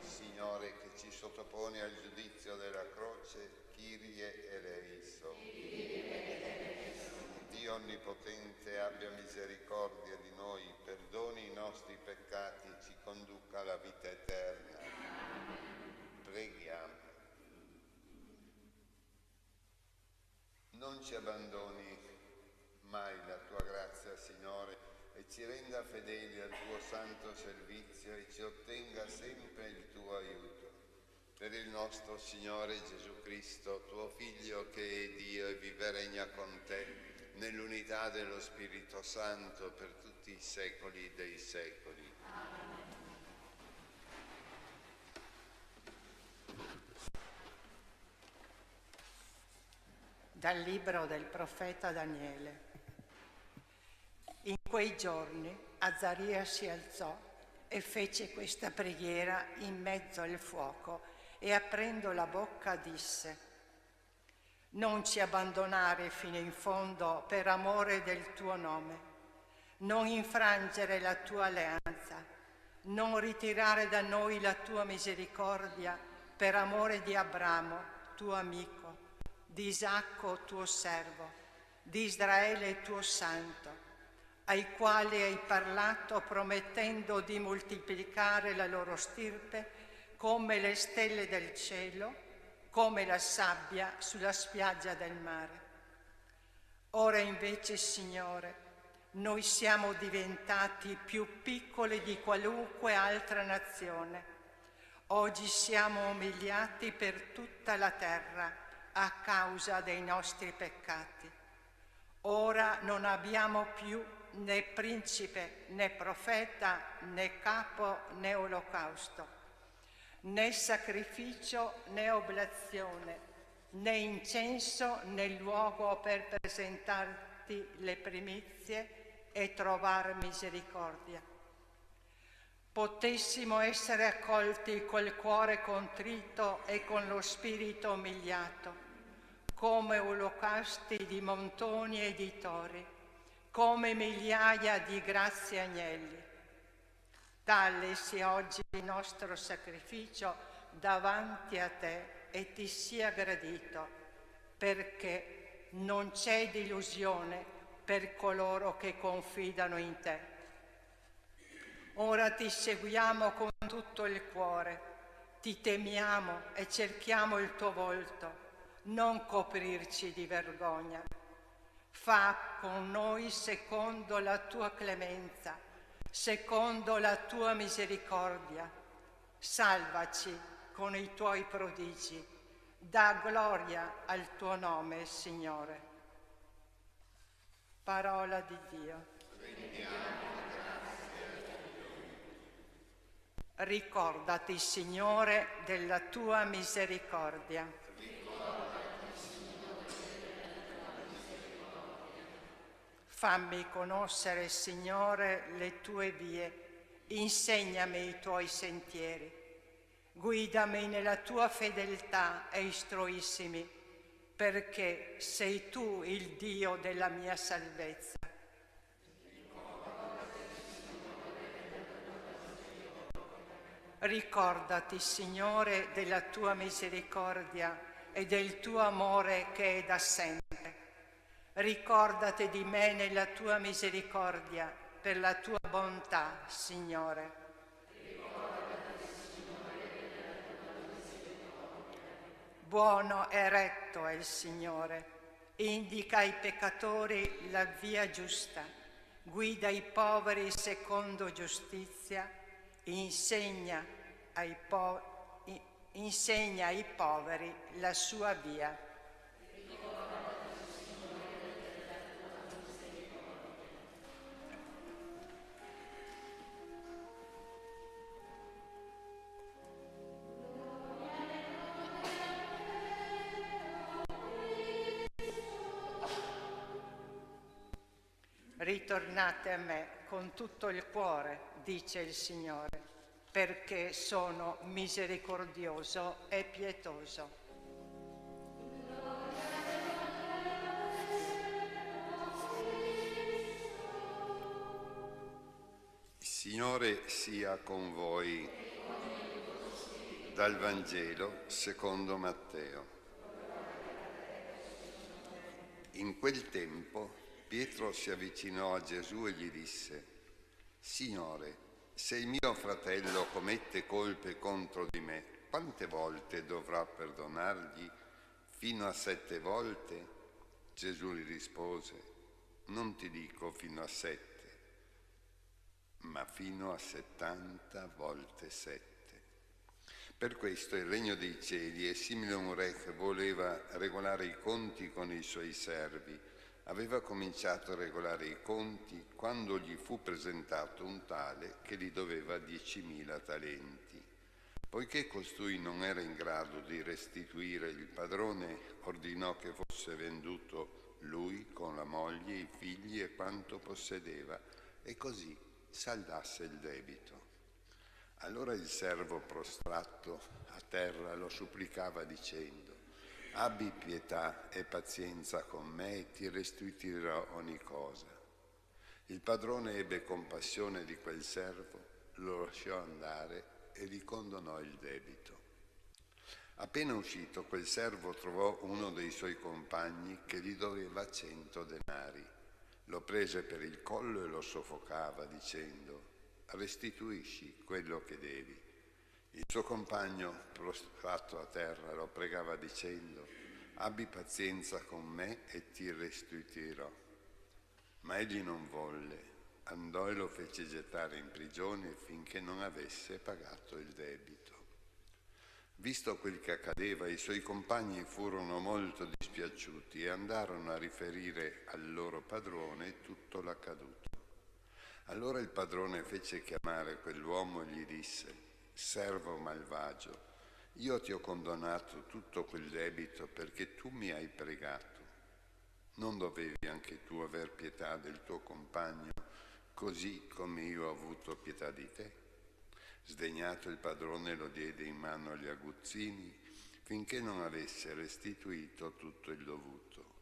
D: Signore, che ci sottoponi al giudizio della croce, Kyrie eleison. Dio Onnipotente abbia misericordia di noi, perdoni i nostri peccati, ci conduca alla vita eterna. ci abbandoni mai la tua grazia, Signore, e ci renda fedeli al tuo santo servizio e ci ottenga sempre il tuo aiuto. Per il nostro Signore Gesù Cristo, tuo Figlio, che è Dio e vive e regna con te, nell'unità dello Spirito Santo, per tutti i secoli dei secoli.
G: Dal libro del profeta Daniele. In quei giorni Azzaria si alzò e fece questa preghiera in mezzo al fuoco e aprendo la bocca disse: non ci abbandonare fino in fondo per amore del tuo nome, non infrangere la tua alleanza, non ritirare da noi la tua misericordia per amore di Abramo, tuo amico, di Isacco tuo servo, di Israele tuo santo, ai quali hai parlato promettendo di moltiplicare la loro stirpe come le stelle del cielo, come la sabbia sulla spiaggia del mare. Ora invece, Signore, noi siamo diventati più piccoli di qualunque altra nazione. Oggi siamo umiliati per tutta la terra a causa dei nostri peccati. Ora non abbiamo più né principe, né profeta, né capo, né olocausto, né sacrificio, né oblazione, né incenso, né luogo per presentarti le primizie e trovar misericordia. Potessimo essere accolti col cuore contrito e con lo spirito umiliato, come olocausti di montoni e di tori, come migliaia di grassi agnelli. Tale sia oggi il nostro sacrificio davanti a te e ti sia gradito, perché non c'è delusione per coloro che confidano in te. Ora ti seguiamo con tutto il cuore, ti temiamo e cerchiamo il tuo volto, non coprirci di vergogna. Fa con noi secondo la tua clemenza, secondo la tua misericordia. Salvaci con i tuoi prodigi. Dà gloria al tuo nome, Signore. Parola di Dio. Ricordati, Signore, della tua misericordia. Fammi conoscere, Signore, le tue vie, insegnami i tuoi sentieri. Guidami nella tua fedeltà e istruissimi, perché sei tu il Dio della mia salvezza. Ricordati, Signore, della tua misericordia e del tuo amore che è da sempre. Ricordati di me nella tua misericordia, per la tua bontà, Signore. Buono e retto è il Signore, indica ai peccatori la via giusta, guida i poveri secondo giustizia, insegna ai poveri la sua via. Ritornate a me con tutto il cuore, dice il Signore, perché sono misericordioso e pietoso.
D: Il Signore sia con voi. Dal Vangelo secondo Matteo. In quel tempo Pietro si avvicinò a Gesù e gli disse: Signore, se il mio fratello commette colpe contro di me, quante volte dovrò perdonargli? Fino a 7 volte? Gesù gli rispose: non ti dico fino a 7, ma fino a 70 volte 7. Per questo il regno dei cieli è simile a un re che voleva regolare i conti con i suoi servi. Aveva cominciato a regolare i conti quando gli fu presentato un tale che gli doveva 10.000 talenti. Poiché costui non era in grado di restituire, il padrone ordinò che fosse venduto lui con la moglie, i figli e quanto possedeva, e così saldasse il debito. Allora il servo, prostrato a terra, lo supplicava dicendo: abbi pietà e pazienza con me e ti restituirò ogni cosa. Il padrone ebbe compassione di quel servo, lo lasciò andare e gli condonò il debito. Appena uscito, quel servo trovò uno dei suoi compagni che gli doveva 100 denari. Lo prese per il collo e lo soffocava dicendo: restituisci quello che devi. Il suo compagno, prostrato a terra, lo pregava dicendo: abbi pazienza con me e ti restituirò. Ma egli non volle, andò e lo fece gettare in prigione finché non avesse pagato il debito. Visto quel che accadeva, i suoi compagni furono molto dispiaciuti e andarono a riferire al loro padrone tutto l'accaduto. Allora il padrone fece chiamare quell'uomo e gli disse: servo malvagio, io ti ho condonato tutto quel debito perché tu mi hai pregato. Non dovevi anche tu aver pietà del tuo compagno, così come io ho avuto pietà di te? Sdegnato, il padrone lo diede in mano agli aguzzini finché non avesse restituito tutto il dovuto.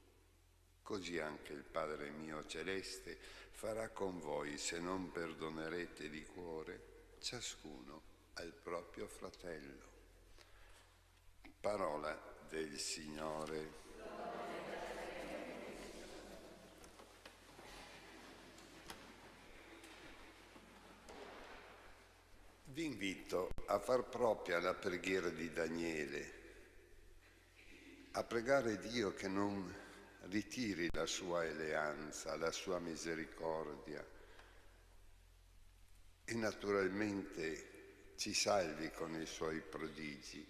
D: Così anche il Padre mio celeste farà con voi se non perdonerete di cuore ciascuno al proprio fratello. Parola del Signore. Vi invito a far propria la preghiera di Daniele, a pregare Dio che non ritiri la sua alleanza, la sua misericordia e naturalmente ci salvi con i suoi prodigi.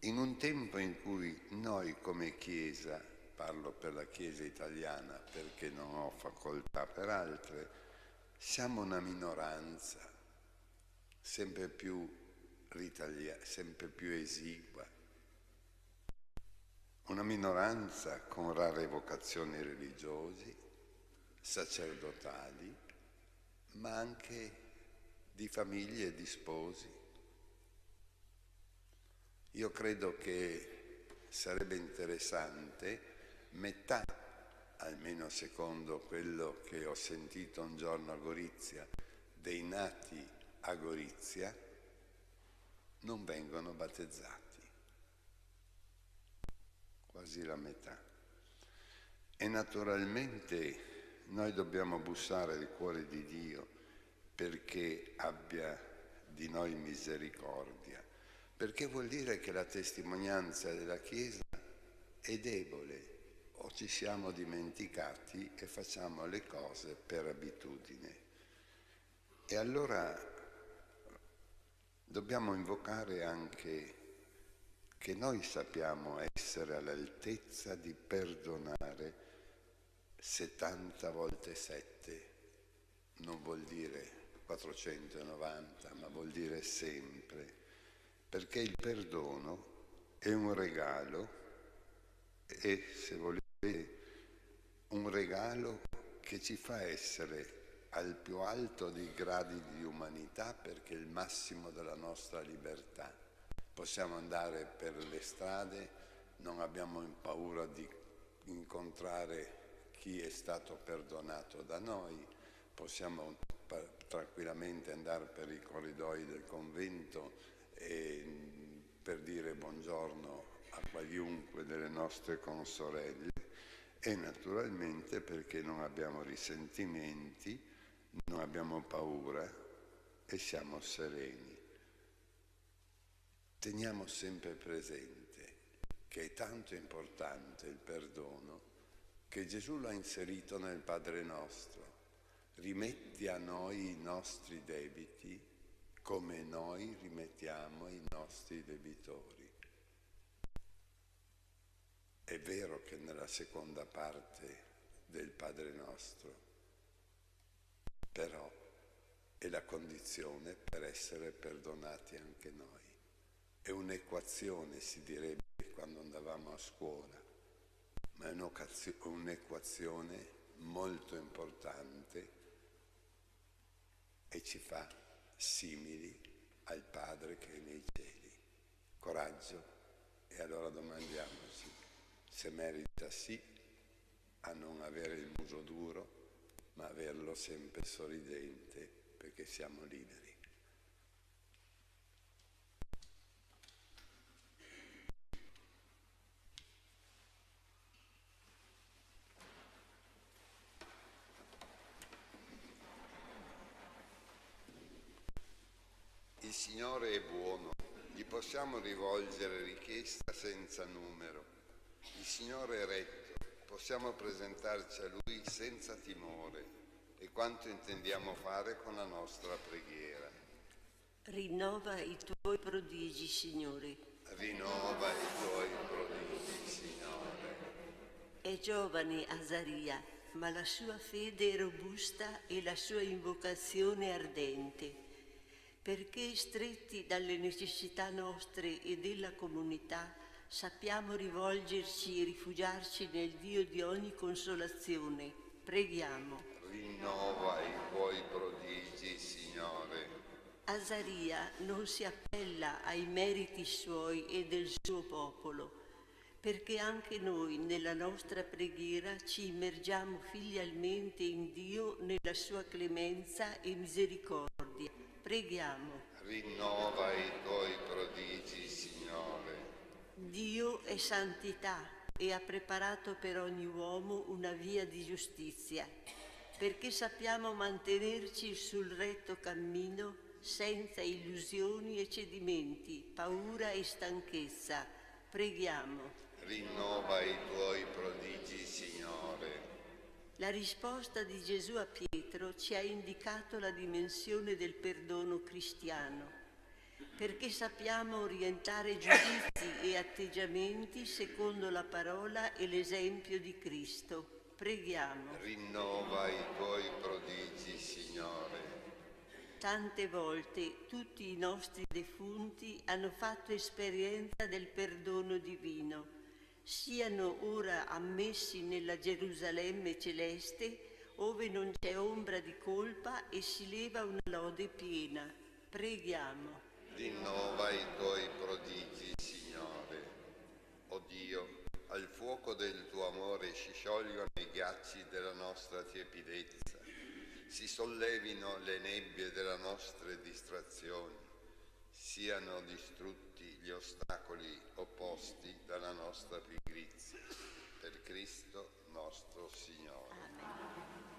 D: In un tempo in cui noi come Chiesa, parlo per la Chiesa italiana perché non ho facoltà per altre, siamo una minoranza sempre più esigua, una minoranza con rare vocazioni religiose, sacerdotali, ma anche di famiglie e di sposi. Io credo che sarebbe interessante metà, almeno secondo quello che ho sentito un giorno a Gorizia, dei nati a Gorizia non vengono battezzati. Quasi la metà. E naturalmente noi dobbiamo bussare il cuore di Dio perché abbia di noi misericordia, perché vuol dire che la testimonianza della Chiesa è debole o ci siamo dimenticati e facciamo le cose per abitudine. E allora dobbiamo invocare anche che noi sappiamo essere all'altezza di perdonare 70 volte 7. Non vuol dire 490, ma vuol dire sempre, perché il perdono è un regalo e, se volete, un regalo che ci fa essere al più alto dei gradi di umanità, perché è il massimo della nostra libertà. Possiamo andare per le strade, non abbiamo paura di incontrare chi è stato perdonato da noi, possiamo tranquillamente andare per i corridoi del convento e per dire buongiorno a qualunque delle nostre consorelle, e naturalmente perché non abbiamo risentimenti, non abbiamo paura e siamo sereni. Teniamo sempre presente che è tanto importante il perdono che Gesù l'ha inserito nel Padre nostro. Rimetti a noi i nostri debiti come noi rimettiamo i nostri debitori. È vero che nella seconda parte del Padre nostro, però è la condizione per essere perdonati anche noi. È un'equazione, si direbbe quando andavamo a scuola, ma è un'equazione molto importante e ci fa simili al Padre che è nei cieli. Coraggio, e allora domandiamoci se merita sì a non avere il muso duro, ma averlo sempre sorridente, perché siamo liberi. Il Signore è buono, gli possiamo rivolgere richiesta senza numero. Il Signore è retto, possiamo presentarci a Lui senza timore. E quanto intendiamo fare con la nostra preghiera?
A: Rinnova i tuoi prodigi, Signore.
D: Rinnova i tuoi prodigi, Signore.
A: È giovane Azaria, ma la sua fede è robusta e la sua invocazione ardente. Perché stretti dalle necessità nostre e della comunità, sappiamo rivolgerci e rifugiarci nel Dio di ogni consolazione. Preghiamo.
D: Rinnova i tuoi prodigi, Signore.
A: Azaria non si appella ai meriti suoi e del suo popolo, perché anche noi nella nostra preghiera ci immergiamo filialmente in Dio nella sua clemenza e misericordia. Preghiamo.
D: Rinnova i tuoi prodigi, Signore.
A: Dio è santità e ha preparato per ogni uomo una via di giustizia, perché sappiamo mantenerci sul retto cammino senza illusioni e cedimenti, paura e stanchezza. Preghiamo.
D: Rinnova i tuoi prodigi, Signore.
A: La risposta di Gesù a Pietro ci ha indicato la dimensione del perdono cristiano, perché sappiamo orientare giudizi e atteggiamenti secondo la parola e l'esempio di Cristo. Preghiamo.
D: Rinnova i tuoi prodigi, Signore.
A: Tante volte tutti i nostri defunti hanno fatto esperienza del perdono divino, siano ora ammessi nella Gerusalemme celeste, ove non c'è ombra di colpa e si leva una lode piena. Preghiamo.
D: Rinnova i tuoi prodigi, Signore. O Dio, al fuoco del tuo amore si sciolgono i ghiacci della nostra tiepidezza, si sollevino le nebbie delle nostre distrazioni, siano distrutti gli ostacoli opposti dalla nostra pigrizia. Per Cristo nostro Signore. Amen.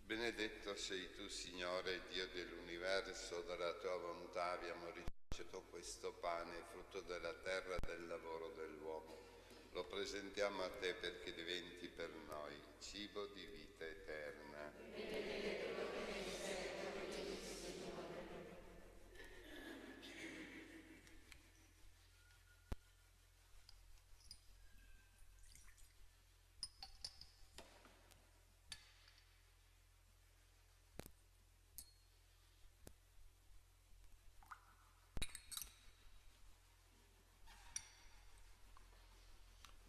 D: Benedetto sei tu, Signore, Dio dell'universo, dalla tua bontà abbiamo ricevuto questo pane, frutto della terra e del lavoro dell'uomo. Lo presentiamo a te perché diventi per noi cibo di vita eterna.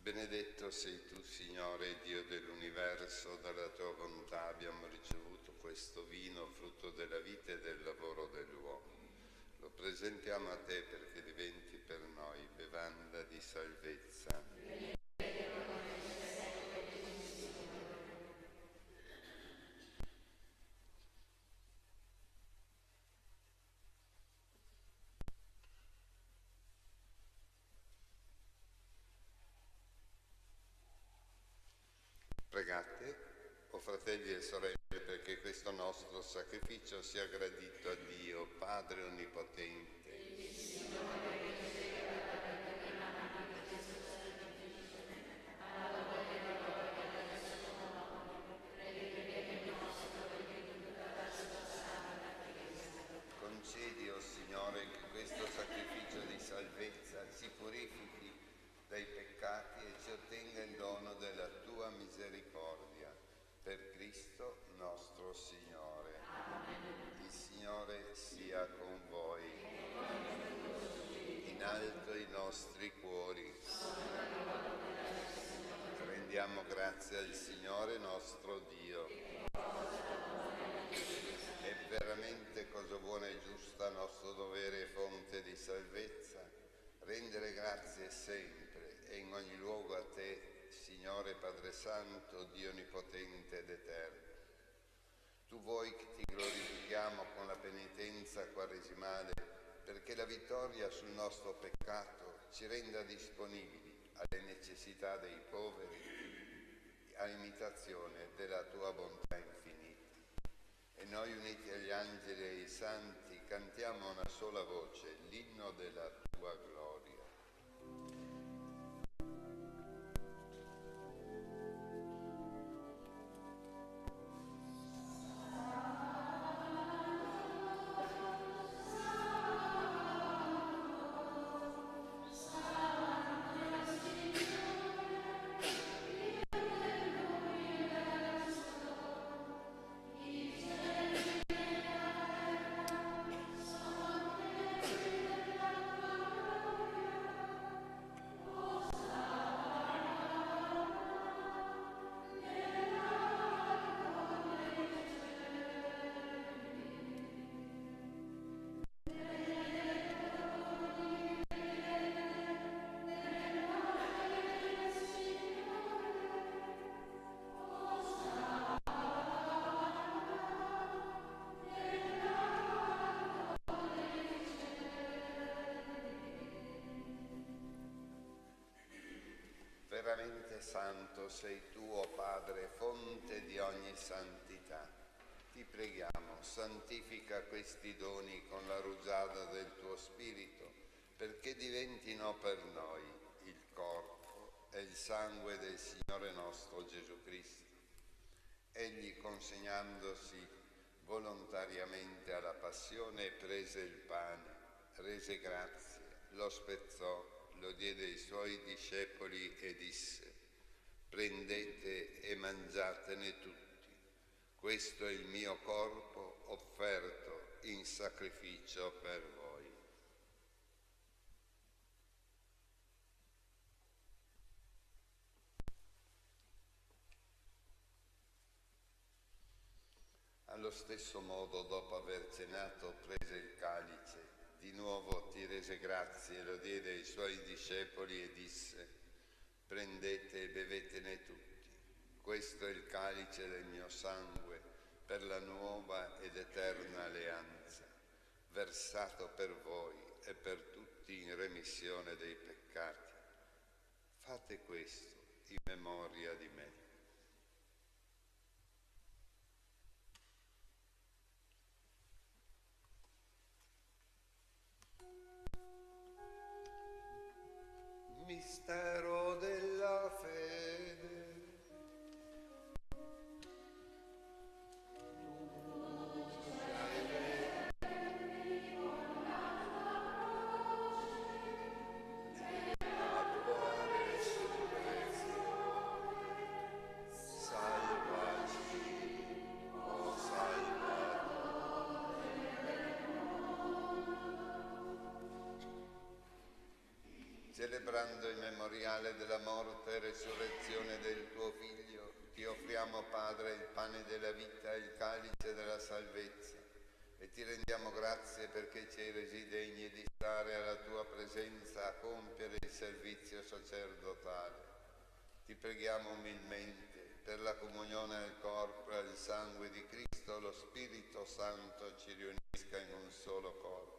D: Benedetto sei tu, Signore, Dio dell'universo, dalla tua bontà abbiamo ricevuto questo vino, frutto della vita e del lavoro dell'uomo. Lo presentiamo a te perché diventi per noi bevanda di salvezza. fratelli e sorelle, perché questo nostro sacrificio sia gradito a Dio, Padre Onnipotente. Concedi, o Signore, che questo sacrificio di salvezza ci purifichi dai peccati e ci ottenga il dono della tua misericordia. Per Cristo nostro Signore. Il Signore sia con voi. In alto i nostri cuori. Rendiamo grazie al Signore nostro Dio. È veramente cosa buona e giusta, nostro dovere e fonte di salvezza, rendere grazie sempre e in ogni luogo a te, Signore Padre Santo, Dio Onnipotente ed Eterno. Tu vuoi che ti glorifichiamo con la penitenza quaresimale, perché la vittoria sul nostro peccato ci renda disponibili alle necessità dei poveri, a imitazione della tua bontà infinita. E noi, uniti agli angeli e ai santi, cantiamo a una sola voce l'inno della tua gloria. Veramente santo sei tu, o Padre, fonte di ogni santità. Ti preghiamo, santifica questi doni con la rugiada del tuo Spirito, perché diventino per noi il corpo e il sangue del Signore nostro Gesù Cristo. Egli, consegnandosi volontariamente alla passione, prese il pane, rese grazie, lo spezzò, lo diede ai suoi discepoli e disse: prendete e mangiatene tutti, questo è il mio corpo offerto in sacrificio per voi. Allo stesso modo, dopo aver cenato, prese il calice. Di nuovo ti rese grazie, lo diede ai suoi discepoli e disse: prendete e bevetene tutti, questo è il calice del mio sangue per la nuova ed eterna alleanza, versato per voi e per tutti in remissione dei peccati. Fate questo in memoria di me. Mistero della fede. Celebrando il memoriale della morte e resurrezione del tuo Figlio, ti offriamo, Padre, il pane della vita e il calice della salvezza, e ti rendiamo grazie perché ci hai resi degni di stare alla tua presenza a compiere il servizio sacerdotale. Ti preghiamo umilmente per la comunione al corpo e al sangue di Cristo, lo Spirito Santo ci riunisca in un solo corpo.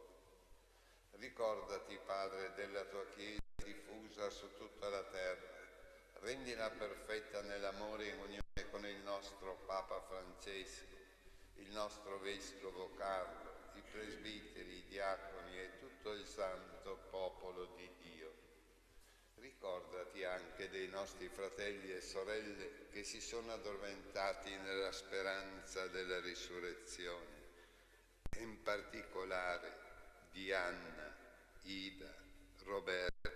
D: Ricordati, Padre, della tua Chiesa diffusa su tutta la terra, rendila perfetta nell'amore in unione con il nostro Papa Francesco, il nostro Vescovo Carlo, i presbiteri, i diaconi e tutto il santo popolo di Dio. Ricordati anche dei nostri fratelli e sorelle che si sono addormentati nella speranza della risurrezione, e in particolare di Anna, Ida, Roberto,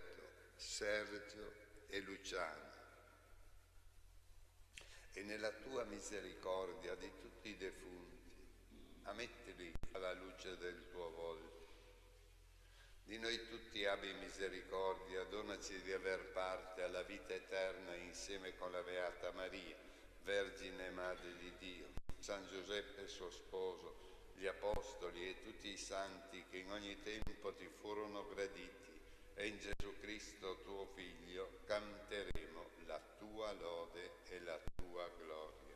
D: Sergio e Luciana. E nella tua misericordia di tutti i defunti, ammettili alla luce del tuo volto. Di noi tutti abbi misericordia, donaci di aver parte alla vita eterna insieme con la Beata Maria, Vergine Madre di Dio, San Giuseppe suo sposo, gli Apostoli e tutti i santi che in ogni tempo ti furono graditi, e in Gesù Cristo tuo Figlio canteremo la tua lode e la tua gloria.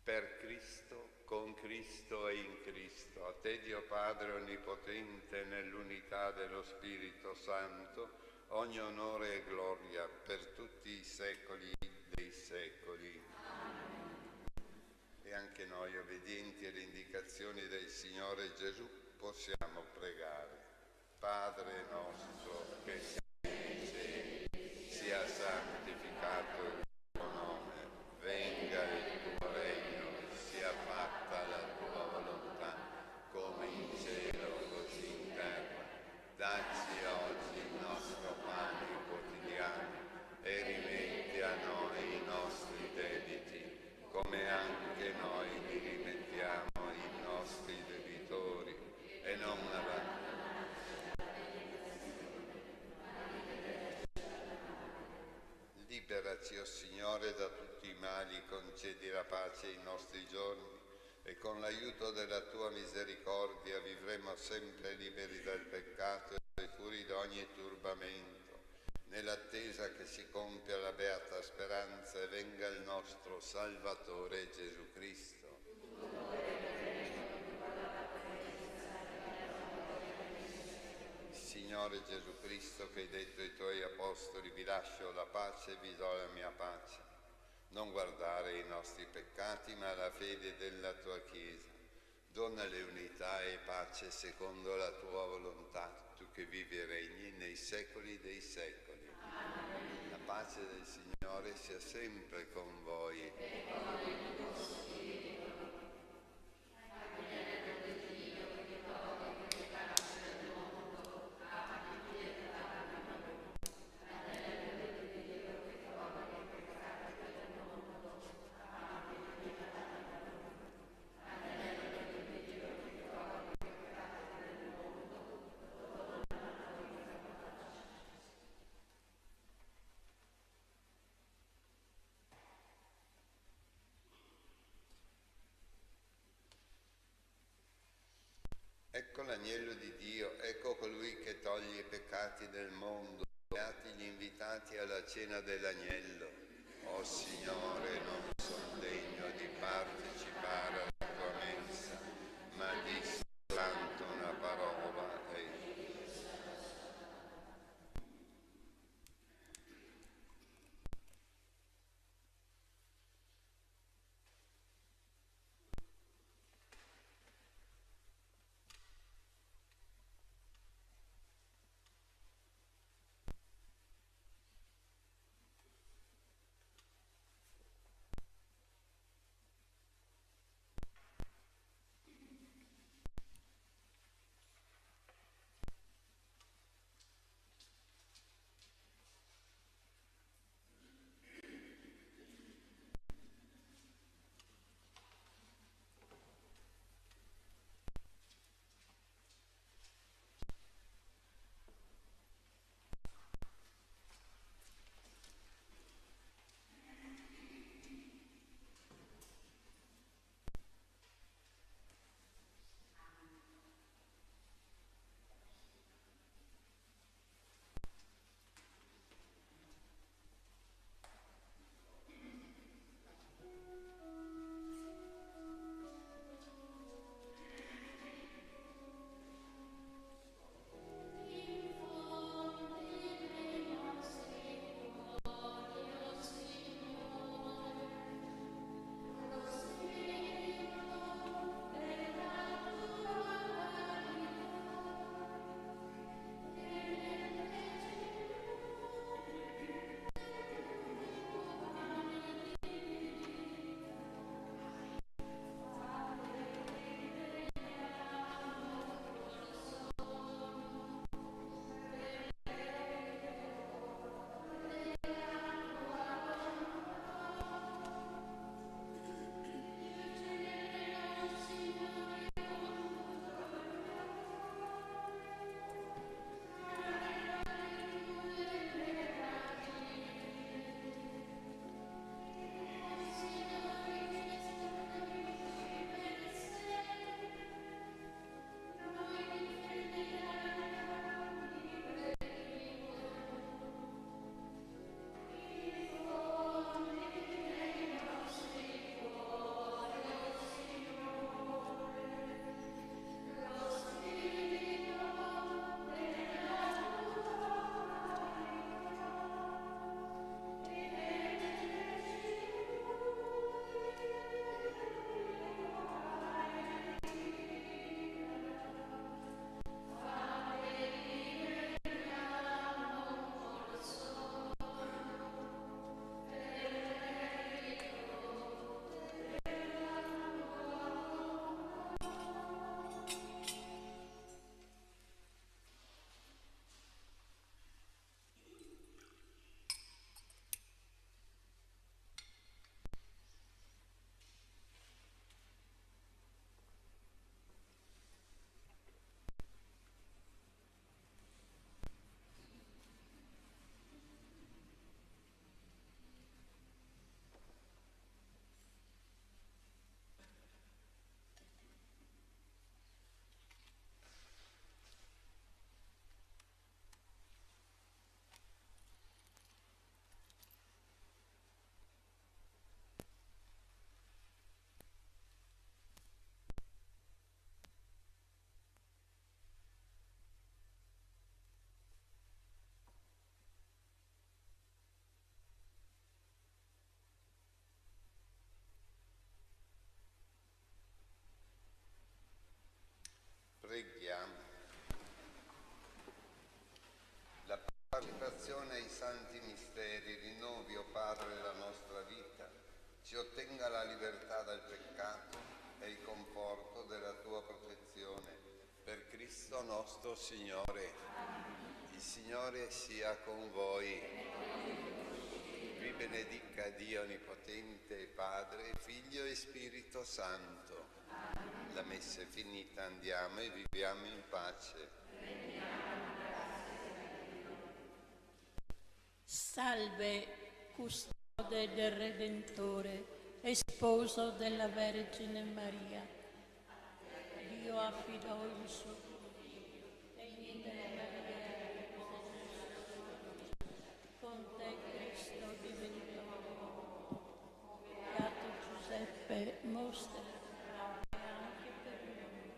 D: Per Cristo, con Cristo e in Cristo, a te Dio Padre Onnipotente, nell'unità dello Spirito Santo, ogni onore e gloria per tutti i secoli dei secoli. Amen. E anche noi, obbedienti alle indicazioni del Signore Gesù, possiamo pregare. Padre nostro che sei nei cieli, sia santificato il tuo nome, venga il tuo regno, sia fatta la tua volontà, come in cielo così in terra. Dacci oggi il nostro pane quotidiano e rimetti a noi i nostri debiti, come anche noi li rimettiamo ai nostri debitori, e non abbandonarci. Liberaci, o Signore, da tutti i mali, concedi la pace ai nostri giorni, e con l'aiuto della tua misericordia vivremo sempre liberi dal peccato e furi da ogni turbamento, nell'attesa che si compia la beata speranza e venga il nostro Salvatore Gesù Cristo. Signore Gesù Cristo, che hai detto ai tuoi apostoli: vi lascio la pace e vi do la mia pace. Non guardare i nostri peccati, ma la fede della tua Chiesa. Donale unità e pace secondo la tua volontà, tu che vivi e regni nei secoli dei secoli. Amen. La pace del Signore sia sempre con voi. Ecco l'agnello di Dio, ecco colui che toglie i peccati del mondo. Beati gli invitati alla cena dell'agnello. O Signore, non sono degno di partecipare alla tua mensa, ma di soltanto una parola e ottenga la libertà dal peccato e il conforto della tua protezione. Per Cristo nostro Signore. Il Signore sia con voi. Vi benedica Dio Onnipotente, Padre, Figlio e Spirito Santo. La messa è finita, andiamo e viviamo in pace.
C: Salve, custode del Redentore e sposo della Vergine Maria. Dio affidò il suo figlio e della Maria con te Cristo diventò uomo. Beato Giuseppe, mostra anche per noi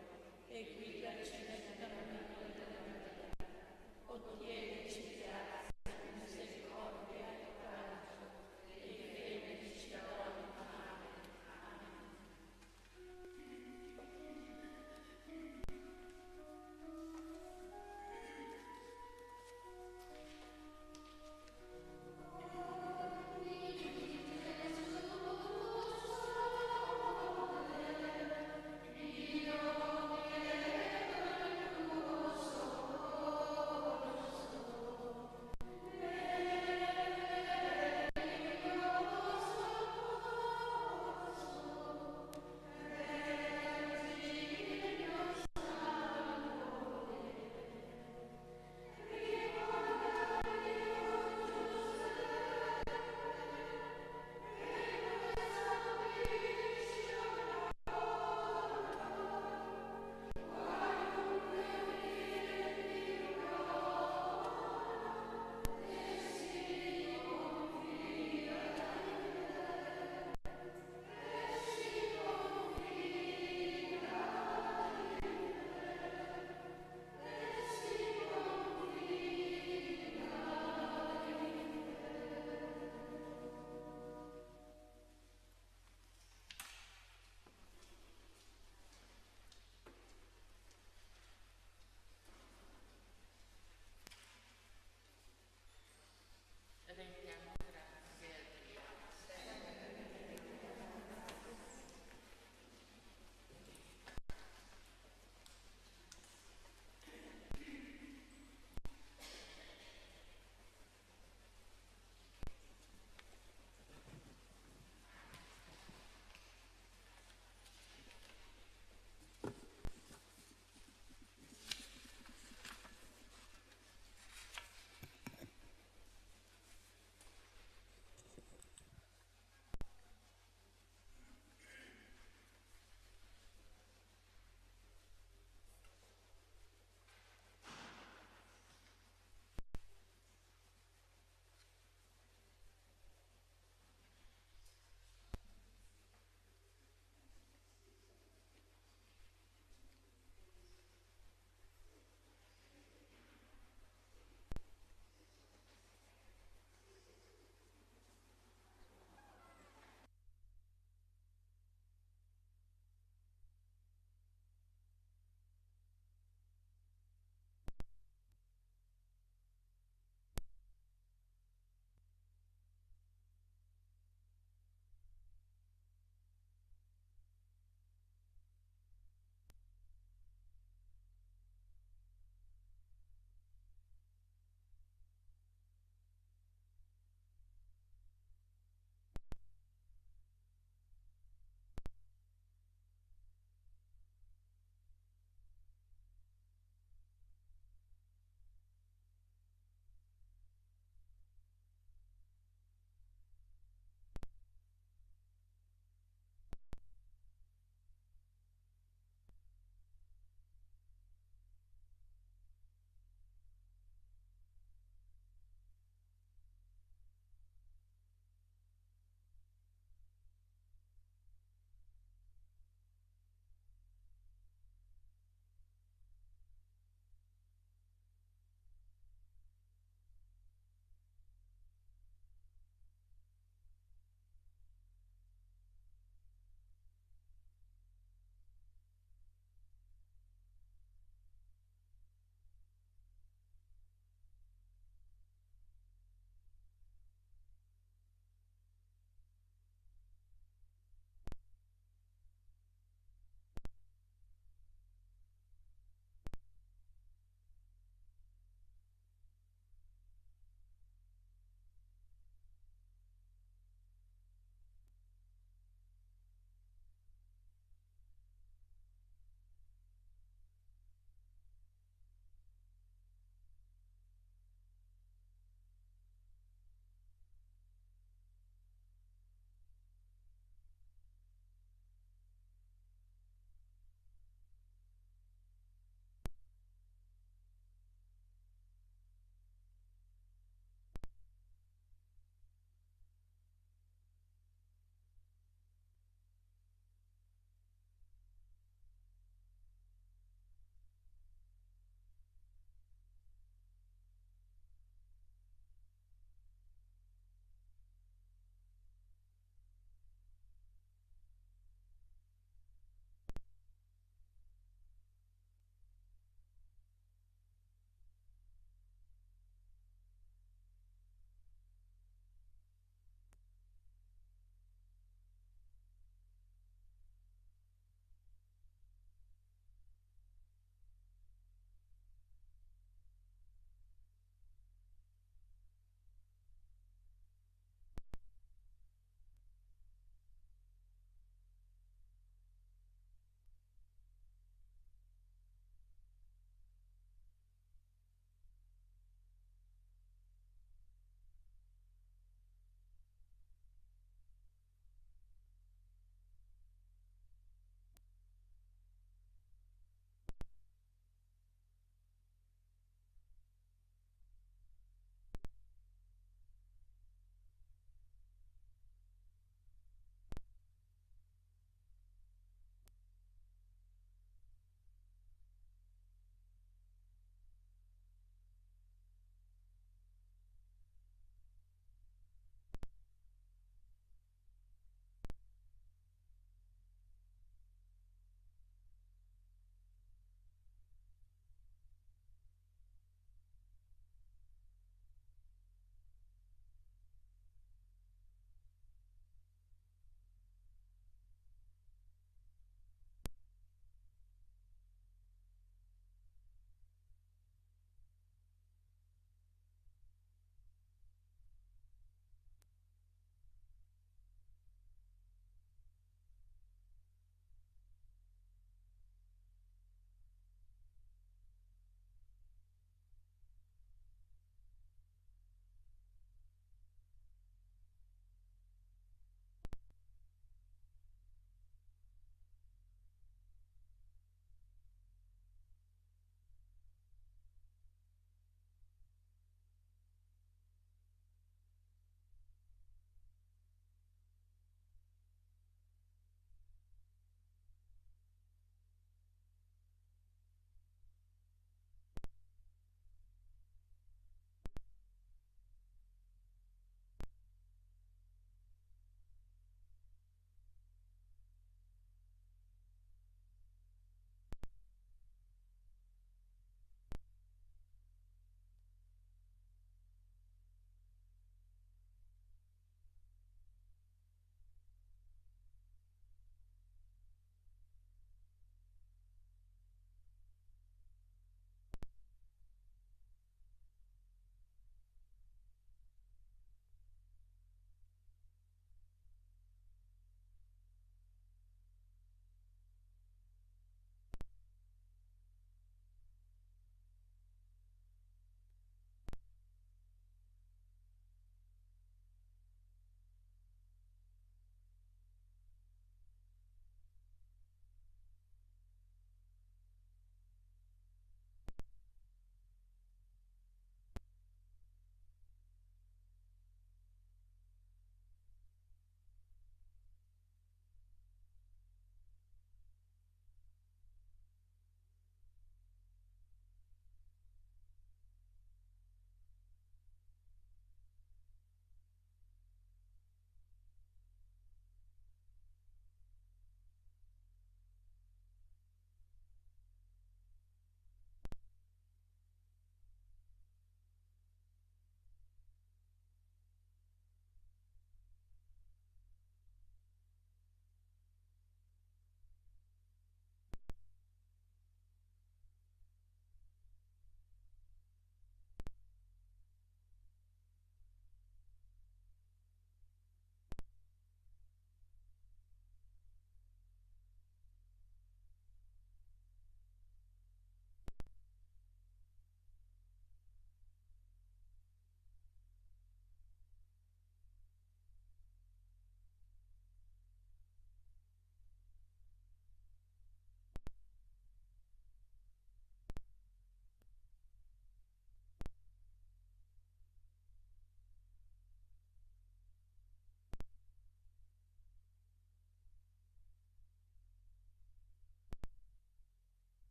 C: e guidaci nel cammino della vita. Ottienici grazia, misericordia e coraggio e felicità.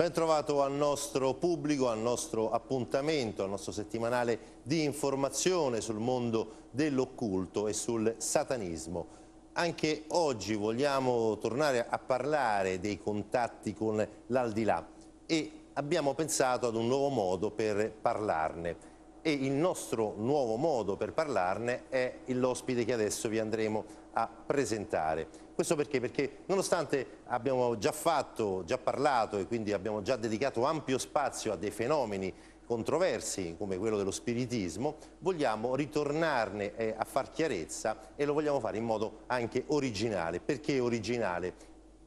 I: Ben trovato al nostro pubblico, al nostro appuntamento, al nostro settimanale di informazione sul mondo dell'occulto e sul satanismo. Anche oggi vogliamo tornare a parlare dei contatti con l'aldilà e abbiamo pensato ad un nuovo modo per parlarne. E il nostro nuovo modo per parlarne è l'ospite che adesso vi andremo a presentare. Questo perché? Perché nonostante abbiamo già parlato e quindi abbiamo già dedicato ampio spazio a dei fenomeni controversi come quello dello spiritismo, vogliamo ritornarne a far chiarezza e lo vogliamo fare in modo anche originale. Perché originale?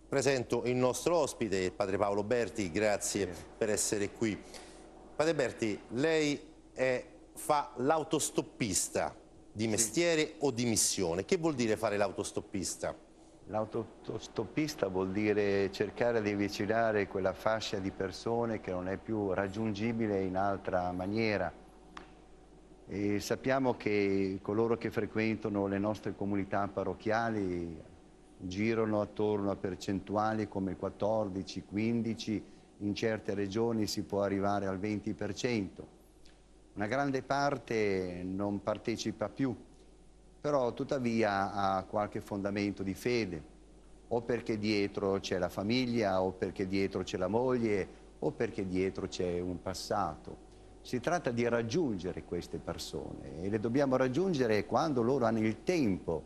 I: Presento il nostro ospite, il padre Paolo Berti, grazie per essere qui. Padre Berti, lei fa l'autostoppista di mestiere o di missione? Che vuol dire fare l'autostoppista?
L: L'autostoppista vuol dire cercare di avvicinare quella fascia di persone che non è più raggiungibile in altra maniera. E sappiamo che coloro che frequentano le nostre comunità parrocchiali girano attorno a percentuali come il 14, 15, in certe regioni si può arrivare al 20%. Una grande parte non partecipa più, però tuttavia ha qualche fondamento di fede, o perché dietro c'è la famiglia, o perché dietro c'è la moglie, o perché dietro c'è un passato. Si tratta di raggiungere queste persone e le dobbiamo raggiungere quando loro hanno il tempo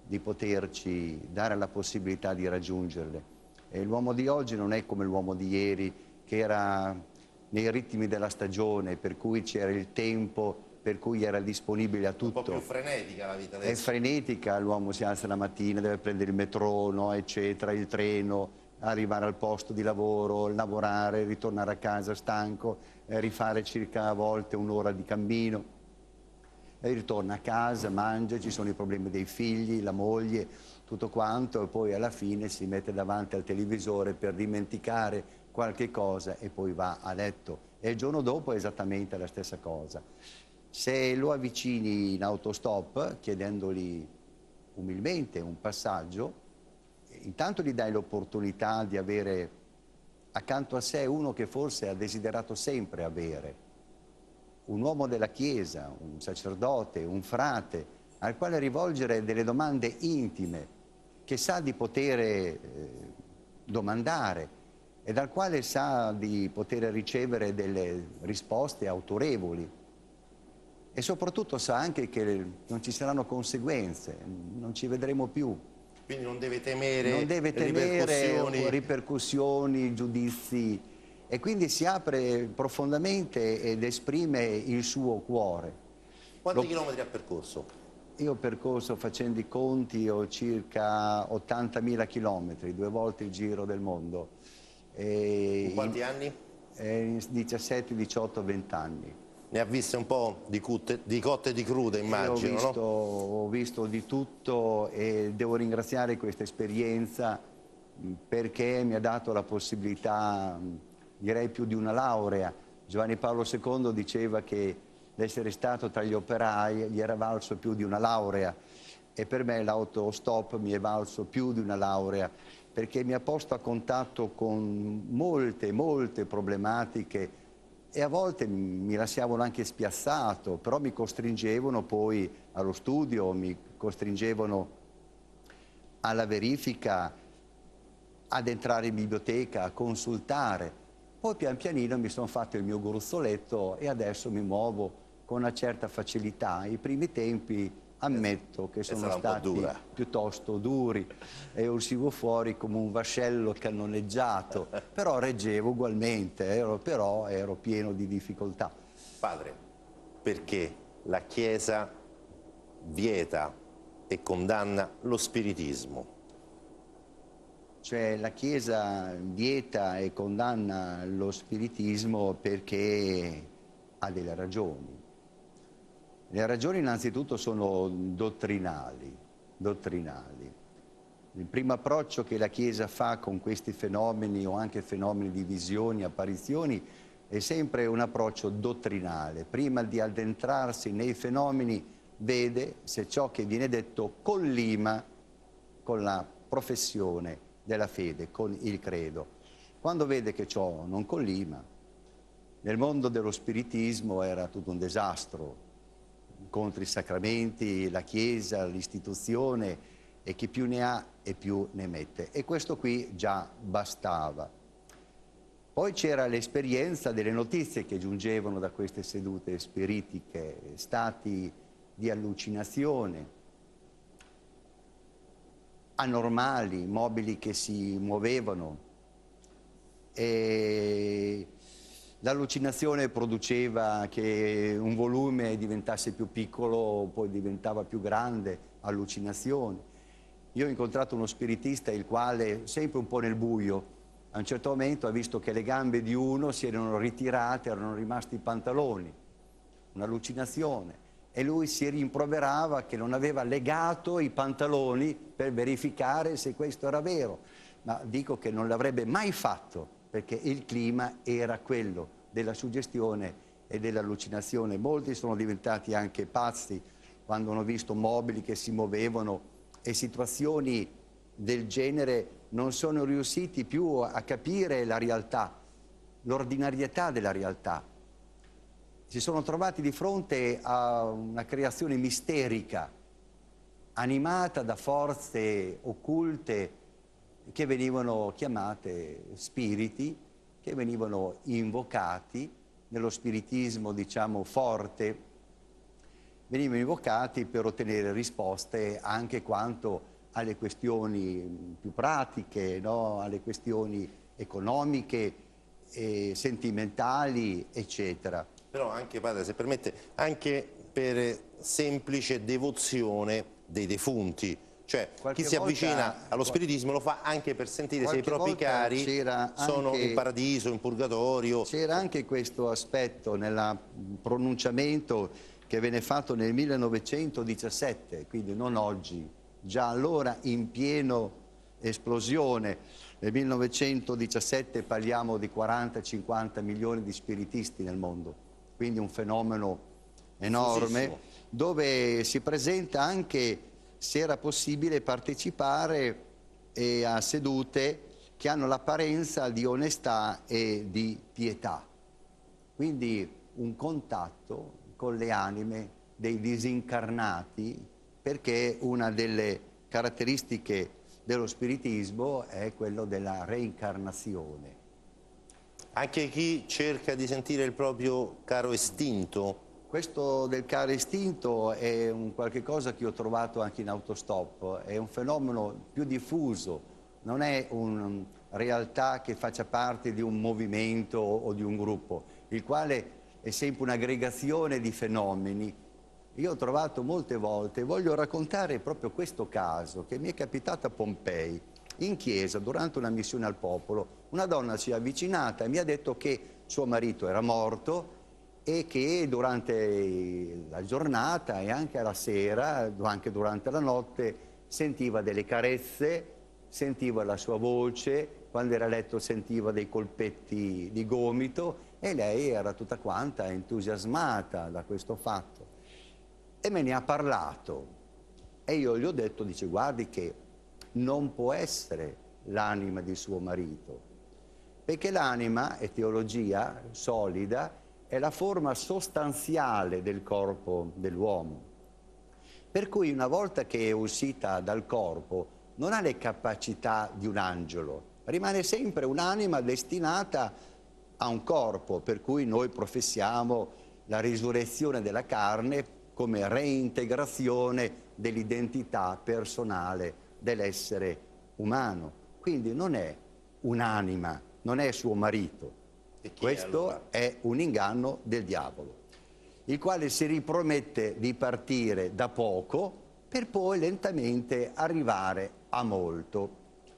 L: di poterci dare la possibilità di raggiungerle. E l'uomo di oggi non è come l'uomo di ieri, che era nei ritmi della stagione, per cui c'era il tempo, per cui era disponibile a tutto.
I: Un po' più frenetica la vita adesso.
L: È frenetica, l'uomo si alza la mattina, deve prendere il metro, no, eccetera, il treno, arrivare al posto di lavoro, lavorare, ritornare a casa stanco, rifare circa a volte un'ora di cammino, e ritorna a casa, mangia, ci sono i problemi dei figli, la moglie, tutto quanto, e poi alla fine si mette davanti al televisore per dimenticare qualche cosa e poi va a letto. E il giorno dopo è esattamente la stessa cosa. Se lo avvicini in autostop, chiedendogli umilmente un passaggio, intanto gli dai l'opportunità di avere accanto a sé uno che forse ha desiderato sempre avere, un uomo della Chiesa, un sacerdote, un frate, al quale rivolgere delle domande intime, che sa di poter domandare e dal quale sa di poter ricevere delle risposte autorevoli. E soprattutto sa anche che non ci saranno conseguenze, non ci vedremo più.
I: Quindi non deve temere,
L: ripercussioni, giudizi, e quindi si apre profondamente ed esprime il suo cuore.
I: Quanti chilometri ha percorso?
L: Io ho percorso, facendo i conti, ho circa 80.000 chilometri, 2 volte il giro del mondo.
I: In quanti anni?
L: 17, 18, 20 anni.
I: Ne ha viste un po' di cotte e di crude, immagino, no?
L: Ho visto di tutto e devo ringraziare questa esperienza perché mi ha dato la possibilità, direi più di una laurea. Giovanni Paolo II diceva che l'essere stato tra gli operai gli era valso più di una laurea, e per me l'autostop mi è valso più di una laurea, perché mi ha posto a contatto con molte problematiche, e a volte mi lasciavano anche spiazzato, però mi costringevano poi allo studio, mi costringevano alla verifica, ad entrare in biblioteca, a consultare. Poi pian pianino mi sono fatto il mio gruzzoletto e adesso mi muovo con una certa facilità. I primi tempi ammetto che sono stati piuttosto duri e uscivo fuori come un vascello cannoneggiato, però reggevo ugualmente, però ero pieno di difficoltà.
I: Padre, perché la Chiesa vieta e condanna lo spiritismo?
L: Cioè la Chiesa vieta e condanna lo spiritismo perché ha delle ragioni. Le ragioni innanzitutto sono dottrinali. Il primo approccio che la Chiesa fa con questi fenomeni, o anche fenomeni di visioni, apparizioni, è sempre un approccio dottrinale. Prima di addentrarsi nei fenomeni vede se ciò che viene detto collima con la professione della fede, con il credo. Quando vede che ciò non collima, nel mondo dello spiritismo era tutto un disastro, contro i sacramenti, la Chiesa, l'istituzione, e chi più ne ha e più ne mette. E questo qui già bastava. Poi c'era l'esperienza delle notizie che giungevano da queste sedute spiritiche, stati di allucinazione, anormali, mobili che si muovevano. E l'allucinazione produceva che un volume diventasse più piccolo, poi diventava più grande, allucinazione. Io ho incontrato uno spiritista il quale, sempre un po' nel buio, a un certo momento ha visto che le gambe di uno si erano ritirate, erano rimasti i pantaloni, un'allucinazione. E lui si rimproverava che non aveva legato i pantaloni per verificare se questo era vero. Ma dico che non l'avrebbe mai fatto, perché il clima era quello della suggestione e dell'allucinazione. Molti sono diventati anche pazzi quando hanno visto mobili che si muovevano e situazioni del genere, non sono riusciti più a capire la realtà, l'ordinarietà della realtà. Si sono trovati di fronte a una creazione misterica, animata da forze occulte che venivano chiamate spiriti, che venivano invocati nello spiritismo, diciamo, forte, venivano invocati per ottenere risposte anche quanto alle questioni più pratiche, no? Alle questioni economiche, sentimentali, eccetera.
I: Però anche, padre, se permette, anche per semplice devozione dei defunti. Cioè, chi si avvicina allo spiritismo lo fa anche per sentire se i propri cari sono in paradiso, in purgatorio.
L: C'era anche questo aspetto nel pronunciamento che venne fatto nel 1917, quindi non oggi, già allora in pieno esplosione. Nel 1917 parliamo di 40-50 milioni di spiritisti nel mondo, quindi un fenomeno enorme, dove si presenta anche se era possibile partecipare a sedute che hanno l'apparenza di onestà e di pietà. Quindi un contatto con le anime dei disincarnati, perché una delle caratteristiche dello spiritismo è quello della reincarnazione.
I: Anche chi cerca di sentire il proprio caro estinto.
L: Questo del caro estinto è un qualche cosa che ho trovato anche in autostop, è un fenomeno più diffuso, non è una realtà che faccia parte di un movimento o di un gruppo, il quale è sempre un'aggregazione di fenomeni. Io ho trovato molte volte, voglio raccontare proprio questo caso che mi è capitato a Pompei, in chiesa, durante una missione al popolo. Una donna si è avvicinata e mi ha detto che suo marito era morto e che durante la giornata e anche alla sera, anche durante la notte, sentiva delle carezze, sentiva la sua voce, quando era a letto sentiva dei colpetti di gomito e lei era tutta quanta entusiasmata da questo fatto. E me ne ha parlato e io gli ho detto, dice, guardi che non può essere l'anima di suo marito, perché l'anima è teologia solida, è la forma sostanziale del corpo dell'uomo. Per cui una volta che è uscita dal corpo non ha le capacità di un angelo, rimane sempre un'anima destinata a un corpo, per cui noi professiamo la risurrezione della carne come reintegrazione dell'identità personale dell'essere umano. Quindi non è un'anima, non è suo marito. Questo è un inganno del diavolo, il quale si ripromette di partire da poco per poi lentamente arrivare a molto.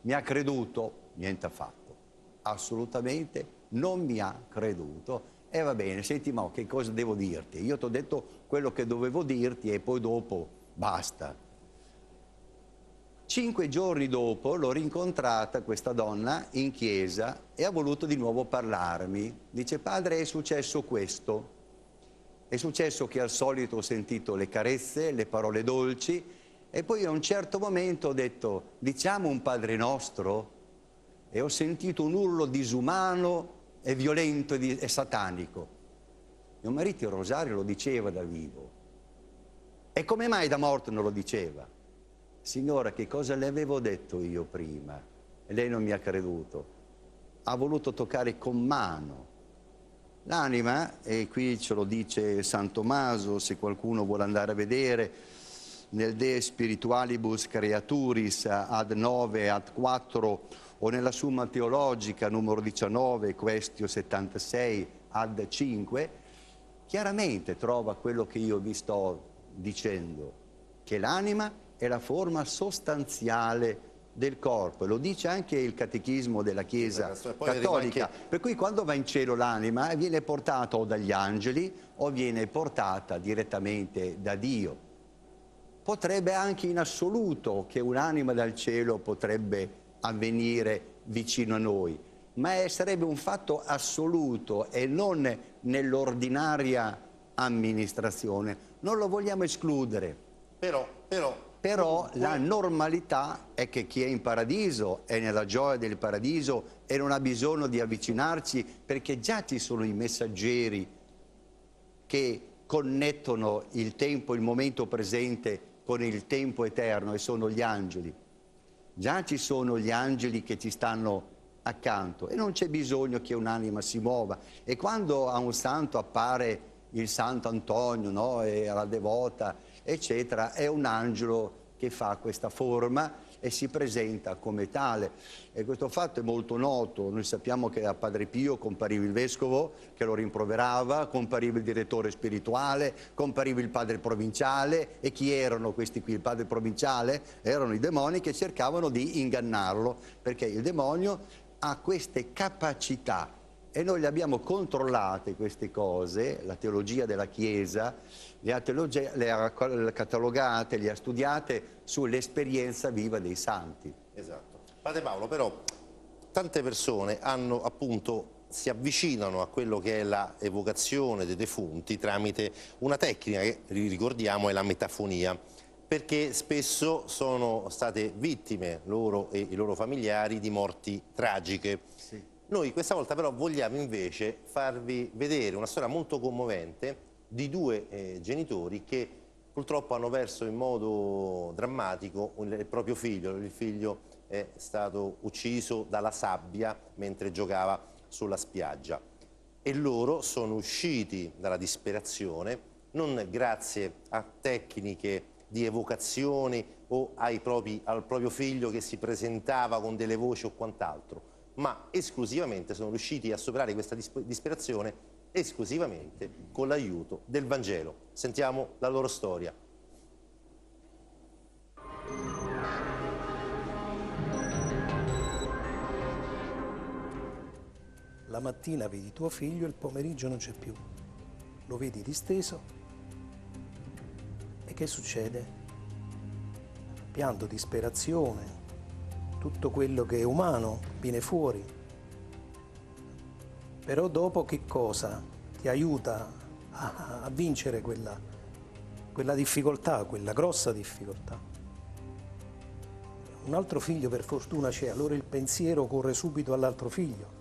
L: Mi ha creduto? Niente affatto. Assolutamente non mi ha creduto. E va bene, senti, ma che cosa devo dirti? Io ti ho detto quello che dovevo dirti e poi dopo basta. 5 giorni dopo l'ho rincontrata questa donna in chiesa e ha voluto di nuovo parlarmi. Dice, padre, è successo questo. È successo che al solito ho sentito le carezze, le parole dolci e poi a un certo momento ho detto, diciamo un Padre Nostro? e ho sentito un urlo disumano e violento e satanico. Mio marito il rosario lo diceva da vivo. E come mai da morto non lo diceva? Signora, che cosa le avevo detto io prima? E lei non mi ha creduto. Ha voluto toccare con mano l'anima, e qui ce lo dice San Tommaso, se qualcuno vuole andare a vedere, nel De Spiritualibus Creaturis ad 9, ad 4, o nella Summa Teologica numero 19, Questio 76, ad 5, chiaramente trova quello che io vi sto dicendo, che l'anima è la forma sostanziale del corpo, lo dice anche il catechismo della Chiesa cattolica, per cui quando va in cielo l'anima viene portata o dagli angeli o viene portata direttamente da Dio. Potrebbe anche in assoluto che un'anima dal cielo potrebbe avvenire vicino a noi, ma sarebbe un fatto assoluto e non nell'ordinaria amministrazione. Non lo vogliamo escludere. Però la normalità è che chi è in paradiso è nella gioia del paradiso e non ha bisogno di avvicinarci, perché già ci sono i messaggeri che connettono il tempo, il momento presente con il tempo eterno, e sono gli angeli. Già ci sono gli angeli che ci stanno accanto e non c'è bisogno che un'anima si muova. E quando a un santo appare il Santo Antonio, no? E alla devota, eccetera, è un angelo che fa questa forma e si presenta come tale. E questo fatto è molto noto. Noi sappiamo che a Padre Pio compariva il vescovo che lo rimproverava, compariva il direttore spirituale, compariva il padre provinciale. E chi erano questi qui? Il padre provinciale? Erano i demoni che cercavano di ingannarlo, perché il demonio ha queste capacità e noi le abbiamo controllate queste cose, la teologia della Chiesa, le ha catalogate, le ha studiate sull'esperienza viva dei santi.
I: Esatto. Padre Paolo, però tante persone hanno appunto si avvicinano a quello che è la evocazione dei defunti tramite una tecnica che, ricordiamo, è la metafonia, perché spesso sono state vittime loro e i loro familiari di morti tragiche.
L: Sì.
I: Noi questa volta però vogliamo invece farvi vedere una storia molto commovente di due genitori che purtroppo hanno perso in modo drammatico il proprio figlio. Il figlio è stato ucciso dalla sabbia mentre giocava sulla spiaggia e loro sono usciti dalla disperazione non grazie a tecniche di evocazioni o al proprio figlio che si presentava con delle voci o quant'altro, ma esclusivamente sono riusciti a superare questa disperazione esclusivamente con l'aiuto del Vangelo. Sentiamo la loro storia.
J: La mattina vedi tuo figlio, il pomeriggio non c'è più. Lo vedi disteso e che succede? Pianto, disperazione, tutto quello che è umano viene fuori. Però dopo che cosa ti aiuta a vincere quella difficoltà, quella grossa difficoltà? Un altro figlio per fortuna c'è, allora il pensiero corre subito all'altro figlio.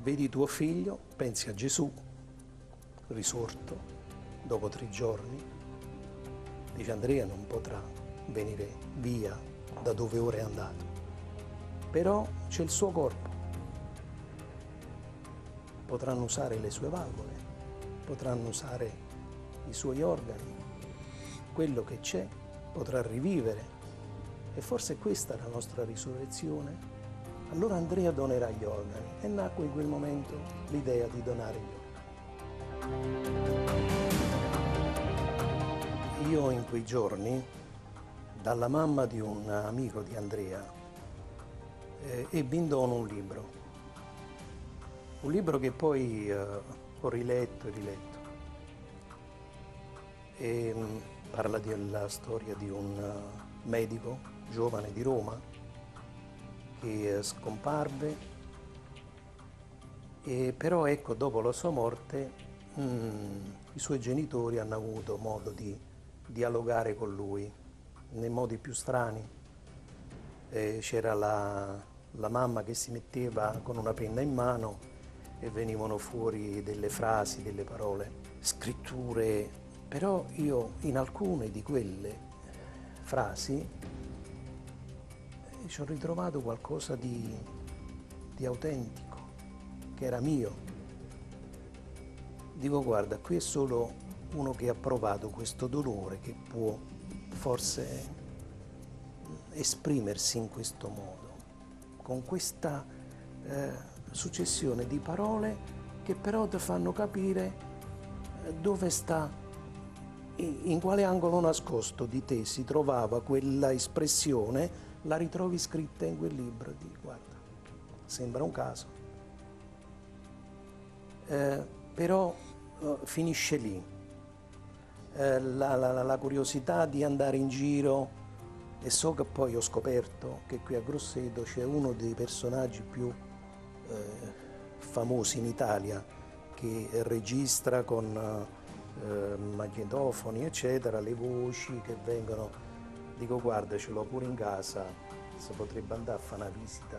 J: Vedi tuo figlio, pensi a Gesù, risorto, dopo 3 giorni, dice Andrea non potrà venire via da dove ora è andato, però c'è il suo corpo, potranno usare le sue valvole, potranno usare i suoi organi, quello che c'è potrà rivivere e forse questa è la nostra risurrezione. Allora Andrea donerà gli organi e nacque in quel momento l'idea di donare gli organi. Io in quei giorni, dalla mamma di un amico di Andrea, ebbi in dono un libro che poi ho riletto e riletto. E parla della storia di un medico giovane di Roma che scomparve, e però ecco, dopo la sua morte i suoi genitori hanno avuto modo di dialogare con lui nei modi più strani. C'era la la mamma che si metteva con una penna in mano e venivano fuori delle frasi, delle parole, scritture, però io in alcune di quelle frasi ci ho ritrovato qualcosa di autentico, che era mio. Dico, guarda, qui è solo uno che ha provato questo dolore che può forse esprimersi in questo modo, con questa successione di parole che però ti fanno capire dove sta, in quale angolo nascosto di te si trovava quella espressione, la ritrovi scritta in quel libro. Guarda, sembra un caso, però finisce lì. La curiosità di andare in giro, e so che poi ho scoperto che qui a Grosseto c'è uno dei personaggi più famosi in Italia che registra con magnetofoni eccetera le voci che vengono. Dico, guarda, ce l'ho pure in casa, si potrebbe andare a fare una visita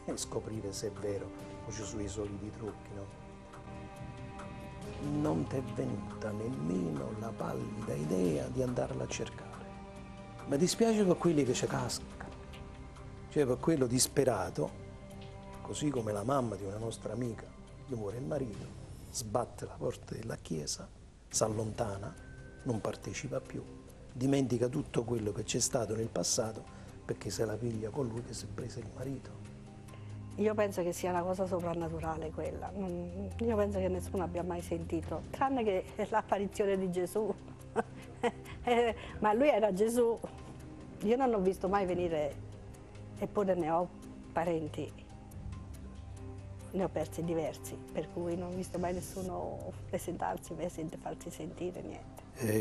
J: e scoprire se è vero o ci sono i soliti trucchi, no? Non ti è venuta nemmeno la pallida idea di andarla a cercare. Mi dispiace per quelli che ci cascano, cioè per quello disperato, così come la mamma di una nostra amica, gli muore il marito, sbatte la porta della chiesa, si allontana, non partecipa più, dimentica tutto quello che c'è stato nel passato perché se la piglia con lui che si è preso il marito.
H: Io penso che sia una cosa soprannaturale quella, io penso che nessuno abbia mai sentito, tranne che l'apparizione di Gesù, ma lui era Gesù. Io non ho visto mai venire, eppure ne ho parenti, ne ho persi diversi, per cui non ho visto mai nessuno presentarsi, farsi sentire niente.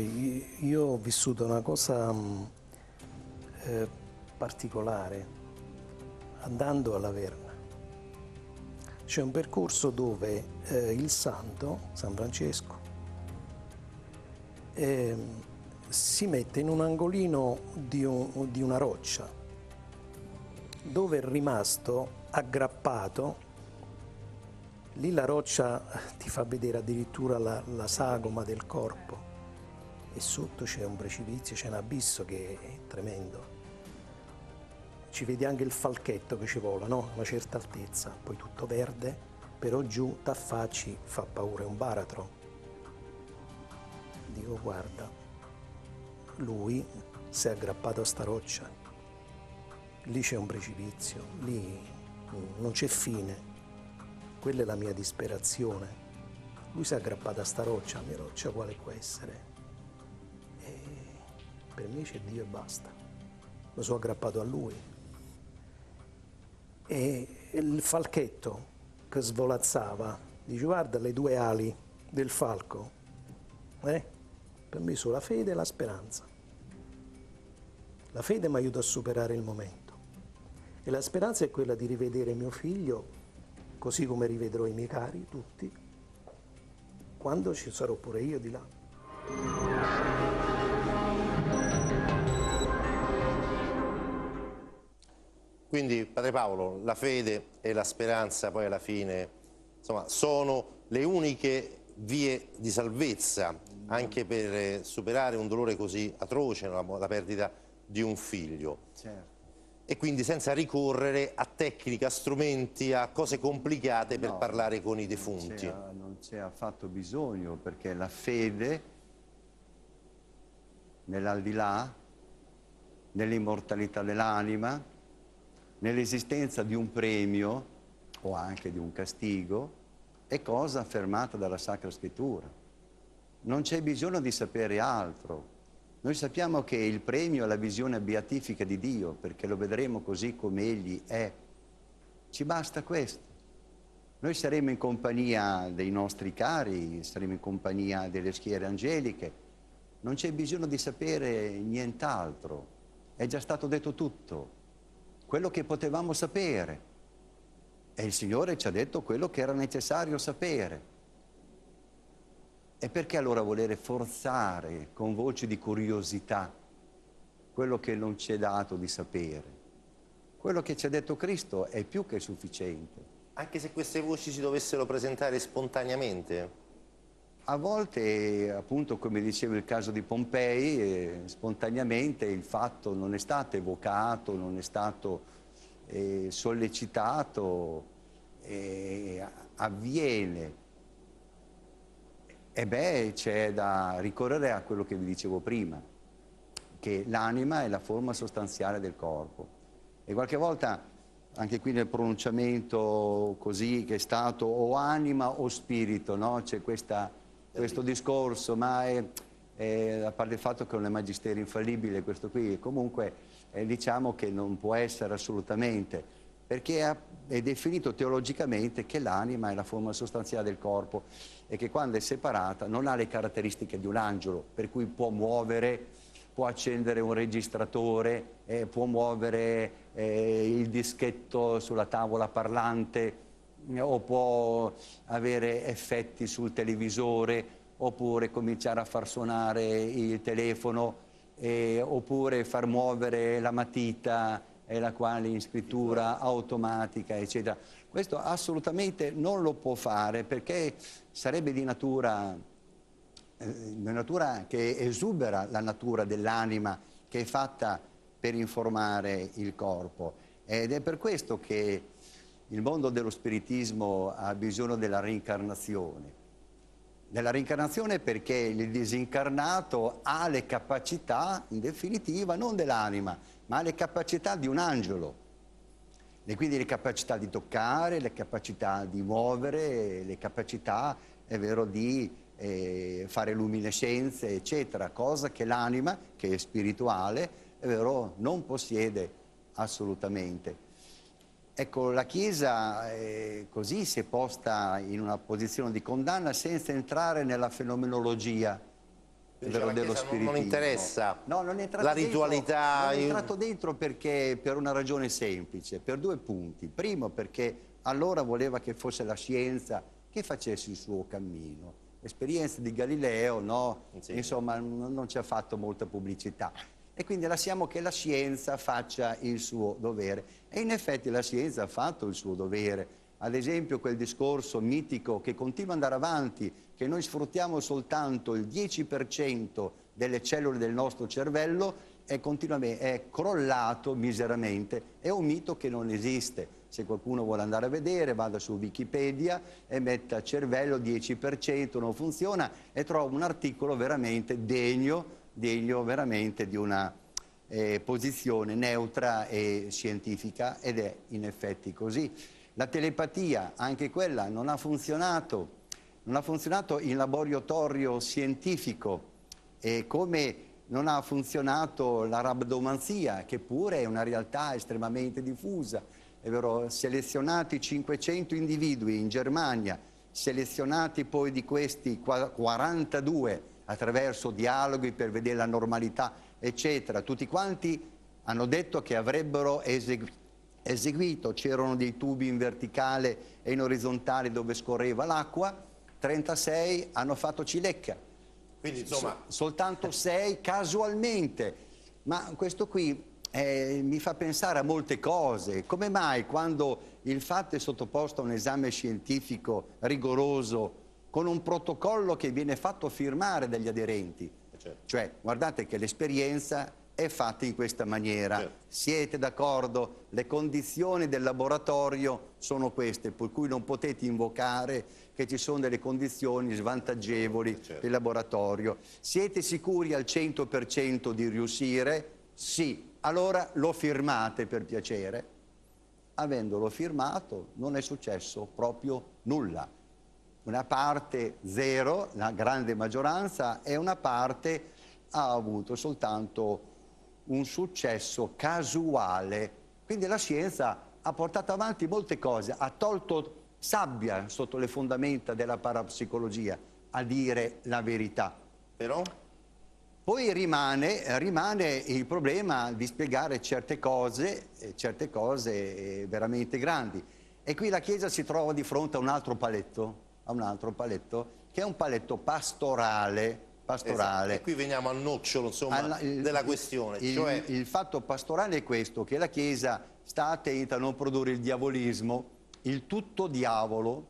J: Io ho vissuto una cosa particolare andando alla Verna. C'è un percorso dove il santo, San Francesco, si mette in un angolino di una roccia dove è rimasto aggrappato. Lì la roccia ti fa vedere addirittura la sagoma del corpo e sotto c'è un precipizio, c'è un abisso che è tremendo. Ci vedi anche il falchetto che ci vola, no? A una certa altezza, poi tutto verde, però giù t'affacci, fa paura, è un baratro. Dico, guarda, lui si è aggrappato a sta roccia, lì c'è un precipizio, lì non c'è fine, quella è la mia disperazione. Lui si è aggrappato a sta roccia, la mia roccia quale può essere? E per me c'è Dio e basta, mi sono aggrappato a lui. E il falchetto che svolazzava, dice, guarda le due ali del falco, per me sono la fede e la speranza. La fede mi aiuta a superare il momento e la speranza è quella di rivedere mio figlio, così come rivedrò i miei cari, tutti, quando ci sarò pure io di là.
I: Quindi, Padre Paolo, la fede e la speranza poi alla fine, insomma, sono le uniche vie di salvezza anche per superare un dolore così atroce, la perdita di un figlio.
L: Certo.
I: E quindi senza ricorrere a tecniche, a strumenti, a cose complicate per parlare con i defunti.
L: Non c'è affatto bisogno, perché la fede nell'aldilà, nell'immortalità dell'anima, nell'esistenza di un premio o anche di un castigo è cosa affermata dalla Sacra Scrittura. Non c'è bisogno di sapere altro. Noi sappiamo che il premio è la visione beatifica di Dio, perché lo vedremo così come Egli è. Ci basta questo. Noi saremo in compagnia dei nostri cari, saremo in compagnia delle schiere angeliche. Non c'è bisogno di sapere nient'altro. È già stato detto tutto. Quello che potevamo sapere. E il Signore ci ha detto quello che era necessario sapere. E perché allora volere forzare con voci di curiosità quello che non ci è dato di sapere? Quello che ci ha detto Cristo è più che sufficiente.
I: Anche se queste voci si dovessero presentare spontaneamente?
L: A volte, appunto, come dicevo il caso di Pompei, spontaneamente il fatto non è stato evocato, non è stato sollecitato, avviene. E beh, c'è da ricorrere a quello che vi dicevo prima, che l'anima è la forma sostanziale del corpo. E qualche volta, anche qui nel pronunciamento così che è stato o anima o spirito, no? C'è questo discorso, ma a parte il fatto che non è magisterio infallibile questo qui, comunque diciamo che non può essere assolutamente, perché è definito teologicamente che l'anima è la forma sostanziale del corpo e che quando è separata non ha le caratteristiche di un angelo, per cui può muovere, può accendere un registratore, può muovere il dischetto sulla tavola parlante, o può avere effetti sul televisore, oppure cominciare a far suonare il telefono, oppure far muovere la matita, la quale in scrittura automatica, eccetera. Questo assolutamente non lo può fare, perché sarebbe di natura che esubera la natura dell'anima, che è fatta per informare il corpo. Ed è per questo che il mondo dello spiritismo ha bisogno della reincarnazione. Della reincarnazione perché il disincarnato ha le capacità, in definitiva, non dell'anima, ma ha le capacità di un angelo. E quindi le capacità di toccare, le capacità di muovere, le capacità, è vero, di fare luminescenze, eccetera, cosa che l'anima, che è spirituale, è vero, non possiede assolutamente. Ecco, la Chiesa così si è posta in una posizione di condanna senza entrare nella fenomenologia dello spiritismo.
I: Non interessa
L: non è
I: la ritualità?
L: Non è entrato dentro perché, per una ragione semplice, per due punti. Primo, perché allora voleva che fosse la scienza che facesse il suo cammino. L'esperienza di Galileo, no? Sì. Insomma, non ci ha fatto molta pubblicità. E quindi lasciamo che la scienza faccia il suo dovere. E in effetti la scienza ha fatto il suo dovere. Ad esempio quel discorso mitico che continua ad andare avanti, che noi sfruttiamo soltanto il 10% delle cellule del nostro cervello, è crollato miseramente. È un mito che non esiste. Se qualcuno vuole andare a vedere, vada su Wikipedia e metta cervello 10%, non funziona, e trova un articolo veramente degno veramente di una posizione neutra e scientifica, ed è in effetti così. La telepatia, anche quella, non ha funzionato in laboratorio scientifico, come non ha funzionato la rabdomanzia, che pure è una realtà estremamente diffusa. È vero, selezionati 500 individui in Germania, selezionati poi di questi 42 attraverso dialoghi per vedere la normalità, eccetera. Tutti quanti hanno detto che avrebbero eseguito, c'erano dei tubi in verticale e in orizzontale dove scorreva l'acqua, 36 hanno fatto cilecca. Quindi insomma soltanto 6 casualmente. Ma questo qui mi fa pensare a molte cose. Come mai quando il fatto è sottoposto a un esame scientifico rigoroso, con un protocollo che viene fatto firmare dagli aderenti, cioè guardate che l'esperienza è fatta in questa maniera, siete d'accordo? Le condizioni del laboratorio sono queste, per cui non potete invocare che ci sono delle condizioni svantaggevoli del laboratorio. Siete sicuri al 100% di riuscire? Sì, allora lo firmate per piacere. Avendolo firmato non è successo proprio nulla. Una parte zero, la grande maggioranza, e una parte ha avuto soltanto un successo casuale. Quindi la scienza ha portato avanti molte cose, ha tolto sabbia sotto le fondamenta della parapsicologia, a dire la verità.
I: Però?
L: Poi rimane il problema di spiegare certe cose veramente grandi. E qui la Chiesa si trova di fronte a un altro paletto, che è un paletto pastorale, pastorale.
I: Esatto. E qui veniamo al nocciolo, insomma, della questione. Cioè...
L: il fatto pastorale è questo, che la Chiesa sta attenta a non produrre il diavolismo, il tutto diavolo,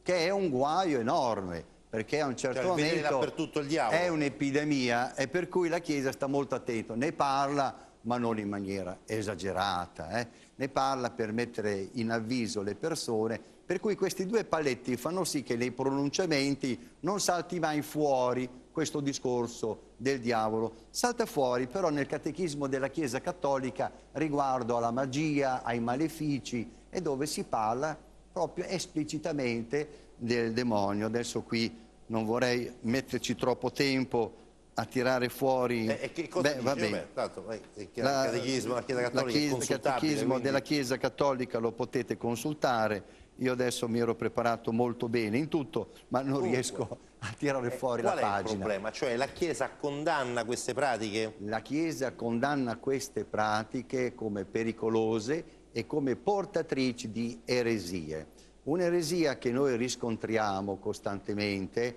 L: che è un guaio enorme, perché a un certo momento
I: dappertutto il diavolo.
L: È un'epidemia, e per cui la Chiesa sta molto attenta, ne parla ma non in maniera esagerata, ne parla per mettere in avviso le persone, per cui questi due paletti fanno sì che nei pronunciamenti non salti mai fuori questo discorso del diavolo. Salta fuori però nel catechismo della Chiesa Cattolica riguardo alla magia, ai malefici, e dove si parla proprio esplicitamente del demonio. Adesso qui non vorrei metterci troppo tempo a tirare fuori...
I: che cosa dice?
L: Vabbè.
I: Tanto, il catechismo della Chiesa Cattolica è consultabile.
L: Il catechismo della Chiesa Cattolica lo potete consultare. Io adesso mi ero preparato molto bene in tutto, ma non riesco a tirare fuori la pagina.
I: Qual è il problema? Cioè la Chiesa condanna queste pratiche?
L: La Chiesa condanna queste pratiche come pericolose e come portatrici di eresie. Un'eresia che noi riscontriamo costantemente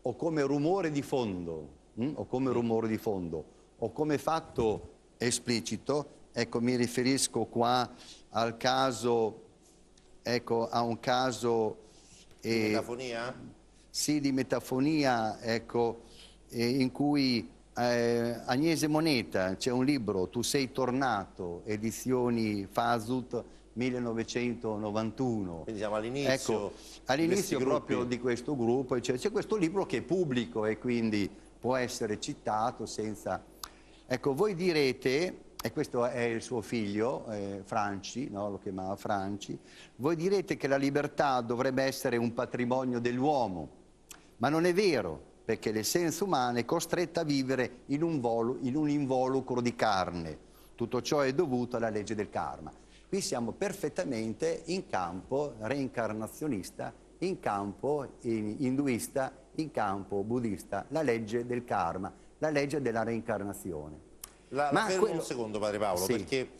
L: o come rumore di fondo, o come fatto esplicito. Ecco, mi riferisco qua al caso, a un caso...
I: Di metafonia?
L: Sì, di metafonia, in cui Agnese Moneta, c'è un libro, Tu sei tornato, edizioni Fasult, 1991.
I: Quindi siamo all'inizio.
L: All'inizio proprio di questo gruppo, c'è questo libro che è pubblico e quindi può essere citato senza... Ecco, voi direte, e questo è il suo figlio, Franci, no? Lo chiamava Franci, voi direte che la libertà dovrebbe essere un patrimonio dell'uomo, ma non è vero, perché l'essenza umana è costretta a vivere in un involucro di carne. Tutto ciò è dovuto alla legge del karma. Qui siamo perfettamente in campo reincarnazionista, in campo induista, in campo buddista, la legge del karma, la legge della reincarnazione.
I: Un secondo, Padre Paolo, perché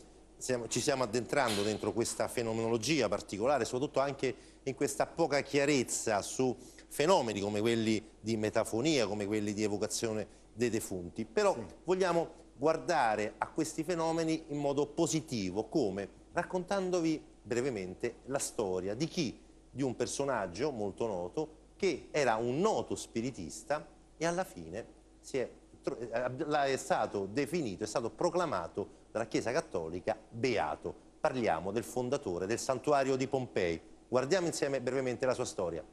I: ci stiamo addentrando dentro questa fenomenologia particolare, soprattutto anche in questa poca chiarezza su fenomeni come quelli di metafonia, come quelli di evocazione dei defunti. Però vogliamo guardare a questi fenomeni in modo positivo, come? Raccontandovi brevemente la storia di un personaggio molto noto che era un noto spiritista e alla fine è stato definito, è stato proclamato dalla Chiesa Cattolica beato. Parliamo del fondatore del santuario di Pompei. Guardiamo insieme brevemente la sua storia.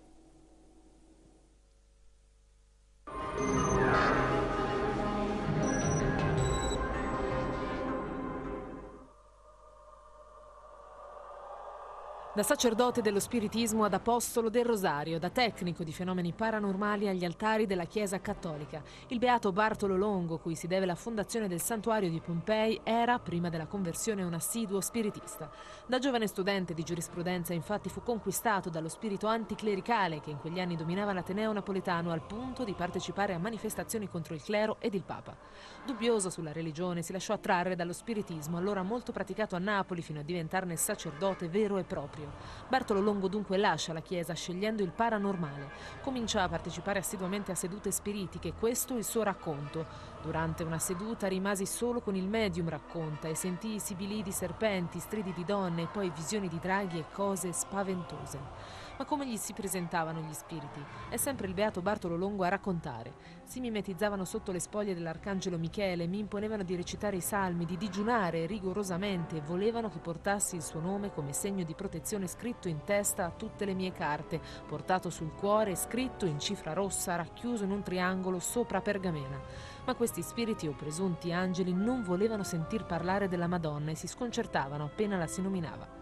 E: Da sacerdote dello spiritismo ad apostolo del rosario, da tecnico di fenomeni paranormali agli altari della Chiesa Cattolica, il beato Bartolo Longo, cui si deve la fondazione del santuario di Pompei, era, prima della conversione, un assiduo spiritista. Da giovane studente di giurisprudenza, infatti, fu conquistato dallo spirito anticlericale che in quegli anni dominava l'Ateneo napoletano al punto di partecipare a manifestazioni contro il clero ed il Papa. Dubbioso sulla religione, si lasciò attrarre dallo spiritismo, allora molto praticato a Napoli fino a diventarne sacerdote vero e proprio. Bartolo Longo dunque lascia la Chiesa scegliendo il paranormale. Comincia a partecipare assiduamente a sedute spiritiche, questo il suo racconto. Durante una seduta rimasi solo con il medium, racconta, e sentii sibilii di serpenti, stridi di donne e poi visioni di draghi e cose spaventose. Ma come gli si presentavano gli spiriti? È sempre il beato Bartolo Longo a raccontare. Si mimetizzavano sotto le spoglie dell'arcangelo Michele, mi imponevano di recitare i salmi, di digiunare rigorosamente e volevano che portassi il suo nome come segno di protezione scritto in testa a tutte le mie carte, portato sul cuore, scritto in cifra rossa, racchiuso in un triangolo sopra pergamena. Ma questi spiriti o presunti angeli non volevano sentir parlare della Madonna e si sconcertavano appena la si nominava.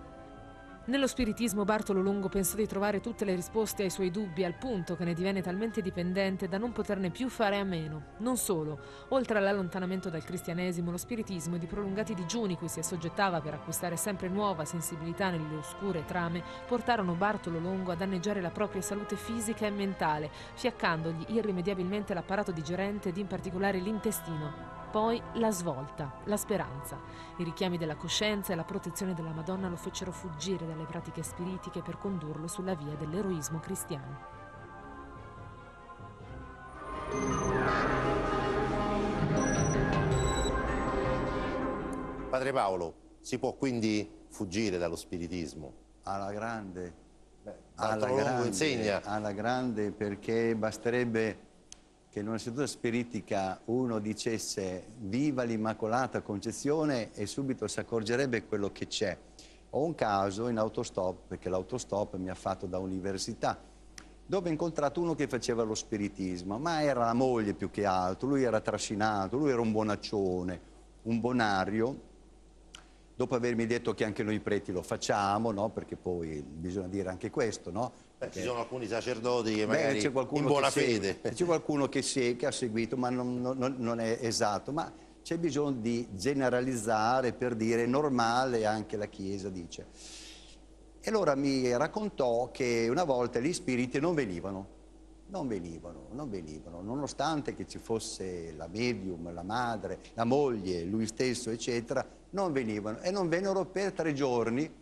E: Nello spiritismo Bartolo Longo pensò di trovare tutte le risposte ai suoi dubbi, al punto che ne divenne talmente dipendente da non poterne più fare a meno. Non solo, oltre all'allontanamento dal cristianesimo, lo spiritismo e di prolungati digiuni cui si assoggettava per acquistare sempre nuova sensibilità nelle oscure trame, portarono Bartolo Longo a danneggiare la propria salute fisica e mentale, fiaccandogli irrimediabilmente l'apparato digerente ed in particolare l'intestino. Poi la svolta, la speranza. I richiami della coscienza e la protezione della Madonna lo fecero fuggire dalle pratiche spiritiche per condurlo sulla via dell'eroismo cristiano.
I: Padre Paolo, si può quindi fuggire dallo spiritismo?
L: Alla grande.
I: Bartolo Longo insegna.
L: Alla grande, perché basterebbe che in una seduta spiritica uno dicesse viva l'Immacolata Concezione e subito si accorgerebbe quello che c'è. Ho un caso in autostop, perché l'autostop mi ha fatto da università, dove ho incontrato uno che faceva lo spiritismo, ma era la moglie più che altro, lui era trascinato, lui era un bonaccione, un bonario. Dopo avermi detto che anche noi preti lo facciamo, no? Perché poi bisogna dire anche questo, no?
I: Ci sono alcuni sacerdoti che magari in buona fede.
L: C'è qualcuno che ha seguito, ma non è esatto. Ma c'è bisogno di generalizzare per dire normale, anche la Chiesa dice. E allora mi raccontò che una volta gli spiriti non venivano, nonostante che ci fosse la medium, la madre, la moglie, lui stesso, eccetera, non venivano. E non vennero per 3 giorni.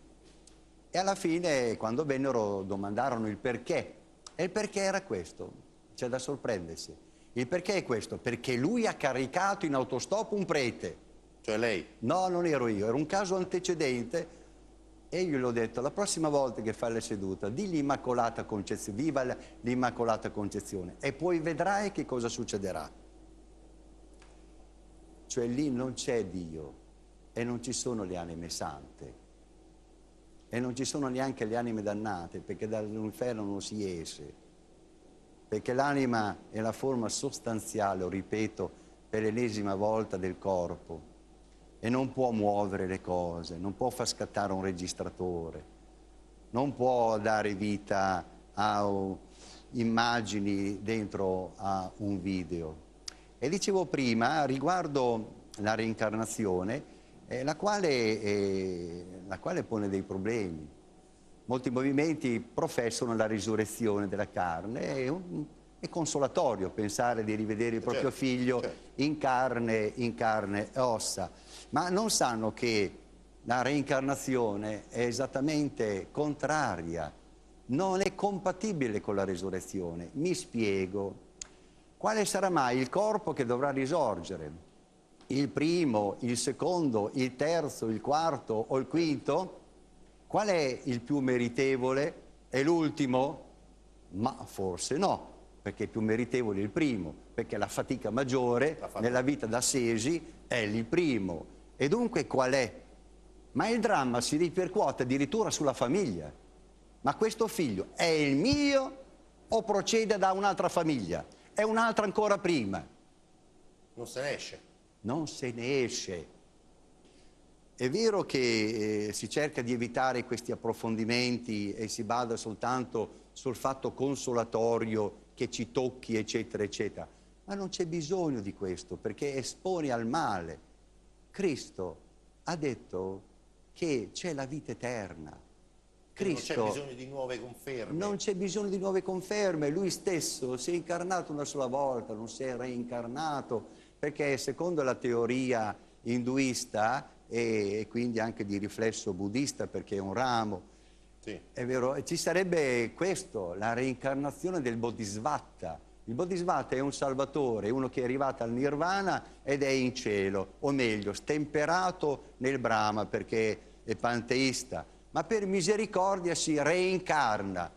L: E alla fine, quando vennero, domandarono il perché. E il perché era questo, c'è da sorprendersi. Il perché è questo, perché lui ha caricato in autostop un prete.
I: Cioè lei?
L: No, non ero io, era un caso antecedente. E io gli ho detto, la prossima volta che fai la seduta, di l'Immacolata Concezione, viva l'Immacolata Concezione, e poi vedrai che cosa succederà. Cioè lì non c'è Dio e non ci sono le anime sante. E non ci sono neanche le anime dannate, perché dall'inferno non si esce. Perché l'anima è la forma sostanziale, lo ripeto, per l'ennesima volta del corpo. E non può muovere le cose, non può far scattare un registratore, non può dare vita a immagini dentro a un video. E dicevo prima, riguardo la reincarnazione, la quale pone dei problemi. Molti movimenti professano la risurrezione della carne, è consolatorio pensare di rivedere il proprio figlio in carne e ossa, ma non sanno che la reincarnazione è esattamente contraria, non è compatibile con la risurrezione. Mi spiego. Quale sarà mai il corpo che dovrà risorgere? Il primo, il secondo, il terzo, il quarto o il quinto? Qual è il più meritevole? È l'ultimo? Ma forse no, perché è più meritevole il primo, perché la fatica maggiore nella vita d'assesi è il primo. E dunque qual è? Ma il dramma si ripercuote addirittura sulla famiglia. Ma questo figlio è il mio o procede da un'altra famiglia? È un'altra ancora prima?
I: Non se ne esce.
L: Non se ne esce. È vero che si cerca di evitare questi approfondimenti e si bada soltanto sul fatto consolatorio che ci tocchi, eccetera, eccetera. Ma non c'è bisogno di questo, perché espone al male. Cristo ha detto che c'è la vita eterna. Cristo,
I: non c'è bisogno di nuove conferme.
L: Non c'è bisogno di nuove conferme. Lui stesso si è incarnato una sola volta, non si è reincarnato, perché secondo la teoria induista e quindi anche di riflesso buddista, perché è un ramo,
I: sì,
L: è vero, ci sarebbe questo, la reincarnazione del Bodhisattva. Il Bodhisattva è un salvatore, uno che è arrivato al nirvana ed è in cielo, o meglio, stemperato nel Brahma perché è panteista, ma per misericordia si reincarna.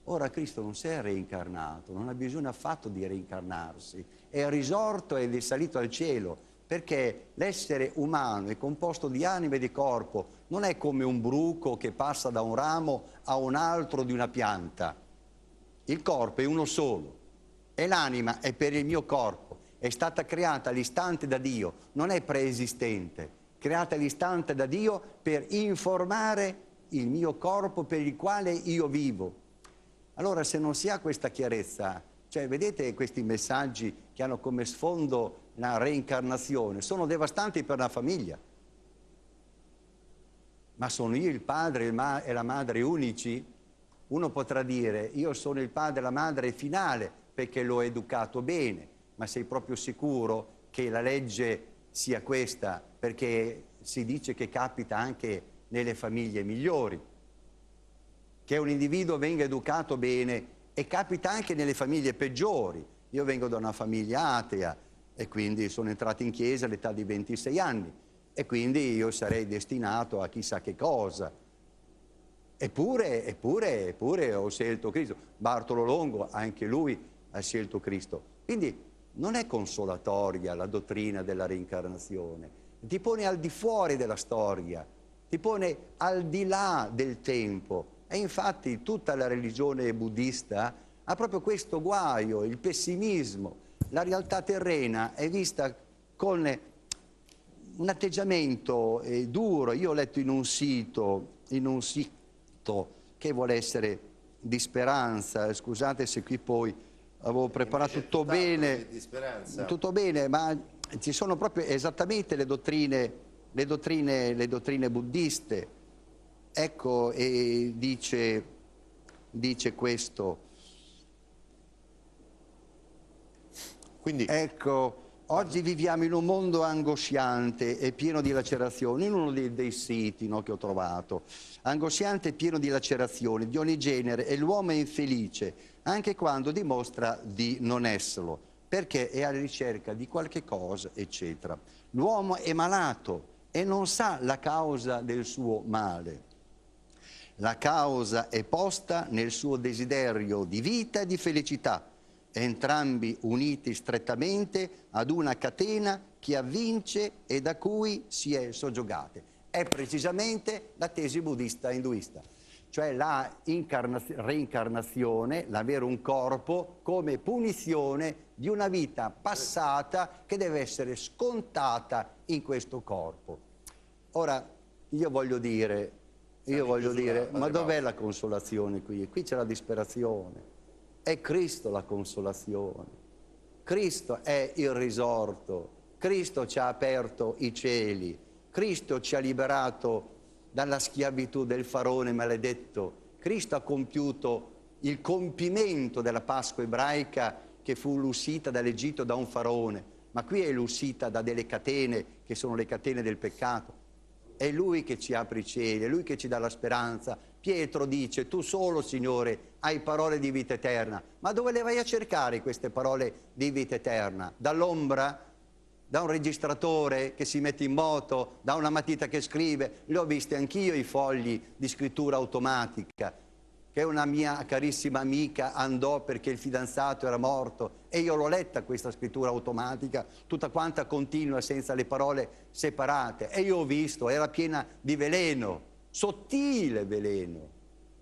L: Ora Cristo non si è reincarnato, non ha bisogno affatto di reincarnarsi, è risorto ed è salito al cielo, perché l'essere umano è composto di anima e di corpo, non è come un bruco che passa da un ramo a un altro di una pianta. Il corpo è uno solo e l'anima è per il mio corpo, è stata creata all'istante da Dio, non è preesistente, creata all'istante da Dio per informare il mio corpo per il quale io vivo. Allora se non si ha questa chiarezza, cioè vedete questi messaggi che hanno come sfondo la reincarnazione, sono devastanti per la famiglia. Ma sono io il padre e la madre unici? Uno potrà dire, io sono il padre e la madre finale perché l'ho educato bene, ma sei proprio sicuro che la legge sia questa? Perché si dice che capita anche nelle famiglie migliori, che un individuo venga educato bene, e capita anche nelle famiglie peggiori. Io vengo da una famiglia atea e quindi sono entrato in chiesa all'età di 26 anni e quindi io sarei destinato a chissà che cosa. Eppure ho scelto Cristo. Bartolo Longo, anche lui ha scelto Cristo. Quindi non è consolatoria la dottrina della reincarnazione, ti pone al di fuori della storia, ti pone al di là del tempo. E infatti tutta la religione buddista ha proprio questo guaio, il pessimismo. La realtà terrena è vista con un atteggiamento duro. Io ho letto in un sito che vuole essere di speranza, scusate se qui poi avevo preparato tutto bene, ma ci sono proprio esattamente le dottrine buddiste. Ecco, e dice questo.
I: Quindi,
L: ecco, oggi viviamo in un mondo angosciante e pieno di lacerazioni, in uno dei siti, no, che ho trovato, angosciante e pieno di lacerazioni di ogni genere, e l'uomo è infelice anche quando dimostra di non esserlo, perché è alla ricerca di qualche cosa, eccetera. L'uomo è malato e non sa la causa del suo male. La causa è posta nel suo desiderio di vita e di felicità, entrambi uniti strettamente ad una catena che avvince e da cui si è soggiogate. È precisamente la tesi buddista induista, cioè la reincarnazione, l'avere un corpo come punizione di una vita passata che deve essere scontata in questo corpo. Ora, io voglio dire, ma dov'è la consolazione qui? Qui c'è la disperazione. È Cristo la consolazione, Cristo è il risorto, Cristo ci ha aperto i cieli, Cristo ci ha liberato dalla schiavitù del faraone maledetto, Cristo ha compiuto il compimento della Pasqua ebraica che fu l'uscita dall'Egitto da un faraone, ma qui è l'uscita da delle catene che sono le catene del peccato. È Lui che ci apre i cieli, è Lui che ci dà la speranza. Pietro dice: tu solo, Signore, hai parole di vita eterna. Ma dove le vai a cercare queste parole di vita eterna? Dall'ombra? Da un registratore che si mette in moto? Da una matita che scrive? Le ho viste anch'io i fogli di scrittura automatica, che una mia carissima amica andò perché il fidanzato era morto, e io l'ho letta questa scrittura automatica, tutta quanta continua, senza le parole separate, e io ho visto, era piena di veleno, sottile veleno.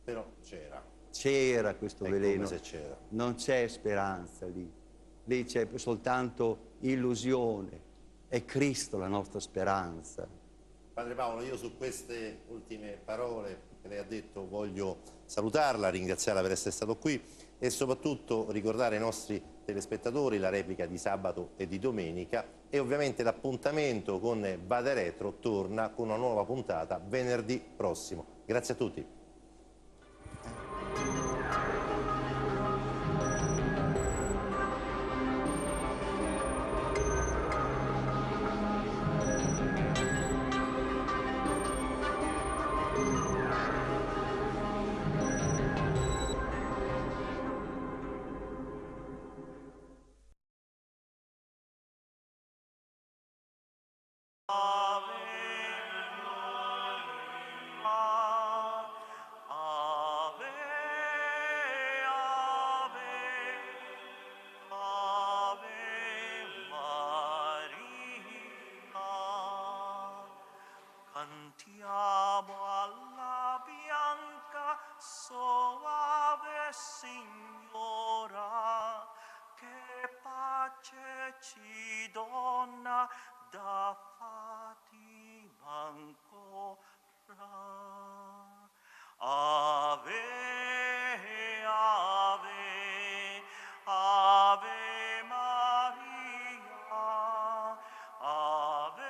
I: Però c'era.
L: C'era questo veleno.
I: Come se c'era.
L: Non c'è speranza lì. Lì c'è soltanto illusione. È Cristo la nostra speranza.
I: Padre Paolo, io su queste ultime parole che lei ha detto voglio salutarla, ringraziarla per essere stato qui e soprattutto ricordare ai nostri telespettatori la replica di sabato e di domenica, e ovviamente l'appuntamento con Vade Retro torna con una nuova puntata venerdì prossimo. Grazie a tutti.
F: Cantiamo alla bianca soave Signora, che pace ci dona da Fatima ancora. Ave, ave, ave Maria, ave.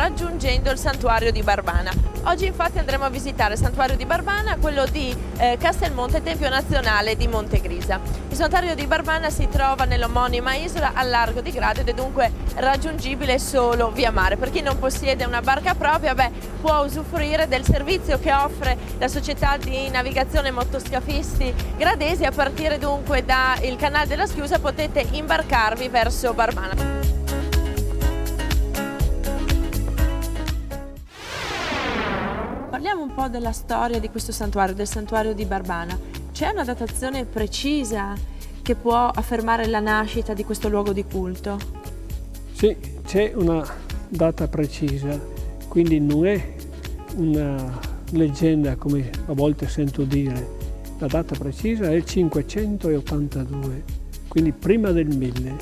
K: raggiungendo il santuario di Barbana. Oggi infatti andremo a visitare il santuario di Barbana, quello di Castelmonte, Tempio Nazionale di Montegrisa. Il santuario di Barbana si trova nell'omonima isola al largo di Grado ed è dunque raggiungibile solo via mare. Per chi non possiede una barca propria, può usufruire del servizio che offre la società di navigazione motoscafisti gradesi. A partire dunque dal canale della Schiusa potete imbarcarvi verso Barbana. Parliamo un po' della storia di questo santuario, del santuario di Barbana. C'è una datazione precisa che può affermare la nascita di questo luogo di culto?
M: Sì, c'è una data precisa, quindi non è una leggenda come a volte sento dire. La data precisa è il 582, quindi prima del 1000.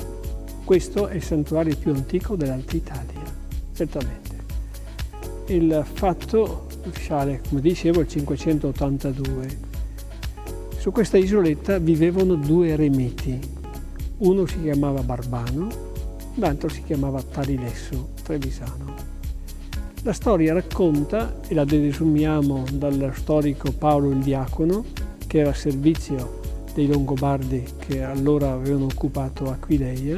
M: Questo è il santuario più antico dell'Alta Italia, certamente. Il fatto risale, come dicevo, al 582. Su questa isoletta vivevano due eremiti. Uno si chiamava Barbano, l'altro si chiamava Tarilesso, trevisano. La storia racconta, e la desumiamo dal storico Paolo il Diacono, che era a servizio dei Longobardi che allora avevano occupato Aquileia,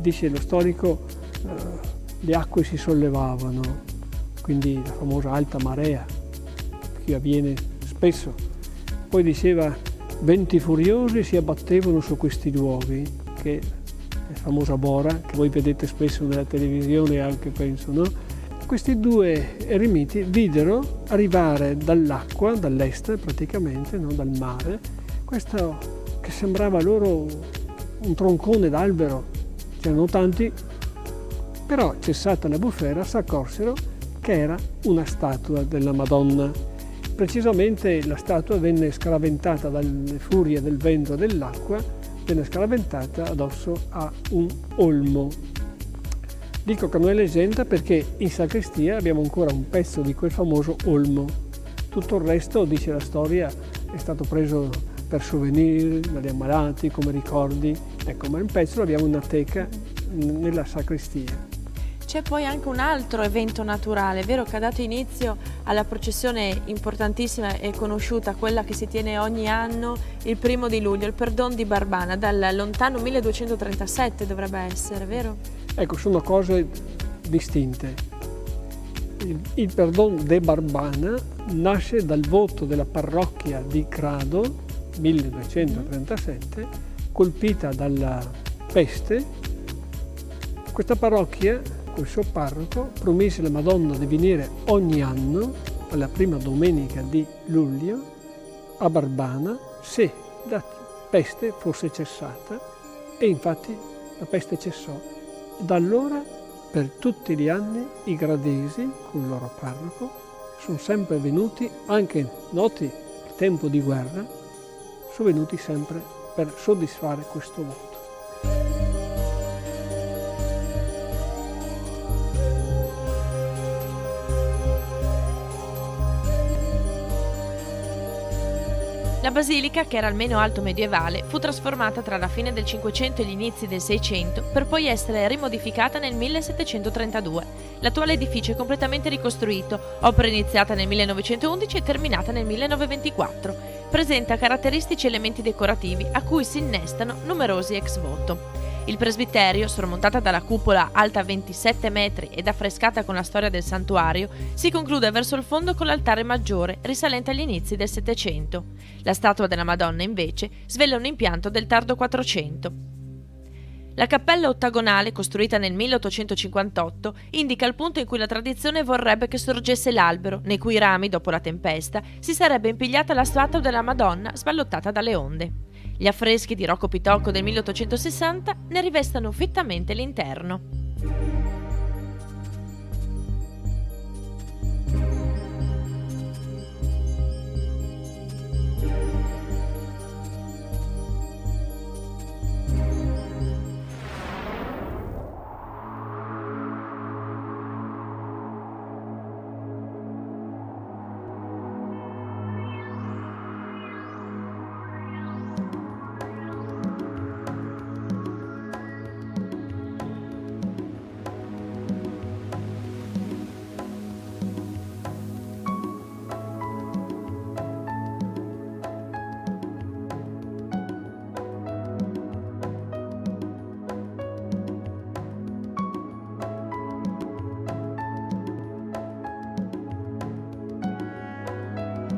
M: dice lo storico, le acque si sollevavano, quindi la famosa alta marea, che avviene spesso. Poi diceva, venti furiosi si abbattevano su questi luoghi, che è la famosa Bora, che voi vedete spesso nella televisione anche, penso, no? Questi due eremiti videro arrivare dall'acqua, dall'est praticamente, no? Dal mare, questo che sembrava loro un troncone d'albero, c'erano tanti, però cessata la bufera si accorsero che era una statua della Madonna. Precisamente la statua venne scaraventata dalle furie del vento e dell'acqua, venne scaraventata addosso a un olmo. Dico che non è leggenda perché in sacrestia abbiamo ancora un pezzo di quel famoso olmo. Tutto il resto, dice la storia, è stato preso per souvenir dagli ammalati, come ricordi. Ecco, ma un pezzo l'abbiamo in una teca nella sacrestia.
K: C'è poi anche un altro evento naturale, vero, che ha dato inizio alla processione importantissima e conosciuta, quella che si tiene ogni anno il 1° di luglio, il Perdon di Barbana, dal lontano 1237 dovrebbe essere, vero?
M: Ecco, sono cose distinte. Il Perdon de Barbana nasce dal voto della parrocchia di Grado, 1237, colpita dalla peste. Questa parrocchia, il suo parroco, promise alla Madonna di venire ogni anno, alla prima domenica di luglio, a Barbana, se la peste fosse cessata, e infatti la peste cessò. Da allora, per tutti gli anni, i gradesi, con il loro parroco, sono sempre venuti, anche noti il tempo di guerra, sono venuti sempre per soddisfare questo voto.
K: La basilica, che era almeno alto medievale, fu trasformata tra la fine del 500 e gli inizi del 600 per poi essere rimodificata nel 1732. L'attuale edificio è completamente ricostruito, opera iniziata nel 1911 e terminata nel 1924. Presenta caratteristici elementi decorativi a cui si innestano numerosi ex voto. Il presbiterio, sormontata dalla cupola alta 27 metri ed affrescata con la storia del santuario, si conclude verso il fondo con l'altare maggiore, risalente agli inizi del Settecento. La statua della Madonna, invece, svela un impianto del tardo 400. La cappella ottagonale, costruita nel 1858, indica il punto in cui la tradizione vorrebbe che sorgesse l'albero, nei cui rami, dopo la tempesta, si sarebbe impigliata la statua della Madonna sballottata dalle onde. Gli affreschi di Rocco Pitocco del 1860 ne rivestano fittamente l'interno.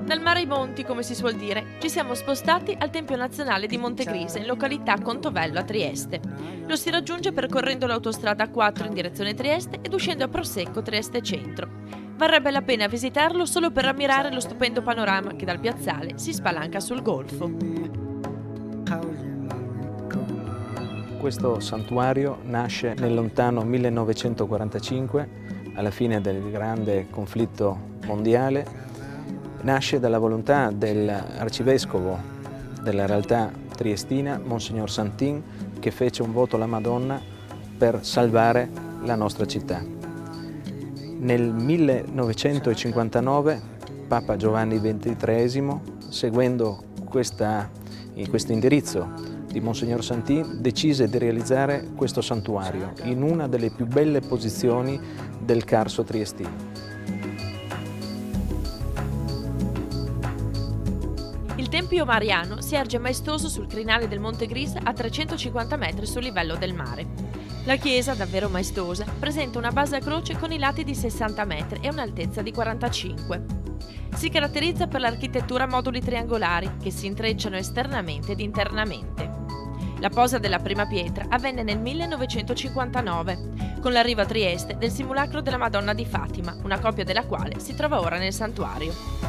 K: Dal mare ai monti, come si suol dire, ci siamo spostati al Tempio Nazionale di Montegrisa, in località Contovello a Trieste. Lo si raggiunge percorrendo l'autostrada A4 in direzione Trieste ed uscendo a Prosecco Trieste Centro. Varrebbe la pena visitarlo solo per ammirare lo stupendo panorama che dal piazzale si spalanca sul golfo.
N: Questo santuario nasce nel lontano 1945, alla fine del grande conflitto mondiale. Nasce dalla volontà dell'arcivescovo della realtà triestina, Monsignor Santin, che fece un voto alla Madonna per salvare la nostra città. Nel 1959 Papa Giovanni XXIII, seguendo questo indirizzo di Monsignor Santin, decise di realizzare questo santuario in una delle più belle posizioni del Carso triestino.
K: Il Tempio Mariano si erge maestoso sul crinale del Monte Grisa a 350 metri sul livello del mare. La chiesa, davvero maestosa, presenta una base a croce con i lati di 60 metri e un'altezza di 45. Si caratterizza per l'architettura a moduli triangolari che si intrecciano esternamente ed internamente. La posa della prima pietra avvenne nel 1959, con l'arrivo a Trieste del simulacro della Madonna di Fatima, una copia della quale si trova ora nel santuario.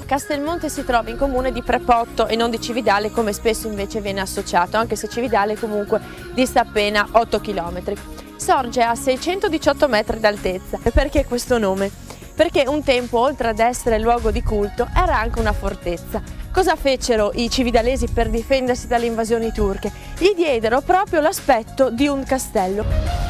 K: Castelmonte si trova in comune di Prepotto e non di Cividale, come spesso invece viene associato, anche se Cividale comunque dista appena 8 km. Sorge a 618 metri d'altezza. E perché questo nome? Perché un tempo, oltre ad essere luogo di culto, era anche una fortezza. Cosa fecero i cividalesi per difendersi dalle invasioni turche? Gli diedero proprio l'aspetto di un castello.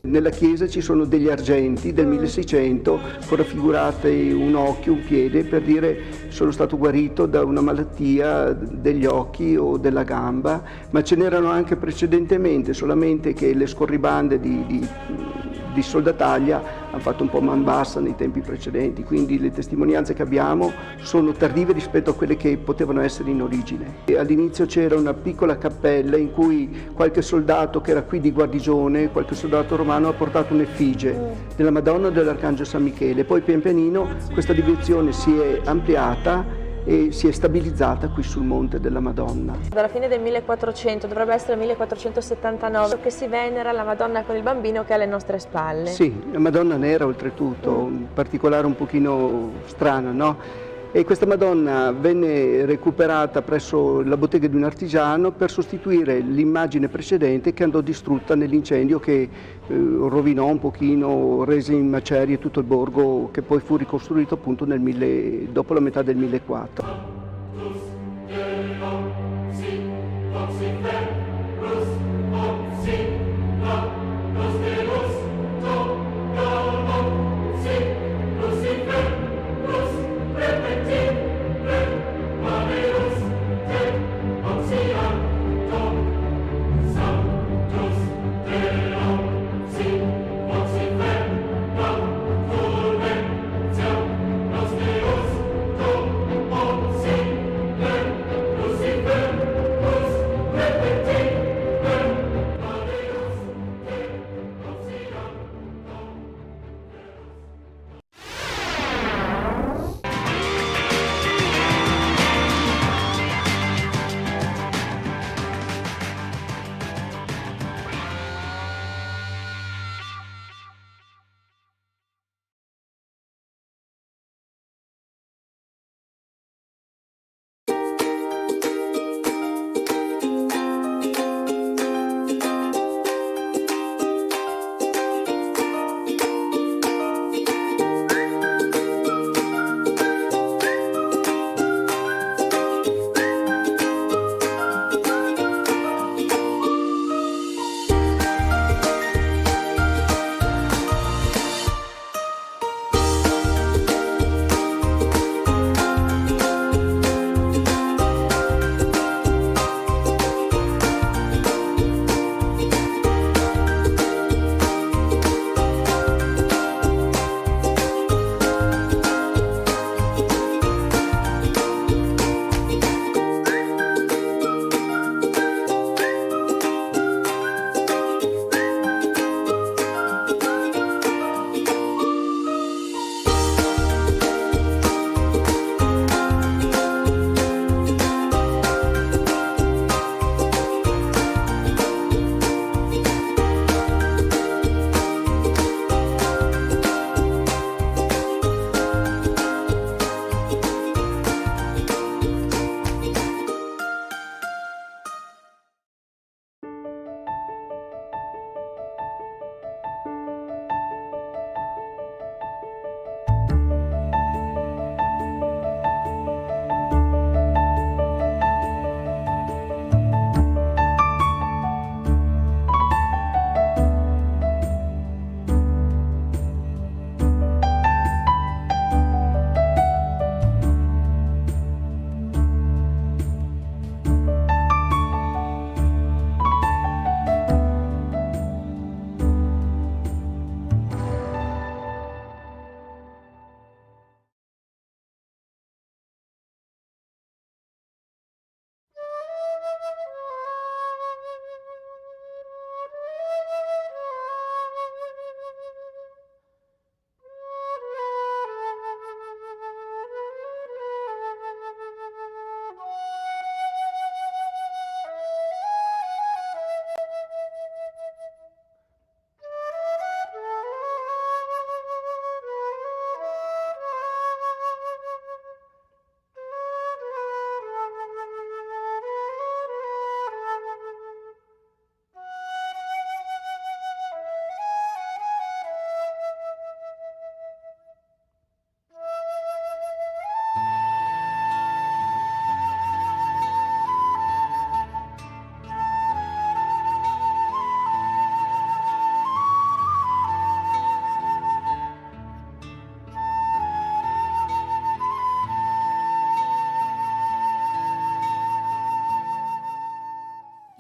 O: Nella chiesa ci sono degli argenti del 1600 con raffigurate un occhio, un piede, per dire sono stato guarito da una malattia degli occhi o della gamba, ma ce n'erano anche precedentemente, solamente che le scorribande di soldataglia hanno fatto un po' man bassa nei tempi precedenti, quindi le testimonianze che abbiamo sono tardive rispetto a quelle che potevano essere in origine. E all'inizio c'era una piccola cappella in cui qualche soldato che era qui di guarnigione, qualche soldato romano ha portato un'effigie della Madonna e dell'Arcangelo San Michele, poi pian pianino questa dimensione si è ampliata e si è stabilizzata qui sul Monte della Madonna.
K: Dalla fine del 1400, dovrebbe essere il 1479, che si venera la Madonna con il bambino che è alle nostre spalle.
O: Sì, la Madonna nera oltretutto, un particolare un pochino strano, no? E questa Madonna venne recuperata presso la bottega di un artigiano per sostituire l'immagine precedente che andò distrutta nell'incendio che rovinò un pochino, rese in macerie tutto il borgo, che poi fu ricostruito appunto dopo la metà del 1400.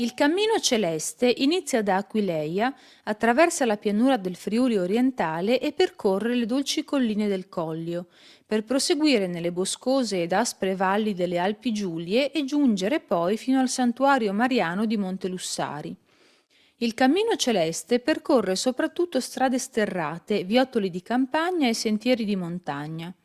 P: Il cammino celeste inizia da Aquileia, attraversa la pianura del Friuli orientale e percorre le dolci colline del Collio, per proseguire nelle boscose ed aspre valli delle Alpi Giulie e giungere poi fino al santuario mariano di Monte Lussari. Il cammino celeste percorre soprattutto strade sterrate, viottoli di campagna e sentieri di montagna.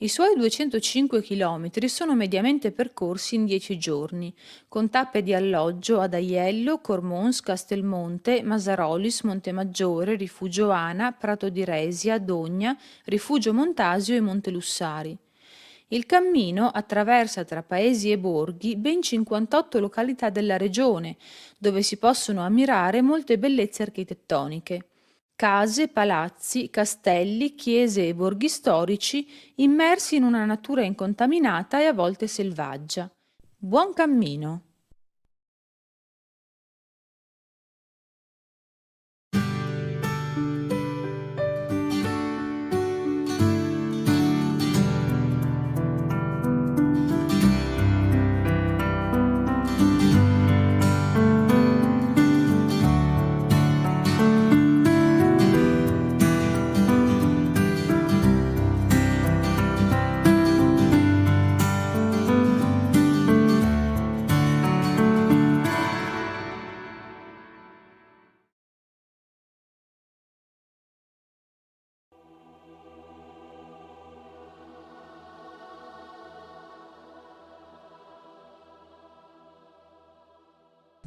P: I suoi 205 chilometri sono mediamente percorsi in 10 giorni, con tappe di alloggio ad Aiello, Cormons, Castelmonte, Masarolis, Montemaggiore, Rifugio Ana, Prato di Resia, Dogna, Rifugio Montasio e Monte Lussari. Il cammino attraversa tra paesi e borghi ben 58 località della regione, dove si possono ammirare molte bellezze architettoniche. Case, palazzi, castelli, chiese e borghi storici immersi in una natura incontaminata e a volte selvaggia. Buon cammino!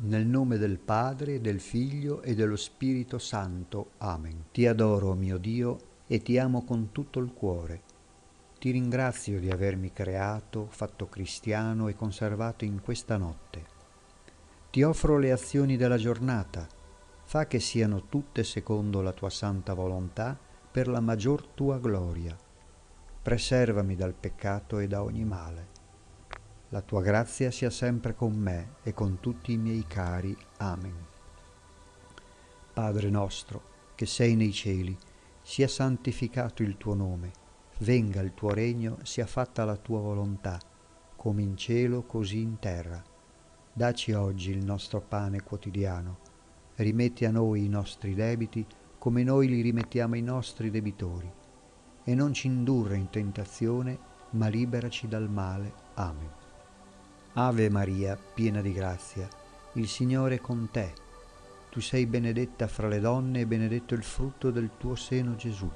Q: Nel nome del Padre, del Figlio e dello Spirito Santo. Amen. Ti adoro, mio Dio, e ti amo con tutto il cuore. Ti ringrazio di avermi creato, fatto cristiano e conservato in questa notte. Ti offro le azioni della giornata. Fa che siano tutte secondo la tua santa volontà, per la maggior tua gloria. Preservami dal peccato e da ogni male. La tua grazia sia sempre con me e con tutti i miei cari. Amen. Padre nostro, che sei nei cieli, sia santificato il tuo nome, venga il tuo regno, sia fatta la tua volontà, come in cielo così in terra. Dacci oggi il nostro pane quotidiano, rimetti a noi i nostri debiti, come noi li rimettiamo ai nostri debitori, e non ci indurre in tentazione, ma liberaci dal male. Amen. Ave Maria, piena di grazia, il Signore è con te. Tu sei benedetta fra le donne e benedetto il frutto del tuo seno, Gesù.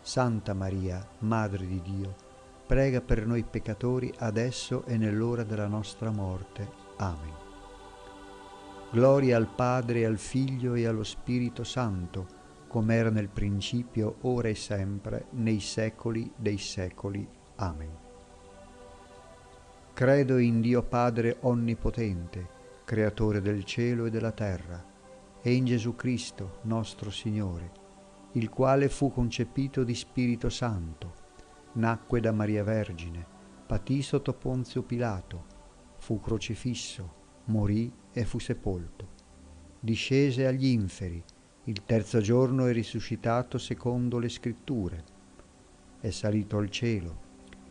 Q: Santa Maria, Madre di Dio, prega per noi peccatori adesso e nell'ora della nostra morte. Amen. Gloria al Padre, al Figlio e allo Spirito Santo, come era nel principio, ora e sempre, nei secoli dei secoli. Amen. Credo in Dio Padre Onnipotente, Creatore del cielo e della terra, e in Gesù Cristo, nostro Signore, il quale fu concepito di Spirito Santo, nacque da Maria Vergine, patì sotto Ponzio Pilato, fu crocifisso, morì e fu sepolto. Discese agli inferi, il terzo giorno è risuscitato secondo le Scritture, è salito al cielo,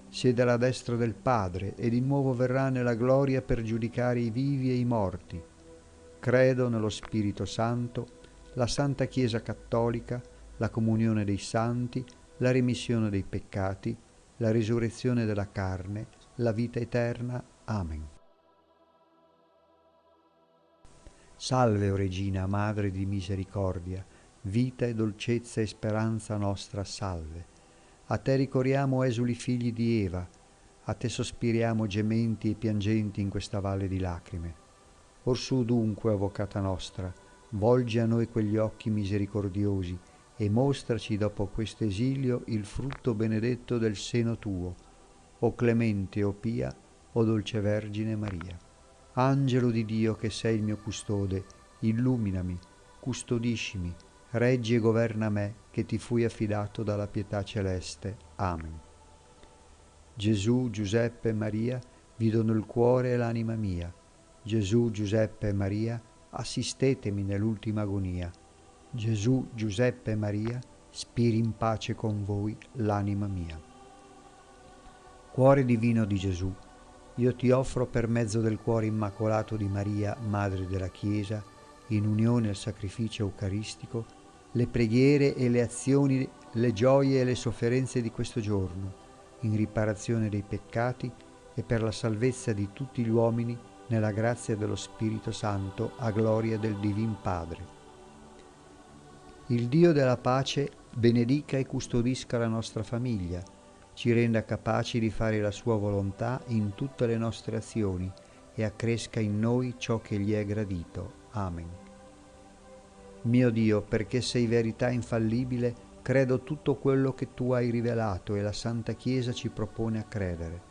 Q: siede alla destra del Padre e di nuovo verrà nella gloria per giudicare i vivi e i morti. Credo nello Spirito Santo, la Santa Chiesa Cattolica, la comunione dei santi, la remissione dei peccati, la risurrezione della carne, la vita eterna. Amen. Salve, o Regina, Madre di misericordia, vita e dolcezza e speranza nostra, salve. A te ricorriamo, esuli figli di Eva, a te sospiriamo gementi e piangenti in questa valle di lacrime. Orsù dunque, avvocata nostra, volgi a noi quegli occhi misericordiosi e mostraci dopo questo esilio il frutto benedetto del seno tuo, o clemente, o pia, o dolce Vergine Maria. Angelo di Dio, che sei il mio custode, illuminami, custodiscimi, reggi e governa me, che ti fui affidato dalla pietà celeste. Amen. Gesù, Giuseppe e Maria, vi dono il cuore e l'anima mia. Gesù, Giuseppe e Maria, assistetemi nell'ultima agonia. Gesù, Giuseppe e Maria, spiri in pace con voi l'anima mia. Cuore divino di Gesù, io ti offro per mezzo del cuore immacolato di Maria, Madre della Chiesa, in unione al sacrificio eucaristico, le preghiere e le azioni, le gioie e le sofferenze di questo giorno, in riparazione dei peccati e per la salvezza di tutti gli uomini nella grazia dello Spirito Santo, a gloria del Divin Padre. Il Dio della pace benedica e custodisca la nostra famiglia, ci renda capaci di fare la sua volontà in tutte le nostre azioni e accresca in noi ciò che gli è gradito. Amen. Mio Dio, perché sei verità infallibile, credo tutto quello che tu hai rivelato e la Santa Chiesa ci propone a credere.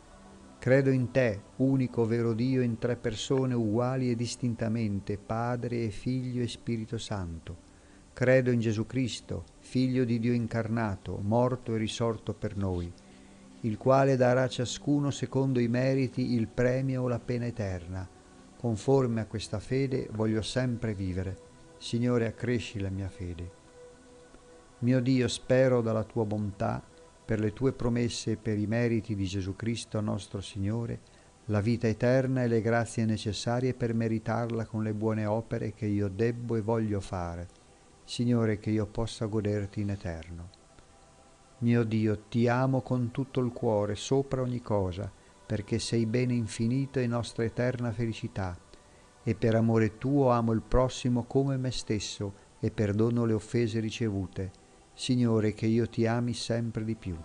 Q: Credo in te, unico vero Dio in tre persone uguali e distintamente, Padre e Figlio e Spirito Santo. Credo in Gesù Cristo, Figlio di Dio incarnato, morto e risorto per noi, il quale darà a ciascuno secondo i meriti il premio o la pena eterna. Conforme a questa fede voglio sempre vivere. Signore, accresci la mia fede. Mio Dio, spero dalla tua bontà, per le tue promesse e per i meriti di Gesù Cristo nostro Signore, la vita eterna e le grazie necessarie per meritarla con le buone opere che io debbo e voglio fare. Signore, che io possa goderti in eterno. Mio Dio, ti amo con tutto il cuore, sopra ogni cosa, perché sei bene infinito e nostra eterna felicità, e per amore tuo amo il prossimo come me stesso e perdono le offese ricevute. Signore, che io ti ami sempre di più.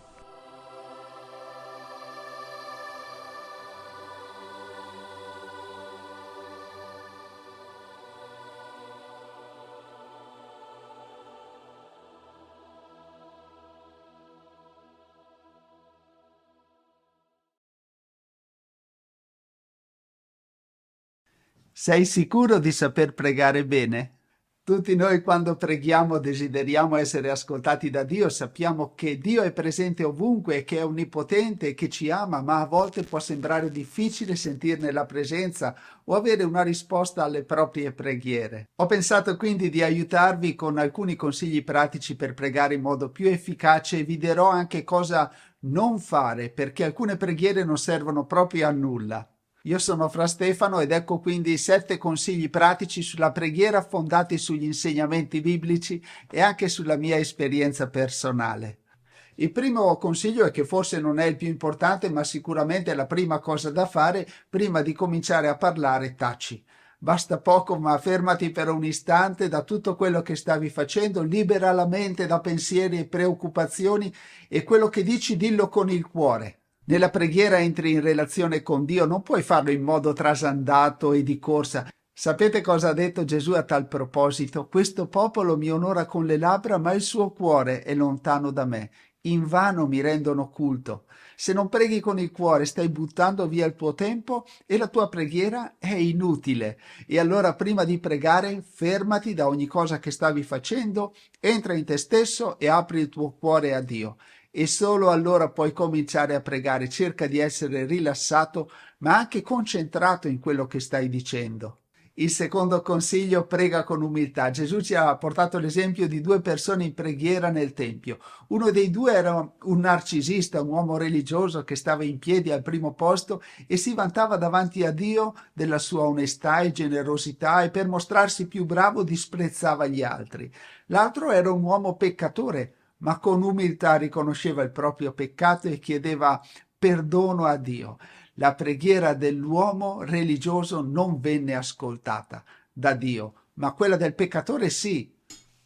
R: Sei sicuro di saper pregare bene? Tutti noi quando preghiamo desideriamo essere ascoltati da Dio, sappiamo che Dio è presente ovunque, che è onnipotente e che ci ama, ma a volte può sembrare difficile sentirne la presenza o avere una risposta alle proprie preghiere. Ho pensato quindi di aiutarvi con alcuni consigli pratici per pregare in modo più efficace e vi dirò anche cosa non fare, perché alcune preghiere non servono proprio a nulla. Io sono Fra Stefano ed ecco quindi 7 consigli pratici sulla preghiera fondati sugli insegnamenti biblici e anche sulla mia esperienza personale. Il primo consiglio è che forse non è il più importante, ma sicuramente è la prima cosa da fare prima di cominciare a parlare, taci. Basta poco, ma fermati per un istante da tutto quello che stavi facendo, libera la mente da pensieri e preoccupazioni e quello che dici dillo con il cuore. Nella preghiera entri in relazione con Dio, non puoi farlo in modo trasandato e di corsa. Sapete cosa ha detto Gesù a tal proposito? Questo popolo mi onora con le labbra, ma il suo cuore è lontano da me. Invano mi rendono culto. Se non preghi con il cuore, stai buttando via il tuo tempo e la tua preghiera è inutile. E allora prima di pregare, fermati da ogni cosa che stavi facendo, entra in te stesso e apri il tuo cuore a Dio. E solo allora puoi cominciare a pregare. Cerca di essere rilassato, ma anche concentrato in quello che stai dicendo. Il secondo consiglio, prega con umiltà. Gesù ci ha portato l'esempio di 2 persone in preghiera nel Tempio. Uno dei 2 era un narcisista, un uomo religioso che stava in piedi al primo posto e si vantava davanti a Dio della sua onestà e generosità e per mostrarsi più bravo disprezzava gli altri. L'altro era un uomo peccatore, ma con umiltà riconosceva il proprio peccato e chiedeva perdono a Dio. La preghiera dell'uomo religioso non venne ascoltata da Dio, ma quella del peccatore sì.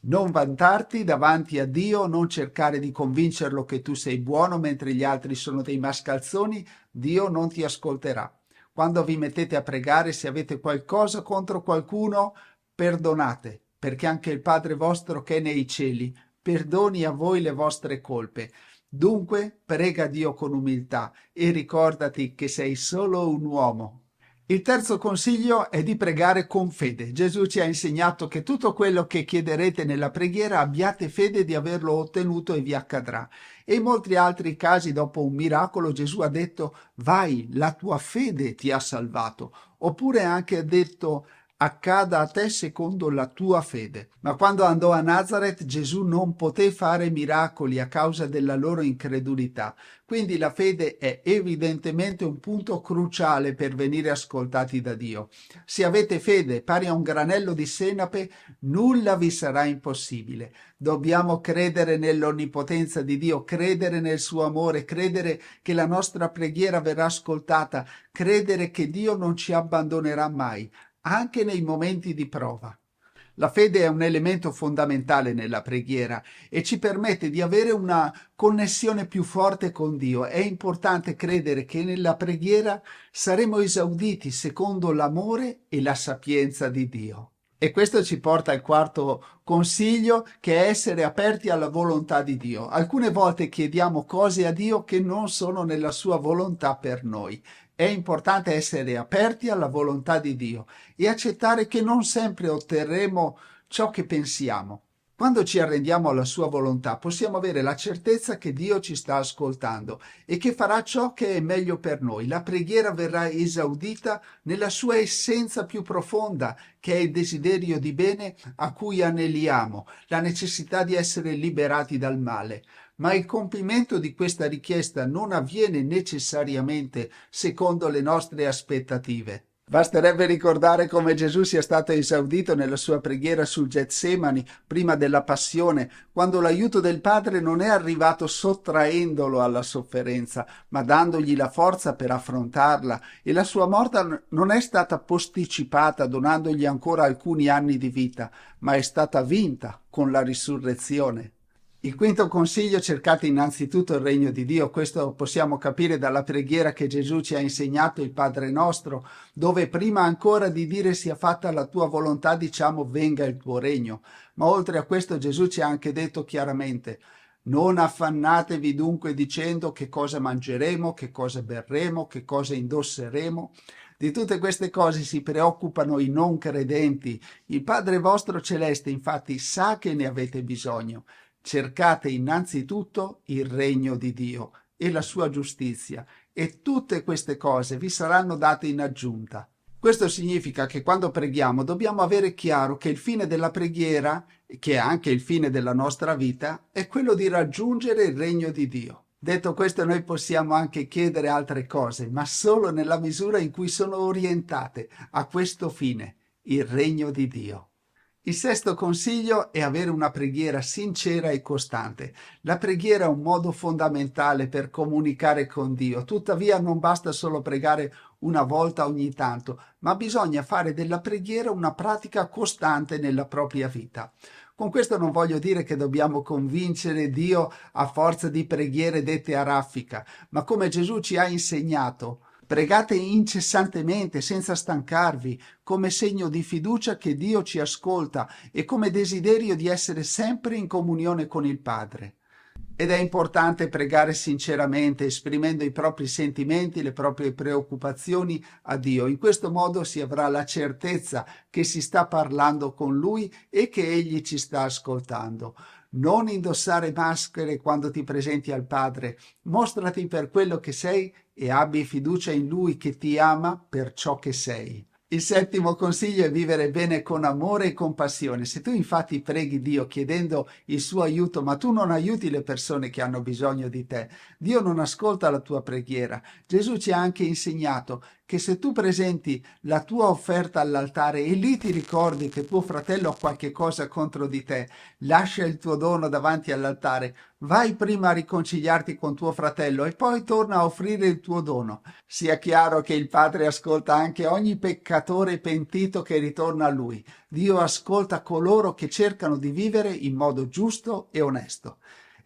R: Non vantarti davanti a Dio, non cercare di convincerlo che tu sei buono mentre gli altri sono dei mascalzoni, Dio non ti ascolterà. Quando vi mettete a pregare, se avete qualcosa contro qualcuno, perdonate, perché anche il Padre vostro che è nei cieli perdoni a voi le vostre colpe. Dunque prega Dio con umiltà e ricordati che sei solo un uomo. Il terzo consiglio è di pregare con fede. Gesù ci ha insegnato che tutto quello che chiederete nella preghiera abbiate fede di averlo ottenuto e vi accadrà. E in molti altri casi, dopo un miracolo, Gesù ha detto vai, la tua fede ti ha salvato. Oppure anche ha detto accada a te secondo la tua fede. Ma quando andò a Nazareth, Gesù non poté fare miracoli a causa della loro incredulità. Quindi la fede è evidentemente un punto cruciale per venire ascoltati da Dio. Se avete fede pari a un granello di senape, nulla vi sarà impossibile. Dobbiamo credere nell'onnipotenza di Dio, credere nel suo amore, credere che la nostra preghiera verrà ascoltata, credere che Dio non ci abbandonerà mai, anche nei momenti di prova. La fede è un elemento fondamentale nella preghiera e ci permette di avere una connessione più forte con Dio. È importante credere che nella preghiera saremo esauditi secondo l'amore e la sapienza di Dio. E questo ci porta al quarto consiglio, che è essere aperti alla volontà di Dio. Alcune volte chiediamo cose a Dio che non sono nella sua volontà per noi. È importante essere aperti alla volontà di Dio e accettare che non sempre otterremo ciò che pensiamo. Quando ci arrendiamo alla sua volontà, possiamo avere la certezza che Dio ci sta ascoltando e che farà ciò che è meglio per noi. La preghiera verrà esaudita nella sua essenza più profonda, che è il desiderio di bene a cui aneliamo, la necessità di essere liberati dal male. Ma il compimento di questa richiesta non avviene necessariamente secondo le nostre aspettative. Basterebbe ricordare come Gesù sia stato esaudito nella sua preghiera sul Getsemani prima della passione, quando l'aiuto del Padre non è arrivato sottraendolo alla sofferenza, ma dandogli la forza per affrontarla, e la sua morte non è stata posticipata donandogli ancora alcuni anni di vita, ma è stata vinta con la risurrezione. Il quinto consiglio: cercate innanzitutto il regno di Dio. Questo possiamo capire dalla preghiera che Gesù ci ha insegnato, il Padre nostro, dove prima ancora di dire sia fatta la tua volontà diciamo venga il tuo regno. Ma oltre a questo Gesù ci ha anche detto chiaramente: non affannatevi dunque dicendo che cosa mangeremo, che cosa berremo, che cosa indosseremo. Di tutte queste cose si preoccupano i non credenti. Il Padre vostro celeste infatti sa che ne avete bisogno. Cercate innanzitutto il regno di Dio e la sua giustizia, e tutte queste cose vi saranno date in aggiunta. Questo significa che quando preghiamo dobbiamo avere chiaro che il fine della preghiera, che è anche il fine della nostra vita, è quello di raggiungere il regno di Dio. Detto questo, noi possiamo anche chiedere altre cose, ma solo nella misura in cui sono orientate a questo fine, il regno di Dio. Il sesto consiglio è avere una preghiera sincera e costante. La preghiera è un modo fondamentale per comunicare con Dio. Tuttavia non basta solo pregare una volta ogni tanto, ma bisogna fare della preghiera una pratica costante nella propria vita. Con questo non voglio dire che dobbiamo convincere Dio a forza di preghiere dette a raffica, ma come Gesù ci ha insegnato, pregate incessantemente, senza stancarvi, come segno di fiducia che Dio ci ascolta e come desiderio di essere sempre in comunione con il Padre. Ed è importante pregare sinceramente, esprimendo i propri sentimenti, le proprie preoccupazioni a Dio. In questo modo si avrà la certezza che si sta parlando con Lui e che Egli ci sta ascoltando. Non indossare maschere quando ti presenti al Padre. Mostrati per quello che sei e abbi fiducia in Lui che ti ama per ciò che sei. Il settimo consiglio è vivere bene con amore e compassione. Se tu infatti preghi Dio chiedendo il suo aiuto, ma tu non aiuti le persone che hanno bisogno di te, Dio non ascolta la tua preghiera. Gesù ci ha anche insegnato che se tu presenti la tua offerta all'altare e lì ti ricordi che tuo fratello ha qualche cosa contro di te, lascia il tuo dono davanti all'altare, vai prima a riconciliarti con tuo fratello e poi torna a offrire il tuo dono. Sia chiaro che il Padre ascolta anche ogni peccatore pentito che ritorna a Lui. Dio ascolta coloro che cercano di vivere in modo giusto e onesto.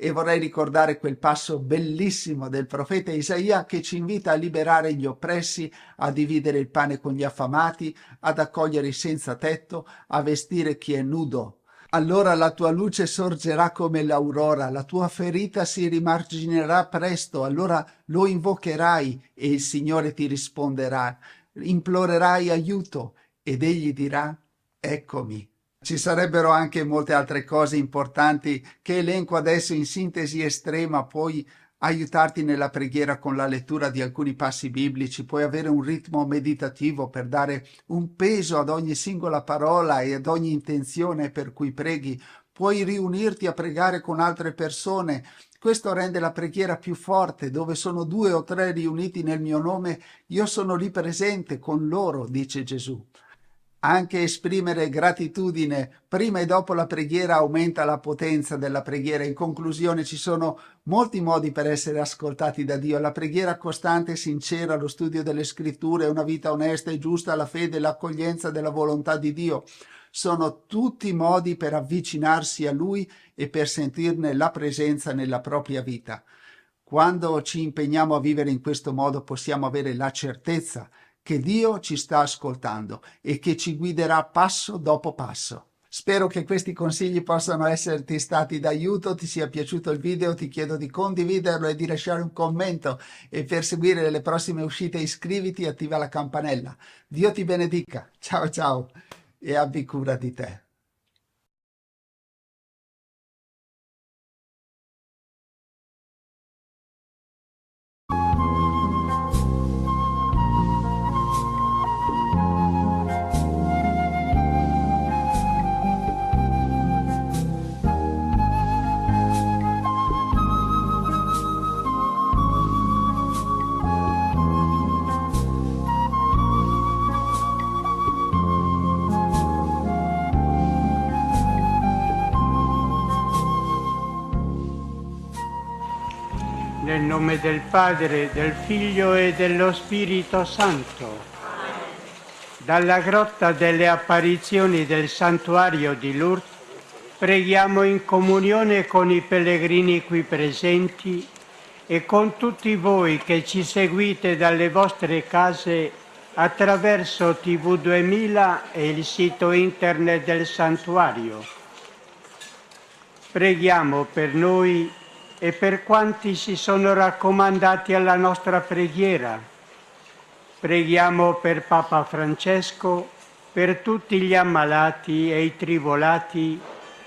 R: E vorrei ricordare quel passo bellissimo del profeta Isaia che ci invita a liberare gli oppressi, a dividere il pane con gli affamati, ad accogliere i senza tetto, a vestire chi è nudo. Allora la tua luce sorgerà come l'aurora, la tua ferita si rimarginerà presto, allora lo invocherai e il Signore ti risponderà. Implorerai aiuto ed Egli dirà: eccomi. Ci sarebbero anche molte altre cose importanti che elenco adesso in sintesi estrema, poi aiutarti nella preghiera con la lettura di alcuni passi biblici, puoi avere un ritmo meditativo per dare un peso ad ogni singola parola e ad ogni intenzione per cui preghi, puoi riunirti a pregare con altre persone. Questo rende la preghiera più forte. Dove sono 2 o 3 riuniti nel mio nome, io sono lì presente con loro, dice Gesù. Anche esprimere gratitudine prima e dopo la preghiera aumenta la potenza della preghiera. In conclusione, ci sono molti modi per essere ascoltati da Dio. La preghiera costante e sincera, lo studio delle scritture, una vita onesta e giusta, la fede, l'accoglienza della volontà di Dio. Sono tutti modi per avvicinarsi a Lui e per sentirne la presenza nella propria vita. Quando ci impegniamo a vivere in questo modo possiamo avere la certezza che Dio ci sta ascoltando e che ci guiderà passo dopo passo. Spero che questi consigli possano esserti stati d'aiuto. Ti sia piaciuto il video, ti chiedo di condividerlo e di lasciare un commento, e per seguire le prossime uscite iscriviti e attiva la campanella. Dio ti benedica. Ciao ciao e abbi cura di te.
S: Nel nome del Padre, del Figlio e dello Spirito Santo. Dalla grotta delle apparizioni del santuario di Lourdes, preghiamo in comunione con i pellegrini qui presenti e con tutti voi che ci seguite dalle vostre case attraverso TV 2000 e il sito internet del santuario. Preghiamo per noi e per quanti si sono raccomandati alla nostra preghiera. Preghiamo per Papa Francesco, per tutti gli ammalati e i tribolati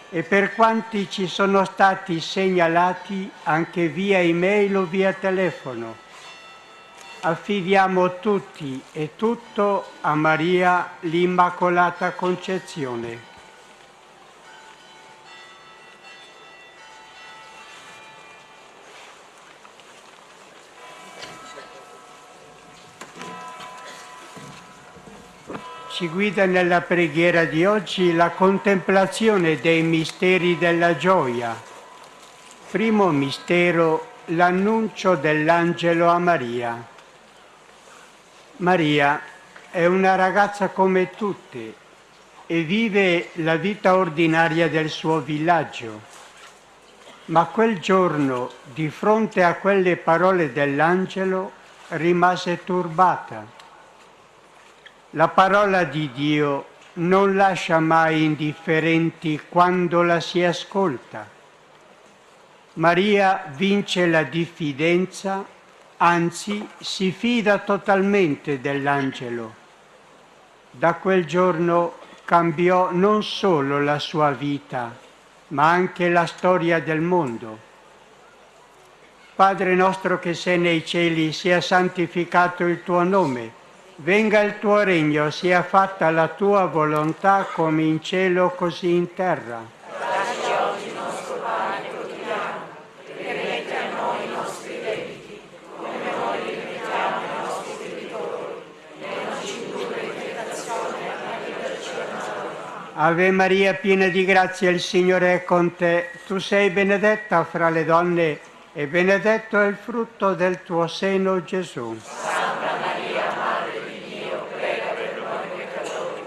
S: e per quanti ci sono stati segnalati anche via email o via telefono. Affidiamo tutti e tutto a Maria l'Immacolata Concezione. Ci guida nella preghiera di oggi la contemplazione dei misteri della gioia. Primo mistero, l'annuncio dell'angelo a Maria. Maria è una ragazza come tutte e vive la vita ordinaria del suo villaggio. Ma quel giorno, di fronte a quelle parole dell'angelo, rimase turbata. La parola di Dio non lascia mai indifferenti quando la si ascolta. Maria vince la diffidenza, anzi si fida totalmente dell'angelo. Da quel giorno cambiò non solo la sua vita, ma anche la storia del mondo. Padre nostro che sei nei cieli, sia santificato il tuo nome. Venga il tuo regno, sia fatta la tua volontà come in cielo così in terra.
T: Dacci oggi il nostro pane quotidiano, rimetti a noi i nostri debiti, come noi rimettiamo ai nostri debitori, e non ci indurre in tentazione, ma liberaci dal male.
S: Ave Maria, piena di grazia, il Signore è con te. Tu sei benedetta fra le donne e benedetto è il frutto del tuo seno, Gesù.
T: Santa Maria, Madre di Dio, prega per noi peccatori,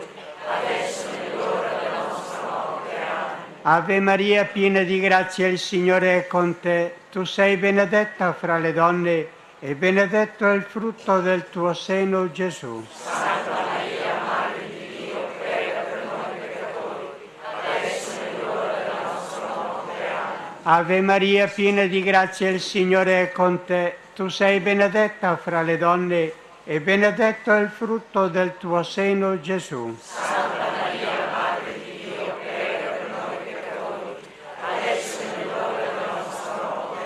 T: adesso è l'ora della nostra morte. Amen.
S: Ave Maria, piena di grazia, il Signore è con te. Tu sei benedetta fra le donne e benedetto è il frutto del tuo seno, Gesù.
T: Santa Maria, Madre di Dio, prega per noi peccatori, adesso è l'ora della nostra morte. Amen.
S: Ave Maria, piena di grazia, il Signore è con te. Tu sei benedetta fra le donne e benedetto è il frutto del tuo seno, Gesù.
T: Santa Maria, Madre di Dio, prega per noi peccatori, adesso è l'ora della nostra morte.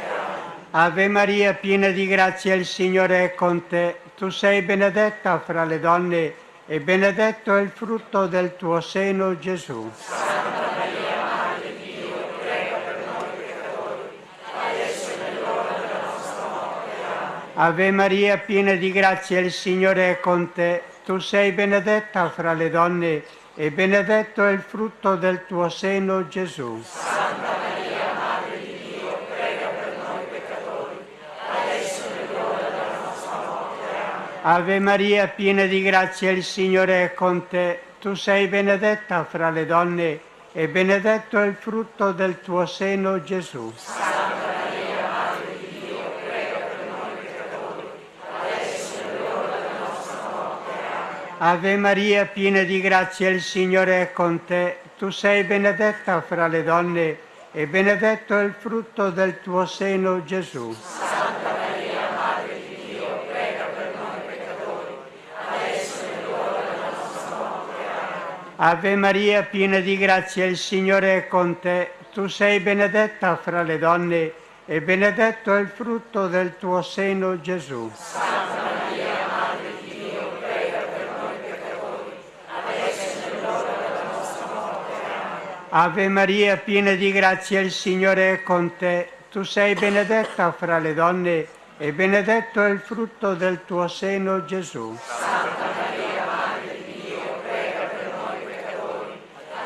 T: Amen.
S: Ave Maria, piena di grazia, il Signore è con te. Tu sei benedetta fra le donne e benedetto è il frutto del tuo seno, Gesù.
T: Santa Maria, Madre di Dio, prega per noi peccatori, adesso è nell'ora della nostra morte. Amen.
S: Ave Maria, piena di grazia, il Signore è con te. Tu sei benedetta fra le donne e benedetto è il frutto del tuo seno, Gesù.
T: Santa Maria, Madre di Dio, prega per noi peccatori, adesso è nell'ora della nostra morte. Amen.
S: Ave Maria, piena di grazia, il Signore è con te. Tu sei benedetta fra le donne e benedetto è il frutto del tuo seno, Gesù.
T: Santa Maria, Madre di Dio, prega per noi peccatori, adesso è nell'ora della nostra morte. Amen.
S: Ave Maria, piena di grazia, il Signore è con te. Tu sei benedetta fra le donne e benedetto è il frutto del tuo seno, Gesù.
T: Santa Maria, Madre di Dio, prega per noi peccatori, adesso è l'ora della nostra morte. Amen.
S: Ave Maria, piena di grazia, il Signore è con te. Tu sei benedetta fra le donne e benedetto è il frutto del tuo seno, Gesù.
T: Santa Maria, Madre di Dio, prega per noi peccatori, adesso è l'ora della nostra morte. Amen.
S: Ave Maria, piena di grazia, il Signore è con te. Tu sei benedetta fra le donne e benedetto è il frutto del tuo seno, Gesù.
T: Santa Maria, Madre di Dio, prega per noi peccatori,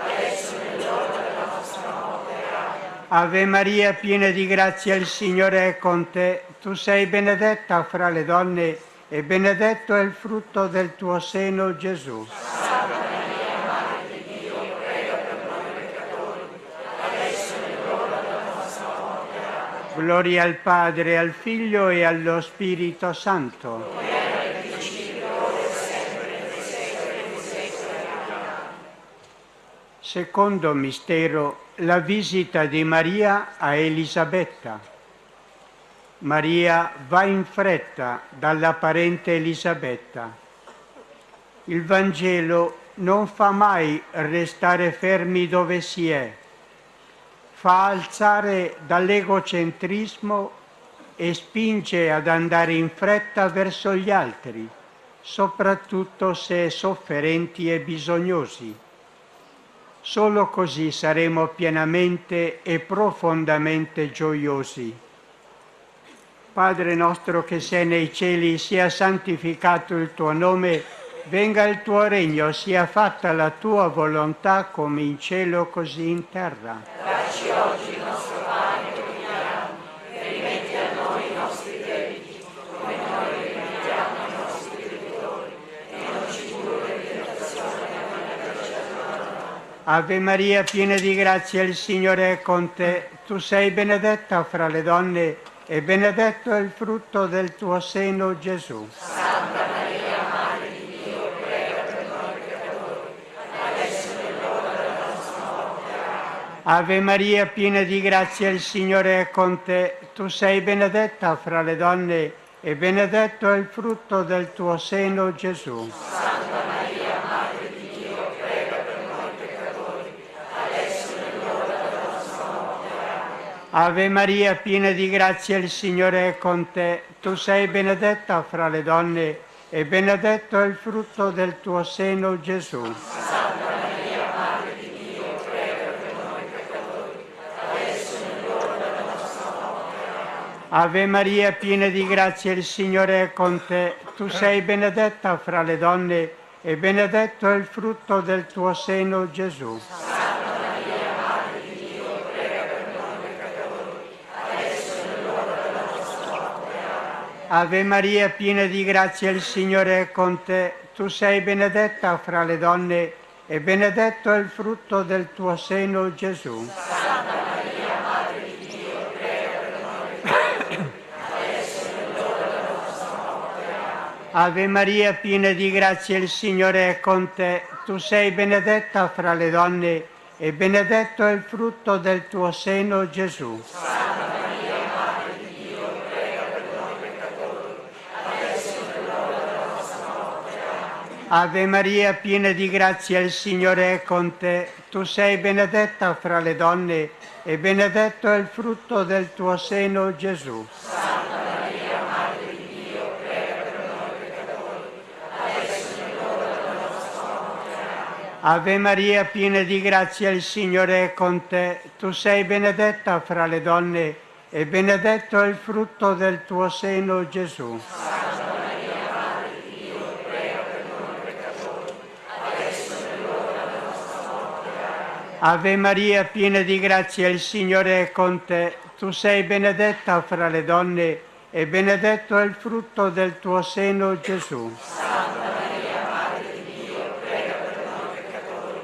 T: adesso è l'ora della nostra morte. Amen.
S: Ave Maria, piena di grazia, il Signore è con te. Tu sei benedetta fra le donne e benedetto è il frutto del tuo seno, Gesù.
T: Santa Maria, Madre di Dio, prega per noi peccatori, adesso è l'ora della nostra morte. Amen.
S: Gloria al Padre, al Figlio e allo Spirito Santo.
T: Come era nel principio, ora e sempre, nei secoli dei secoli. Amen.
S: Secondo mistero, la visita di Maria a Elisabetta. Maria va in fretta dalla parente Elisabetta. Il Vangelo non fa mai restare fermi dove si è, fa alzare dall'egocentrismo e spinge ad andare in fretta verso gli altri, soprattutto se sofferenti e bisognosi. Solo così saremo pienamente e profondamente gioiosi. Padre nostro che sei nei cieli, sia santificato il tuo nome, venga il tuo regno, sia fatta la tua volontà come in cielo così in terra.
T: Dacci oggi il nostro pane quotidiano e rimetti a noi i nostri debiti, come noi rimettiamo ai nostri debitori, e non ci indurre in tentazione, ma liberaci dal male.
S: Ave Maria, piena di grazia, il Signore è con te. Tu sei benedetta fra le donne e benedetto è il frutto del tuo seno, Gesù.
T: Santa Maria, Madre di Dio, prega per noi peccatori, adesso è l'ora della nostra morte. Amen.
S: Ave Maria, piena di grazia, il Signore è con te. Tu sei benedetta fra le donne e benedetto è il frutto del tuo seno, Gesù.
T: Santa Maria, Madre di Dio, prega per noi peccatori, adesso è l'ora della nostra morte. Amen.
S: Ave Maria, piena di grazia, il Signore è con te. Tu sei benedetta fra le donne e benedetto è il frutto del tuo seno, Gesù.
T: Santa Maria, Madre di Dio, prega per noi peccatori, adesso è l'ora della nostra morte. Amen.
S: Ave Maria, piena di grazia, il Signore è con te. Tu sei benedetta fra le donne e benedetto è il frutto del tuo seno, Gesù.
T: Santa Maria, Madre di Dio, prega per noi peccatori, adesso è l'ora della nostra morte. Amen.
S: Ave Maria, piena di grazia, il Signore è con te. Tu sei benedetta fra le donne e benedetto è il frutto del tuo seno, Gesù.
T: Santa Maria, Madre di Dio, prega per noi peccatori, adesso è l'ora della nostra morte. Amen.
S: Ave Maria, piena di grazia, il Signore è con te. Tu sei benedetta fra le donne e benedetto è il frutto del tuo seno, Gesù.
T: Santa Maria, Madre di Dio, prega per noi peccatori, adesso è l'ora della nostra morte. Amen.
S: Ave Maria, piena di grazia, il Signore è con te. Tu sei benedetta fra le donne e benedetto è il frutto del tuo seno, Gesù.
T: Santa
S: Ave Maria, piena di grazia, il Signore è con te. Tu sei benedetta fra le donne e benedetto è il frutto del tuo seno, Gesù.
T: Santa Maria, Madre di Dio, prega per noi peccatori, adesso è l'ora della nostra morte. Amen.
S: Ave Maria, piena di grazia, il Signore è con te. Tu sei benedetta fra le donne e benedetto è il frutto del tuo seno, Gesù.
T: Santa Maria, Madre di Dio, prega per noi peccatori,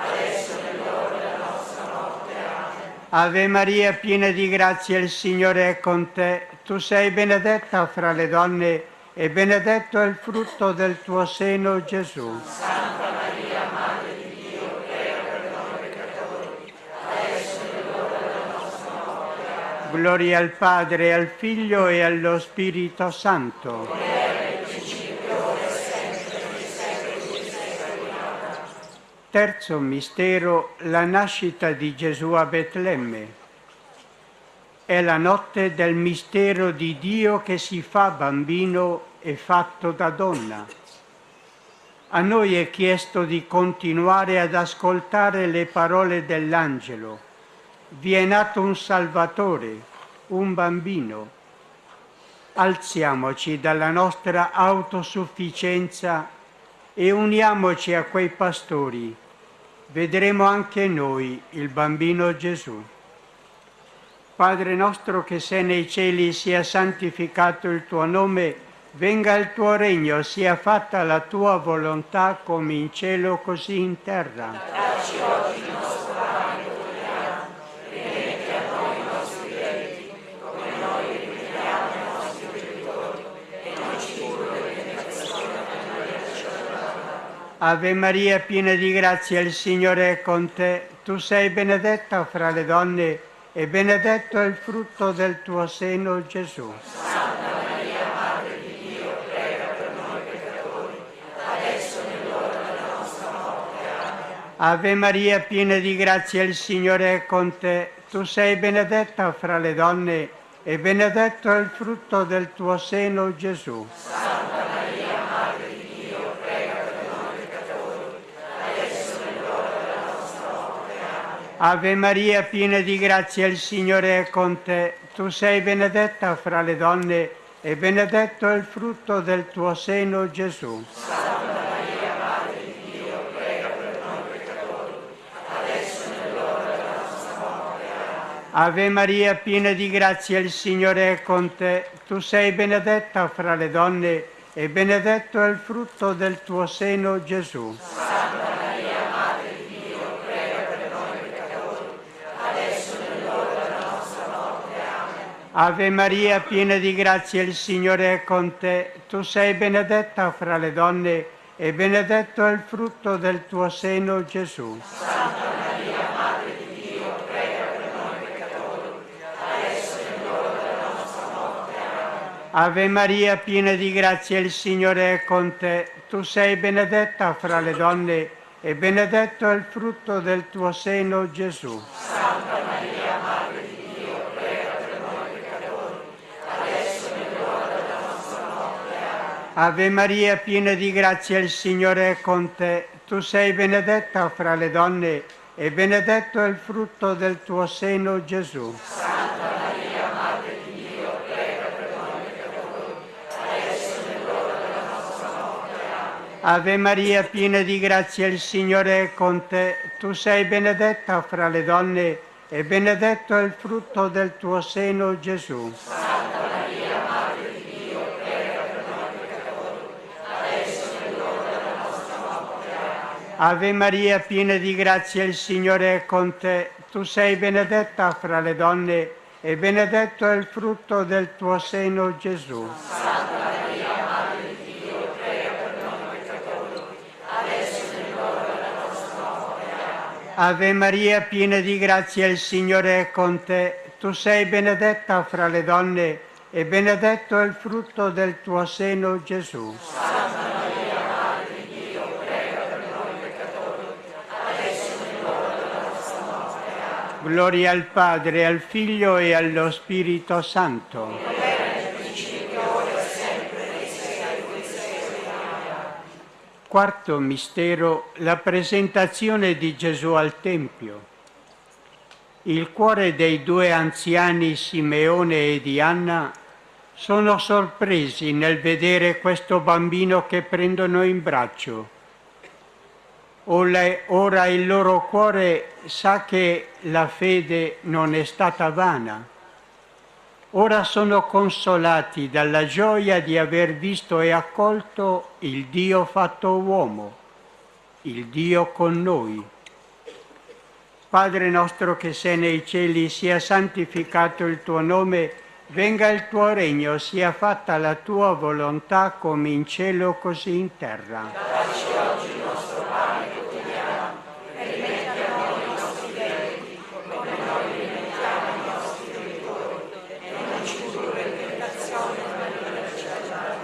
T: adesso è l'ora della nostra morte. Amen.
S: Ave Maria, piena di grazia, il Signore è con te. Tu sei benedetta fra le donne e benedetto è il frutto del tuo seno, Gesù.
T: Santa Maria, Madre di Dio, prega per noi peccatori, adesso è l'ora della nostra morte. Amen.
S: Gloria al Padre, al Figlio e allo Spirito Santo. Terzo mistero, la nascita di Gesù a Betlemme. È la notte del mistero di Dio che si fa bambino e fatto da donna. A noi è chiesto di continuare ad ascoltare le parole dell'angelo. Vi è nato un Salvatore, un bambino. Alziamoci dalla nostra autosufficienza e uniamoci a quei pastori. Vedremo anche noi il bambino Gesù. Padre nostro che sei nei cieli, sia santificato il tuo nome, venga il tuo regno, sia fatta la tua volontà come in cielo così in terra.
T: Dacci oggi il nostro pane quotidiano, rimetti a noi i nostri debiti, come noi rimettiamo ai nostri debitori, e non ci indurre in tentazione, ma liberaci dal male.
S: Ave Maria, piena di grazia, il Signore è con te. Tu sei benedetta fra le donne e benedetto è il frutto del tuo seno, Gesù.
T: Santa Maria, Madre di Dio, prega per noi peccatori, adesso è l'ora della nostra morte. Amen.
S: Ave Maria, piena di grazia, il Signore è con te. Tu sei benedetta fra le donne e benedetto è il frutto del tuo seno, Gesù.
T: Santa Maria, Madre di Dio, prega per noi peccatori, adesso è l'ora della nostra morte. Amen.
S: Ave Maria, piena di grazia, il Signore è con te. Tu sei benedetta fra le donne e benedetto è il frutto del tuo seno, Gesù.
T: Santa Maria, Madre di Dio, prega per noi peccatori, adesso è l'ora della nostra morte. Amen.
S: Ave Maria, piena di grazia, il Signore è con te. Tu sei benedetta fra le donne e benedetto è il frutto del tuo seno, Gesù.
T: Santa Maria, Madre di Dio, prega per noi peccatori, adesso è l'ora della nostra morte. Amen.
S: Ave Maria, piena di grazia, il Signore è con te. Tu sei benedetta fra le donne e benedetto è il frutto del tuo seno, Gesù.
T: Santa Maria, Madre di Dio, prega per noi peccatori, adesso è l'ora della nostra morte. Amen.
S: Ave Maria, piena di grazia, il Signore è con te. Tu sei benedetta fra le donne e benedetto è il frutto del tuo seno, Gesù.
T: Santa Maria, Madre di Dio, prega per noi peccatori, adesso è l'ora della nostra morte. Amen.
S: Ave Maria, piena di grazia, il Signore è con te. Tu sei benedetta fra le donne e benedetto è il frutto del tuo seno, Gesù.
T: Santa Maria, Madre di Dio, prega per noi peccatori, adesso è l'ora della nostra morte. Amen.
S: Ave Maria, piena di grazia, il Signore è con te. Tu sei benedetta fra le donne e benedetto è il frutto del tuo seno, Gesù.
T: Santa Maria, Madre di Dio, prega per noi peccatori, adesso è l'ora della nostra morte. Amen.
S: Ave Maria, piena di grazia, il Signore è con te. Tu sei benedetta fra le donne e benedetto è il frutto del tuo seno, Gesù.
T: Santa Maria, Madre di Dio, prega per noi peccatori, adesso è l'ora della nostra morte. Amen.
S: Ave Maria, piena di grazia, il Signore è con te. Tu sei benedetta fra le donne e benedetto è il frutto del tuo seno, Gesù.
T: Santa Maria, Madre di Dio, prega per noi peccatori, adesso è l'ora della nostra morte. Amen.
S: Gloria al Padre, al Figlio e allo Spirito Santo.
T: Come era nel principio, ora e sempre, nei secoli dei secoli. Amen.
S: Quarto mistero, la presentazione di Gesù al Tempio. Il cuore dei due anziani Simeone e di Anna sono sorpresi nel vedere questo bambino che prendono in braccio. Ora il loro cuore sa che la fede non è stata vana. Ora sono consolati dalla gioia di aver visto e accolto il Dio fatto uomo, il Dio con noi. Padre nostro che sei nei cieli, sia santificato il tuo nome, venga il tuo regno, sia fatta la tua volontà come in cielo così in terra.
T: Dacci oggi il nostro pane quotidiano e rimetti a noi i nostri debiti, come noi rimettiamo ai nostri debitori, e non ci indurre in tentazione, ma liberaci dal male.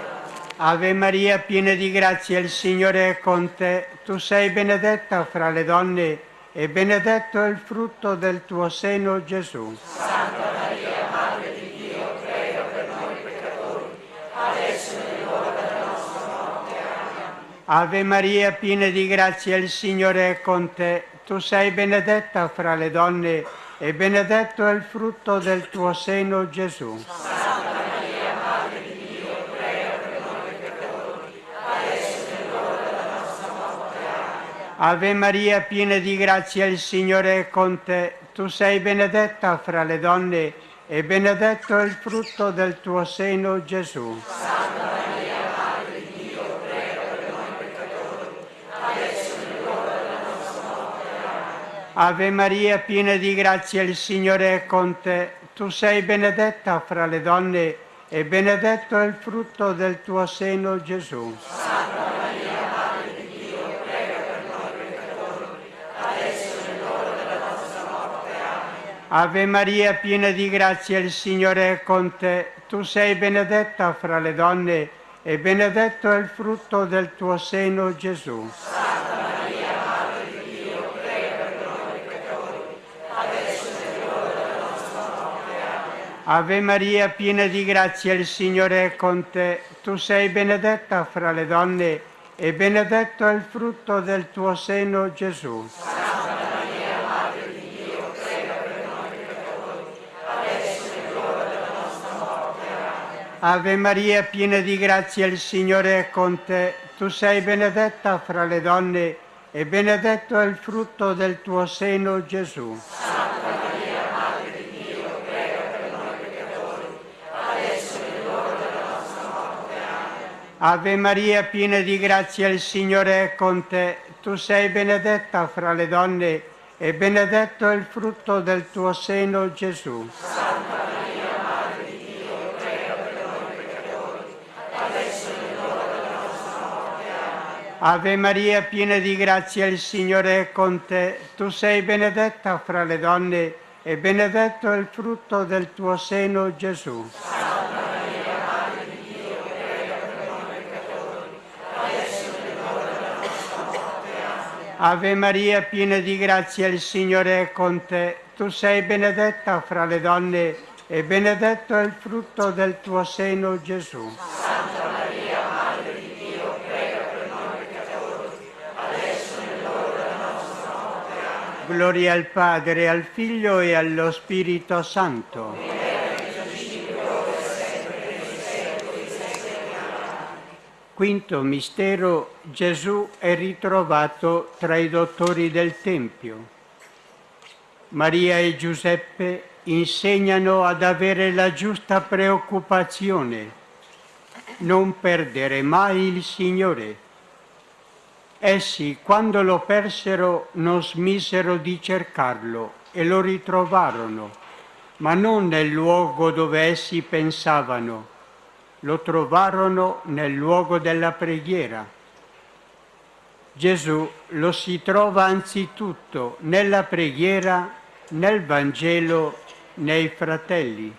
S: Ave Maria, piena di grazia, il Signore è con te. Tu sei benedetta fra le donne e benedetto è il frutto del tuo seno, Gesù.
T: Santa Maria, Madre di Dio, prega per noi peccatori, adesso è l'ora della nostra morte. Amen.
S: Ave Maria, piena di grazia, il Signore è con te. Tu sei benedetta fra le donne e benedetto è il frutto del tuo seno, Gesù.
T: Santa Maria, Madre di Dio, prega per noi peccatori, adesso è l'ora della nostra morte. Amen.
S: Ave Maria, piena di grazia, il Signore è con te. Tu sei benedetta fra le donne e benedetto è il frutto del tuo seno, Gesù.
T: Santa Maria, Madre di Dio, prega per noi peccatori, adesso è l'ora della nostra morte. Amen.
S: Ave Maria, piena di grazia, il Signore è con te. Tu sei benedetta fra le donne e benedetto è il frutto del tuo seno, Gesù.
T: Santa Maria, Madre di Dio, prega per noi peccatori, adesso è l'ora della nostra morte. Amen.
S: Ave Maria, piena di grazia, il Signore è con te. Tu sei benedetta fra le donne e benedetto è il frutto del tuo seno, Gesù.
T: Santa Maria, Madre di Dio, prega per noi peccatori, adesso è l'ora della nostra morte. Amen.
S: Ave Maria, piena di grazia, il Signore è con te. Tu sei benedetta fra le donne e benedetto è il frutto del tuo seno, Gesù.
T: Santa Maria, Madre di Dio, prega per noi peccatori, adesso è l'ora della nostra morte. Amen.
S: Ave Maria, piena di grazia, il Signore è con te. Tu sei benedetta fra le donne e benedetto è il frutto del tuo seno, Gesù.
T: Santa Maria, Madre di Dio, prega per noi peccatori, adesso è l'ora della nostra morte. Amen.
S: Ave Maria, piena di grazia, il Signore è con te. Tu sei benedetta fra le donne e benedetto è il frutto del tuo seno, Gesù.
T: Santa Maria, Madre di Dio, prega per noi peccatori, adesso è l'ora della nostra morte. Amen.
S: Ave Maria, piena di grazia, il Signore è con te. Tu sei benedetta fra le donne e benedetto è il frutto del tuo seno, Gesù.
T: Santa Maria, Madre di Dio, prega per noi peccatori, adesso è l'ora della nostra morte. Amen.
S: Ave Maria, piena di grazia, il Signore è con te. Tu sei benedetta fra le donne e benedetto è il frutto del tuo seno, Gesù.
T: Santa Maria, Madre di Dio, prega per noi peccatori, adesso è l'ora della nostra morte. Amen.
S: Gloria al Padre, al Figlio e allo Spirito Santo. Quinto mistero, Gesù è ritrovato tra i dottori del Tempio. Maria e Giuseppe insegnano ad avere la giusta preoccupazione, non perdere mai il Signore. Essi, quando lo persero, non smisero di cercarlo e lo ritrovarono, ma non nel luogo dove essi pensavano. Lo trovarono nel luogo della preghiera. Gesù lo si trova anzitutto nella preghiera, nel Vangelo, nei fratelli.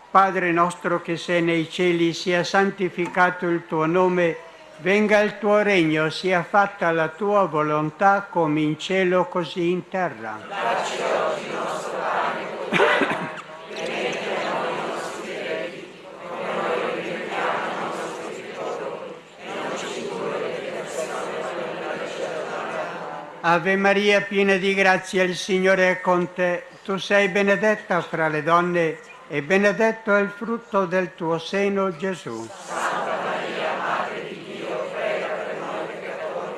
S: Padre nostro che sei nei cieli, sia santificato il tuo nome, venga il tuo regno, sia fatta la tua volontà come in cielo così in terra.
T: Dacci oggi il nostro pane quotidiano, e rimetti a noi i nostri debiti, come noi rimettiamo ai nostri debitori, e non ci indurre in
S: Ave Maria, piena di grazia, il Signore è con te. Tu sei benedetta fra le donne e benedetto è il frutto del tuo seno, Gesù.
T: Santa Maria, Madre di Dio, prega per noi peccatori,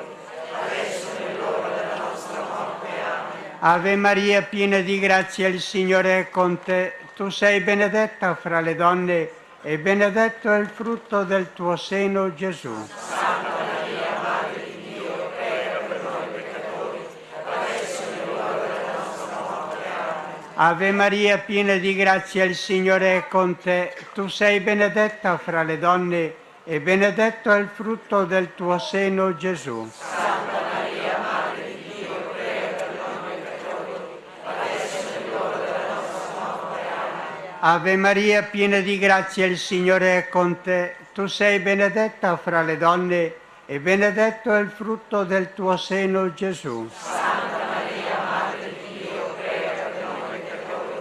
T: adesso è l'ora della nostra morte. Amen.
S: Ave Maria, piena di grazia, il Signore è con te. Tu sei benedetta fra le donne e benedetto è il frutto del tuo seno, Gesù.
T: Santa Maria, Madre di Dio, prega per noi peccatori, adesso è l'ora della nostra morte. Amen.
S: Ave Maria, piena di grazia, il Signore è con te. Tu sei benedetta fra le donne e benedetto è il frutto del tuo seno, Gesù.
T: Santa Maria, Madre di Dio, prega per noi peccatori, adesso è l'ora della nostra morte. Amen.
S: Ave Maria, piena di grazia, il Signore è con te. Tu sei benedetta fra le donne e benedetto è il frutto del tuo seno, Gesù.
T: Santa Maria, Madre di Dio, prega per noi peccatori,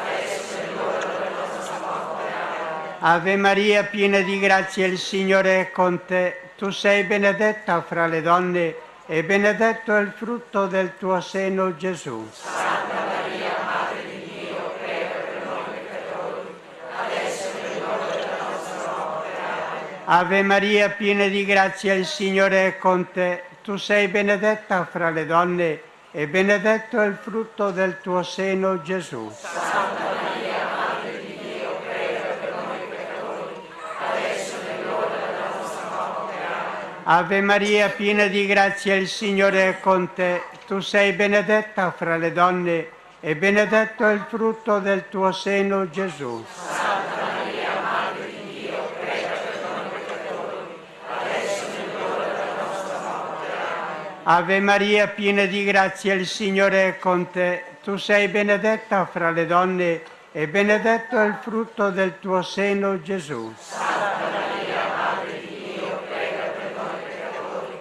T: adesso è l'ora della nostra morte. Amen.
S: Ave Maria, piena di grazia, il Signore è con te. Tu sei benedetta fra le donne e benedetto è il frutto del tuo seno, Gesù.
T: Santa Maria, Madre di Dio, prega per noi peccatori, adesso è l'ora della nostra morte. Amen.
S: Ave Maria, piena di grazia, il Signore è con te. Tu sei benedetta fra le donne e benedetto è il frutto del tuo seno, Gesù.
T: Santa Maria, Madre di Dio, prega per noi peccatori, adesso è l'ora della nostra morte. Amen.
S: Ave Maria, piena di grazia, il Signore è con te. Tu sei benedetta fra le donne e benedetto è il frutto del tuo seno, Gesù.
T: Santa Maria, Madre di Dio, prega per noi peccatori, adesso è l'ora della nostra morte. Amen.
S: Ave Maria, piena di grazia, il Signore è con te. Tu sei benedetta fra le donne e benedetto è il frutto del tuo seno, Gesù.
T: Santa Maria, Madre di Dio, prega per noi peccatori,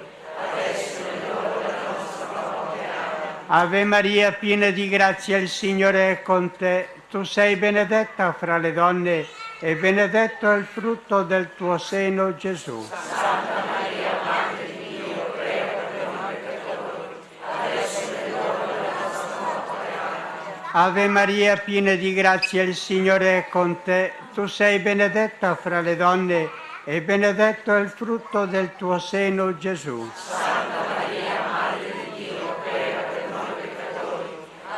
T: adesso è l'ora della nostra morte. Amen.
S: Ave Maria, piena di grazia, il Signore è con te. Tu sei benedetta fra le donne e benedetto è il frutto del tuo seno, Gesù.
T: Santa Maria, Madre di Dio, prega per noi peccatori, adesso è l'ora della nostra morte. Amen.
S: Ave Maria, piena di grazia, il Signore è con te. Tu sei benedetta fra le donne e benedetto è il frutto del tuo seno, Gesù.
T: Santa Maria, Madre di Dio, prega per noi peccatori,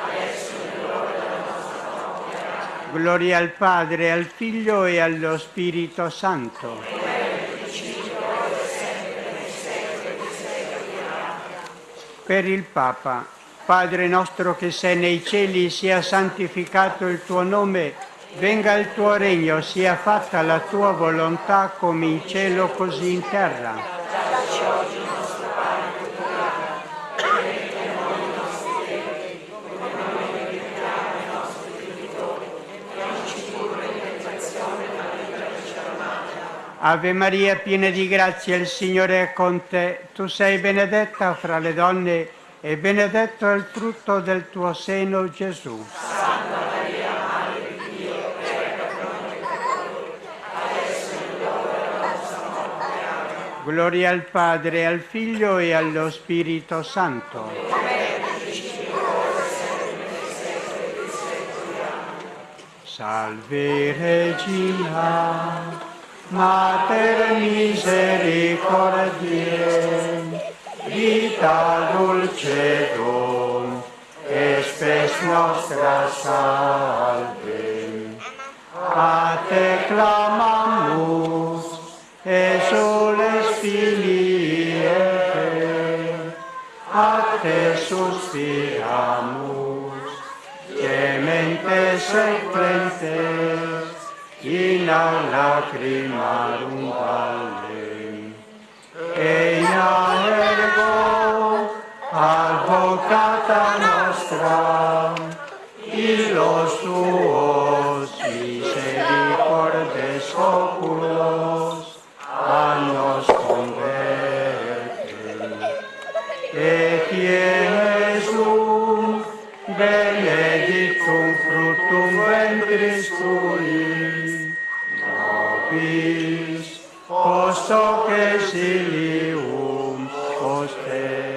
T: adesso è l'ora della nostra morte. Amen.
S: Gloria al Padre, al Figlio e allo Spirito Santo. Per il Papa. Padre nostro che sei nei cieli, sia santificato il tuo nome, venga il tuo regno, sia fatta la tua volontà come in cielo così in terra.
T: Dacci oggi il nostro pane quotidiano, rimetti a noi i nostri debiti, come noi rimettiamo ai nostri debitori, e non ci indurre in tentazione, ma liberaci dal male.
S: Ave Maria, piena di grazia, il Signore è con te. Tu sei benedetta fra le donne e benedetto è il frutto del tuo seno, Gesù.
T: Santa Maria, Madre di Dio, prega per noi peccatori, adesso è l'ora della nostra morte. Amen.
S: Gloria al Padre, al Figlio e allo Spirito Santo. Salve Regina, Mater misericordiae, vita dulcedo, et spes nostra salve. A te clamamus, exules filii Eve, a te suspiramus, gementes et plentes, in lacrimarum vallem. Eia ergo, advocata nostra, illos tuos misericordes oculos, a nos converte. Et Iesum, benedictum fructum ventris tui, nobis post hoc exilium ostende.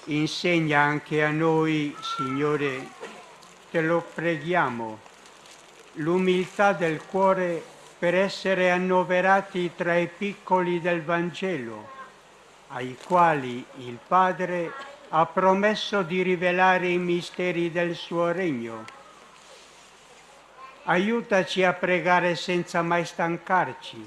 S: Insegna anche a noi, Signore, te lo preghiamo, l'umiltà del cuore per essere annoverati tra i piccoli del Vangelo, ai quali il Padre ha promesso di rivelare i misteri del suo regno. Aiutaci a pregare senza mai stancarci,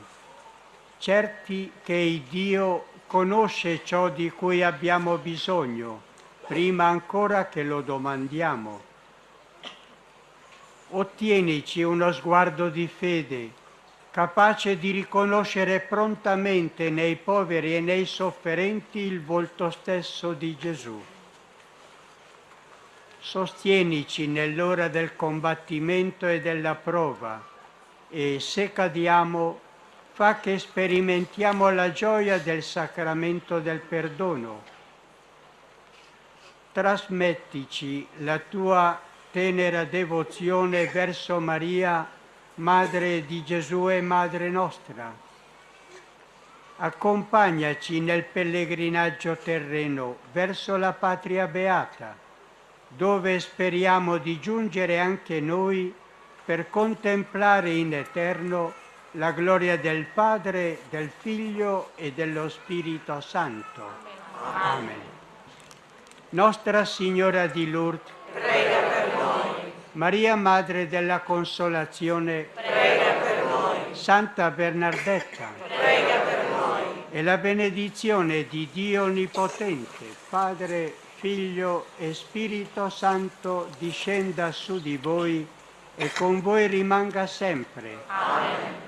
S: certi che il Dio conosce ciò di cui abbiamo bisogno, prima ancora che lo domandiamo. Ottienici uno sguardo di fede, capace di riconoscere prontamente nei poveri e nei sofferenti il volto stesso di Gesù. Sostienici nell'ora del combattimento e della prova e, se cadiamo, fa che sperimentiamo la gioia del sacramento del perdono. Trasmettici la tua tenera devozione verso Maria, Madre di Gesù e Madre nostra. Accompagnaci nel pellegrinaggio terreno verso la patria beata, dove speriamo di giungere anche noi per contemplare in eterno la gloria del Padre, del Figlio e dello Spirito Santo. Amen. Nostra Signora di Lourdes,
T: prega per noi.
S: Maria Madre della Consolazione,
T: Prega per noi.
S: Santa Bernardetta,
T: Prega per noi.
S: e la benedizione di Dio Onnipotente, Padre, Figlio e Spirito Santo discenda su di voi e con voi rimanga sempre.
T: Amen.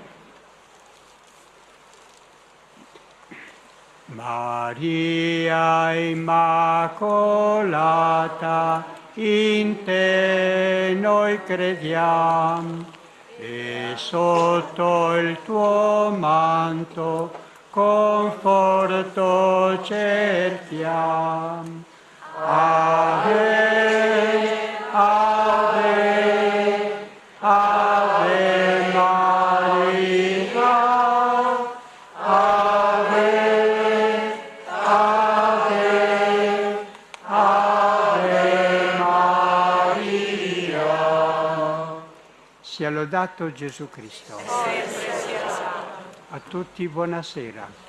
S: Maria Immacolata, in te noi crediamo e sotto il tuo manto conforto cerchiamo. Ave, Ave, Ave Maria, Ave, Ave, Ave Maria. Sia lodato Gesù Cristo. A tutti buonasera.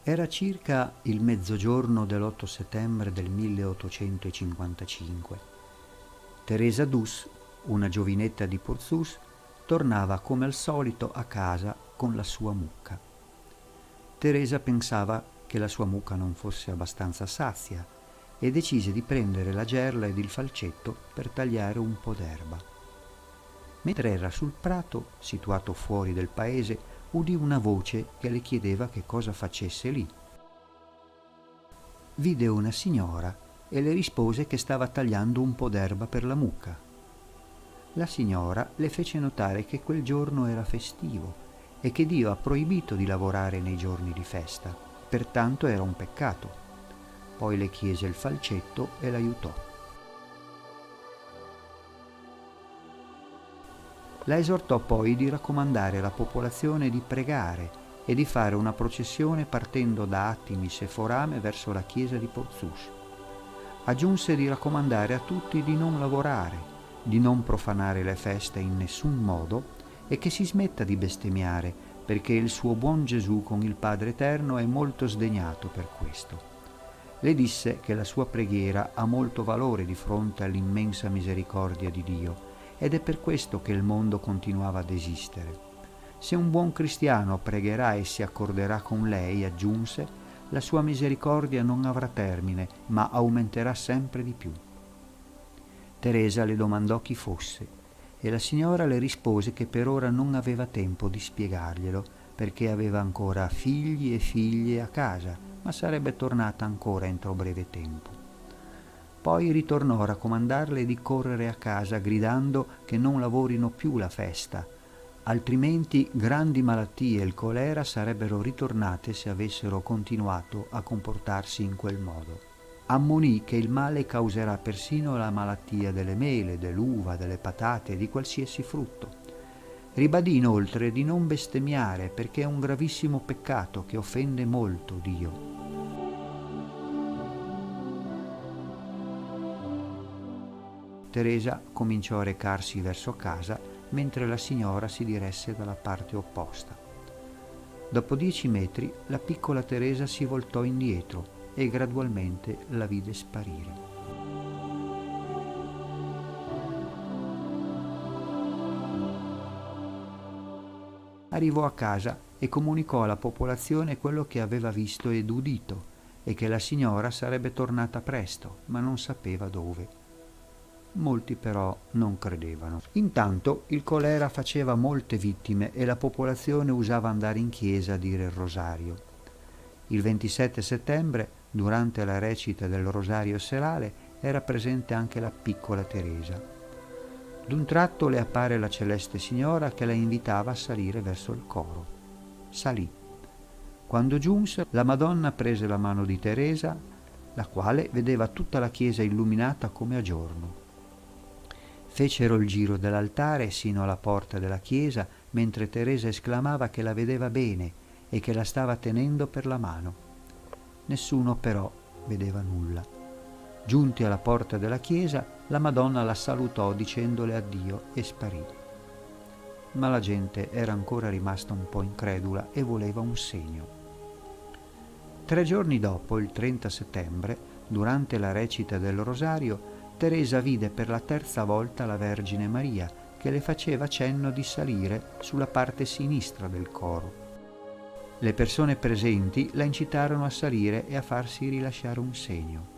Q: Era circa il mezzogiorno dell'8 settembre del 1855. Teresa Dus, una giovinetta di Porzus, tornava come al solito a casa con la sua mucca. Teresa pensava che la sua mucca non fosse abbastanza sazia e decise di prendere la gerla ed il falcetto per tagliare un po' d'erba. Mentre era sul prato, situato fuori del paese, udì una voce che le chiedeva che cosa facesse lì. Vide una signora e le rispose che stava tagliando un po' d'erba per la mucca. La signora le fece notare che quel giorno era festivo e che Dio ha proibito di lavorare nei giorni di festa, pertanto era un peccato. Poi le chiese il falcetto e l'aiutò. La esortò poi di raccomandare alla popolazione di pregare e di fare una processione partendo da Attimis e Forame verso la chiesa di Porzus. Aggiunse di raccomandare a tutti di non lavorare, di non profanare le feste in nessun modo e che si smetta di bestemmiare, perché il suo buon Gesù con il Padre Eterno è molto sdegnato per questo. Le disse che la sua preghiera ha molto valore di fronte all'immensa misericordia di Dio ed è per questo che il mondo continuava ad esistere. Se un buon cristiano pregherà e si accorderà con lei, aggiunse, la sua misericordia non avrà termine, ma aumenterà sempre di più. Teresa le domandò chi fosse e la signora le rispose che per ora non aveva tempo di spiegarglielo perché aveva ancora figli e figlie a casa, ma sarebbe tornata ancora entro breve tempo. Poi ritornò a raccomandarle di correre a casa gridando che non lavorino più la festa, altrimenti grandi malattie e il colera sarebbero ritornate se avessero continuato a comportarsi in quel modo. Ammonì che il male causerà persino la malattia delle mele, dell'uva, delle patate e di qualsiasi frutto. Ribadì inoltre di non bestemmiare perché è un gravissimo peccato che offende molto Dio. Teresa cominciò a recarsi verso casa mentre la signora si diresse dalla parte opposta. Dopo 10 metri la piccola Teresa si voltò indietro e gradualmente la vide sparire. Arrivò a casa e comunicò alla popolazione quello che aveva visto ed udito e che la signora sarebbe tornata presto, ma non sapeva dove. Molti però non credevano. Intanto il colera faceva molte vittime e la popolazione usava andare in chiesa a dire il rosario. Il 27 settembre, durante la recita del rosario serale, era presente anche la piccola Teresa. D'un tratto le appare la celeste signora che la invitava a salire verso il coro. Salì. Quando giunse, la Madonna prese la mano di Teresa, la quale vedeva tutta la chiesa illuminata come a giorno. Fecero il giro dell'altare sino alla porta della chiesa, mentre Teresa esclamava che la vedeva bene e che la stava tenendo per la mano. Nessuno però vedeva nulla. Giunti alla porta della chiesa, la Madonna la salutò dicendole addio e sparì. Ma la gente era ancora rimasta un po' incredula e voleva un segno. 3 giorni dopo, il 30 settembre, durante la recita del rosario, Teresa vide per la 3ª volta la Vergine Maria che le faceva cenno di salire sulla parte sinistra del coro. Le persone presenti la incitarono a salire e a farsi rilasciare un segno.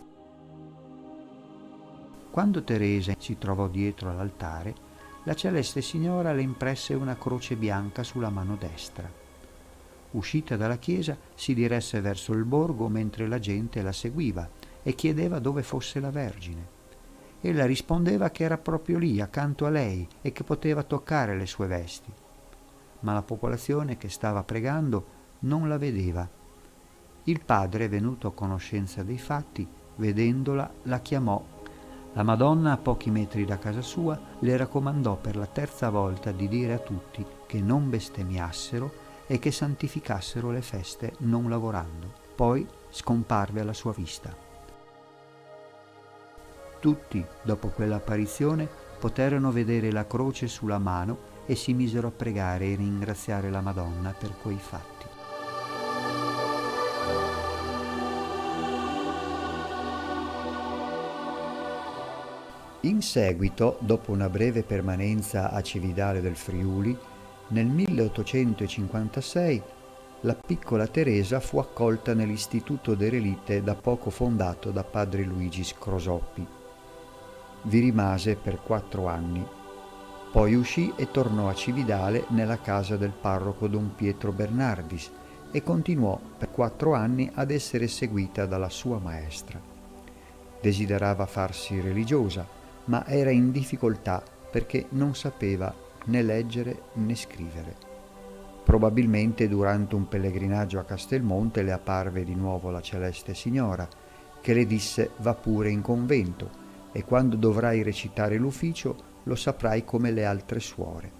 Q: Quando Teresa si trovò dietro all'altare, la celeste signora le impresse una croce bianca sulla mano destra. Uscita dalla chiesa, si diresse verso il borgo mentre la gente la seguiva e chiedeva dove fosse la Vergine. Ella rispondeva che era proprio lì, accanto a lei, e che poteva toccare le sue vesti. Ma la popolazione che stava pregando non la vedeva. Il padre, venuto a conoscenza dei fatti, vedendola, la chiamò. La Madonna, a pochi metri da casa sua, le raccomandò per la 3ª volta di dire a tutti che non bestemmiassero e che santificassero le feste non lavorando. Poi scomparve alla sua vista. Tutti, dopo quell'apparizione, poterono vedere la croce sulla mano e si misero a pregare e ringraziare la Madonna per quei fatti. In seguito, dopo una breve permanenza a Cividale del Friuli, nel 1856 la piccola Teresa fu accolta nell'Istituto de Relite da poco fondato da padre Luigi Scrosoppi. Vi rimase per 4 anni. Poi uscì e tornò a Cividale nella casa del parroco Don Pietro Bernardis e continuò per 4 anni ad essere seguita dalla sua maestra. Desiderava farsi religiosa, ma era in difficoltà perché non sapeva né leggere né scrivere. Probabilmente durante un pellegrinaggio a Castelmonte le apparve di nuovo la celeste signora, che le disse: va pure in convento, e quando dovrai recitare l'ufficio lo saprai come le altre suore.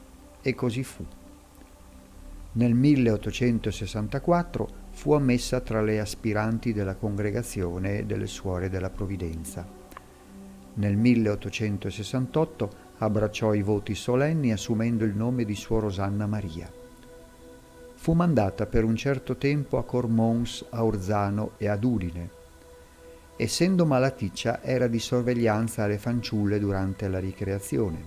Q: E così fu. Nel 1864 fu ammessa tra le aspiranti della Congregazione delle Suore della Provvidenza. Nel 1868 abbracciò i voti solenni assumendo il nome di Suor Osanna Maria. Fu mandata per un certo tempo a Cormons, a Orzano e ad Udine. Essendo malaticcia, era di sorveglianza alle fanciulle durante la ricreazione.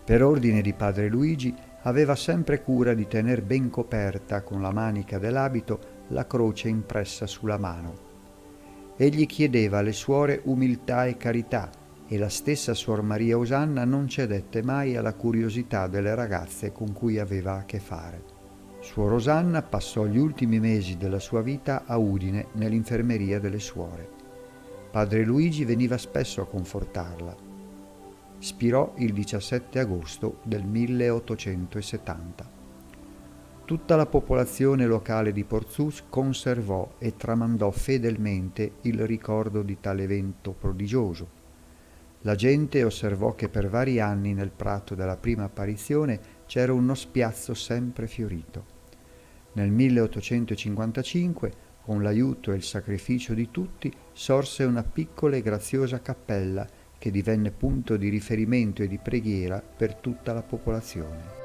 Q: Per ordine di padre Luigi, aveva sempre cura di tener ben coperta con la manica dell'abito la croce impressa sulla mano. Egli chiedeva alle suore umiltà e carità, e la stessa Suor Maria Osanna non cedette mai alla curiosità delle ragazze con cui aveva a che fare. Suor Osanna passò gli ultimi mesi della sua vita a Udine nell'infermeria delle suore. Padre Luigi veniva spesso a confortarla. Spirò il 17 agosto del 1870. Tutta la popolazione locale di Porzus conservò e tramandò fedelmente il ricordo di tale evento prodigioso. La gente osservò che per vari anni nel prato della prima apparizione c'era uno spiazzo sempre fiorito. Nel 1855, con l'aiuto e il sacrificio di tutti, sorse una piccola e graziosa cappella che divenne punto di riferimento e di preghiera per tutta la popolazione.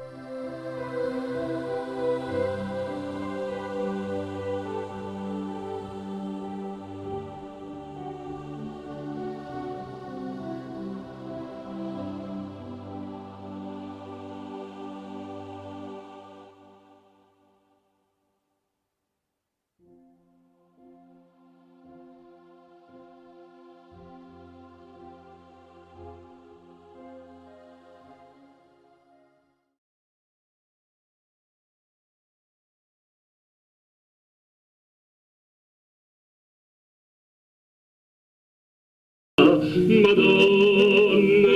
B: Madonna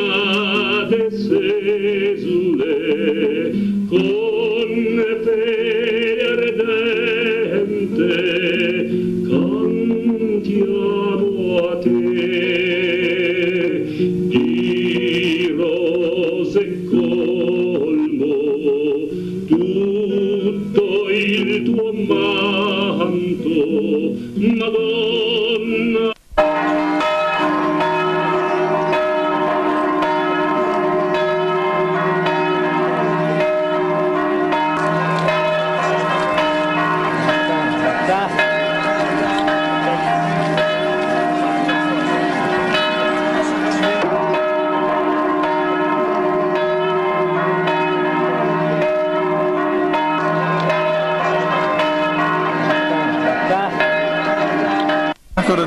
B: desesule con fede ardente cantiamo a te di rose colmo tutto il tuo manto, Madonna.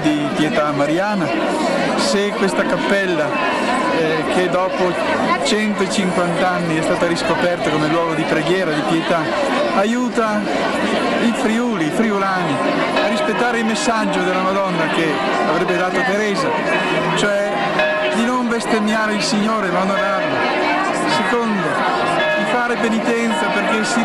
R: Di pietà mariana, se questa cappella che dopo 150 anni è stata riscoperta come luogo di preghiera, di pietà, aiuta i friulani a rispettare il messaggio della Madonna che avrebbe dato Teresa, cioè di non bestemmiare il Signore ma onorarlo. Secondo, di fare penitenza perché si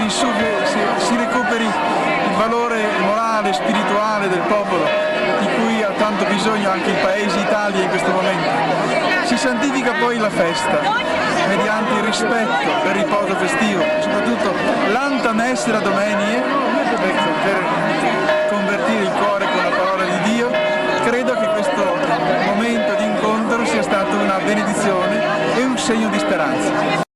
R: recuperi il valore morale e spirituale del popolo di cui ha tanto bisogno anche il Paese Italia in questo momento. Si santifica poi la festa mediante il rispetto del riposo festivo, soprattutto l'anta messe domenie, per convertire il cuore con la parola di Dio. Credo che questo momento di incontro sia stato una benedizione e un segno di speranza.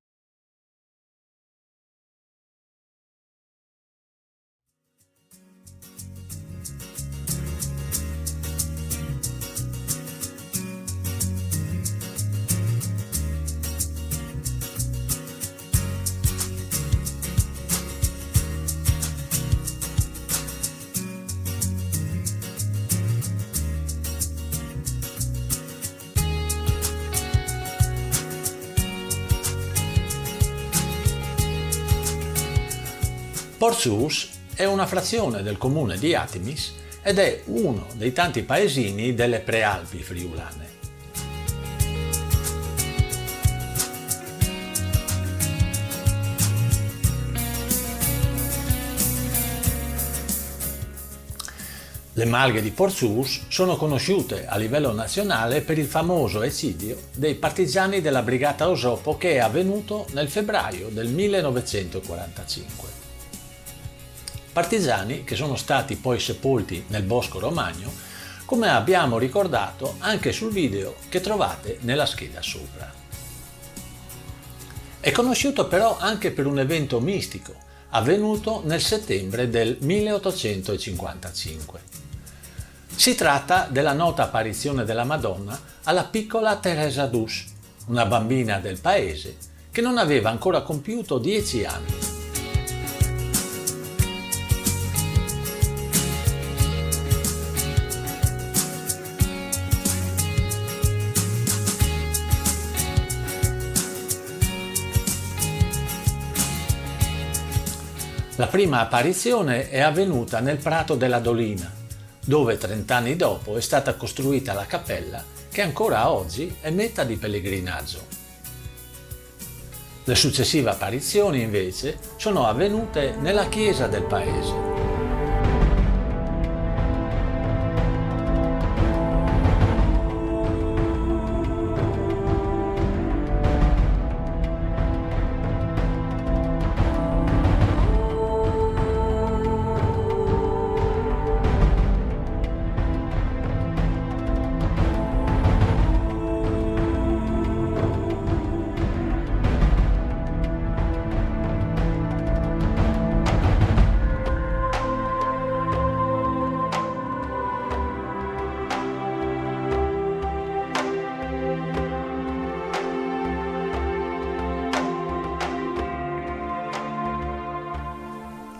U: Porzus è una frazione del comune di Atimis ed è uno dei tanti paesini delle Prealpi friulane. Le malghe di Porzus sono conosciute a livello nazionale per il famoso eccidio dei partigiani della Brigata Osopo che è avvenuto nel febbraio del 1945. partigiani che sono stati poi sepolti nel Bosco Romagno, come abbiamo ricordato anche sul video che trovate nella scheda sopra. È conosciuto però anche per un evento mistico avvenuto nel settembre del 1855. Si tratta della nota apparizione della Madonna alla piccola Teresa d'Us, una bambina del paese che non aveva ancora compiuto 10 anni. La prima apparizione è avvenuta nel Prato della Dolina, dove 30 anni dopo è stata costruita la cappella che ancora oggi è meta di pellegrinaggio. Le successive apparizioni invece sono avvenute nella chiesa del paese.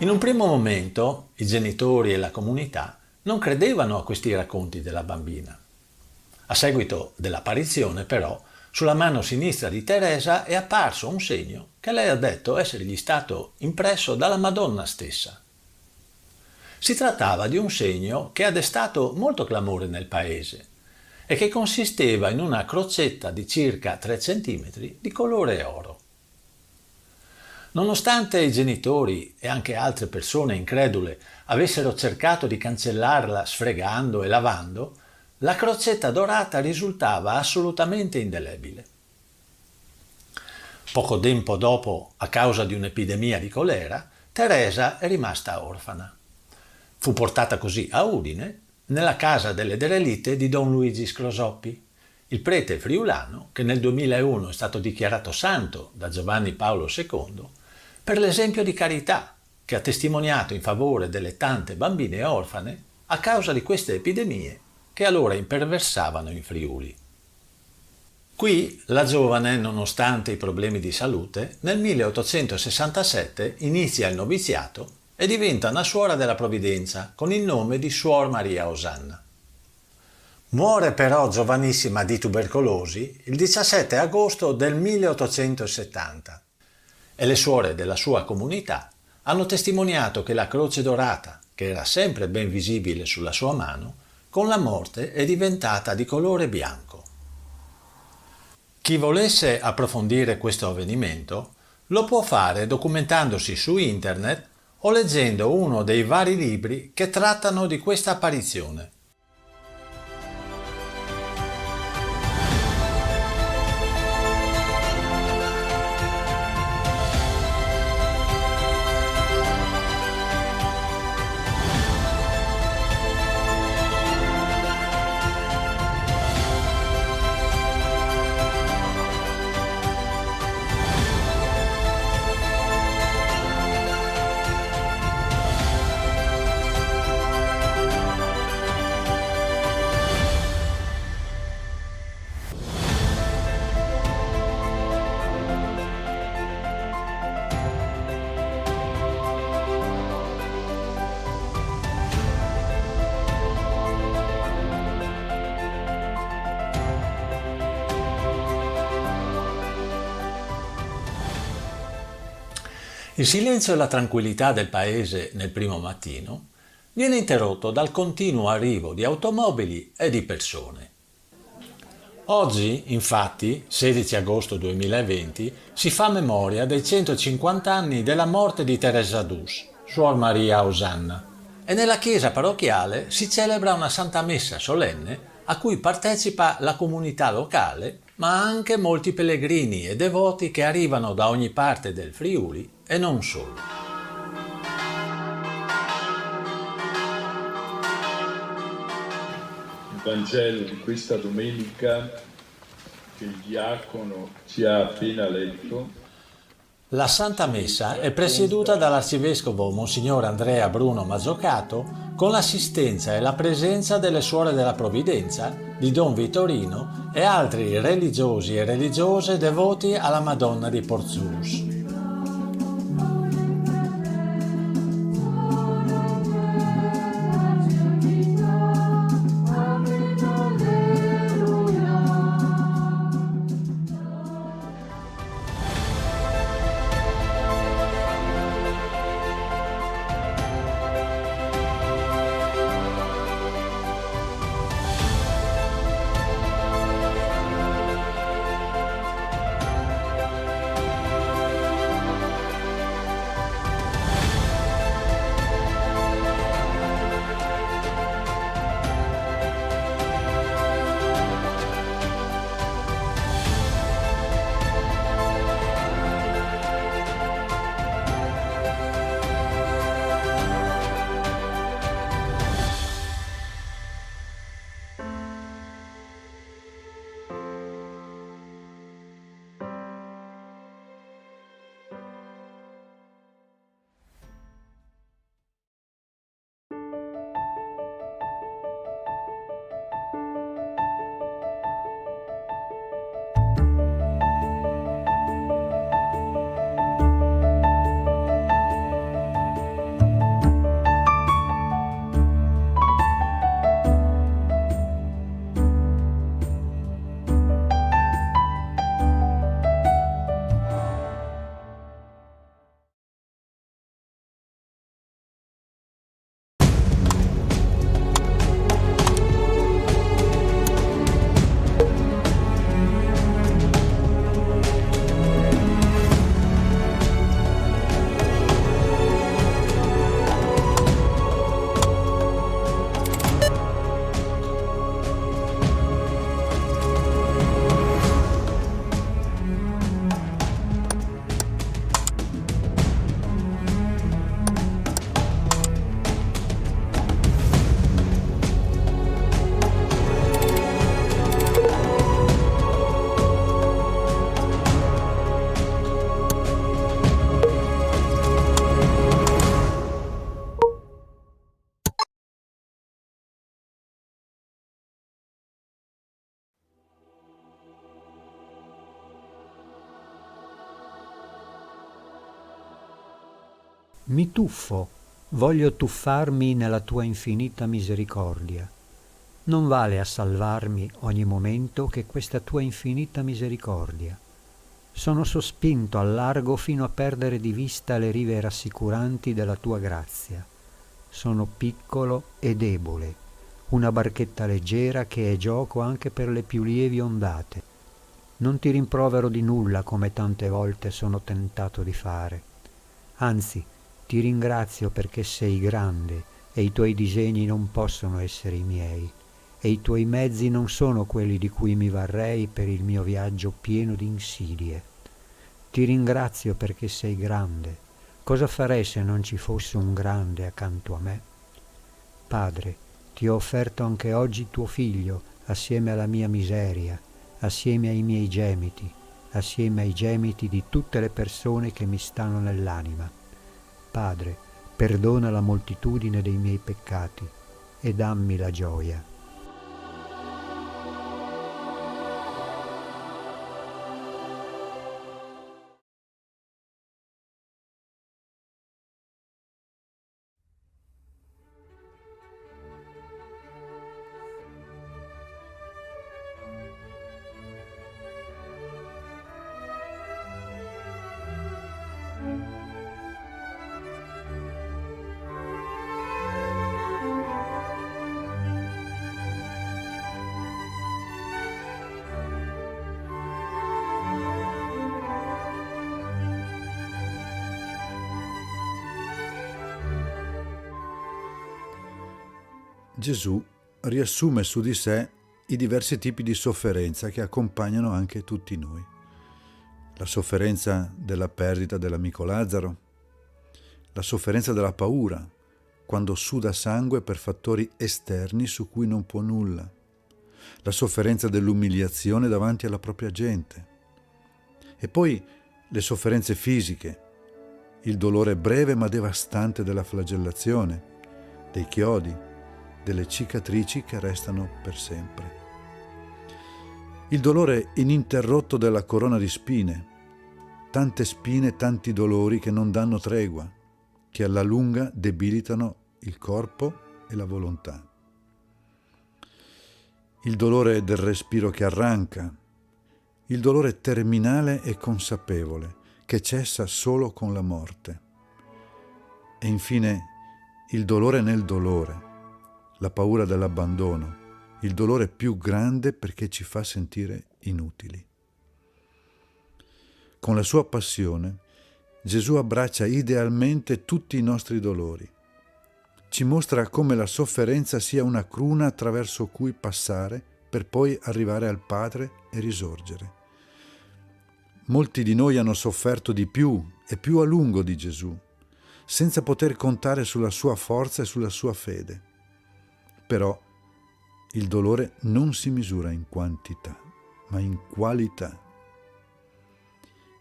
U: In un primo momento i genitori e la comunità non credevano a questi racconti della bambina. A seguito dell'apparizione, però, sulla mano sinistra di Teresa è apparso un segno che lei ha detto essergli stato impresso dalla Madonna stessa. Si trattava di un segno che ha destato molto clamore nel paese e che consisteva in una crocetta di circa 3 centimetri di colore oro. Nonostante i genitori e anche altre persone incredule avessero cercato di cancellarla sfregando e lavando, la crocetta dorata risultava assolutamente indelebile. Poco tempo dopo, a causa di un'epidemia di colera, Teresa è rimasta orfana. Fu portata così a Udine, nella casa delle derelitte di Don Luigi Scrosoppi, il prete friulano che nel 2001 è stato dichiarato santo da Giovanni Paolo II per l'esempio di carità che ha testimoniato in favore delle tante bambine orfane a causa di queste epidemie che allora imperversavano in Friuli. Qui la giovane, nonostante i problemi di salute, nel 1867 inizia il noviziato e diventa una suora della Provvidenza con il nome di Suor Maria Osanna. Muore però giovanissima di tubercolosi il 17 agosto del 1870 e le suore della sua comunità hanno testimoniato che la croce dorata, che era sempre ben visibile sulla sua mano, con la morte è diventata di colore bianco. Chi volesse approfondire questo avvenimento lo può fare documentandosi su internet o leggendo uno dei vari libri che trattano di questa apparizione. Il silenzio e la tranquillità del paese nel primo mattino viene interrotto dal continuo arrivo di automobili e di persone. Oggi, infatti, 16 agosto 2020, si fa memoria dei 150 anni della morte di Teresa d'Us, Suor Maria Osanna, e nella chiesa parrocchiale si celebra una Santa Messa solenne a cui partecipa la comunità locale, ma anche molti pellegrini e devoti che arrivano da ogni parte del Friuli e non solo.
G: Vangelo di questa domenica che il diacono ci ha appena letto.
U: La Santa Messa è presieduta dall'Arcivescovo Monsignor Andrea Bruno Mazzocato con l'assistenza e la presenza delle Suore della Provvidenza, di Don Vittorino e altri religiosi e religiose devoti alla Madonna di Porzus.
Q: Mi tuffo, voglio tuffarmi nella tua infinita misericordia. Non vale a salvarmi ogni momento che questa tua infinita misericordia. Sono sospinto al largo fino a perdere di vista le rive rassicuranti della tua grazia. Sono piccolo e debole, una barchetta leggera che è gioco anche per le più lievi ondate. Non ti rimprovero di nulla come tante volte sono tentato di fare. Anzi, ti ringrazio perché sei grande e i tuoi disegni non possono essere i miei e i tuoi mezzi non sono quelli di cui mi varrei per il mio viaggio pieno di insidie. Ti ringrazio perché sei grande. Cosa farei se non ci fosse un grande accanto a me? Padre, ti ho offerto anche oggi tuo figlio assieme alla mia miseria, assieme ai miei gemiti, assieme ai gemiti di tutte le persone che mi stanno nell'anima. Padre, perdona la moltitudine dei miei peccati e dammi la gioia.
V: Gesù riassume su di sé i diversi tipi di sofferenza che accompagnano anche tutti noi. La sofferenza della perdita dell'amico Lazzaro, la sofferenza della paura, quando suda sangue per fattori esterni su cui non può nulla, la sofferenza dell'umiliazione davanti alla propria gente. E poi le sofferenze fisiche, il dolore breve ma devastante della flagellazione, dei chiodi, delle cicatrici che restano per sempre. Il dolore ininterrotto della corona di spine, tante spine, tanti dolori che non danno tregua, che alla lunga debilitano il corpo e la volontà. Il dolore del respiro che arranca, il dolore terminale e consapevole che cessa solo con la morte. E infine il dolore nel dolore, la paura dell'abbandono, il dolore più grande perché ci fa sentire inutili. Con la sua passione, Gesù abbraccia idealmente tutti i nostri dolori. Ci mostra come la sofferenza sia una cruna attraverso cui passare per poi arrivare al Padre e risorgere. Molti di noi hanno sofferto di più e più a lungo di Gesù, senza poter contare sulla sua forza e sulla sua fede. Però il dolore non si misura in quantità, ma in qualità.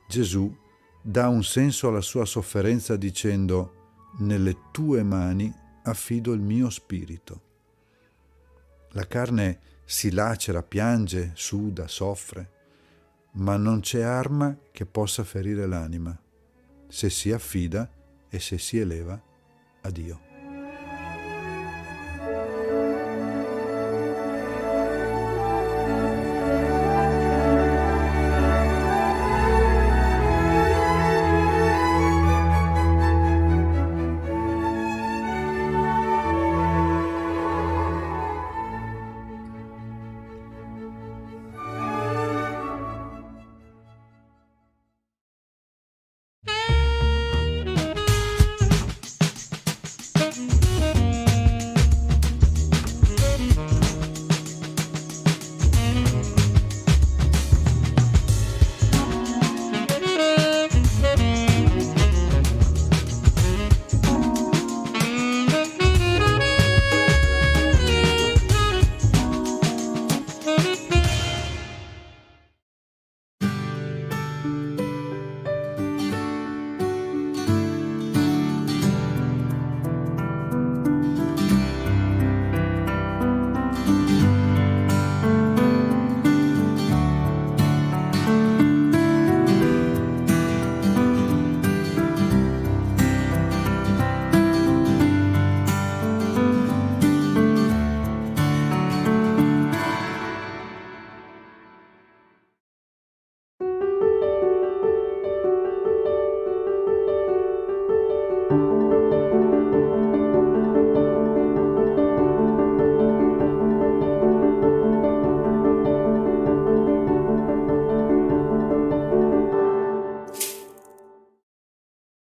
V: Gesù dà un senso alla sua sofferenza dicendo: «Nelle tue mani affido il mio spirito». La carne si lacera, piange, suda, soffre, ma non c'è arma che possa ferire l'anima se si affida e se si eleva a Dio.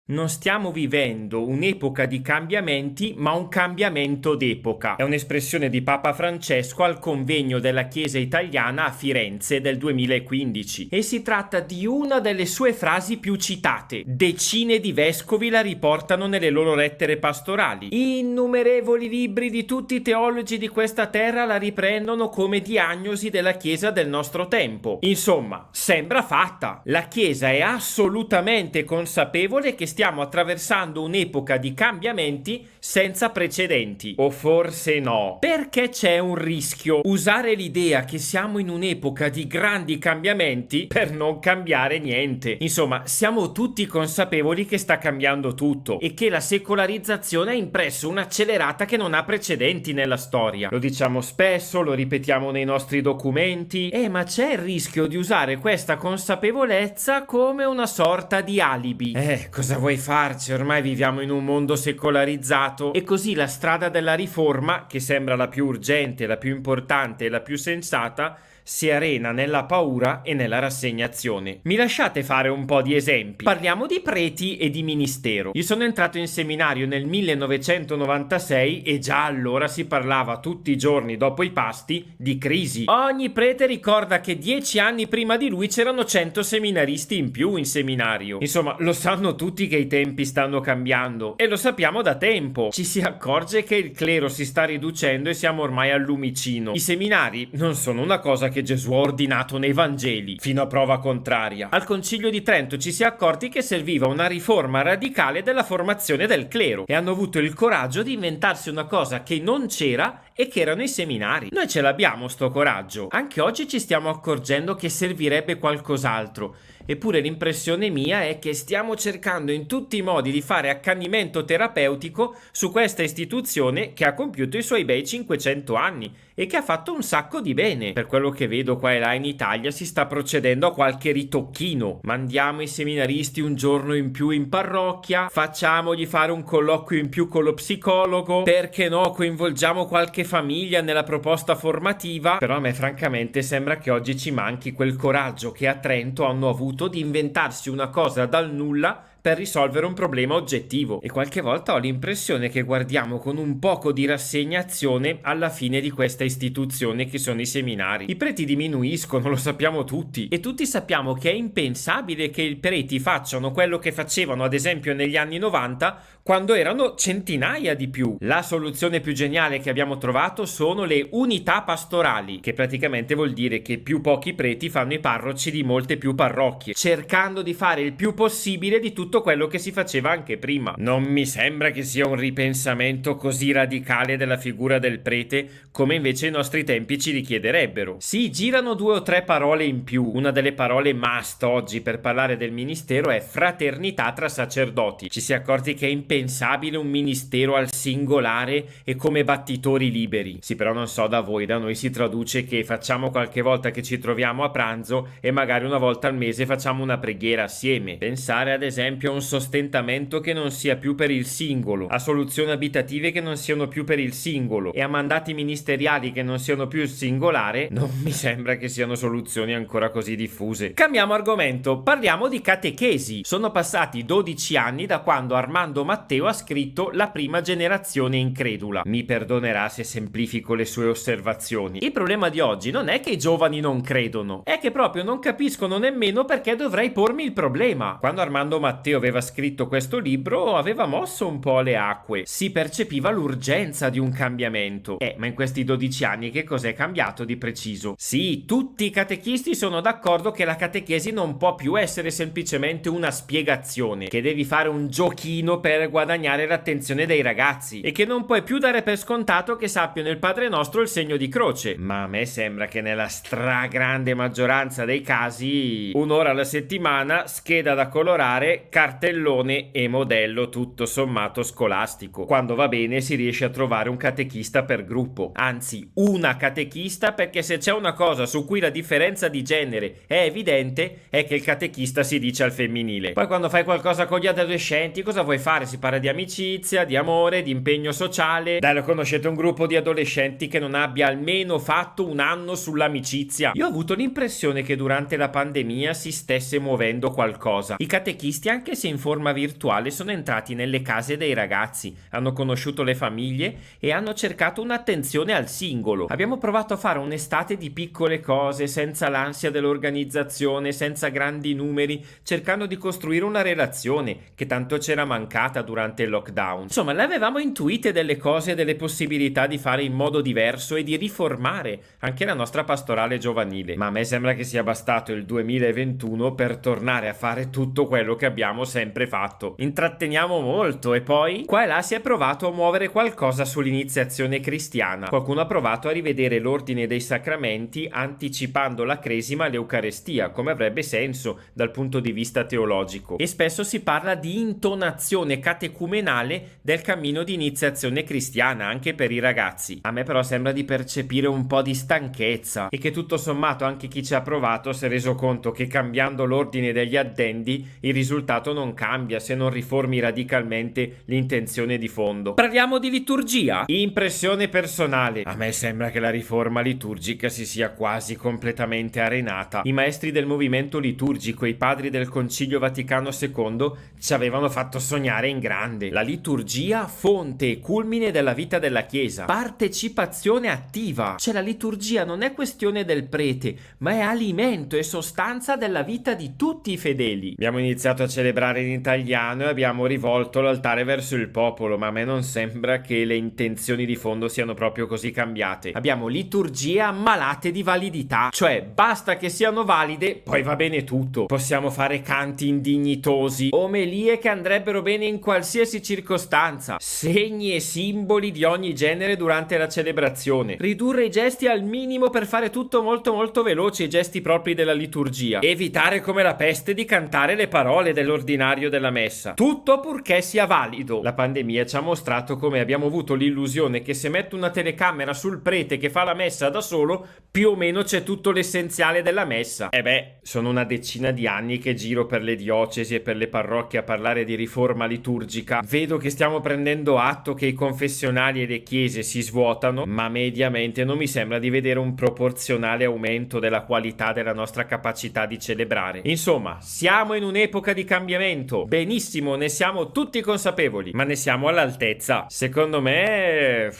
A: Non stiamo vivendo un'epoca di cambiamenti, ma un cambiamento d'epoca. È un'espressione di Papa Francesco al convegno della Chiesa italiana a Firenze del 2015 e si tratta di una delle sue frasi più citate. Decine di vescovi la riportano nelle loro lettere pastorali. Innumerevoli libri di tutti i teologi di questa terra la riprendono come diagnosi della Chiesa del nostro tempo. Insomma, sembra fatta. La Chiesa è assolutamente consapevole che stiamo attraversando un'epoca di cambiamenti senza precedenti. O forse no. Perché c'è un rischio: usare l'idea che siamo in un'epoca di grandi cambiamenti per non cambiare niente. Insomma, siamo tutti consapevoli che sta cambiando tutto e che la secolarizzazione ha impresso un'accelerata che non ha precedenti nella storia. Lo diciamo spesso, lo ripetiamo nei nostri documenti, ma c'è il rischio di usare questa consapevolezza come una sorta di alibi. Cosa vuoi farci? Ormai viviamo in un mondo secolarizzato e così la strada della riforma, che sembra la più urgente, la più importante e la più sensata, si arena nella paura e nella rassegnazione. Mi lasciate fare un po' di esempi? Parliamo di preti e di ministero. Io sono entrato in seminario nel 1996 e già allora si parlava tutti i giorni dopo i pasti di crisi. Ogni prete ricorda che 10 anni prima di lui c'erano 100 seminaristi in più in seminario. Insomma, lo sanno tutti che i tempi stanno cambiando e lo sappiamo da tempo. Ci si accorge che il clero si sta riducendo e siamo ormai al lumicino. I seminari non sono una cosa che Gesù ha ordinato nei Vangeli, fino a prova contraria. Al Concilio di Trento ci si è accorti che serviva una riforma radicale della formazione del clero e hanno avuto il coraggio di inventarsi una cosa che non c'era e che erano i seminari. Noi ce l'abbiamo sto coraggio. Anche oggi ci stiamo accorgendo che servirebbe qualcos'altro. Eppure l'impressione mia è che stiamo cercando in tutti i modi di fare accanimento terapeutico su questa istituzione che ha compiuto i suoi bei 500 anni e che ha fatto un sacco di bene. Per quello che vedo qua e là in Italia si sta procedendo a qualche ritocchino. Mandiamo i seminaristi un giorno in più in parrocchia, facciamogli fare un colloquio in più con lo psicologo, perché no, coinvolgiamo qualche famiglia nella proposta formativa. Però a me francamente sembra che oggi ci manchi quel coraggio che a Trento hanno avuto di inventarsi una cosa dal nulla per risolvere un problema oggettivo. E qualche volta ho l'impressione che guardiamo con un poco di rassegnazione alla fine di questa istituzione che sono i seminari. I preti diminuiscono, lo sappiamo tutti, e tutti sappiamo che è impensabile che i preti facciano quello che facevano ad esempio negli anni 90 quando erano centinaia di più. La soluzione più geniale che abbiamo trovato sono le unità pastorali, che praticamente vuol dire che più pochi preti fanno i parroci di molte più parrocchie, cercando di fare il più possibile di tutto quello che si faceva anche prima. Non mi sembra che sia un ripensamento così radicale della figura del prete come invece i nostri tempi ci richiederebbero. Sì, girano 2 o 3 parole in più. Una delle parole must oggi per parlare del ministero è fraternità tra sacerdoti. Ci si è accorti che è impensabile un ministero al singolare e come battitori liberi. Sì, però non so da voi, da noi si traduce che facciamo qualche volta che ci troviamo a pranzo e magari una volta al mese facciamo una preghiera assieme. Pensare ad esempio a un sostentamento che non sia più per il singolo, a soluzioni abitative che non siano più per il singolo e a mandati ministeriali che non siano più singolare, non mi sembra che siano soluzioni ancora così diffuse. Cambiamo argomento, parliamo di catechesi. Sono passati 12 anni da quando Armando Matteo ha scritto La prima generazione incredula. Mi perdonerà se semplifico le sue osservazioni. Il problema di oggi non è che i giovani non credono, è che proprio non capiscono nemmeno perché dovrei pormi il problema. Quando Armando Matteo aveva scritto questo libro aveva mosso un po' le acque, si percepiva l'urgenza di un cambiamento. Ma in questi 12 anni che cos'è cambiato di preciso? Sì, tutti i catechisti sono d'accordo che la catechesi non può più essere semplicemente una spiegazione, che devi fare un giochino per guadagnare l'attenzione dei ragazzi e che non puoi più dare per scontato che sappiano il Padre Nostro il segno di croce. Ma a me sembra che nella stragrande maggioranza dei casi 1 ora alla settimana, scheda da colorare, cartellone e modello tutto sommato scolastico. Quando va bene si riesce a trovare un catechista per gruppo, anzi una catechista, perché se c'è una cosa su cui la differenza di genere è evidente è che il catechista si dice al femminile. Poi quando fai qualcosa con gli adolescenti cosa vuoi fare? Si parla di amicizia, di amore, di impegno sociale. Dai, lo conoscete un gruppo di adolescenti che non abbia almeno fatto un anno sull'amicizia? Io ho avuto l'impressione che durante la pandemia si stesse muovendo qualcosa. I catechisti, anche se in forma virtuale, sono entrati nelle case dei ragazzi, hanno conosciuto le famiglie e hanno cercato un'attenzione al singolo. Abbiamo provato a fare un'estate di piccole cose, senza l'ansia dell'organizzazione, senza grandi numeri, cercando di costruire una relazione che tanto c'era mancata durante il lockdown. Insomma, le avevamo intuite delle cose, delle possibilità di fare in modo diverso e di riformare anche la nostra pastorale giovanile. Ma a me sembra che sia bastato il 2021 per tornare a fare tutto quello che abbiamo sempre fatto. Intratteniamo molto e poi qua e là si è provato a muovere qualcosa sull'iniziazione cristiana. Qualcuno ha provato a rivedere l'ordine dei sacramenti anticipando la cresima e l'eucarestia, come avrebbe senso dal punto di vista teologico. E spesso si parla di intonazione catecumenale del cammino di iniziazione cristiana anche per i ragazzi. A me però sembra di percepire un po' di stanchezza e che tutto sommato anche chi ci ha provato si è reso conto che cambiando l'ordine degli addendi il risultato tanto non cambia se non riformi radicalmente l'intenzione di fondo. Parliamo di liturgia? Impressione personale. A me sembra che la riforma liturgica si sia quasi completamente arenata. I maestri del movimento liturgico e i padri del Concilio Vaticano II ci avevano fatto sognare in grande. La liturgia, fonte e culmine della vita della Chiesa. Partecipazione attiva. Cioè la liturgia non è questione del prete, ma è alimento e sostanza della vita di tutti i fedeli. Abbiamo iniziato a celebrare in italiano e abbiamo rivolto l'altare verso il popolo, ma a me non sembra che le intenzioni di fondo siano proprio così cambiate. Abbiamo liturgie ammalate di validità, cioè basta che siano valide, poi va bene tutto. Possiamo fare canti indignitosi, omelie che andrebbero bene in qualsiasi circostanza, segni e simboli di ogni genere durante la celebrazione, ridurre i gesti al minimo per fare tutto molto molto veloce, i gesti propri della liturgia, evitare come la peste di cantare le parole dell'ordinario della messa, tutto purché sia valido. La pandemia ci ha mostrato come abbiamo avuto l'illusione che se metto una telecamera sul prete che fa la messa da solo, più o meno c'è tutto l'essenziale della messa. E beh, sono una decina di anni che giro per le diocesi e per le parrocchie a parlare di riforma liturgica. Vedo che stiamo prendendo atto che i confessionali e le chiese si svuotano, ma mediamente non mi sembra di vedere un proporzionale aumento della qualità della nostra capacità di celebrare. Insomma, siamo in un'epoca di cambiamento. Benissimo, ne siamo tutti consapevoli, ma ne siamo all'altezza? Secondo me...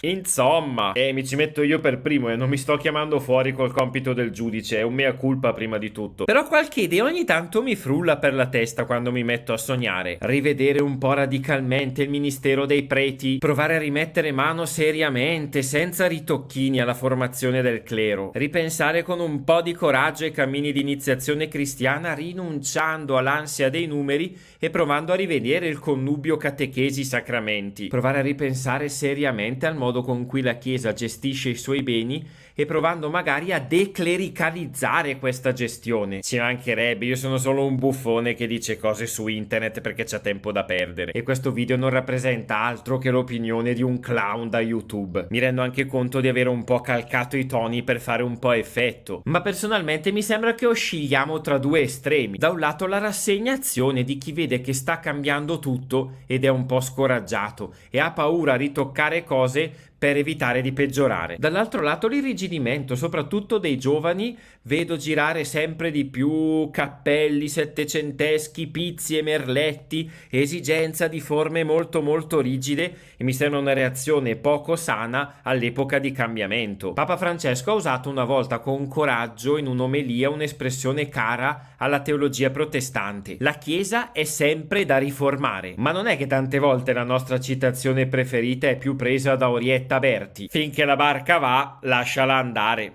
A: Insomma, mi ci metto io per primo e non mi sto chiamando fuori col compito del giudice, è un mea culpa prima di tutto. Però qualche idea ogni tanto mi frulla per la testa quando mi metto a sognare. Rivedere un po' radicalmente il ministero dei preti, provare a rimettere mano seriamente, senza ritocchini, alla formazione del clero, ripensare con un po' di coraggio ai cammini di iniziazione cristiana, rinunciando all'ansia dei numeri e provando a rivedere il connubio catechesi-sacramenti, provare a ripensare seriamente al modo con cui la Chiesa gestisce i suoi beni e provando magari a declericalizzare questa gestione. Ci mancherebbe, io sono solo un buffone che dice cose su internet perché c'ha tempo da perdere e questo video non rappresenta altro che l'opinione di un clown da YouTube. Mi rendo anche conto di aver un po' calcato i toni per fare un po' effetto, ma personalmente mi sembra che oscilliamo tra due estremi. Da un lato la rassegnazione di chi vede che sta cambiando tutto ed è un po' scoraggiato e ha paura a ritoccare cose per evitare di peggiorare. Dall'altro lato l'irrigidimento, soprattutto dei giovani. Vedo girare sempre di più cappelli settecenteschi, pizzi e merletti, esigenza di forme molto molto rigide e mi sembra una reazione poco sana all'epoca di cambiamento. Papa Francesco ha usato una volta con coraggio in un'omelia un'espressione cara alla teologia protestante: la Chiesa è sempre da riformare. Ma non è che tante volte la nostra citazione preferita è più presa da Orietta Berti: finché la barca va, lasciala andare.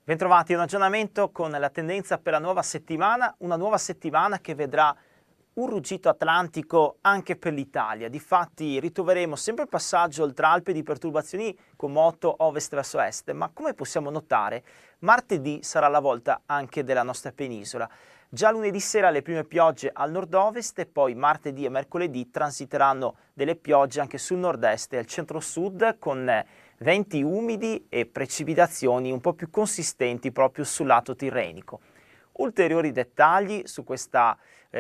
C: Bentrovati, un aggiornamento con la tendenza per la nuova settimana, una nuova settimana che vedrà un ruggito atlantico anche per l'Italia. Difatti ritroveremo sempre il passaggio oltre Alpi di perturbazioni con moto ovest verso est, ma come possiamo notare martedì sarà la volta anche della nostra penisola. Già lunedì sera le prime piogge al nord-ovest e poi martedì e mercoledì transiteranno delle piogge anche sul nord-est e al centro-sud con venti umidi e precipitazioni un po' più consistenti proprio sul lato tirrenico. Ulteriori dettagli su questa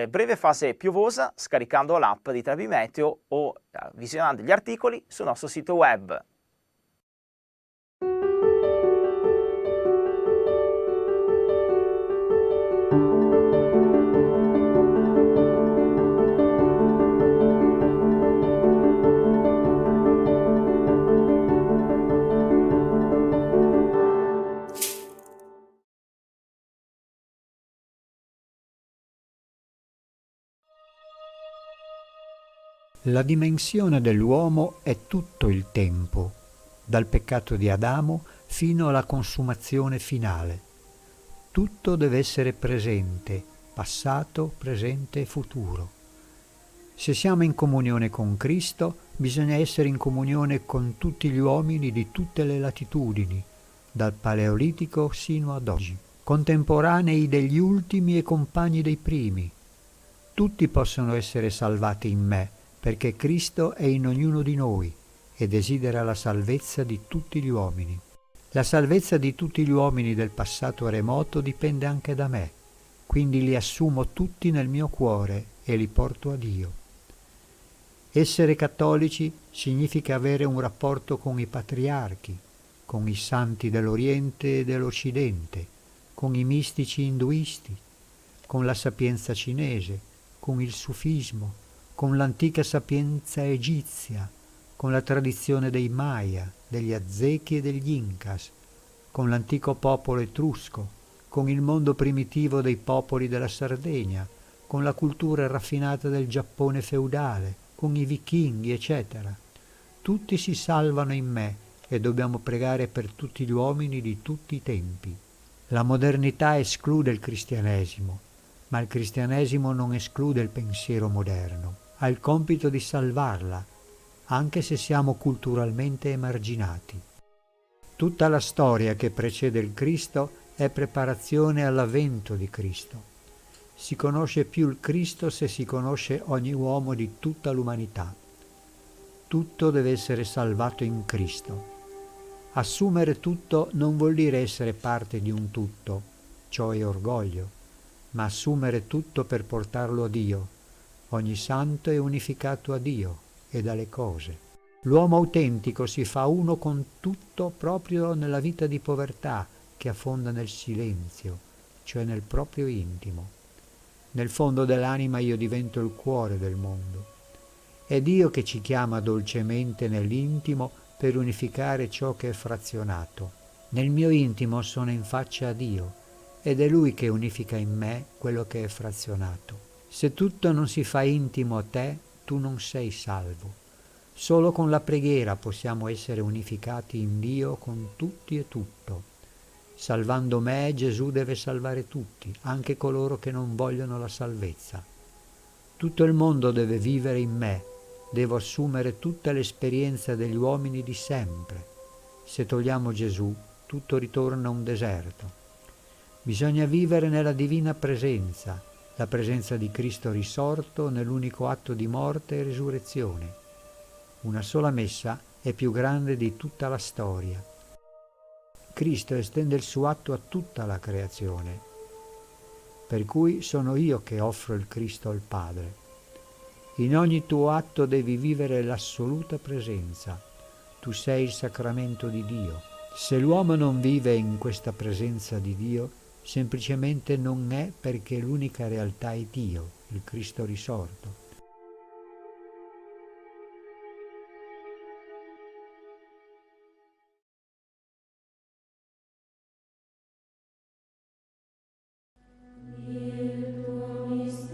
C: breve fase piovosa scaricando l'app di Trebi Meteo o visionando gli articoli sul nostro sito web.
Q: La dimensione dell'uomo è tutto il tempo, dal peccato di Adamo fino alla consumazione finale. Tutto deve essere presente, passato, presente e futuro. Se siamo in comunione con Cristo, bisogna essere in comunione con tutti gli uomini di tutte le latitudini, dal Paleolitico sino ad oggi, contemporanei degli ultimi e compagni dei primi. Tutti possono essere salvati in me, perché Cristo è in ognuno di noi e desidera la salvezza di tutti gli uomini. La salvezza di tutti gli uomini del passato remoto dipende anche da me, quindi li assumo tutti nel mio cuore e li porto a Dio. Essere cattolici significa avere un rapporto con i patriarchi, con i santi dell'Oriente e dell'Occidente, con i mistici induisti, con la sapienza cinese, con il sufismo, con l'antica sapienza egizia, con la tradizione dei Maya, degli Aztechi e degli Incas, con l'antico popolo etrusco, con il mondo primitivo dei popoli della Sardegna, con la cultura raffinata del Giappone feudale, con i vichinghi, eccetera. Tutti si salvano in me e dobbiamo pregare per tutti gli uomini di tutti i tempi. La modernità esclude il cristianesimo, ma il cristianesimo non esclude il pensiero moderno. Ha il compito di salvarla, anche se siamo culturalmente emarginati. Tutta la storia che precede il Cristo è preparazione all'avvento di Cristo. Si conosce più il Cristo se si conosce ogni uomo di tutta l'umanità. Tutto deve essere salvato in Cristo. Assumere tutto non vuol dire essere parte di un tutto, ciò è orgoglio, ma assumere tutto per portarlo a Dio. Ogni santo è unificato a Dio e dalle cose. L'uomo autentico si fa uno con tutto proprio nella vita di povertà che affonda nel silenzio, cioè nel proprio intimo. Nel fondo dell'anima io divento il cuore del mondo. È Dio che ci chiama dolcemente nell'intimo per unificare ciò che è frazionato. Nel mio intimo sono in faccia a Dio ed è Lui che unifica in me quello che è frazionato. Se tutto non si fa intimo a te, tu non sei salvo. Solo con la preghiera possiamo essere unificati in Dio con tutti e tutto. Salvando me, Gesù deve salvare tutti, anche coloro che non vogliono la salvezza. Tutto il mondo deve vivere in me, devo assumere tutta l'esperienza degli uomini di sempre. Se togliamo Gesù, tutto ritorna un deserto. Bisogna vivere nella divina presenza, la presenza di Cristo risorto nell'unico atto di morte e risurrezione. Una sola messa è più grande di tutta la storia. Cristo estende il suo atto a tutta la creazione, per cui sono io che offro il Cristo al Padre. In ogni tuo atto devi vivere l'assoluta presenza. Tu sei il sacramento di Dio. Se l'uomo non vive in questa presenza di Dio, semplicemente non è, perché l'unica realtà è Dio, il Cristo risorto.
T: Yes.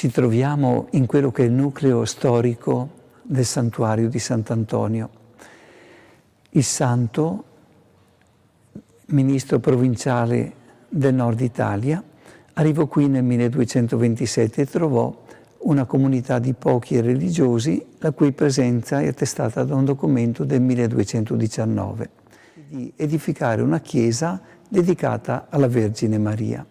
D: Ci troviamo in quello che è il nucleo storico del santuario di Sant'Antonio. Il santo, ministro provinciale del nord Italia, arrivò qui nel 1227 e trovò una comunità di pochi religiosi, la cui presenza è attestata da un documento del 1219, di edificare una chiesa dedicata alla Vergine Maria.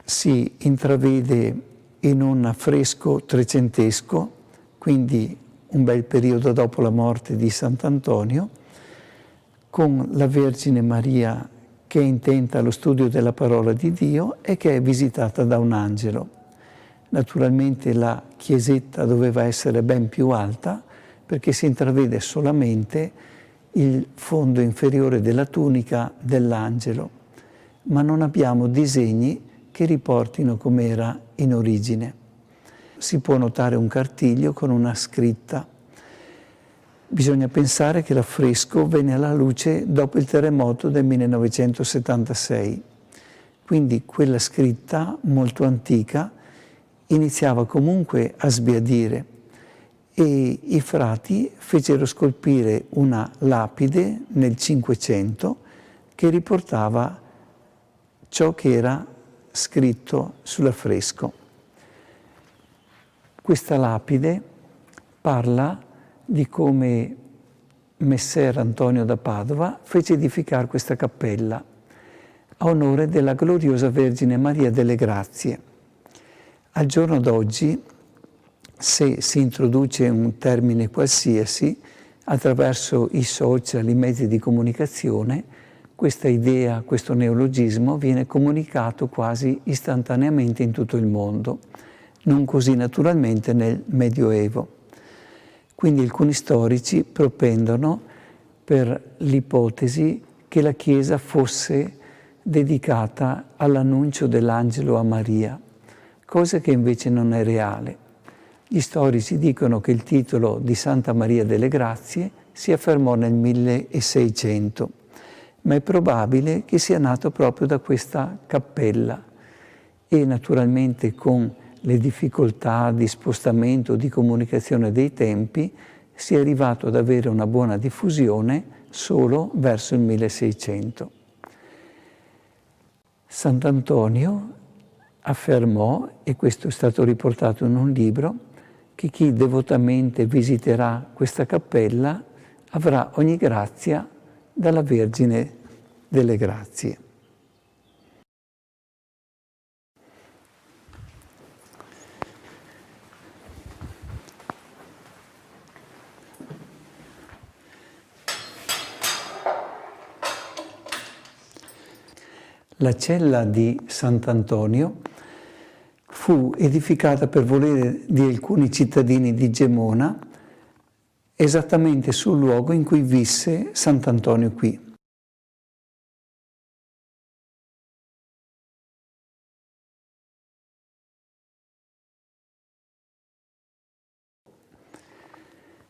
D: Si intravede in un affresco trecentesco, quindi un bel periodo dopo la morte di Sant'Antonio, con la Vergine Maria che è intenta allo studio della parola di Dio e che è visitata da un angelo. Naturalmente la chiesetta doveva essere ben più alta perché si intravede solamente il fondo inferiore della tunica dell'angelo, ma non abbiamo disegni che riportino com'era in origine. Si può notare un cartiglio con una scritta. Bisogna pensare che l'affresco venne alla luce dopo il terremoto del 1976, quindi quella scritta molto antica iniziava comunque a sbiadire e i frati fecero scolpire una lapide nel Cinquecento che riportava ciò che era scritto sull'affresco. Questa lapide parla di come Messer Antonio da Padova fece edificare questa cappella a onore della gloriosa Vergine Maria delle Grazie. Al giorno d'oggi, se si introduce un termine qualsiasi, attraverso i social, i mezzi di comunicazione, questa idea, questo neologismo viene comunicato quasi istantaneamente in tutto il mondo, non così naturalmente nel Medioevo. Quindi alcuni storici propendono per l'ipotesi che la Chiesa fosse dedicata all'annuncio dell'angelo a Maria, cosa che invece non è reale. Gli storici dicono che il titolo di Santa Maria delle Grazie si affermò nel 1600, ma è probabile che sia nato proprio da questa cappella e naturalmente con le difficoltà di spostamento, di comunicazione dei tempi, si è arrivato ad avere una buona diffusione solo verso il 1600. Sant'Antonio affermò, e questo è stato riportato in un libro, che chi devotamente visiterà questa cappella avrà ogni grazia dalla Vergine delle Grazie. La cella di Sant'Antonio fu edificata per volere di alcuni cittadini di Gemona, esattamente sul luogo in cui visse Sant'Antonio qui.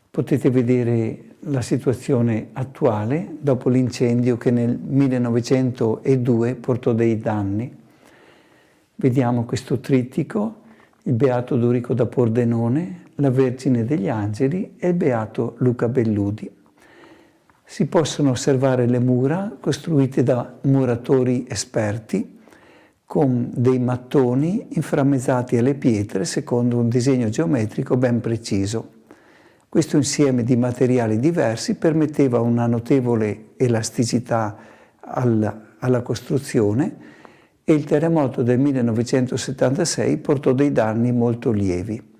D: Potete vedere la situazione attuale dopo l'incendio che nel 1902 portò dei danni. Vediamo questo trittico, il Beato Dorico da Pordenone, la Vergine degli Angeli e il Beato Luca Belludi. Si possono osservare le mura costruite da muratori esperti con dei mattoni inframmezzati alle pietre secondo un disegno geometrico ben preciso. Questo insieme di materiali diversi permetteva una notevole elasticità alla costruzione e il terremoto del 1976 portò dei danni molto lievi.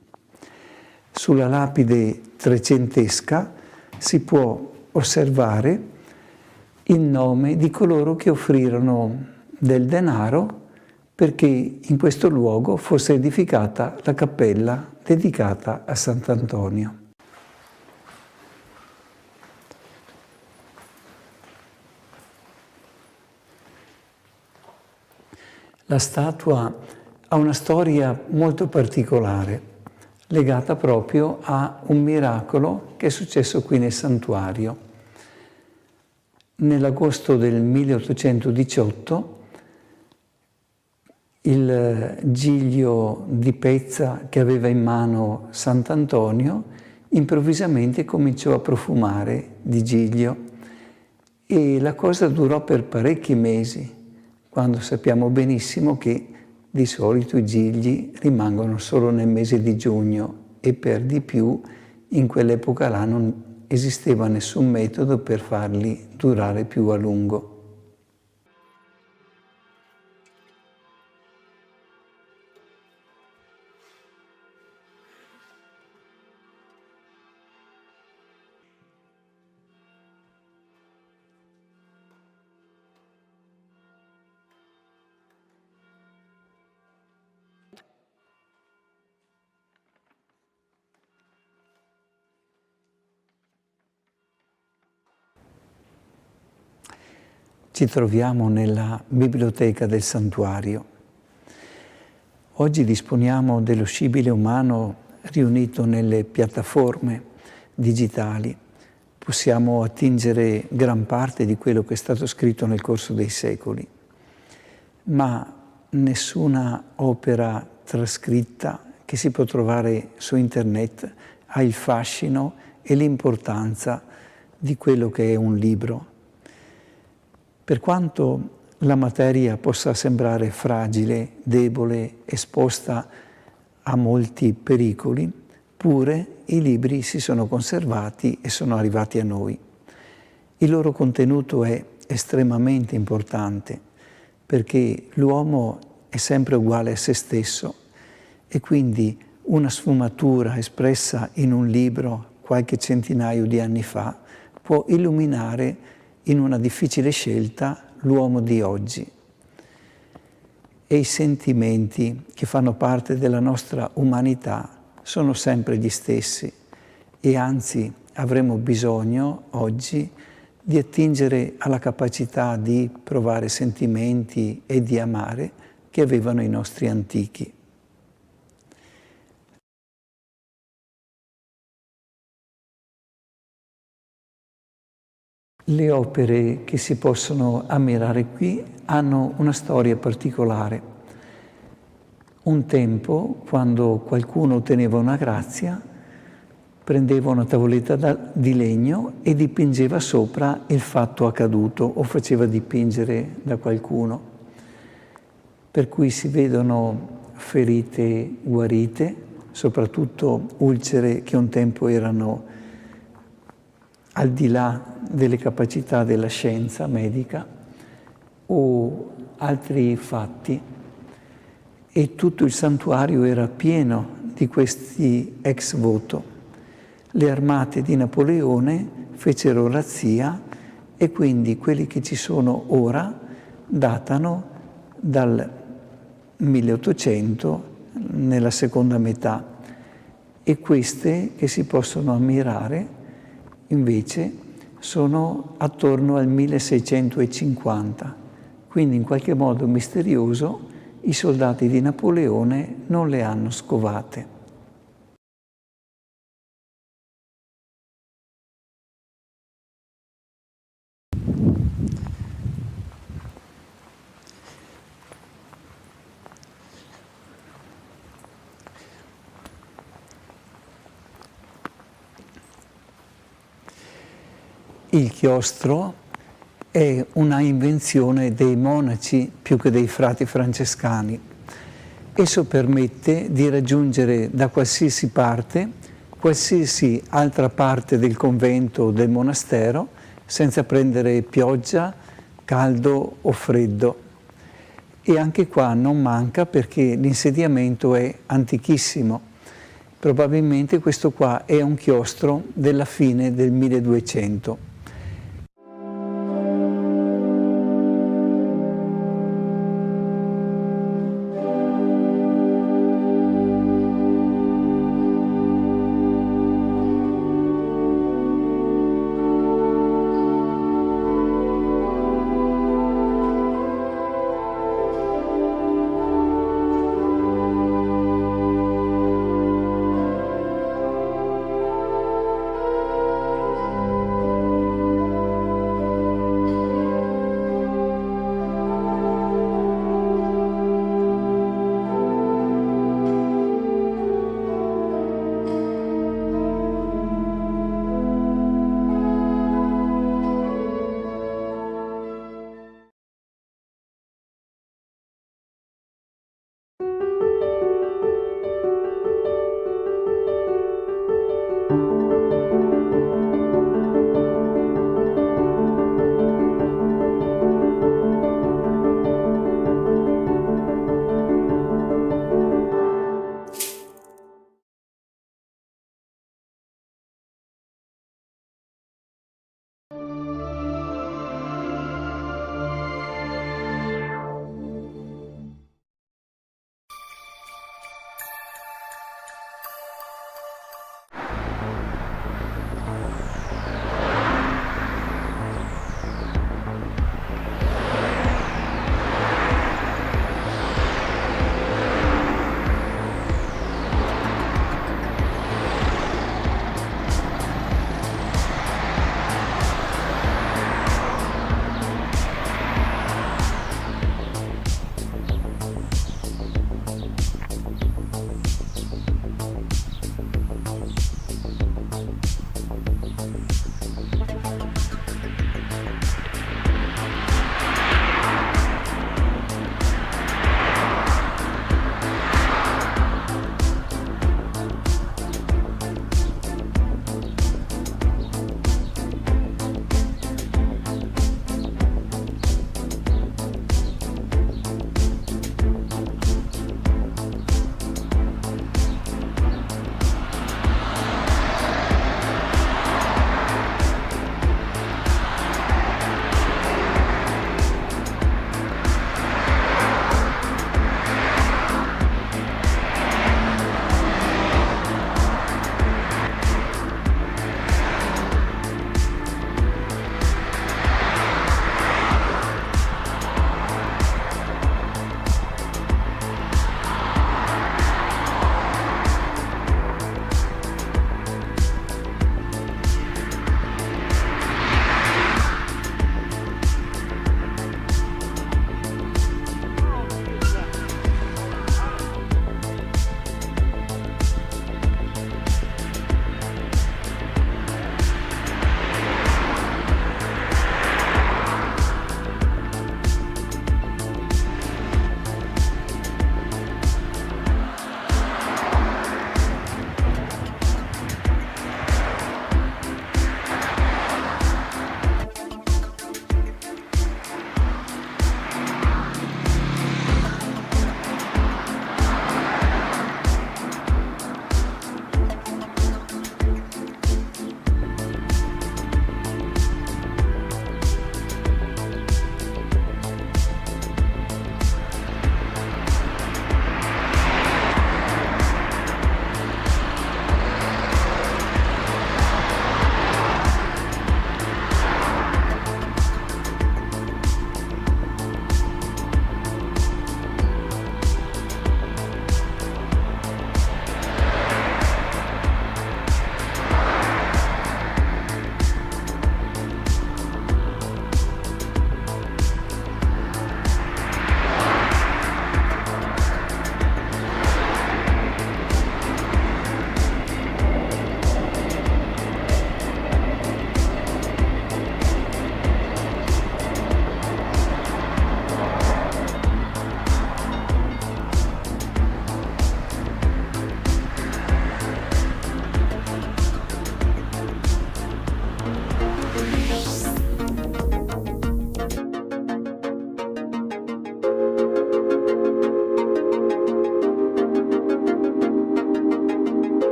D: Sulla lapide trecentesca si può osservare il nome di coloro che offrirono del denaro perché in questo luogo fosse edificata la cappella dedicata a Sant'Antonio. La statua ha una storia molto particolare, legata proprio a un miracolo che è successo qui nel santuario. Nell'agosto del 1818 il giglio di pezza che aveva in mano Sant'Antonio improvvisamente cominciò a profumare di giglio e la cosa durò per parecchi mesi, quando sappiamo benissimo che di solito i gigli rimangono solo nel mese di giugno e per di più in quell'epoca là non esisteva nessun metodo per farli durare più a lungo. Ci troviamo nella biblioteca del santuario. Oggi disponiamo dello scibile umano riunito nelle piattaforme digitali. Possiamo attingere gran parte di quello che è stato scritto nel corso dei secoli, ma nessuna opera trascritta che si può trovare su internet ha il fascino e l'importanza di quello che è un libro. Per quanto la materia possa sembrare fragile, debole, esposta a molti pericoli, pure i libri si sono conservati e sono arrivati a noi. Il loro contenuto è estremamente importante perché l'uomo è sempre uguale a se stesso e quindi una sfumatura espressa in un libro qualche centinaio di anni fa può illuminare in una difficile scelta l'uomo di oggi. E i sentimenti che fanno parte della nostra umanità sono sempre gli stessi e anzi avremo bisogno oggi di attingere alla capacità di provare sentimenti e di amare che avevano i nostri antichi. Le opere che si possono ammirare qui hanno una storia particolare. Un tempo, quando qualcuno otteneva una grazia, prendeva una tavoletta di legno e dipingeva sopra il fatto accaduto o faceva dipingere da qualcuno. Per cui si vedono ferite guarite, soprattutto ulcere che un tempo erano al di là delle capacità della scienza medica o altri fatti, e tutto il santuario era pieno di questi ex voto. Le armate di Napoleone fecero razzia e quindi quelli che ci sono ora datano dal 1800 nella seconda metà e queste che si possono ammirare invece sono attorno al 1650, quindi in qualche modo misterioso i soldati di Napoleone non le hanno scovate. Il chiostro è una invenzione dei monaci più che dei frati francescani. Esso permette di raggiungere da qualsiasi parte, qualsiasi altra parte del convento o del monastero, senza prendere pioggia, caldo o freddo. E anche qua non manca perché l'insediamento è antichissimo. Probabilmente questo qua è un chiostro della fine del 1200.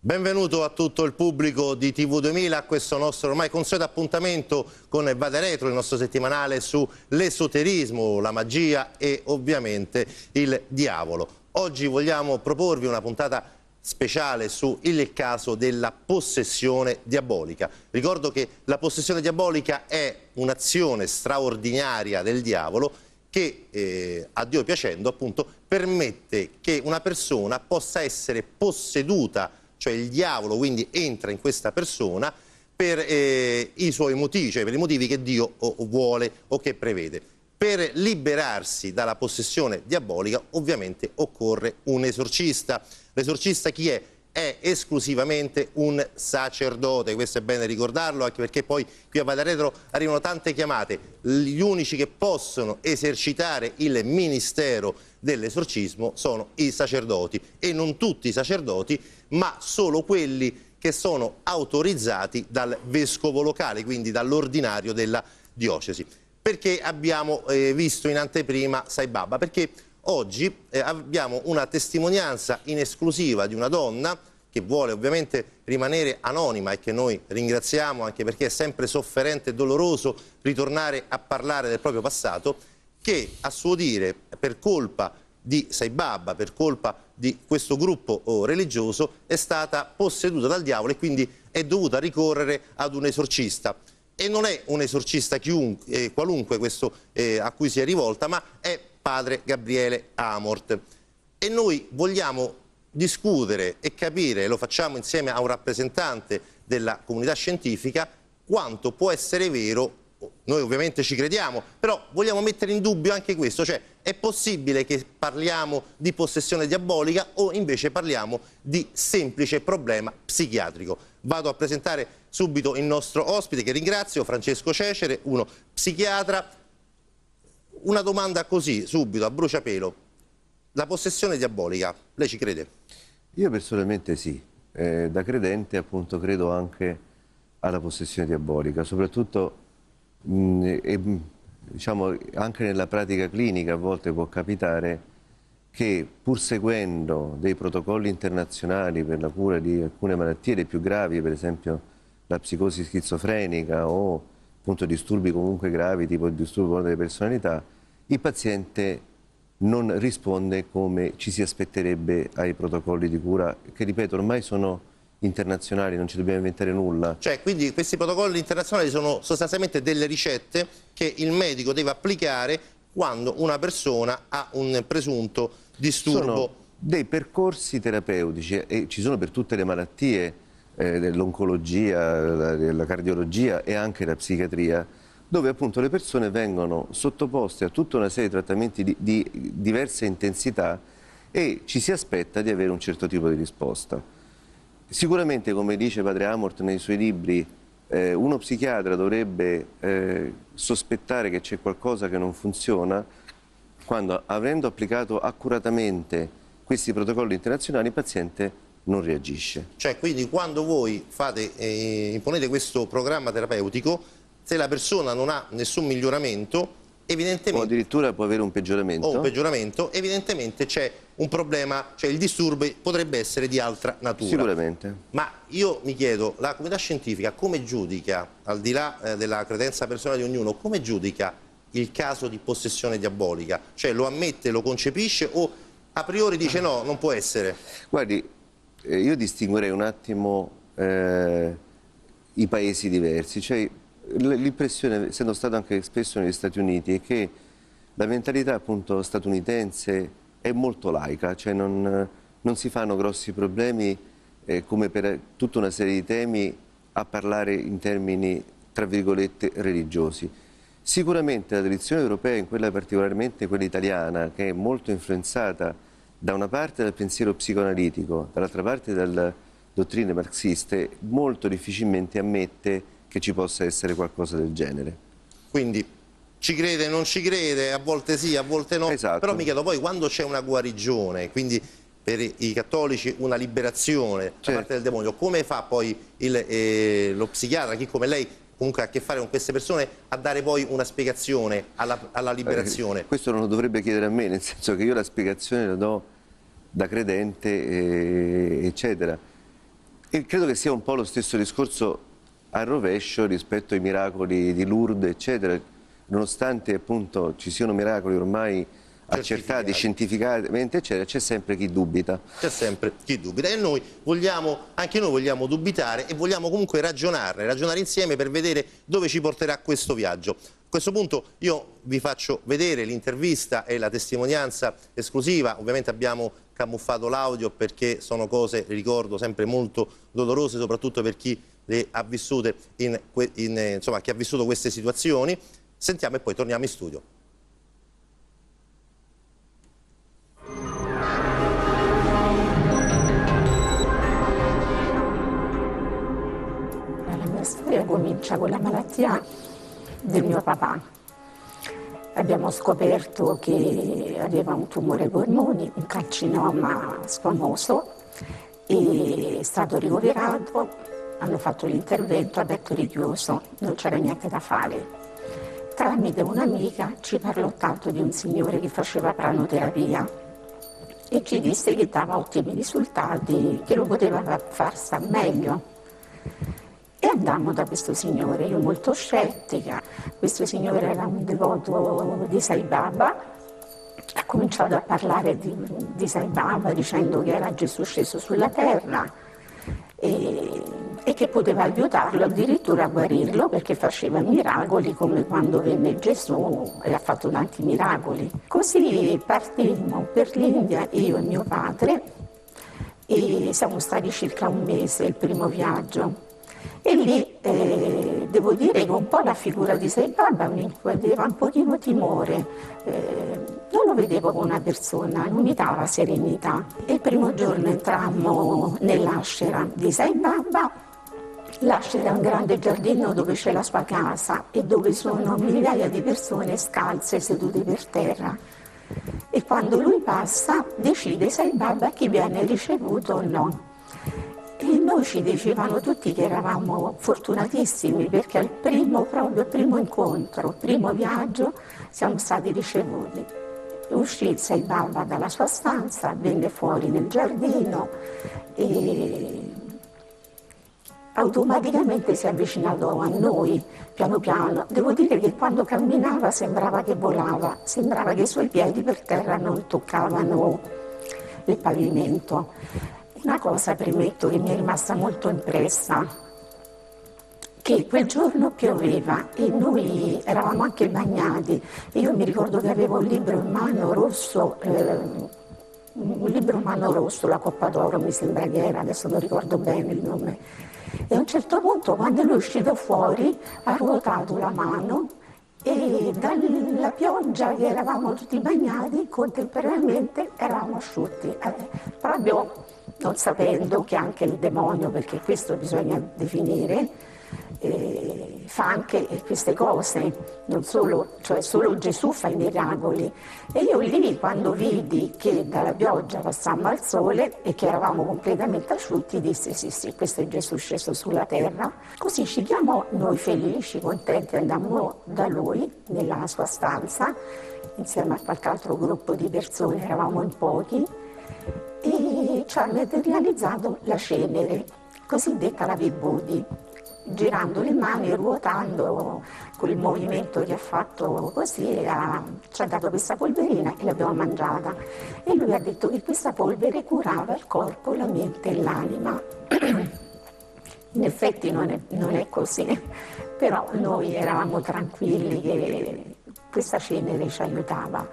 I: Benvenuto a tutto il pubblico di TV2000 a questo nostro ormai consueto appuntamento con Vade Retro, il nostro settimanale sull'esoterismo, la magia e ovviamente il diavolo. Oggi vogliamo proporvi una puntata speciale sul caso della possessione diabolica. Ricordo che la possessione diabolica è un'azione straordinaria del diavolo che, a Dio piacendo, appunto, permette che una persona possa essere posseduta, cioè il diavolo quindi entra in questa persona per i suoi motivi, cioè per i motivi che Dio vuole o che prevede. Per liberarsi dalla possessione diabolica ovviamente occorre un esorcista. L'esorcista chi è? È esclusivamente un sacerdote, questo è bene ricordarlo, anche perché poi qui a Vade Retro arrivano tante chiamate. Gli unici che possono esercitare il ministero dell'esorcismo sono i sacerdoti, e non tutti i sacerdoti, ma solo quelli che sono autorizzati dal vescovo locale, quindi dall'ordinario della diocesi. Perché abbiamo visto in anteprima Sai Baba? Perché oggi abbiamo una testimonianza in esclusiva di una donna che vuole ovviamente rimanere anonima e che noi ringraziamo, anche perché è sempre sofferente e doloroso ritornare a parlare del proprio passato, che a suo dire per colpa di Sai Baba, per colpa di questo gruppo religioso, è stata posseduta dal diavolo e quindi è dovuta ricorrere ad un esorcista. E non è un esorcista qualunque questo a cui si è rivolta, ma è padre Gabriele Amort. E noi vogliamo discutere e capire, lo facciamo insieme a un rappresentante della comunità scientifica, quanto può essere vero. Noi ovviamente ci crediamo, però vogliamo mettere in dubbio anche questo, cioè è possibile che parliamo di possessione diabolica o invece parliamo di semplice problema psichiatrico. Vado a presentare subito il nostro ospite, che ringrazio, Francesco Cecere, uno psichiatra. Una domanda così, subito, a bruciapelo. La possessione diabolica, lei ci crede?
H: Io personalmente sì. Da credente appunto credo anche alla possessione diabolica, soprattutto diciamo anche nella pratica clinica a volte può capitare che, pur seguendo dei protocolli internazionali per la cura di alcune malattie, le più gravi, per esempio la psicosi schizofrenica o appunto disturbi comunque gravi tipo il disturbo delle personalità, il paziente non risponde come ci si aspetterebbe ai protocolli di cura, che ripeto ormai sono internazionali, non ci dobbiamo inventare nulla.
I: Cioè, quindi questi protocolli internazionali sono sostanzialmente delle ricette che il medico deve applicare quando una persona ha un presunto disturbo.
H: Sono dei percorsi terapeutici e ci sono per tutte le malattie, dell'oncologia, la cardiologia e anche la psichiatria, dove appunto le persone vengono sottoposte a tutta una serie di trattamenti di diverse intensità e ci si aspetta di avere un certo tipo di risposta. Sicuramente, come dice padre Amort nei suoi libri, uno psichiatra dovrebbe sospettare che c'è qualcosa che non funziona quando, avendo applicato accuratamente questi protocolli internazionali, il paziente non reagisce.
I: Cioè, quindi quando voi imponete questo programma terapeutico, se la persona non ha nessun miglioramento, evidentemente,
H: o addirittura può avere un peggioramento,
I: evidentemente c'è un problema, cioè il disturbo potrebbe essere di altra natura.
H: Sicuramente.
I: Ma io mi chiedo, la comunità scientifica come giudica, al di là della credenza personale di ognuno, come giudica il caso di possessione diabolica? Cioè lo ammette, lo concepisce o a priori dice no, non può essere?
H: Guardi, io distinguerei un attimo i paesi diversi, cioè l'impressione, essendo stato anche spesso negli Stati Uniti, è che la mentalità appunto statunitense è molto laica, cioè non si fanno grossi problemi come per tutta una serie di temi a parlare in termini, tra virgolette, religiosi. Sicuramente la tradizione europea, in quella particolarmente quella italiana, che è molto influenzata da una parte dal pensiero psicoanalitico, dall'altra parte dalle dottrine marxiste, molto difficilmente ammette che ci possa essere qualcosa del genere.
I: Quindi ci crede, non ci crede, a volte sì, a volte no.
H: Esatto.
I: Però mi chiedo poi, quando c'è una guarigione, quindi per i cattolici una liberazione da parte del demonio, come fa poi lo psichiatra, chi come lei comunque ha a che fare con queste persone, a dare poi una spiegazione alla liberazione?
H: Questo non lo dovrebbe chiedere a me, nel senso che io la spiegazione la do da credente, eccetera. E credo che sia un po' lo stesso discorso al rovescio rispetto ai miracoli di Lourdes, eccetera. Nonostante appunto ci siano miracoli ormai accertati scientificamente, eccetera, c'è sempre chi dubita.
I: C'è sempre chi dubita e anche noi vogliamo dubitare e vogliamo comunque ragionare insieme per vedere dove ci porterà questo viaggio. A questo punto io vi faccio vedere l'intervista e la testimonianza esclusiva. Ovviamente abbiamo camuffato l'audio perché sono cose, ricordo, sempre molto dolorose, soprattutto per chi le ha vissute insomma, chi ha vissuto queste situazioni. Sentiamo e poi torniamo in studio.
E: La mia storia comincia con la malattia del mio papà. Abbiamo scoperto che aveva un tumore ai polmoni, un carcinoma squamoso, e è stato ricoverato, hanno fatto l'intervento a petto richiuso, non c'era niente da fare. Tramite un'amica ci parlò tanto di un signore che faceva pranoterapia e ci disse che dava ottimi risultati, che lo poteva far star meglio. E andammo da questo signore, io molto scettica. Questo signore era un devoto di Sai Baba, ha cominciato a parlare di Sai Baba dicendo che era Gesù sceso sulla terra e che poteva aiutarlo addirittura a guarirlo perché faceva miracoli come quando venne Gesù e ha fatto tanti miracoli. Così partimmo per l'India, io e mio padre, e siamo stati circa un mese il primo viaggio. E lì devo dire che un po' la figura di Sai Baba mi incuadeva un pochino timore, non lo vedevo come una persona, non mi dava serenità. E il primo giorno entrammo nell'ashram di Sai Baba. L'ashram è un grande giardino dove c'è la sua casa e dove sono migliaia di persone scalze sedute per terra. E quando lui passa decide Sai Baba chi viene ricevuto o no. E noi ci dicevano tutti che eravamo fortunatissimi perché al primo incontro, il primo viaggio, siamo stati ricevuti. Uscì Sai Baba dalla sua stanza, venne fuori nel giardino e automaticamente si è avvicinato a noi, piano piano. Devo dire che quando camminava sembrava che volava, sembrava che i suoi piedi per terra non toccavano il pavimento. Una cosa, premetto, che mi è rimasta molto impressa, che quel giorno pioveva e noi eravamo anche bagnati. E io mi ricordo che avevo un libro in mano rosso, la Coppa d'Oro mi sembra che era, adesso non ricordo bene il nome. E a un certo punto, quando lui è uscito fuori, ha ruotato la mano e dalla pioggia che eravamo tutti bagnati, contemporaneamente eravamo asciutti. Proprio non sapendo che anche il demonio, perché questo bisogna definire, fa anche queste cose, non solo, cioè solo Gesù fa i miracoli. E io lì, quando vidi che dalla pioggia passammo al sole e che eravamo completamente asciutti, dissi sì, questo è Gesù sceso sulla terra. Così ci chiamò, noi felici, contenti, andammo da lui nella sua stanza, insieme a qualche altro gruppo di persone, eravamo in pochi, e ci ha materializzato la cenere, cosiddetta la Vibhuti, girando le mani, ruotando con il movimento che ha fatto così, ci ha dato questa polverina e l'abbiamo mangiata. E lui ha detto che questa polvere curava il corpo, la mente e l'anima. In effetti non è così, però noi eravamo tranquilli che questa cenere ci aiutava.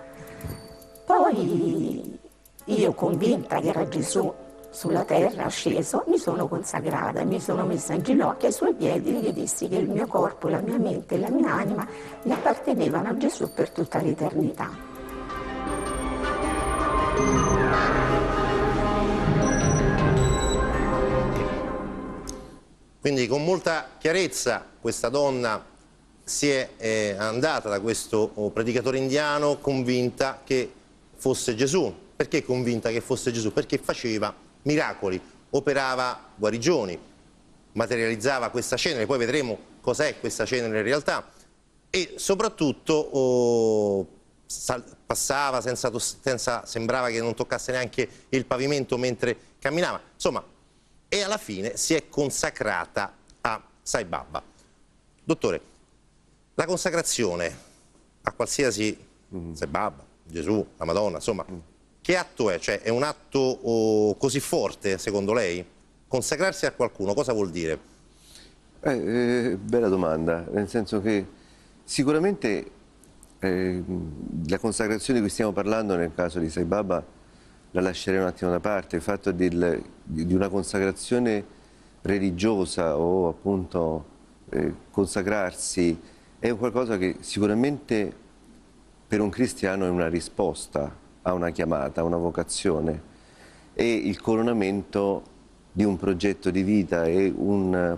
E: Poi io, convinta che era Gesù sulla terra sceso, mi sono consacrata, mi sono messa in ginocchio ai suoi piedi e gli dissi che il mio corpo, la mia mente e la mia anima gli appartenevano a Gesù per tutta l'eternità.
I: Quindi con molta chiarezza questa donna si è andata da questo predicatore indiano convinta che fosse Gesù. Perché convinta che fosse Gesù? Perché faceva miracoli, operava guarigioni, materializzava questa cenere, poi vedremo cos'è questa cenere in realtà, e soprattutto passava senza sembrava che non toccasse neanche il pavimento mentre camminava. Insomma, e alla fine si è consacrata a Sai Baba. Dottore, la consacrazione a qualsiasi Sai Baba, Gesù, la Madonna, insomma, che atto è? Cioè, è un atto così forte, secondo lei? Consacrarsi a qualcuno, cosa vuol dire?
H: Bella domanda, nel senso che sicuramente la consacrazione di cui stiamo parlando nel caso di Sai Baba la lascerei un attimo da parte. Il fatto di una consacrazione religiosa o appunto consacrarsi è un qualcosa che sicuramente per un cristiano è una risposta a una chiamata, a una vocazione, e il coronamento di un progetto di vita è un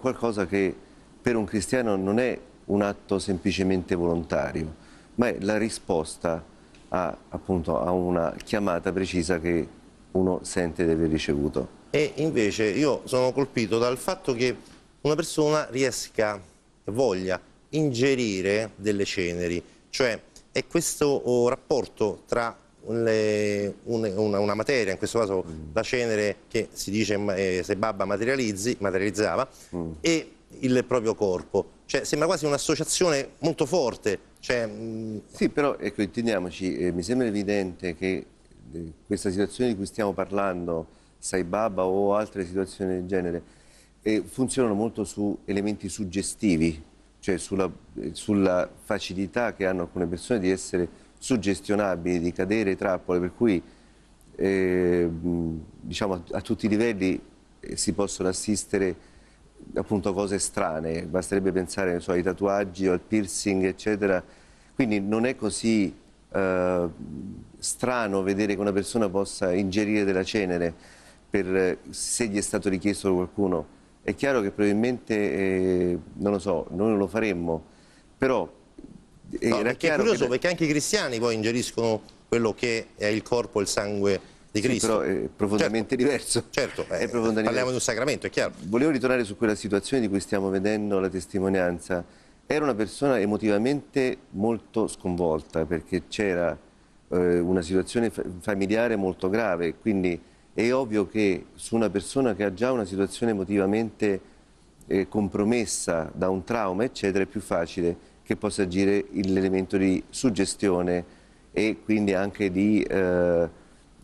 H: qualcosa che per un cristiano non è un atto semplicemente volontario, ma è la risposta appunto a una chiamata precisa che uno sente di aver ricevuto.
I: E invece io sono colpito dal fatto che una persona riesca e voglia ingerire delle ceneri, cioè è questo rapporto tra una materia, in questo caso la cenere che si dice Sai Baba materializzava, e il proprio corpo. Cioè sembra quasi un'associazione molto forte. Cioè,
H: Sì, però ecco, intendiamoci, mi sembra evidente che questa situazione di cui stiamo parlando, Sai Baba o altre situazioni del genere, funzionano molto su elementi suggestivi, cioè sulla facilità che hanno alcune persone di essere suggestionabili, di cadere in trappole, per cui diciamo a tutti i livelli si possono assistere appunto a cose strane, basterebbe pensare ai tatuaggi o al piercing eccetera, quindi non è così strano vedere che una persona possa ingerire della cenere se gli è stato richiesto da qualcuno. È chiaro che probabilmente, non lo so, noi non lo faremmo, però
I: perché è curioso, perché anche i cristiani poi ingeriscono quello che è il corpo e il sangue di Cristo.
H: Sì, però è profondamente diverso.
I: Certo,
H: è profondamente
I: parliamo di un sacramento, è chiaro.
H: Volevo ritornare su quella situazione di cui stiamo vedendo la testimonianza. Era una persona emotivamente molto sconvolta perché c'era una situazione familiare molto grave, quindi è ovvio che su una persona che ha già una situazione emotivamente compromessa da un trauma, eccetera, è più facile che possa agire l'elemento di suggestione e quindi anche di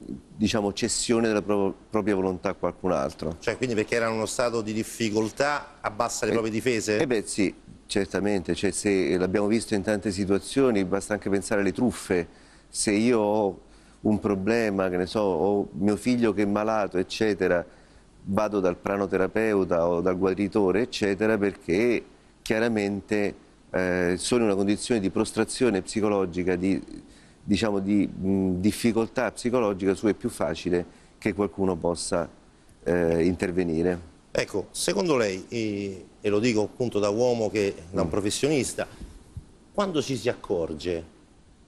H: diciamo cessione della propria volontà a qualcun altro.
I: Cioè, quindi perché era in uno stato di difficoltà abbassa le proprie difese?
H: Beh sì, certamente, cioè, se l'abbiamo visto in tante situazioni, basta anche pensare alle truffe. Se io ho un problema, che ne so, ho mio figlio che è malato, eccetera, vado dal pranoterapeuta o dal guaritore, eccetera, perché chiaramente sono in una condizione di prostrazione psicologica, di difficoltà psicologica, su è più facile che qualcuno possa intervenire.
I: Ecco, secondo lei, e lo dico appunto da uomo da un professionista, quando ci si accorge,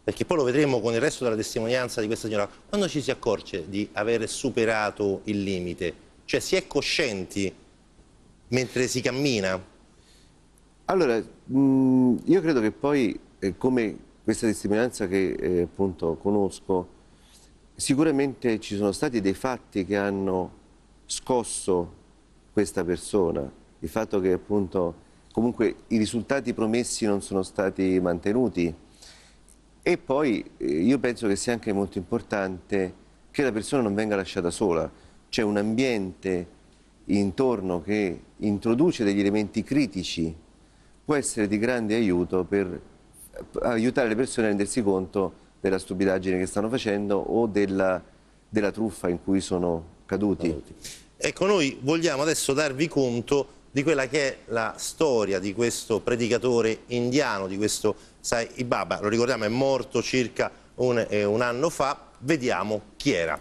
I: perché poi lo vedremo con il resto della testimonianza di questa signora, quando ci si accorge di aver superato il limite, cioè si è coscienti mentre si cammina?
H: Allora, io credo che poi, come questa testimonianza che appunto conosco, sicuramente ci sono stati dei fatti che hanno scosso questa persona, il fatto che appunto comunque i risultati promessi non sono stati mantenuti, e poi io penso che sia anche molto importante che la persona non venga lasciata sola. C'è un ambiente intorno che introduce degli elementi critici, può essere di grande aiuto per aiutare le persone a rendersi conto della stupidaggine che stanno facendo o della truffa in cui sono caduti.
I: Ecco, noi vogliamo adesso darvi conto di quella che è la storia di questo predicatore indiano, di questo Sai Baba. Lo ricordiamo, è morto circa un anno fa. Vediamo chi era.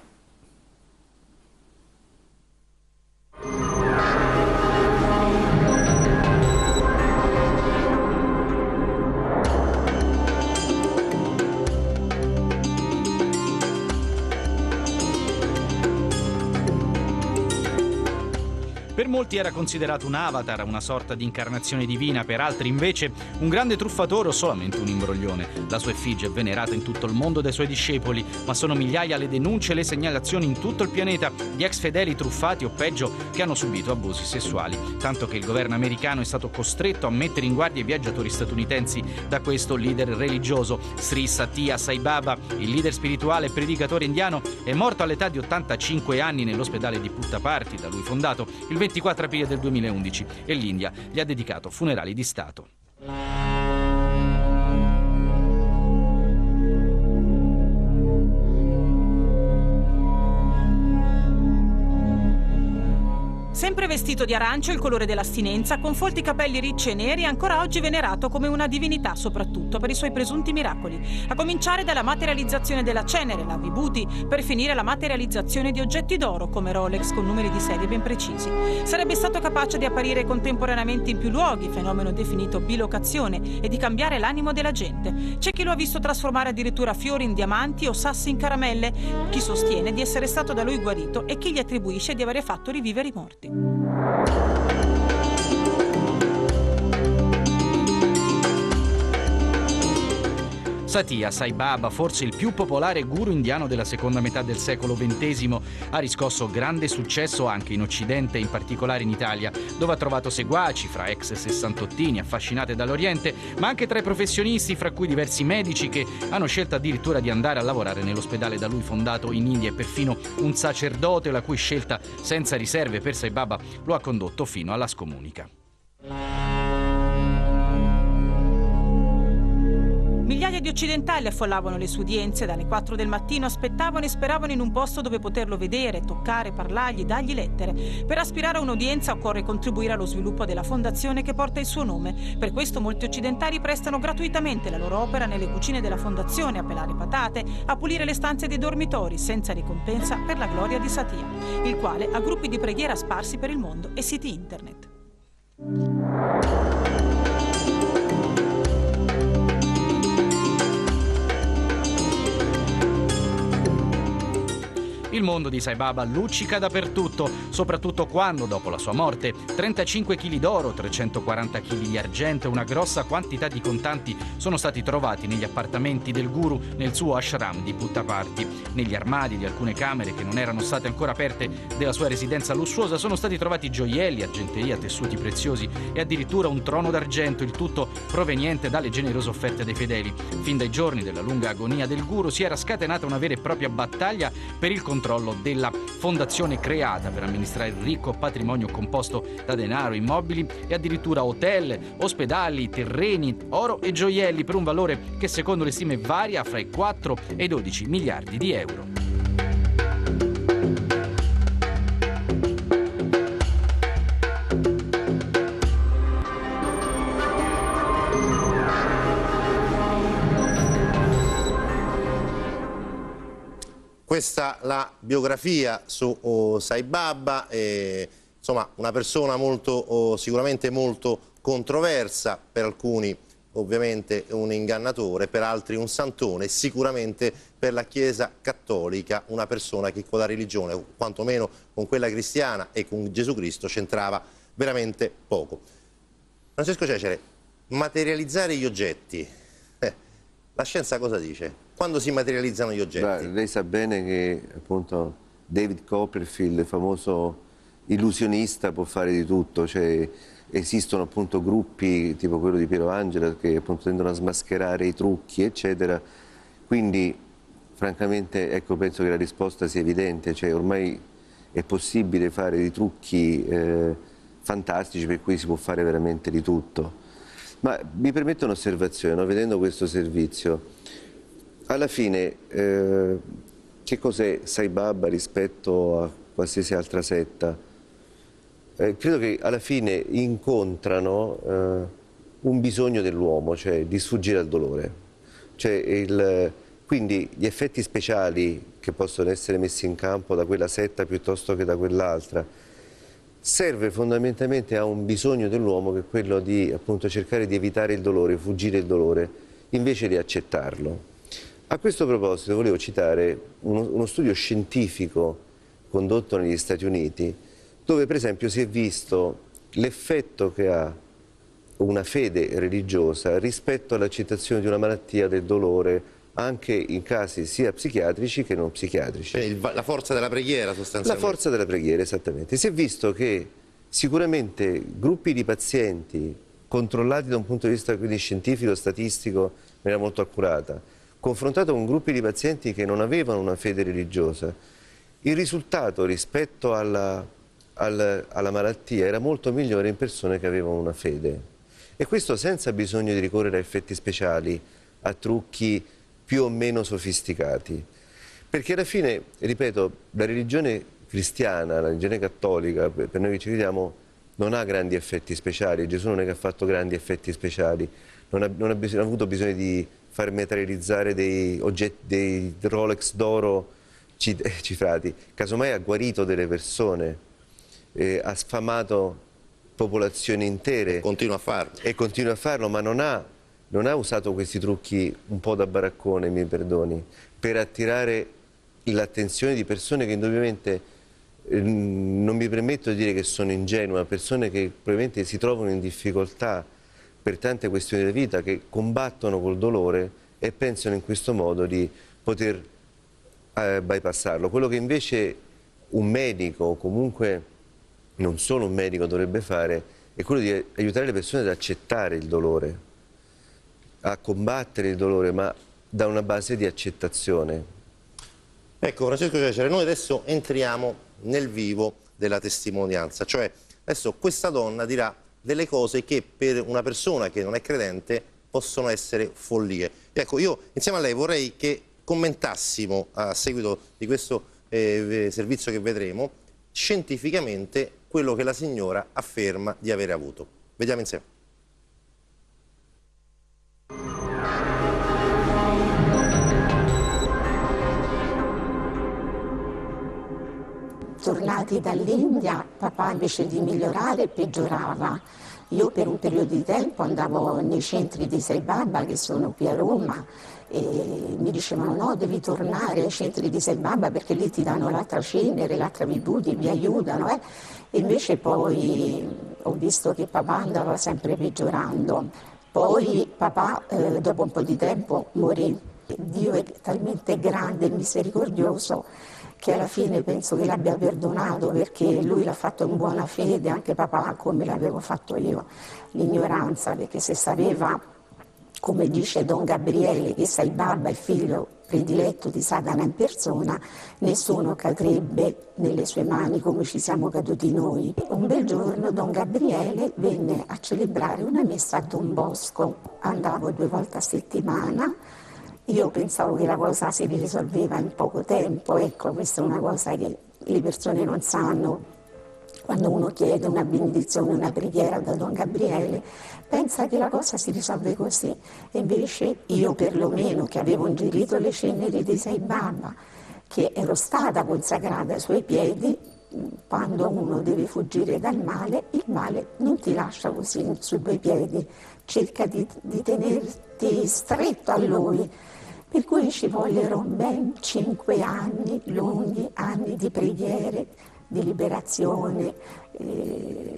J: Per molti era considerato un avatar, una sorta di incarnazione divina, per altri invece un grande truffatore o solamente un imbroglione. La sua effigie è venerata in tutto il mondo dai suoi discepoli, ma sono migliaia le denunce e le segnalazioni in tutto il pianeta di ex fedeli truffati o peggio che hanno subito abusi sessuali, tanto che il governo americano è stato costretto a mettere in guardia i viaggiatori statunitensi da questo leader religioso. Sri Satya Sai Baba, il leader spirituale e predicatore indiano, è morto all'età di 85 anni nell'ospedale di Puttaparthi, da lui fondato il 24 aprile del 2011, e l'India gli ha dedicato funerali di Stato.
L: Sempre vestito di arancio, il colore dell'astinenza, con folti capelli ricci e neri, ancora oggi venerato come una divinità, soprattutto per i suoi presunti miracoli. A cominciare dalla materializzazione della cenere, la Vibhuti, per finire la materializzazione di oggetti d'oro, come Rolex con numeri di serie ben precisi. Sarebbe stato capace di apparire contemporaneamente in più luoghi, fenomeno definito bilocazione, e di cambiare l'animo della gente. C'è chi lo ha visto trasformare addirittura fiori in diamanti o sassi in caramelle, chi sostiene di essere stato da lui guarito e chi gli attribuisce di aver fatto rivivere i morti.
J: Satya Sai Baba, forse il più popolare guru indiano della seconda metà del secolo XX, ha riscosso grande successo anche in Occidente, in particolare in Italia, dove ha trovato seguaci fra ex sessantottini affascinate dall'Oriente, ma anche tra i professionisti, fra cui diversi medici che hanno scelto addirittura di andare a lavorare nell'ospedale da lui fondato in India, e perfino un sacerdote la cui scelta senza riserve per Sai Baba lo ha condotto fino alla scomunica.
L: Migliaia di occidentali affollavano le sue udienze, dalle 4 del mattino aspettavano e speravano in un posto dove poterlo vedere, toccare, parlargli, dargli lettere. Per aspirare a un'udienza occorre contribuire allo sviluppo della fondazione che porta il suo nome. Per questo molti occidentali prestano gratuitamente la loro opera nelle cucine della fondazione, a pelare patate, a pulire le stanze dei dormitori, senza ricompensa, per la gloria di Satya, il quale ha gruppi di preghiera sparsi per il mondo e siti internet.
J: Il mondo di Sai Baba luccica dappertutto, soprattutto quando, dopo la sua morte, 35 kg d'oro, 340 kg di argento e una grossa quantità di contanti sono stati trovati negli appartamenti del guru nel suo ashram di Puttaparthi. Negli armadi di alcune camere che non erano state ancora aperte della sua residenza lussuosa sono stati trovati gioielli, argenteria, tessuti preziosi e addirittura un trono d'argento, il tutto proveniente dalle generose offerte dei fedeli. Fin dai giorni della lunga agonia del guru si era scatenata una vera e propria battaglia per il controllo della fondazione creata per amministrare il ricco patrimonio composto da denaro, immobili e addirittura hotel, ospedali, terreni, oro e gioielli, per un valore che secondo le stime varia fra i 4 e i 12 miliardi di euro.
I: Questa la biografia su Sai Baba, insomma una persona molto, sicuramente molto controversa, per alcuni ovviamente un ingannatore, per altri un santone, sicuramente per la Chiesa cattolica una persona che con la religione, o quantomeno con quella cristiana e con Gesù Cristo, c'entrava veramente poco. Francesco Cecere, materializzare gli oggetti, la scienza cosa dice? Quando si materializzano gli oggetti?
H: Beh, lei sa bene che appunto David Copperfield, il famoso illusionista, può fare di tutto, cioè esistono appunto gruppi tipo quello di Piero Angela che appunto tendono a smascherare i trucchi eccetera, quindi francamente ecco, penso che la risposta sia evidente, cioè ormai è possibile fare dei trucchi fantastici per cui si può fare veramente di tutto. Ma mi permette un'osservazione, no? Vedendo questo servizio, alla fine che cos'è Sai Baba rispetto a qualsiasi altra setta? Credo che alla fine incontrano un bisogno dell'uomo, cioè di sfuggire al dolore. Cioè quindi gli effetti speciali che possono essere messi in campo da quella setta piuttosto che da quell'altra serve fondamentalmente a un bisogno dell'uomo, che è quello di appunto cercare di evitare il dolore, fuggire il dolore, invece di accettarlo. A questo proposito volevo citare uno studio scientifico condotto negli Stati Uniti, dove per esempio si è visto l'effetto che ha una fede religiosa rispetto all'accettazione di una malattia del dolore anche in casi sia psichiatrici che non psichiatrici.
I: La forza della preghiera sostanzialmente.
H: La forza della preghiera, esattamente. Si è visto che sicuramente gruppi di pazienti controllati da un punto di vista quindi scientifico, statistico, in maniera molto accurata, confrontato con gruppi di pazienti che non avevano una fede religiosa, il risultato rispetto alla malattia era molto migliore in persone che avevano una fede. E questo senza bisogno di ricorrere a effetti speciali, a trucchi più o meno sofisticati. Perché alla fine, ripeto, la religione cristiana, la religione cattolica, per noi che ci crediamo, non ha grandi effetti speciali. Gesù non è che ha fatto grandi effetti speciali, non ha avuto bisogno di far materializzare dei Rolex d'oro cifrati. Casomai ha guarito delle persone, ha sfamato popolazioni intere.
I: E continua a farlo.
H: E continua a farlo, ma non ha usato questi trucchi un po' da baraccone, mi perdoni, per attirare l'attenzione di persone che indubbiamente, non mi permetto di dire che sono ingenue, persone che probabilmente si trovano in difficoltà per tante questioni della vita, che combattono col dolore e pensano in questo modo di poter bypassarlo. Quello che invece un medico, o comunque non solo un medico, dovrebbe fare è quello di aiutare le persone ad accettare il dolore, a combattere il dolore, ma da una base di accettazione.
I: Ecco, Francesco Cecere, noi adesso entriamo nel vivo della testimonianza, cioè adesso questa donna dirà delle cose che per una persona che non è credente possono essere follie. Ecco, io insieme a lei vorrei che commentassimo, a seguito di questo servizio che vedremo, scientificamente quello che la signora afferma di avere avuto. Vediamo insieme.
E: Tornati dall'India, papà invece di migliorare peggiorava. Io per un periodo di tempo andavo nei centri di Sai Baba, che sono qui a Roma, e mi dicevano no, devi tornare ai centri di Sai Baba perché lì ti danno l'altra cenere, l'altra vibhuti, vi aiutano. E invece poi ho visto che papà andava sempre peggiorando. Poi papà dopo un po' di tempo morì. Dio è talmente grande e misericordioso che alla fine penso che l'abbia perdonato, perché lui l'ha fatto in buona fede, anche papà, come l'avevo fatto io, l'ignoranza, perché se sapeva, come dice Don Gabriele, che Sai Baba è il figlio prediletto di Satana in persona, nessuno cadrebbe nelle sue mani come ci siamo caduti noi. Un bel giorno Don Gabriele venne a celebrare una messa a Don Bosco, andavo 2 volte a settimana. Io pensavo che la cosa si risolveva in poco tempo, ecco, questa è una cosa che le persone non sanno. Quando uno chiede una benedizione, una preghiera da Don Gabriele, pensa che la cosa si risolve così. E invece io perlomeno, che avevo ingerito le ceneri di Sai Baba, che ero stata consacrata ai suoi piedi, quando uno deve fuggire dal male, il male non ti lascia così sui tuoi piedi, cerca di tenerti stretto a lui. Per cui ci vollero ben 5 anni, lunghi anni di preghiere, di liberazione,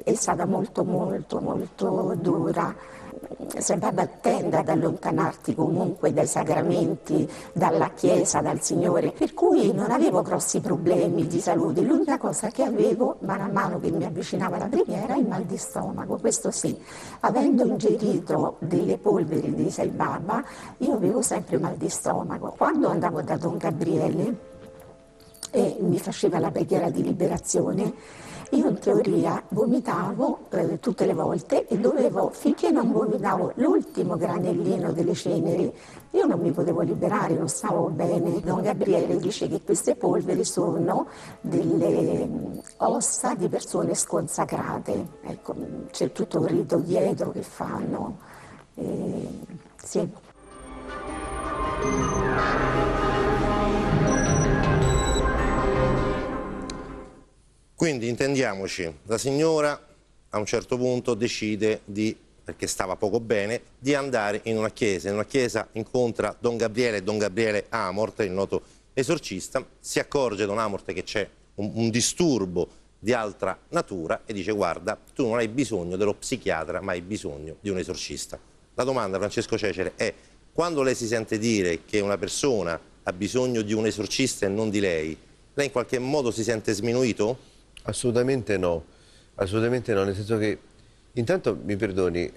E: è stata molto dura. Sai Baba tende ad allontanarti comunque dai sacramenti, dalla Chiesa, dal Signore, per cui non avevo grossi problemi di salute. L'unica cosa che avevo, man mano che mi avvicinava alla preghiera, il mal di stomaco, questo sì. Avendo ingerito delle polveri di Sai Baba, io avevo sempre mal di stomaco. Quando andavo da Don Gabriele e mi faceva la preghiera di liberazione, io in teoria vomitavo tutte le volte e dovevo, finché non vomitavo l'ultimo granellino delle ceneri, io non mi potevo liberare, non stavo bene. Don Gabriele dice che queste polveri sono delle ossa di persone sconsacrate. Ecco, c'è tutto un rito dietro che fanno. Sì.
I: Quindi intendiamoci, la signora a un certo punto decide perché stava poco bene, di andare in una chiesa incontra Don Gabriele Amorth, il noto esorcista, si accorge Don Amorth che c'è un disturbo di altra natura e dice: guarda, tu non hai bisogno dello psichiatra, ma hai bisogno di un esorcista. La domanda, Francesco Cecere, è: quando lei si sente dire che una persona ha bisogno di un esorcista e non di lei in qualche modo si sente sminuito?
H: Assolutamente no, nel senso che, intanto mi perdoni,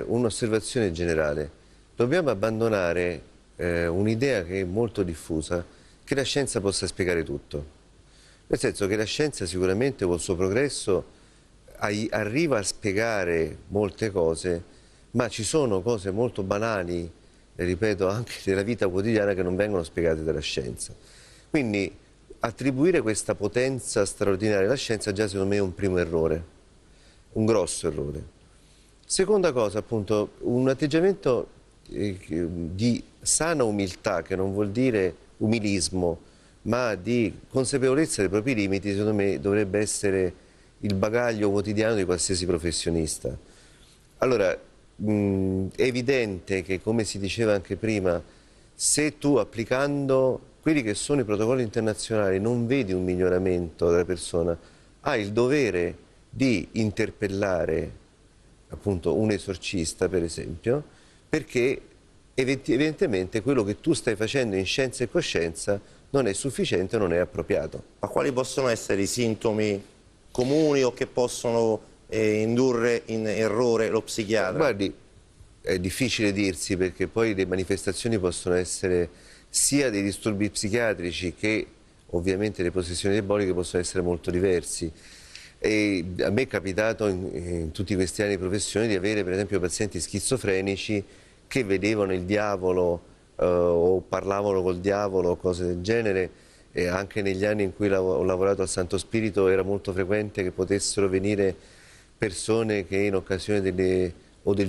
H: un'osservazione generale: dobbiamo abbandonare un'idea che è molto diffusa, che la scienza possa spiegare tutto. Nel senso che la scienza sicuramente col suo progresso arriva a spiegare molte cose, ma ci sono cose molto banali, ripeto, anche nella vita quotidiana, che non vengono spiegate dalla scienza. Quindi attribuire questa potenza straordinaria alla scienza già secondo me è un primo errore, un grosso errore. Seconda cosa, appunto, un atteggiamento di sana umiltà, che non vuol dire umilismo, ma di consapevolezza dei propri limiti, secondo me dovrebbe essere il bagaglio quotidiano di qualsiasi professionista. Allora, è evidente che, come si diceva anche prima, se tu, applicando quelli che sono i protocolli internazionali, non vedi un miglioramento della persona, hai il dovere di interpellare appunto un esorcista, per esempio, perché evidentemente quello che tu stai facendo in scienza e coscienza non è sufficiente, non è appropriato.
I: Ma quali possono essere i sintomi comuni o che possono indurre in errore lo psichiatra?
H: Guardi, è difficile dirsi, perché poi le manifestazioni possono essere sia dei disturbi psichiatrici che ovviamente le possessioni diaboliche possono essere molto diversi. E a me è capitato in tutti questi anni di professione di avere per esempio pazienti schizofrenici che vedevano il diavolo o parlavano col diavolo o cose del genere, e anche negli anni in cui ho lavorato al Santo Spirito era molto frequente che potessero venire persone che in occasione del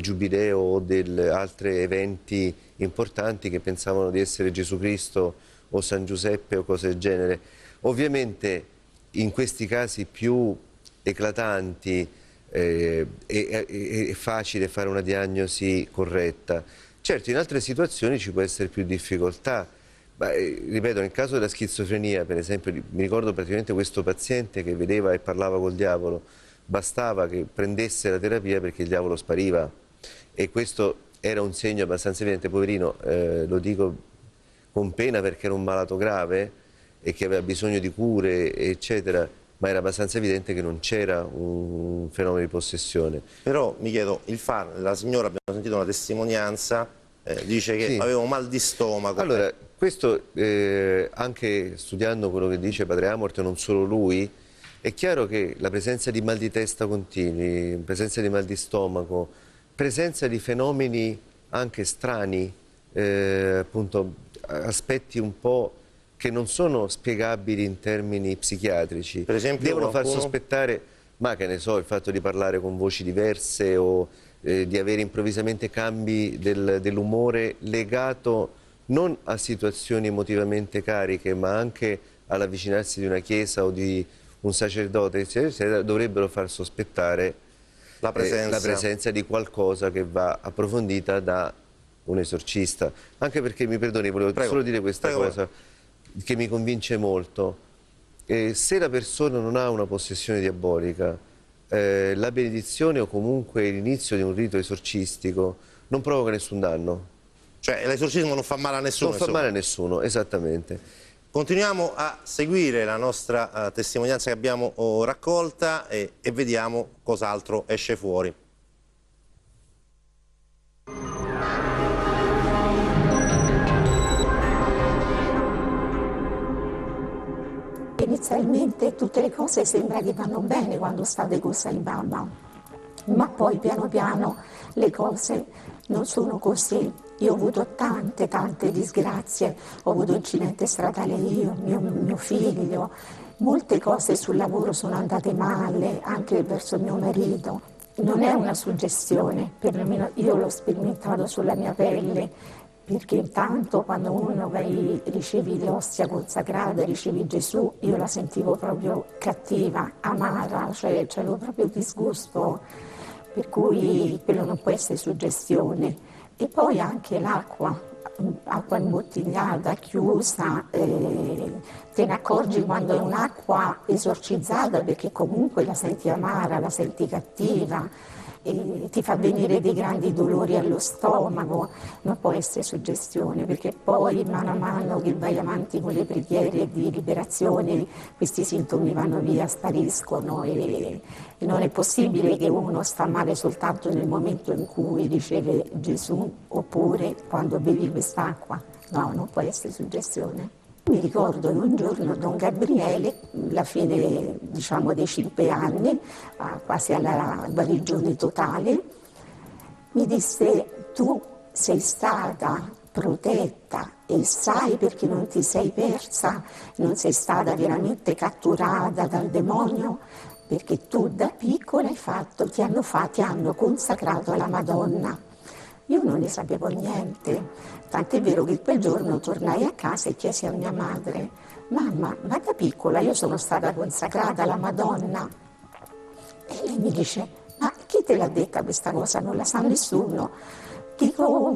H: Giubileo o di altri eventi importanti che pensavano di essere Gesù Cristo o San Giuseppe o cose del genere. Ovviamente in questi casi più eclatanti è facile fare una diagnosi corretta. Certo, in altre situazioni ci può essere più difficoltà. Ma, ripeto, nel caso della schizofrenia, per esempio, mi ricordo praticamente questo paziente che vedeva e parlava col diavolo, bastava che prendesse la terapia perché il diavolo spariva, e questo era un segno abbastanza evidente. Poverino, lo dico con pena perché era un malato grave e che aveva bisogno di cure, eccetera, ma era abbastanza evidente che non c'era un fenomeno di possessione.
I: Però mi chiedo, la signora, abbiamo sentito una testimonianza, dice che aveva un mal di stomaco.
H: Allora, questo anche studiando quello che dice Padre Amort, non solo lui, è chiaro che la presenza di mal di testa continui, presenza di mal di stomaco, presenza di fenomeni anche strani, appunto aspetti un po' che non sono spiegabili in termini psichiatrici,
I: per esempio,
H: devono far sospettare, ma che ne so, il fatto di parlare con voci diverse o di avere improvvisamente cambi dell'umore legato non a situazioni emotivamente cariche, ma anche all'avvicinarsi di una chiesa o di un sacerdote, eccetera, dovrebbero far sospettare la presenza di qualcosa che va approfondita da un esorcista. Anche perché, mi perdoni, volevo solo dire questa cosa che mi convince molto. Se la persona non ha una possessione diabolica, la benedizione o comunque l'inizio di un rito esorcistico non provoca nessun danno.
I: Cioè l'esorcismo non fa male a nessuno?
H: Non fa male a nessuno, esattamente.
I: Continuiamo a seguire la nostra testimonianza che abbiamo raccolta e vediamo cos'altro esce fuori.
E: Inizialmente tutte le cose sembra che vanno bene quando state con Sai Baba, ma poi piano piano le cose non sono così. Io ho avuto tante disgrazie, ho avuto incidente stradale io, mio figlio, molte cose sul lavoro sono andate male, anche verso mio marito. Non è una suggestione, perlomeno io l'ho sperimentato sulla mia pelle, perché intanto quando uno ricevi l'ostia consacrata, ricevi Gesù, io la sentivo proprio cattiva, amara, cioè avevo proprio disgusto, per cui quello non può essere suggestione. E poi anche l'acqua un'acqua imbottigliata, chiusa, te ne accorgi quando è un'acqua esorcizzata perché comunque la senti amara, la senti cattiva, ti fa venire dei grandi dolori allo stomaco, non può essere suggestione, perché poi mano a mano che vai avanti con le preghiere di liberazione questi sintomi vanno via, spariscono e non è possibile che uno sta male soltanto nel momento in cui riceve Gesù oppure quando bevi quest'acqua. No, non può essere suggestione. Mi ricordo che un giorno Don Gabriele, alla fine diciamo dei 5 anni, quasi alla guarigione totale, mi disse: tu sei stata protetta e sai perché non ti sei persa, non sei stata veramente catturata dal demonio, perché tu da piccola ti hanno consacrato alla Madonna. Io non ne sapevo niente, tant'è vero che quel giorno tornai a casa e chiesi a mia madre: mamma, ma da piccola io sono stata consacrata alla Madonna? E lei mi dice: ma chi te l'ha detta questa cosa? Non la sa nessuno. Dico: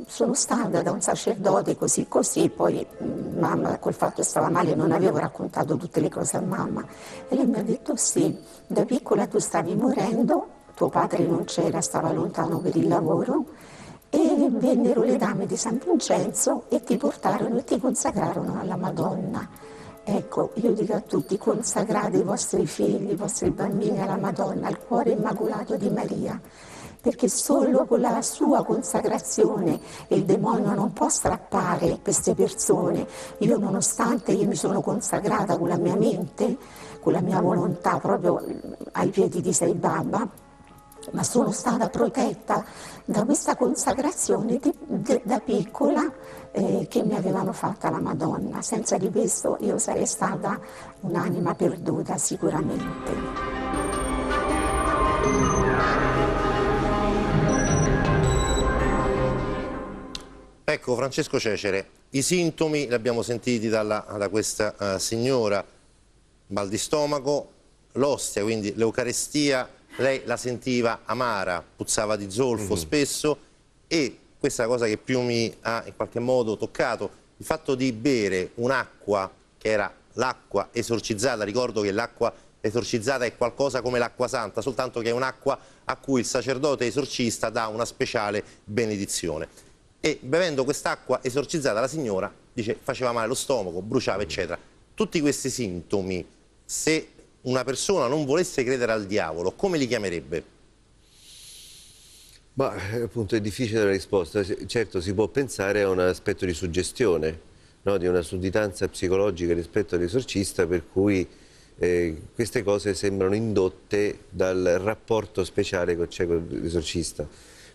E: sono stata da un sacerdote così, poi mamma col fatto che stava male non avevo raccontato tutte le cose a mamma. E lei mi ha detto: sì, da piccola tu stavi morendo, tuo padre non c'era, stava lontano per il lavoro, e vennero le dame di San Vincenzo e ti portarono e ti consacrarono alla Madonna. Ecco, io dico a tutti: consacrate i vostri figli, i vostri bambini alla Madonna, al cuore immacolato di Maria, perché solo con la sua consacrazione il demonio non può strappare queste persone. Io, nonostante io mi sono consacrata con la mia mente, con la mia volontà proprio ai piedi di Sai Baba, ma sono stata protetta da questa consacrazione da piccola che mi avevano fatta la Madonna. Senza di questo io sarei stata un'anima perduta sicuramente.
I: Ecco, Francesco Cecere, i sintomi li abbiamo sentiti da questa signora: mal di stomaco, l'ostia, quindi l'Eucarestia, lei la sentiva amara, puzzava di zolfo spesso, e questa cosa che più mi ha in qualche modo toccato, il fatto di bere un'acqua che era l'acqua esorcizzata. Ricordo che l'acqua esorcizzata è qualcosa come l'acqua santa, soltanto che è un'acqua a cui il sacerdote esorcista dà una speciale benedizione. E bevendo quest'acqua esorcizzata la signora, dice, faceva male lo stomaco, bruciava, eccetera. Tutti questi sintomi, se una persona non volesse credere al diavolo, come li chiamerebbe?
H: Ma appunto è difficile la risposta. Certo, si può pensare a un aspetto di suggestione, no? Di una sudditanza psicologica rispetto all'esorcista, per cui queste cose sembrano indotte dal rapporto speciale che c'è con l'esorcista.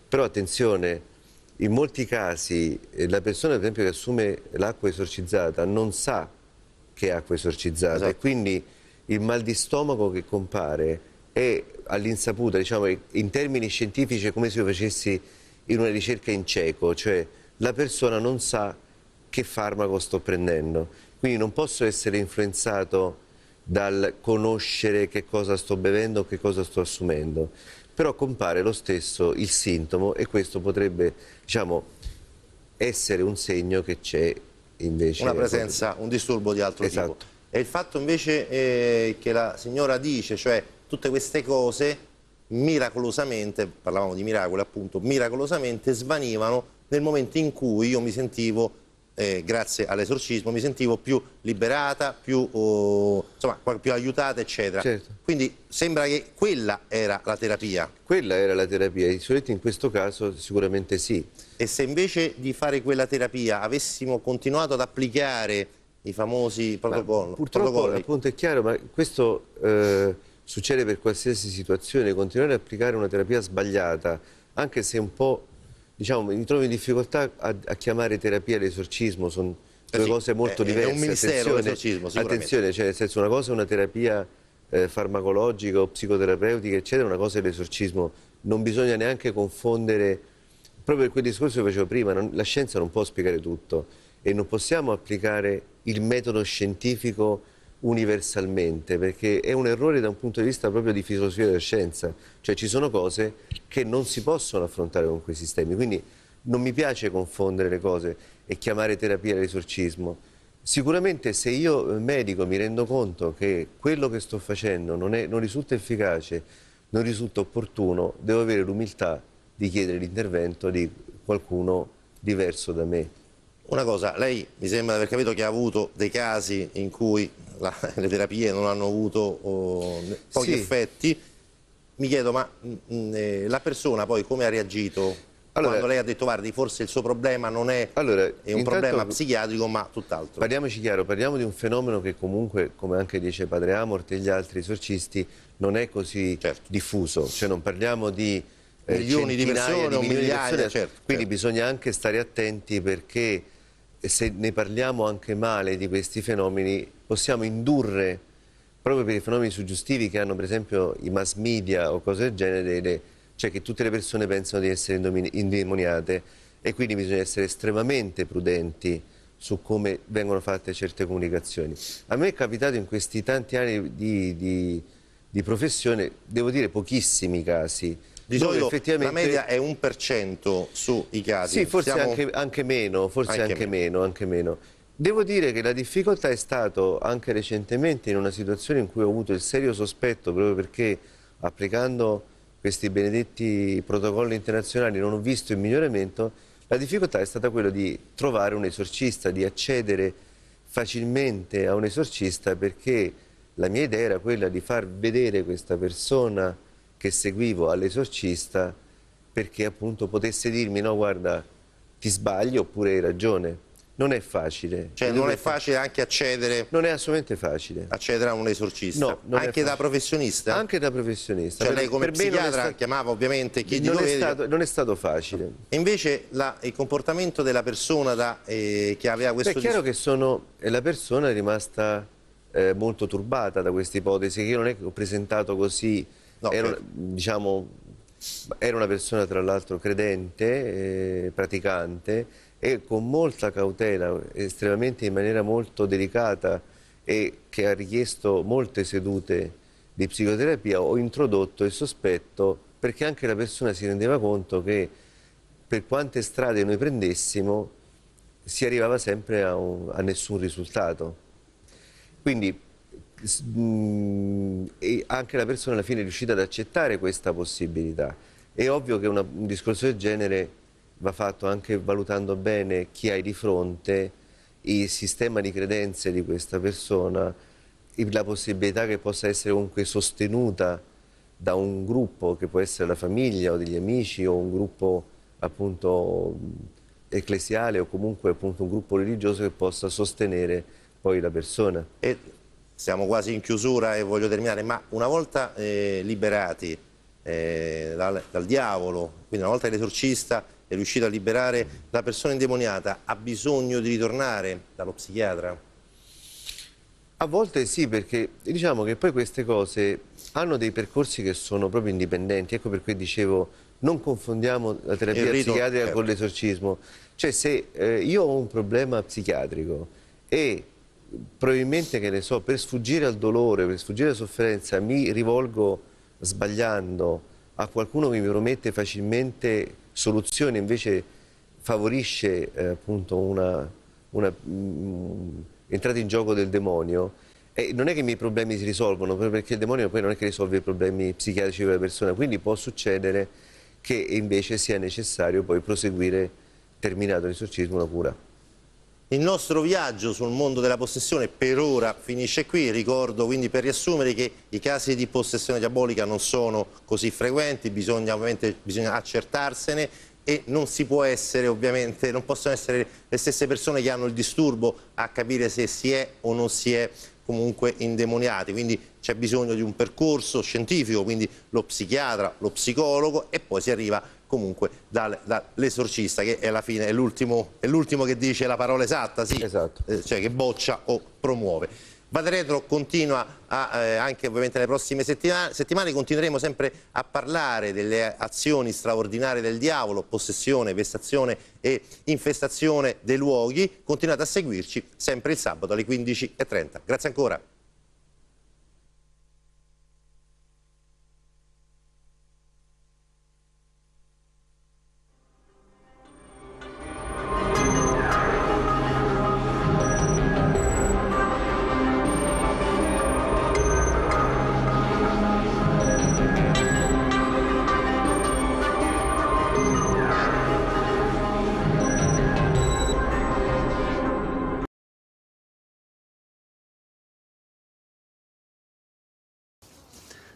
H: Però attenzione, in molti casi la persona, per esempio, che assume l'acqua esorcizzata non sa che è acqua esorcizzata, esatto. E quindi il mal di stomaco che compare è all'insaputa, diciamo, in termini scientifici è come se io facessi in una ricerca in cieco, cioè la persona non sa che farmaco sto prendendo, quindi non posso essere influenzato dal conoscere che cosa sto bevendo o che cosa sto assumendo, però compare lo stesso il sintomo, e questo potrebbe, diciamo, essere un segno che c'è invece
I: una presenza, un disturbo di altro tipo. E il fatto invece che la signora dice, cioè tutte queste cose miracolosamente, parlavamo di miracoli appunto, miracolosamente svanivano nel momento in cui io mi sentivo, grazie all'esorcismo, mi sentivo più liberata, più, insomma, più aiutata, eccetera. Certo. Quindi sembra che quella era la terapia.
H: Quella era la terapia, e in questo caso sicuramente sì.
I: E se invece di fare quella terapia avessimo continuato ad applicare i famosi protocolli?
H: Purtroppo appunto è chiaro, ma questo succede per qualsiasi situazione. Continuare ad applicare una terapia sbagliata, anche se un po', diciamo, mi trovo in difficoltà a chiamare terapia l'esorcismo, sono due cose molto diverse.
I: È un mistero l'esorcismo, sicuramente.
H: Attenzione, cioè nel senso, una cosa è una terapia farmacologica o psicoterapeutica, eccetera, una cosa è l'esorcismo. Non bisogna neanche confondere, proprio per quel discorso che facevo prima, la scienza non può spiegare tutto e non possiamo applicare il metodo scientifico universalmente, perché è un errore da un punto di vista proprio di filosofia della scienza, cioè ci sono cose che non si possono affrontare con quei sistemi, quindi non mi piace confondere le cose. e chiamare terapia l'esorcismo. Sicuramente se io medico mi rendo conto che quello che sto facendo non risulta efficace, non risulta opportuno, devo avere l'umiltà di chiedere l'intervento di qualcuno diverso da me.
I: Una cosa, lei mi sembra di aver capito che ha avuto dei casi in cui le terapie non hanno avuto pochi effetti. Mi chiedo, ma la persona poi come ha reagito quando lei ha detto guardi, forse il suo problema non è un problema psichiatrico ma tutt'altro?
H: Parliamoci chiaro, parliamo di un fenomeno che comunque, come anche dice Padre Amort e gli altri esorcisti, non è così diffuso, cioè non parliamo di
I: milioni di persone o migliaia,
H: quindi bisogna anche stare attenti, perché se ne parliamo anche male di questi fenomeni possiamo indurre, proprio per i fenomeni suggestivi che hanno per esempio i mass media o cose del genere, cioè che tutte le persone pensano di essere indemoniate, e quindi bisogna essere estremamente prudenti su come vengono fatte certe comunicazioni. A me è capitato in questi tanti anni di professione, devo dire pochissimi casi.
I: Di solito la media è 1% sui casi.
H: Sì, forse anche meno, forse anche meno. Devo dire che la difficoltà è stato anche recentemente in una situazione in cui ho avuto il serio sospetto, proprio perché applicando questi benedetti protocolli internazionali non ho visto il miglioramento. La difficoltà è stata quella di trovare un esorcista, di accedere facilmente a un esorcista, perché la mia idea era quella di far vedere questa persona che seguivo all'esorcista, perché appunto potesse dirmi no, guarda, ti sbagli oppure hai ragione. Non è facile.
I: Cioè non è facile anche accedere?
H: Non è assolutamente facile.
I: Accedere a un esorcista? No, anche da professionista?
H: Anche da professionista.
I: Cioè lei come psichiatra chiamava ovviamente chi di dovere?
H: Non è stato facile.
I: E invece il comportamento della persona che aveva questo...
H: È chiaro che la persona è rimasta molto turbata da questa ipotesi, che io non è che ho presentato così. No, era una persona tra l'altro credente, praticante, e con molta cautela, estremamente in maniera molto delicata, e che ha richiesto molte sedute di psicoterapia, ho introdotto il sospetto, perché anche la persona si rendeva conto che per quante strade noi prendessimo si arrivava sempre a nessun risultato. Quindi e anche la persona alla fine è riuscita ad accettare questa possibilità. È ovvio che un discorso del genere va fatto anche valutando bene chi hai di fronte, il sistema di credenze di questa persona, la possibilità che possa essere comunque sostenuta da un gruppo che può essere la famiglia o degli amici, o un gruppo appunto ecclesiale, o comunque appunto un gruppo religioso che possa sostenere poi la persona.
I: E siamo quasi in chiusura e voglio terminare, ma una volta liberati dal diavolo, quindi una volta che l'esorcista è riuscito a liberare la persona indemoniata, ha bisogno di ritornare dallo psichiatra?
H: A volte sì, perché diciamo che poi queste cose hanno dei percorsi che sono proprio indipendenti. Ecco per cui dicevo, non confondiamo la terapia psichiatrica con l'esorcismo. Cioè se io ho un problema psichiatrico e probabilmente, che ne so, per sfuggire al dolore, per sfuggire alla sofferenza, mi rivolgo sbagliando a qualcuno che mi promette facilmente soluzioni, invece favorisce appunto una entrata in gioco del demonio, e non è che i miei problemi si risolvono, proprio perché il demonio poi non è che risolve i problemi psichiatrici della persona, quindi può succedere che invece sia necessario poi proseguire, terminato l'esorcismo, una cura.
I: Il nostro viaggio sul mondo della possessione per ora finisce qui. Ricordo quindi, per riassumere, che i casi di possessione diabolica non sono così frequenti, ovviamente bisogna accertarsene, e non si può essere, ovviamente, non possono essere le stesse persone che hanno il disturbo a capire se si è o non si è comunque indemoniati, quindi c'è bisogno di un percorso scientifico, quindi lo psichiatra, lo psicologo, e poi si arriva comunque dall'esorcista, che alla fine è l'ultimo che dice la parola esatta, sì,
H: esatto.
I: Cioè che boccia o promuove. Vade Retro continua anche ovviamente nelle prossime settimane, continueremo sempre a parlare delle azioni straordinarie del diavolo, possessione, vessazione e infestazione dei luoghi. Continuate a seguirci sempre il sabato alle 15:30. Grazie ancora.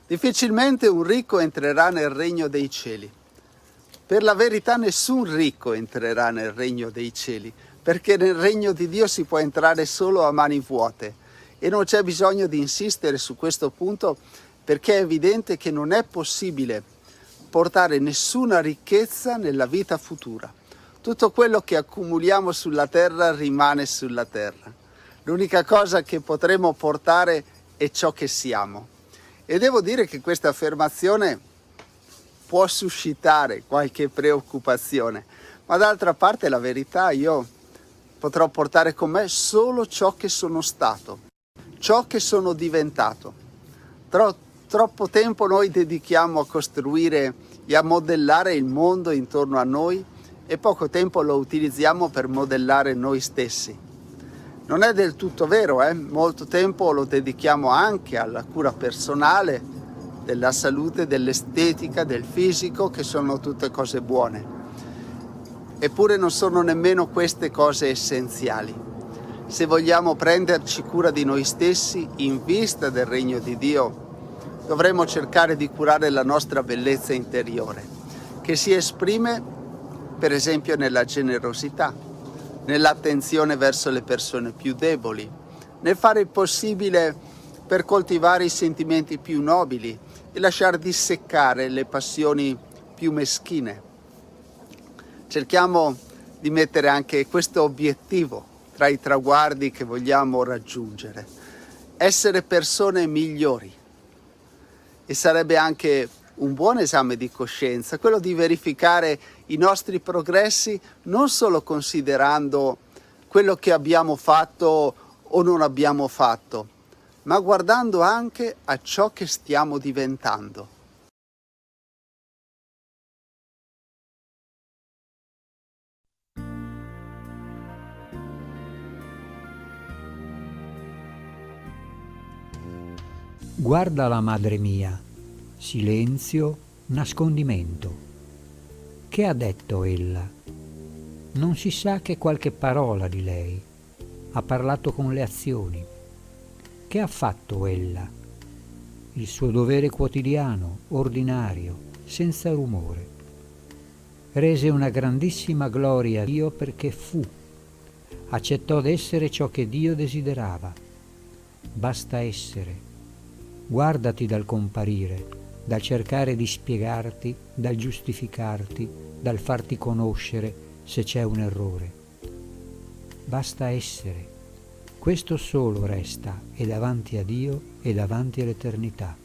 R: Difficilmente un ricco entrerà nel regno dei cieli. Per la verità nessun ricco entrerà nel regno dei cieli, perché nel regno di Dio si può entrare solo a mani vuote. E non c'è bisogno di insistere su questo punto, perché è evidente che non è possibile portare nessuna ricchezza nella vita futura. Tutto quello che accumuliamo sulla terra rimane sulla terra. L'unica cosa che potremo portare è ciò che siamo. E devo dire che questa affermazione può suscitare qualche preoccupazione, ma d'altra parte la verità, io potrò portare con me solo ciò che sono stato, ciò che sono diventato. Troppo tempo noi dedichiamo a costruire e a modellare il mondo intorno a noi e poco tempo lo utilizziamo per modellare noi stessi. Non è del tutto vero, molto tempo lo dedichiamo anche alla cura personale, della salute, dell'estetica, del fisico, che sono tutte cose buone. Eppure non sono nemmeno queste cose essenziali. Se vogliamo prenderci cura di noi stessi in vista del regno di Dio, dovremo cercare di curare la nostra bellezza interiore, che si esprime per esempio nella generosità, nell'attenzione verso le persone più deboli, nel fare il possibile per coltivare i sentimenti più nobili e lasciar disseccare le passioni più meschine. Cerchiamo di mettere anche questo obiettivo tra i traguardi che vogliamo raggiungere, essere persone migliori. E sarebbe anche un buon esame di coscienza, quello di verificare i nostri progressi non solo considerando quello che abbiamo fatto o non abbiamo fatto, ma guardando anche a ciò che stiamo diventando.
Q: Guarda la madre mia, silenzio, nascondimento. Che ha detto ella? Non si sa che qualche parola di lei. Ha parlato con le azioni. Che ha fatto ella? Il suo dovere quotidiano, ordinario, senza rumore. Rese una grandissima gloria a Dio perché fu. Accettò d'essere ciò che Dio desiderava. Basta essere. Guardati dal comparire, dal cercare di spiegarti, dal giustificarti, dal farti conoscere se c'è un errore. Basta essere. Questo solo resta e davanti a Dio e davanti all'eternità.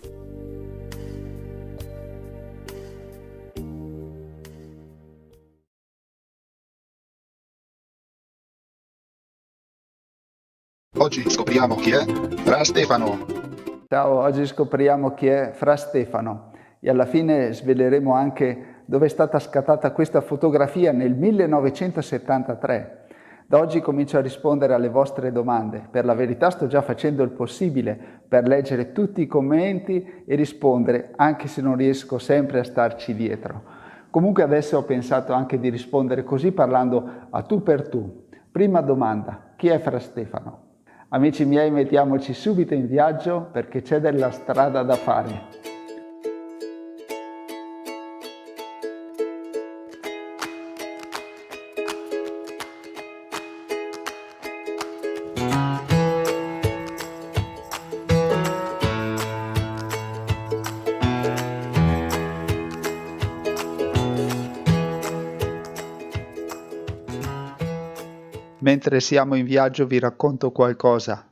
F: Oggi scopriamo chi è Fra Stefano.
R: Ciao, oggi scopriamo chi è Fra Stefano e alla fine sveleremo anche dove è stata scattata questa fotografia nel 1973. Da oggi comincio a rispondere alle vostre domande. Per la verità sto già facendo il possibile per leggere tutti i commenti e rispondere, anche se non riesco sempre a starci dietro. Comunque adesso ho pensato anche di rispondere così parlando a tu per tu. Prima domanda, chi è Fra Stefano? Amici miei, mettiamoci subito in viaggio perché c'è della strada da fare. Mentre siamo in viaggio vi racconto qualcosa.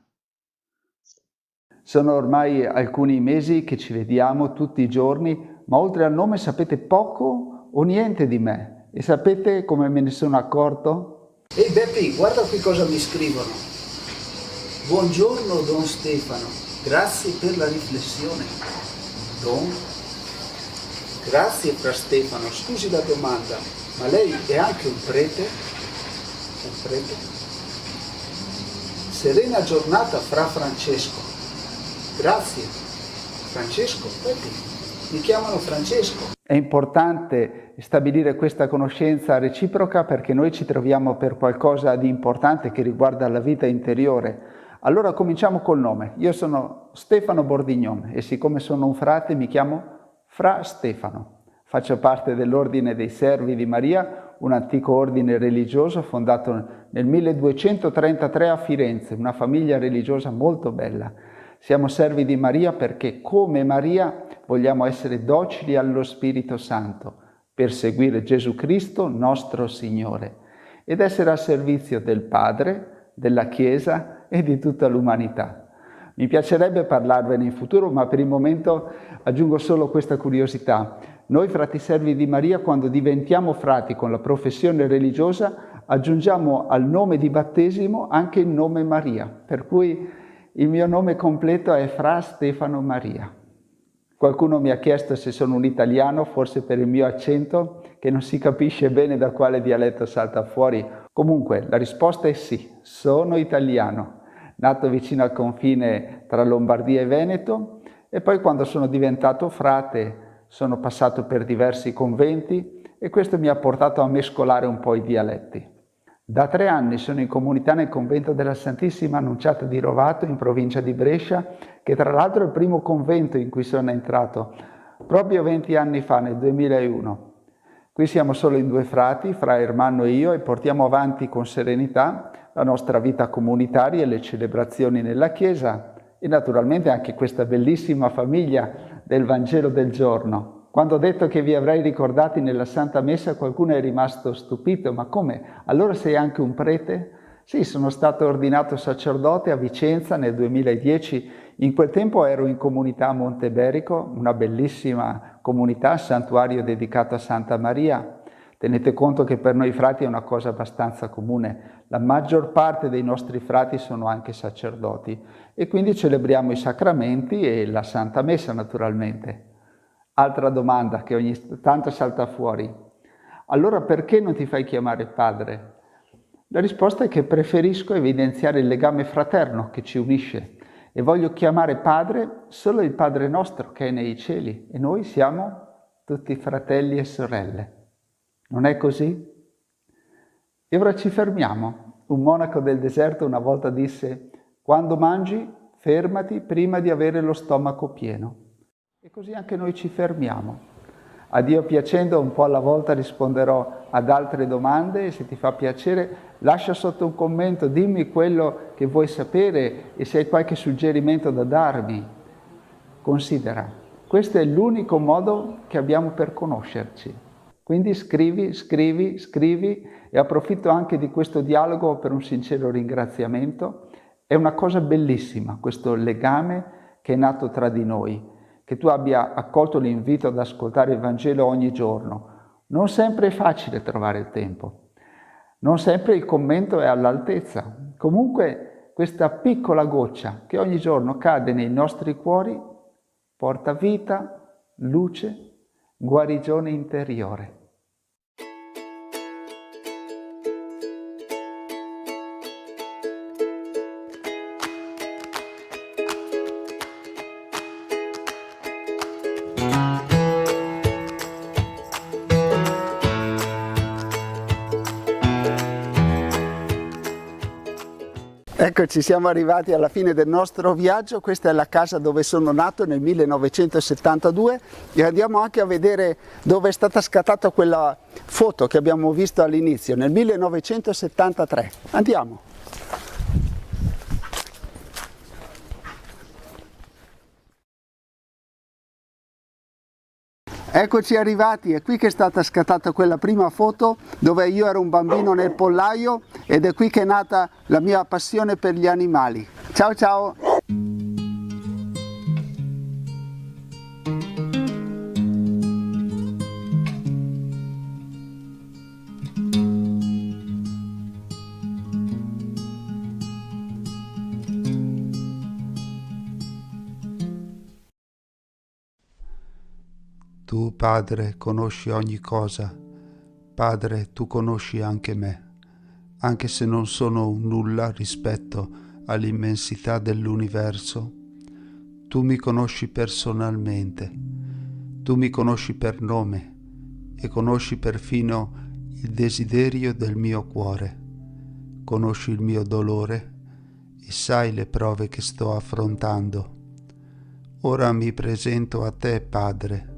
R: Sono ormai alcuni mesi che ci vediamo tutti i giorni, ma oltre al nome sapete poco o niente di me. E sapete come me ne sono accorto? Ehi Beppi, guarda qui cosa mi scrivono. Buongiorno Don Stefano, grazie per la riflessione. Don? Grazie Fra Stefano, scusi la domanda, ma lei è anche un prete? Un prete? Serena giornata Fra Francesco. Grazie. Francesco, vedi, mi chiamano Francesco. È importante stabilire questa conoscenza reciproca perché noi ci troviamo per qualcosa di importante che riguarda la vita interiore. Allora cominciamo col nome. Io sono Stefano Bordignon e siccome sono un frate mi chiamo Fra Stefano. Faccio parte dell'Ordine dei Servi di Maria, un antico ordine religioso fondato nel 1233 a Firenze, una famiglia religiosa molto bella. Siamo servi di Maria perché, come Maria, vogliamo essere docili allo Spirito Santo per seguire Gesù Cristo, nostro Signore, ed essere a servizio del Padre, della Chiesa e di tutta l'umanità. Mi piacerebbe parlarvene in futuro, ma per il momento aggiungo solo questa curiosità. Noi frati servi di Maria, quando diventiamo frati con la professione religiosa, aggiungiamo al nome di battesimo anche il nome Maria, per cui il mio nome completo è Fra Stefano Maria. Qualcuno mi ha chiesto se sono un italiano, forse per il mio accento, che non si capisce bene da quale dialetto salta fuori. Comunque, la risposta è sì, sono italiano, nato vicino al confine tra Lombardia e Veneto, e poi quando sono diventato frate sono passato per diversi conventi e questo mi ha portato a mescolare un po' i dialetti. Da 3 anni sono in comunità nel convento della Santissima Annunciata di Rovato, in provincia di Brescia, che tra l'altro è il primo convento in cui sono entrato, proprio 20 anni fa, nel 2001. Qui siamo solo in 2 frati, Fra Ermanno e io, e portiamo avanti con serenità la nostra vita comunitaria e le celebrazioni nella Chiesa, e naturalmente anche questa bellissima famiglia del Vangelo del giorno. Quando ho detto che vi avrei ricordati nella Santa Messa, qualcuno è rimasto stupito. Ma come? Allora sei anche un prete? Sì, sono stato ordinato sacerdote a Vicenza nel 2010. In quel tempo ero in comunità a Monteberico, una bellissima comunità, santuario dedicato a Santa Maria. Tenete conto che per noi frati è una cosa abbastanza comune. La maggior parte dei nostri frati sono anche sacerdoti e quindi celebriamo i sacramenti e la Santa Messa naturalmente. Altra domanda che ogni tanto salta fuori. Allora perché non ti fai chiamare padre? La risposta è che preferisco evidenziare il legame fraterno che ci unisce e voglio chiamare padre solo il Padre nostro che è nei cieli e noi siamo tutti fratelli e sorelle. Non è così? E ora ci fermiamo. Un monaco del deserto una volta disse: quando mangi, fermati prima di avere lo stomaco pieno. E così anche noi ci fermiamo. A Dio piacendo, un po' alla volta risponderò ad altre domande e se ti fa piacere lascia sotto un commento, dimmi quello che vuoi sapere e se hai qualche suggerimento da darmi. Considera, questo è l'unico modo che abbiamo per conoscerci. Quindi scrivi e approfitto anche di questo dialogo per un sincero ringraziamento. È una cosa bellissima questo legame che è nato tra di noi. Che tu abbia accolto l'invito ad ascoltare il Vangelo ogni giorno. Non sempre è facile trovare il tempo, non sempre il commento è all'altezza. Comunque questa piccola goccia che ogni giorno cade nei nostri cuori porta vita, luce, guarigione interiore. Eccoci, siamo arrivati alla fine del nostro viaggio. Questa è la casa dove sono nato nel 1972 e andiamo anche a vedere dove è stata scattata quella foto che abbiamo visto all'inizio, nel 1973. Andiamo! Eccoci arrivati, è qui che è stata scattata quella prima foto dove io ero un bambino nel pollaio ed è qui che è nata la mia passione per gli animali. Ciao ciao!
M: Tu, Padre, conosci ogni cosa. Padre, tu conosci anche me, anche se non sono un nulla rispetto all'immensità dell'universo. Tu mi conosci personalmente, tu mi conosci per nome e conosci perfino il desiderio del mio cuore. Conosci il mio dolore e sai le prove che sto affrontando. Ora mi presento a te, Padre,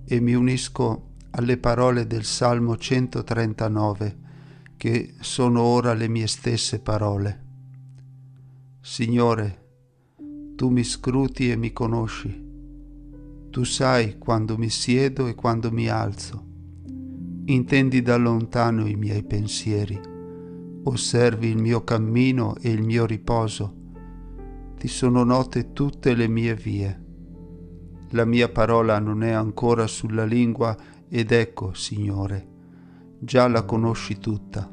M: e mi unisco alle parole del Salmo 139, che sono ora le mie stesse parole. Signore, tu mi scruti e mi conosci. Tu sai quando mi siedo e quando mi alzo. Intendi da lontano i miei pensieri. Osservi il mio cammino e il mio riposo. Ti sono note tutte le mie vie. La mia parola non è ancora sulla lingua ed ecco, Signore, già la conosci tutta.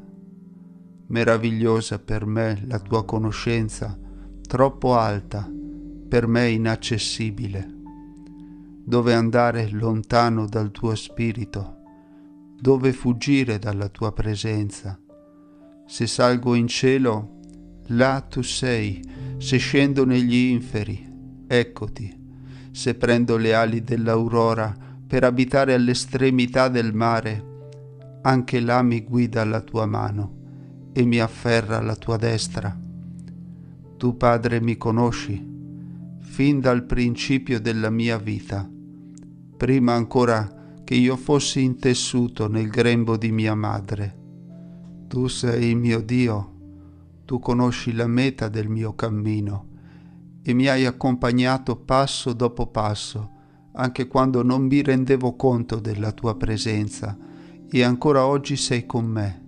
M: Meravigliosa per me la tua conoscenza, troppo alta, per me inaccessibile. Dove andare lontano dal tuo spirito? Dove fuggire dalla tua presenza? Se salgo in cielo, là tu sei. Se scendo negli inferi, eccoti. Se prendo le ali dell'aurora per abitare all'estremità del mare, anche là mi guida la tua mano e mi afferra la tua destra. Tu, Padre, mi conosci fin dal principio della mia vita, prima ancora che io fossi intessuto nel grembo di mia madre. Tu sei il mio Dio, tu conosci la meta del mio cammino e mi hai accompagnato passo dopo passo, anche quando non mi rendevo conto della tua presenza, e ancora oggi sei con me,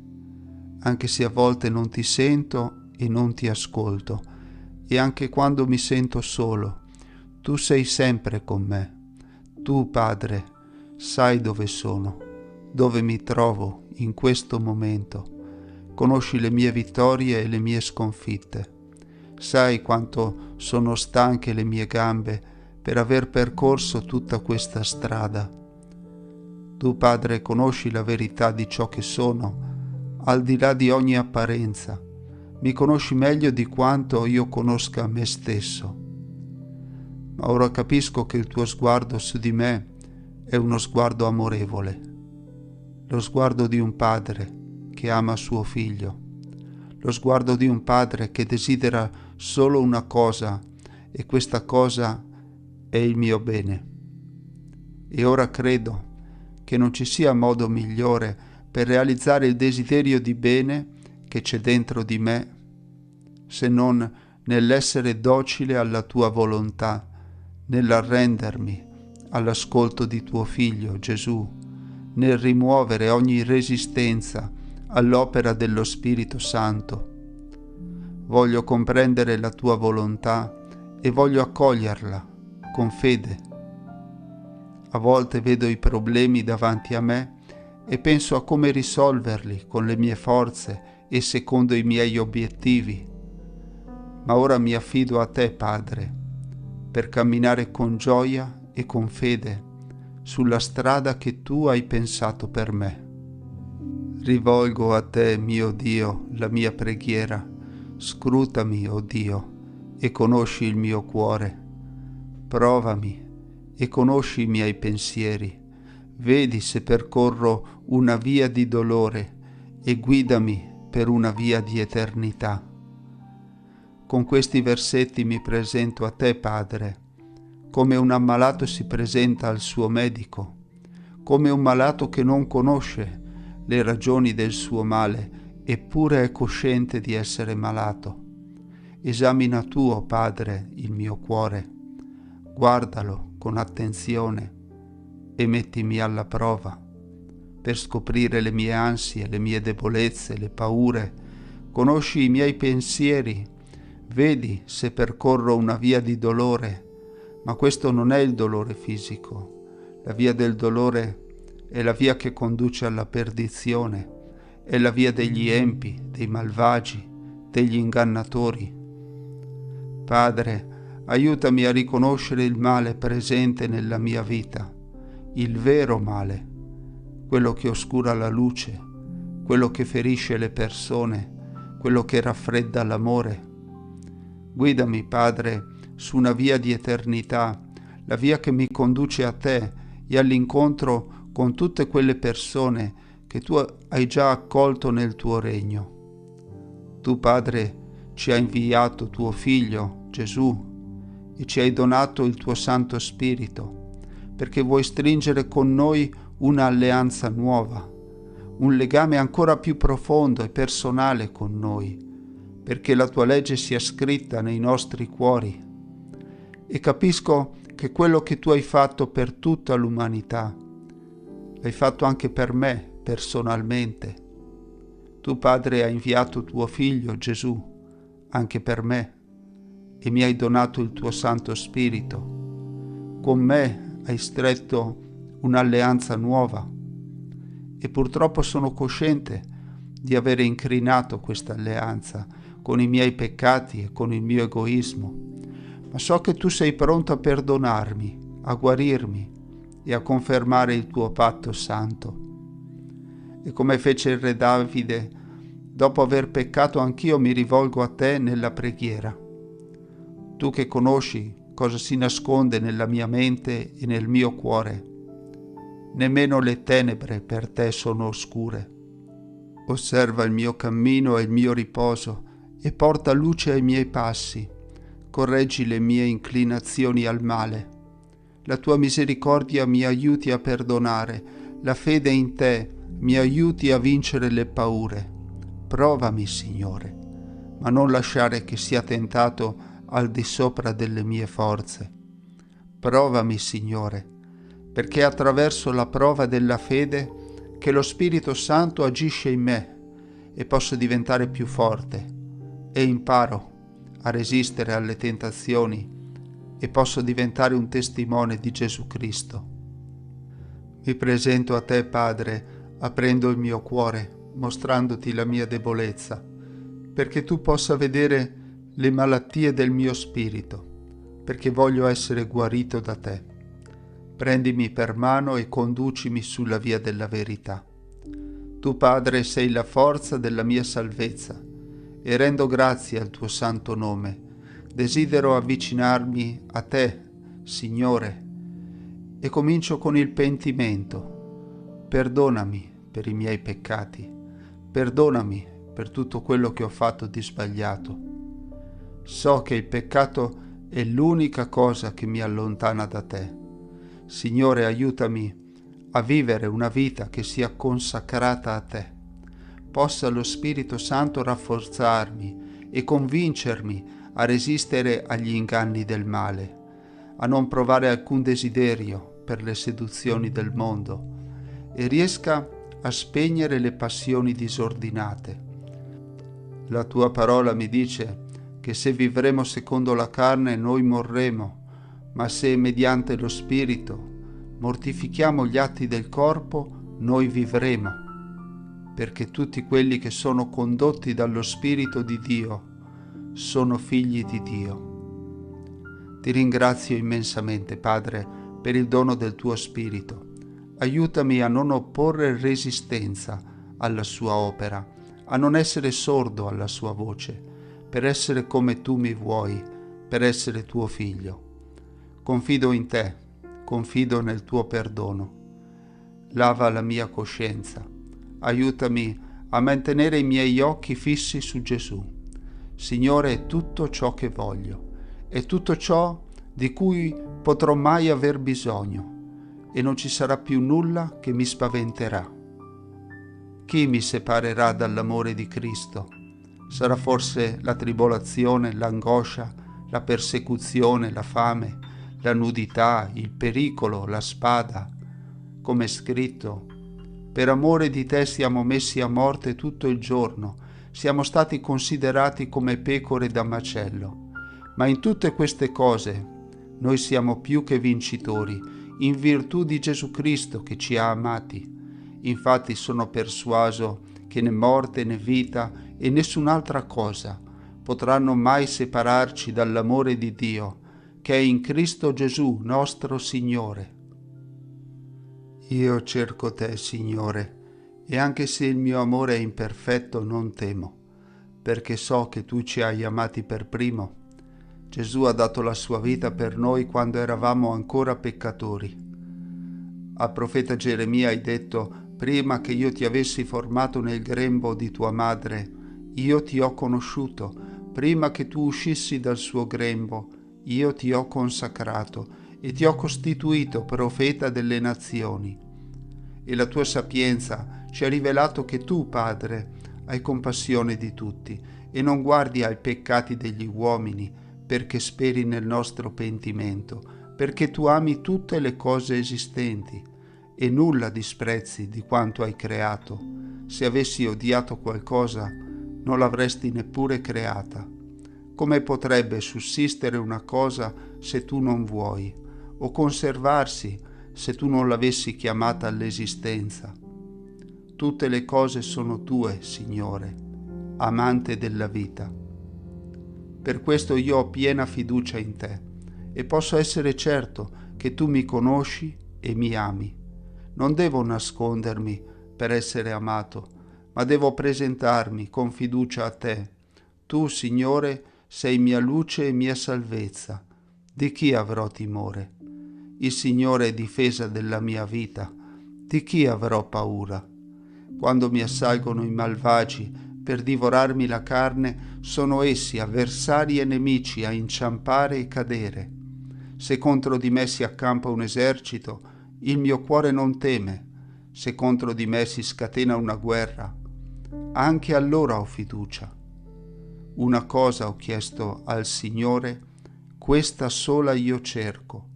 M: anche se a volte non ti sento e non ti ascolto, e anche quando mi sento solo, tu sei sempre con me. Tu, Padre, sai dove sono, dove mi trovo in questo momento. Conosci le mie vittorie e le mie sconfitte. Sai quanto sono stanche le mie gambe per aver percorso tutta questa strada. Tu, Padre, conosci la verità di ciò che sono, al di là di ogni apparenza. Mi conosci meglio di quanto io conosca me stesso. Ma ora capisco che il tuo sguardo su di me è uno sguardo amorevole, lo sguardo di un padre che ama suo figlio, lo sguardo di un padre che desidera solo una cosa, e questa cosa è il mio bene. E ora credo che non ci sia modo migliore per realizzare il desiderio di bene che c'è dentro di me, se non nell'essere docile alla tua volontà, nell'arrendermi all'ascolto di tuo Figlio Gesù, nel rimuovere ogni resistenza all'opera dello Spirito Santo. Voglio comprendere la tua volontà e voglio accoglierla con fede. A volte vedo i problemi davanti a me e penso a come risolverli con le mie forze e secondo i miei obiettivi. Ma ora mi affido a te, Padre, per camminare con gioia e con fede sulla strada che tu hai pensato per me. Rivolgo a te, mio Dio, la mia preghiera. Scrutami, o Dio, e conosci il mio cuore. Provami e conosci i miei pensieri. Vedi se percorro una via di dolore e guidami per una via di eternità. Con questi versetti mi presento a te, Padre, come un ammalato si presenta al suo medico, come un malato che non conosce le ragioni del suo male, eppure è cosciente di essere malato. Esamina tu, o Padre, il mio cuore, guardalo con attenzione e mettimi alla prova per scoprire le mie ansie, le mie debolezze, le paure. Conosci i miei pensieri, vedi se percorro una via di dolore, ma questo non è il dolore fisico. La via del dolore è la via che conduce alla perdizione, è la via degli empi, dei malvagi, degli ingannatori. Padre, aiutami a riconoscere il male presente nella mia vita, il vero male, quello che oscura la luce, quello che ferisce le persone, quello che raffredda l'amore. Guidami, Padre, su una via di eternità, la via che mi conduce a te e all'incontro con tutte quelle persone che tu hai già accolto nel tuo regno. Tu, Padre, ci hai inviato tuo Figlio, Gesù, e ci hai donato il tuo Santo Spirito, perché vuoi stringere con noi un'alleanza nuova, un legame ancora più profondo e personale con noi, perché la tua legge sia scritta nei nostri cuori. E capisco che quello che tu hai fatto per tutta l'umanità, l'hai fatto anche per me personalmente. Tu, Padre, hai inviato tuo Figlio Gesù anche per me e mi hai donato il tuo Santo Spirito. Con me hai stretto un'alleanza nuova e purtroppo sono cosciente di avere incrinato questa alleanza con i miei peccati e con il mio egoismo, ma so che tu sei pronto a perdonarmi, a guarirmi e a confermare il tuo patto santo. E come fece il re Davide, dopo aver peccato anch'io mi rivolgo a te nella preghiera. Tu che conosci cosa si nasconde nella mia mente e nel mio cuore, nemmeno le tenebre per te sono oscure. Osserva il mio cammino e il mio riposo e porta luce ai miei passi. Correggi le mie inclinazioni al male. La tua misericordia mi aiuti a perdonare, la fede in te mi aiuti a vincere le paure. Provami, Signore, ma non lasciare che sia tentato al di sopra delle mie forze. Provami, Signore, perché è attraverso la prova della fede che lo Spirito Santo agisce in me e posso diventare più forte e imparo a resistere alle tentazioni e posso diventare un testimone di Gesù Cristo. Mi presento a te, Padre, aprendo il mio cuore, mostrandoti la mia debolezza, perché tu possa vedere le malattie del mio spirito, perché voglio essere guarito da te. Prendimi per mano e conducimi sulla via della verità. Tu, Padre, sei la forza della mia salvezza e rendo grazie al tuo santo nome. Desidero avvicinarmi a te, Signore, e comincio con il pentimento. Perdonami per i miei peccati, perdonami per tutto quello che ho fatto di sbagliato. So che il peccato è l'unica cosa che mi allontana da te. Signore, aiutami a vivere una vita che sia consacrata a te. Possa lo Spirito Santo rafforzarmi e convincermi a resistere agli inganni del male, a non provare alcun desiderio per le seduzioni del mondo e riesca a spegnere le passioni disordinate. La tua parola mi dice che se vivremo secondo la carne noi morremo, ma se mediante lo Spirito mortifichiamo gli atti del corpo noi vivremo, perché tutti quelli che sono condotti dallo Spirito di Dio sono figli di Dio. Ti ringrazio immensamente, Padre, per il dono del tuo Spirito. Aiutami a non opporre resistenza alla sua opera, a non essere sordo alla sua voce, per essere come tu mi vuoi, per essere tuo figlio. Confido in te, confido nel tuo perdono. Lava la mia coscienza. Aiutami a mantenere i miei occhi fissi su Gesù. Signore, è tutto ciò che voglio, è tutto ciò di cui potrò mai aver bisogno, e non ci sarà più nulla che mi spaventerà. Chi mi separerà dall'amore di Cristo? Sarà forse la tribolazione, l'angoscia, la persecuzione, la fame, la nudità, il pericolo, la spada? Come è scritto: per amore di te siamo messi a morte tutto il giorno, siamo stati considerati come pecore da macello. Ma in tutte queste cose noi siamo più che vincitori, in virtù di Gesù Cristo che ci ha amati. Infatti sono persuaso che né morte né vita e nessun'altra cosa potranno mai separarci dall'amore di Dio, che è in Cristo Gesù nostro Signore. Io cerco te, Signore, e anche se il mio amore è imperfetto non temo, perché so che tu ci hai amati per primo. Gesù ha dato la sua vita per noi quando eravamo ancora peccatori. Al profeta Geremia hai detto: prima che io ti avessi formato nel grembo di tua madre, io ti ho conosciuto, Prima che tu uscissi dal suo grembo, io ti ho consacrato e ti ho costituito profeta delle nazioni. E la tua sapienza ci ha rivelato che tu, Padre, hai compassione di tutti e non guardi ai peccati degli uomini, perché speri nel nostro pentimento, perché tu ami tutte le cose esistenti e nulla disprezzi di quanto hai creato. Se avessi odiato qualcosa, non l'avresti neppure creata. Come potrebbe sussistere una cosa se tu non vuoi, o conservarsi se tu non l'avessi chiamata all'esistenza? Tutte le cose sono tue, Signore, amante della vita. Per questo io ho piena fiducia in te e posso essere certo che tu mi conosci e mi ami. Non devo nascondermi per essere amato, ma devo presentarmi con fiducia a te. Tu, Signore, sei mia luce e mia salvezza. Di chi avrò timore? Il Signore è difesa della mia vita. Di chi avrò paura? Quando mi assalgono i malvagi per divorarmi la carne, sono essi avversari e nemici a inciampare e cadere. Se contro di me si accampa un esercito, il mio cuore non teme. Se contro di me si scatena una guerra, anche allora ho fiducia. Una cosa ho chiesto al Signore, questa sola io cerco: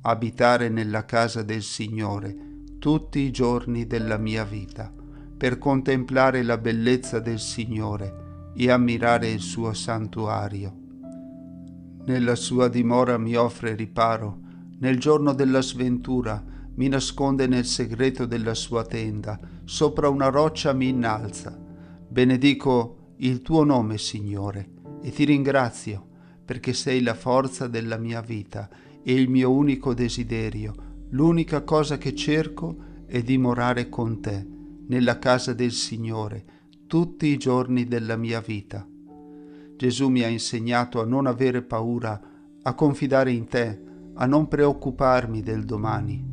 M: abitare nella casa del Signore tutti i giorni della mia vita, per contemplare la bellezza del Signore e ammirare il suo santuario. Nella sua dimora mi offre riparo, nel giorno della sventura mi nasconde nel segreto della sua tenda, sopra una roccia mi innalza. Benedico il tuo nome, Signore, e ti ringrazio, perché sei la forza della mia vita e il mio unico desiderio. L'unica cosa che cerco è dimorare con te, nella casa del Signore, tutti i giorni della mia vita. Gesù mi ha insegnato a non avere paura, a confidare in te, a non preoccuparmi del domani.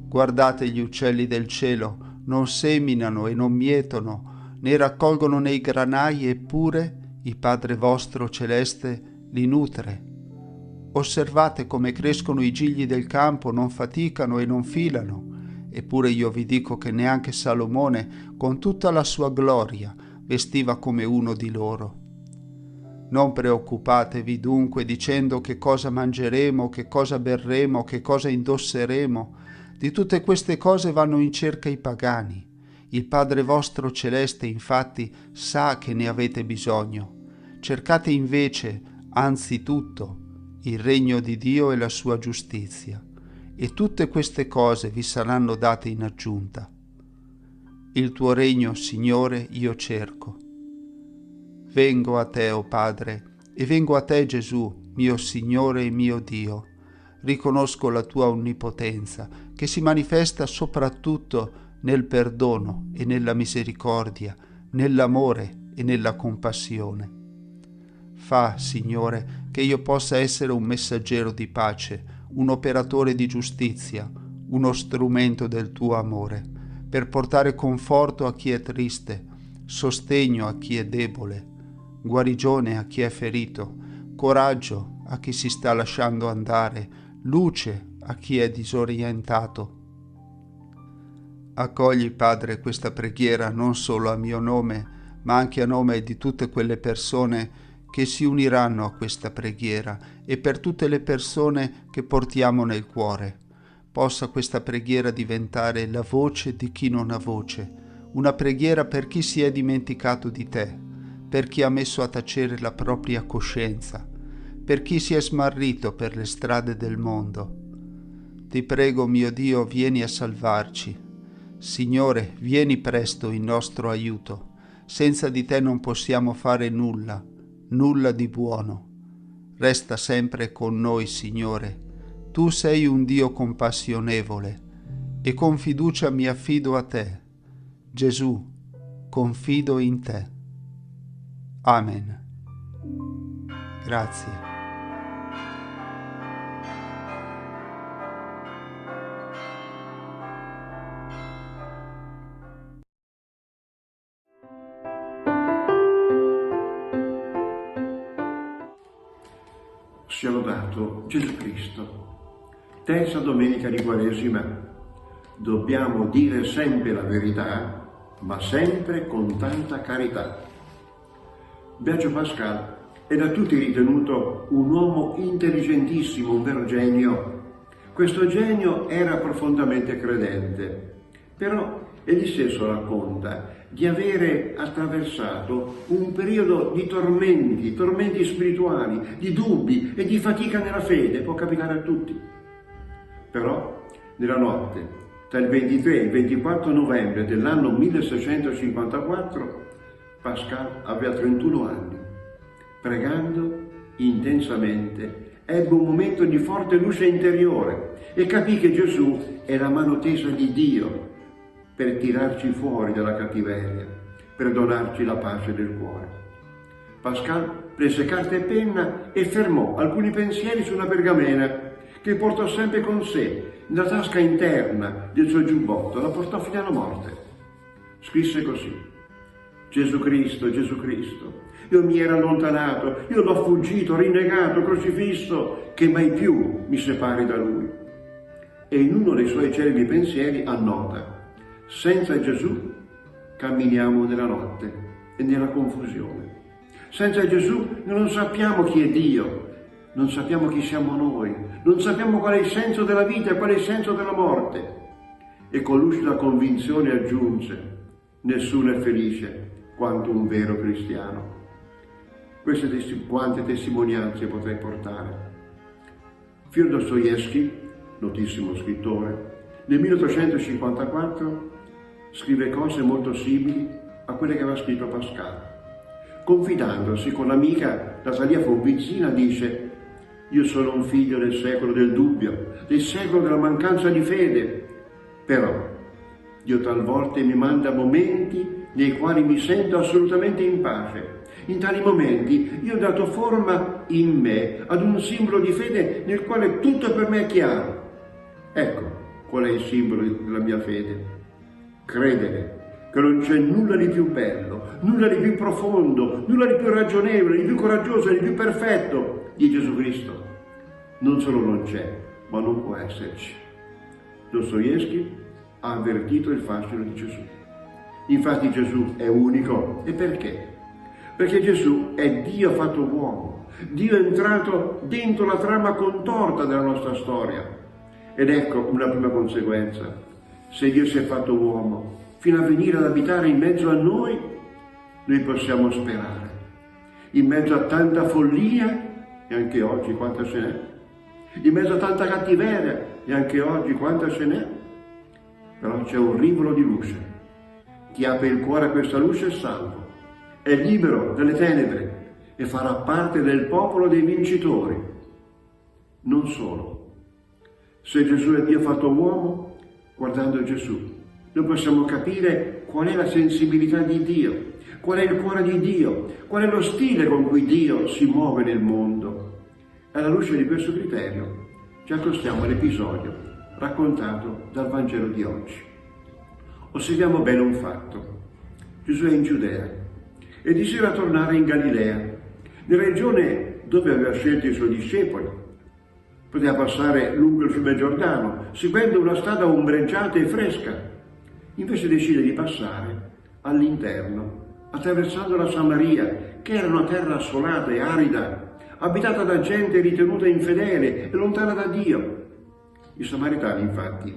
M: Guardate gli uccelli del cielo, non seminano e non mietono, né raccolgono nei granai, eppure il Padre vostro celeste li nutre. Osservate come crescono i gigli del campo, non faticano e non filano. Eppure io vi dico che neanche Salomone, con tutta la sua gloria, vestiva come uno di loro. Non preoccupatevi dunque dicendo che cosa mangeremo, che cosa berremo, che cosa indosseremo. Di tutte queste cose vanno in cerca i pagani. Il Padre vostro celeste, infatti, sa che ne avete bisogno. Cercate invece, anzitutto, il regno di Dio e la sua giustizia, e tutte queste cose vi saranno date in aggiunta. Il tuo regno, Signore, io cerco. Vengo a te, o Padre, e vengo a te, Gesù, mio Signore e mio Dio. Riconosco la tua onnipotenza, che si manifesta soprattutto nel perdono e nella misericordia, nell'amore e nella compassione. Fa, Signore, che io possa essere un messaggero di pace, un operatore di giustizia, uno strumento del tuo amore, per portare conforto a chi è triste, sostegno a chi è debole, guarigione a chi è ferito, coraggio a chi si sta lasciando andare, luce a chi è disorientato. Accogli, Padre, questa preghiera non solo a mio nome, ma anche a nome di tutte quelle persone che si uniranno a questa preghiera e per tutte le persone che portiamo nel cuore. Possa questa preghiera diventare la voce di chi non ha voce, una preghiera per chi si è dimenticato di te, per chi ha messo a tacere la propria coscienza, per chi si è smarrito per le strade del mondo. Ti prego, mio Dio, vieni a salvarci. Signore, vieni presto in nostro aiuto. Senza di te non possiamo fare nulla di buono. Resta sempre con noi, Signore. Tu sei un Dio compassionevole e con fiducia mi affido a te. Gesù, confido in te. Amen. Grazie.
K: Sia lodato Gesù Cristo. Terza domenica di Quaresima. Dobbiamo dire sempre la verità, ma sempre con tanta carità. Blaise Pascal è da tutti ritenuto un uomo intelligentissimo, un vero genio. Questo genio era profondamente credente, però egli stesso racconta di avere attraversato un periodo di tormenti spirituali, di dubbi e di fatica nella fede, può capitare a tutti. Però nella notte tra il 23 e il 24 novembre dell'anno 1654 Pascal aveva 31 anni. Pregando intensamente ebbe un momento di forte luce interiore e capì che Gesù è la mano tesa di Dio per tirarci fuori dalla cattiveria, per donarci la pace del cuore. Pascal prese carta e penna e fermò alcuni pensieri su una pergamena che portò sempre con sé nella tasca interna del suo giubbotto, la portò fino alla morte. Scrisse così: Gesù Cristo, io mi ero allontanato, io l'ho fuggito, rinnegato, crocifisso, che mai più mi separi da Lui. E in uno dei suoi celebri pensieri annota: senza Gesù camminiamo nella notte e nella confusione. Senza Gesù non sappiamo chi è Dio, non sappiamo chi siamo noi, non sappiamo qual è il senso della vita e qual è il senso della morte. E con lucida convinzione aggiunge: nessuno è felice quanto un vero cristiano. Quante testimonianze potrei portare. Fyodor Dostoevskij, notissimo scrittore, nel 1854 scrive cose molto simili a quelle che aveva scritto Pascal. Confidandosi con l'amica Natalia Fonvizzina dice: io sono un figlio del secolo del dubbio, del secolo della mancanza di fede, però Dio talvolta mi manda momenti nei quali mi sento assolutamente in pace. In tali momenti io ho dato forma in me ad un simbolo di fede nel quale tutto per me è chiaro. Ecco qual è il simbolo della mia fede: credere che non c'è nulla di più bello, nulla di più profondo, nulla di più ragionevole, di più coraggioso, di più perfetto di Gesù Cristo. Non solo non c'è, ma non può esserci. Dostoevskij ha avvertito il fascino di Gesù. Infatti Gesù è unico. E perché? Perché Gesù è Dio fatto uomo. Dio è entrato dentro la trama contorta della nostra storia. Ed ecco una prima conseguenza: se Dio si è fatto uomo fino a venire ad abitare in mezzo a noi possiamo sperare. In mezzo a tanta follia, e anche oggi quanta ce n'è, in mezzo a tanta cattiveria, e anche oggi quanta ce n'è, però c'è un rivolo di luce. Chi apre il cuore a questa luce è salvo, è libero dalle tenebre e farà parte del popolo dei vincitori. Non solo. Se Gesù è Dio fatto uomo, guardando Gesù, noi possiamo capire qual è la sensibilità di Dio, qual è il cuore di Dio, qual è lo stile con cui Dio si muove nel mondo. Alla luce di questo criterio ci accostiamo all'episodio raccontato dal Vangelo di oggi. Osserviamo bene un fatto. Gesù è in Giudea e desidera tornare in Galilea, nella regione dove aveva scelto i suoi discepoli. Poteva passare lungo il fiume Giordano, seguendo una strada ombreggiata e fresca. Invece decide di passare all'interno, attraversando la Samaria, che era una terra assolata e arida, abitata da gente ritenuta infedele e lontana da Dio. I samaritani, infatti,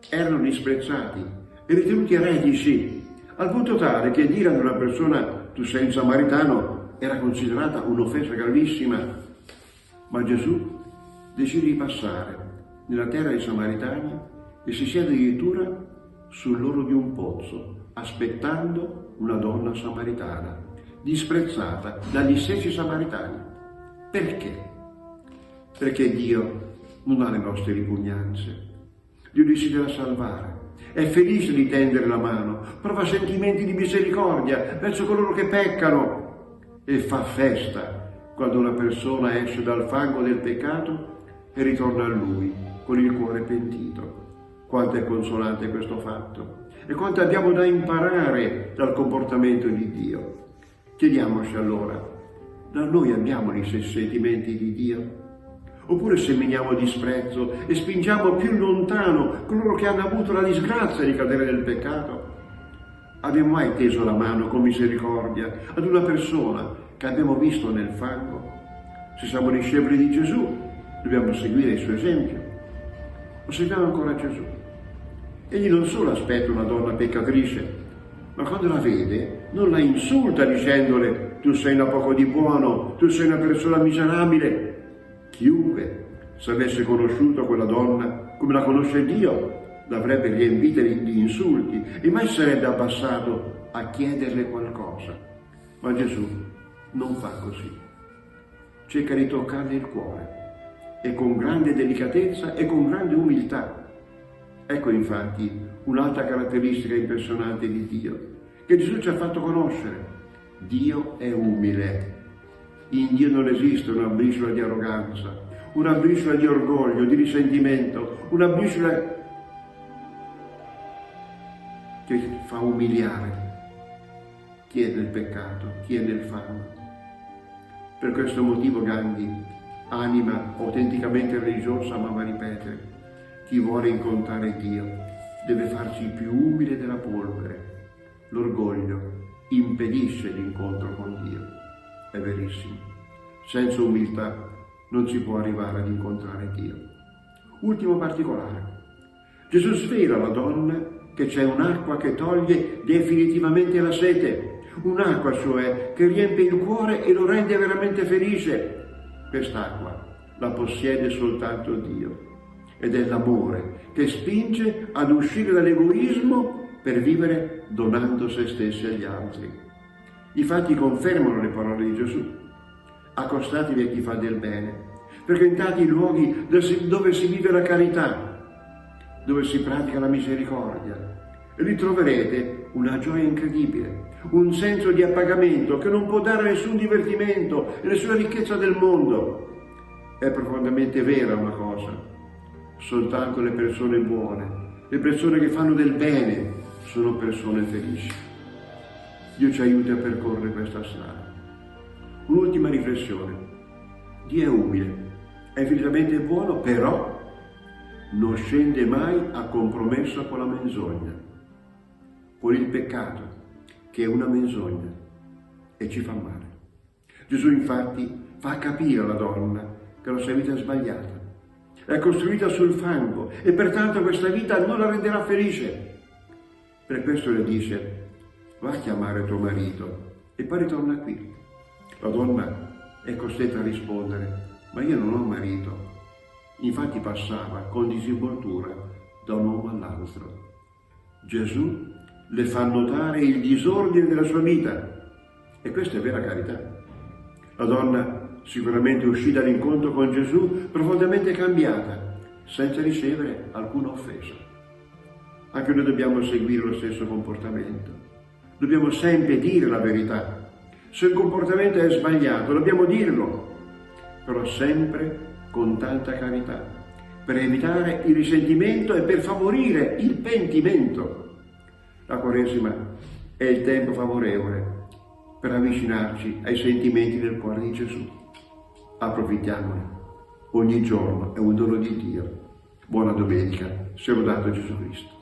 K: erano disprezzati e ritenuti eretici, al punto tale che dire ad una persona "tu sei un samaritano" era considerata un'offesa gravissima. Ma Gesù decide di passare nella terra dei Samaritani e si siede addirittura sull'orlo di un pozzo, aspettando una donna samaritana, disprezzata dagli stessi samaritani. Perché? Perché Dio non ha le nostre ripugnanze. Dio desidera salvare, è felice di tendere la mano, prova sentimenti di misericordia verso coloro che peccano e fa festa quando una persona esce dal fango del peccato e ritorna a Lui con il cuore pentito. Quanto è consolante questo fatto e quanto abbiamo da imparare dal comportamento di Dio. Chiediamoci allora: da noi abbiamo gli stessi sentimenti di Dio? Oppure seminiamo disprezzo e spingiamo più lontano coloro che hanno avuto la disgrazia di cadere nel peccato? Abbiamo mai teso la mano con misericordia ad una persona che abbiamo visto nel fango? Se siamo discepoli di Gesù, dobbiamo seguire il suo esempio. O seguiamo ancora Gesù? Egli non solo aspetta una donna peccatrice, ma quando la vede non la insulta dicendole: tu sei una poco di buono, tu sei una persona miserabile. Chiunque, se avesse conosciuto quella donna come la conosce Dio, l'avrebbe riempita di insulti e mai sarebbe abbassato a chiederle qualcosa. Ma Gesù non fa così. Cerca di toccarle il cuore, e con grande delicatezza e con grande umiltà. Ecco infatti un'altra caratteristica impressionante di Dio, che Gesù ci ha fatto conoscere. Dio è umile. In Dio non esiste una briciola di arroganza, una briciola di orgoglio, di risentimento, una briciola che fa umiliare chi è nel peccato, chi è nel fango. Per questo motivo Gandhi, anima autenticamente religiosa, amava ripetere: chi vuole incontrare Dio deve farsi più umile della polvere. L'orgoglio impedisce l'incontro con Dio. È verissimo. Senza umiltà non si può arrivare ad incontrare Dio. Ultimo particolare. Gesù svela alla donna che c'è un'acqua che toglie definitivamente la sete. Un'acqua, cioè, che riempie il cuore e lo rende veramente felice. Quest'acqua la possiede soltanto Dio. Ed è l'amore che spinge ad uscire dall'egoismo per vivere donando se stessi agli altri. I fatti confermano le parole di Gesù: accostatevi a chi fa del bene, frequentate i luoghi dove si vive la carità, dove si pratica la misericordia, e ritroverete una gioia incredibile, un senso di appagamento che non può dare nessun divertimento e nessuna ricchezza del mondo. È profondamente vera una cosa: soltanto le persone buone, le persone che fanno del bene, sono persone felici. Dio ci aiuti a percorrere questa strada. Un'ultima riflessione. Dio è umile, è infinitamente buono, però non scende mai a compromesso con la menzogna, con il peccato, che è una menzogna e ci fa male. Gesù infatti fa capire alla donna che la sua vita è sbagliata, è costruita sul fango e pertanto questa vita non la renderà felice. Per questo le dice: va a chiamare tuo marito e poi ritorna qui. La donna è costretta a rispondere: ma io non ho marito. Infatti passava con disinvoltura da un uomo all'altro. Gesù le fa notare il disordine della sua vita, e questa è vera carità. La donna sicuramente uscì dall'incontro con Gesù profondamente cambiata, senza ricevere alcuna offesa. Anche noi dobbiamo seguire lo stesso comportamento. Dobbiamo sempre dire la verità. Se il comportamento è sbagliato, dobbiamo dirlo, però sempre con tanta carità, per evitare il risentimento e per favorire il pentimento. La Quaresima è il tempo favorevole per avvicinarci ai sentimenti del cuore di Gesù. Approfittiamone. Ogni giorno è un dono di Dio. Buona domenica. Sia lodato Gesù Cristo.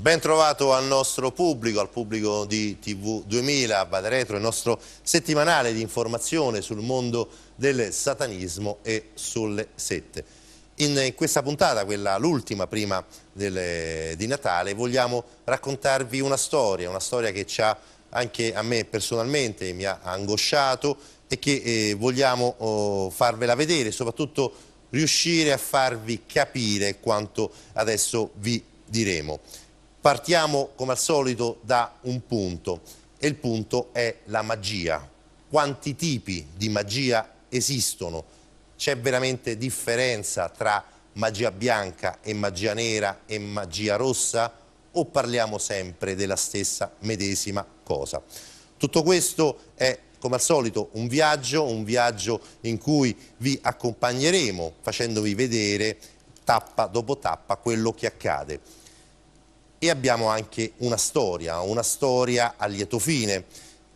I: Ben trovato al nostro pubblico, al pubblico di TV2000, a Vade Retro, il nostro settimanale di informazione sul mondo del satanismo e sulle sette. In questa puntata, l'ultima prima di Natale, vogliamo raccontarvi una storia che ci ha, anche a me personalmente, mi ha angosciato e che vogliamo farvela vedere e soprattutto riuscire a farvi capire quanto adesso vi diremo. Partiamo come al solito da un punto e il punto è la magia. Quanti tipi di magia esistono? C'è veramente differenza tra magia bianca e magia nera e magia rossa o parliamo sempre della stessa medesima cosa? Tutto questo è come al solito un viaggio in cui vi accompagneremo facendovi vedere tappa dopo tappa quello che accade. E abbiamo anche una storia a lieto fine,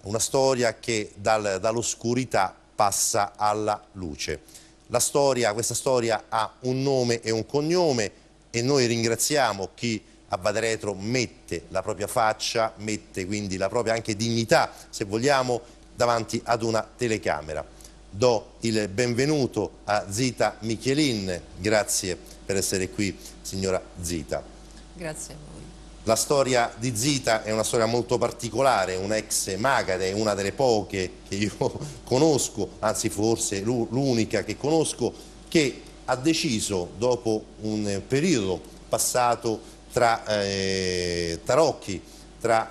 I: una storia che dall'oscurità passa alla luce. Questa storia ha un nome e un cognome e noi ringraziamo chi a Vade Retro mette la propria faccia, mette quindi la propria anche dignità, se vogliamo, davanti ad una telecamera. Do il benvenuto a Zita Michelin, grazie per essere qui, signora Zita.
N: Grazie a voi.
I: La storia di Zita è una storia molto particolare, un'ex Magade, una delle poche che io conosco, anzi forse l'unica che conosco, che ha deciso, dopo un periodo passato tra tarocchi, tra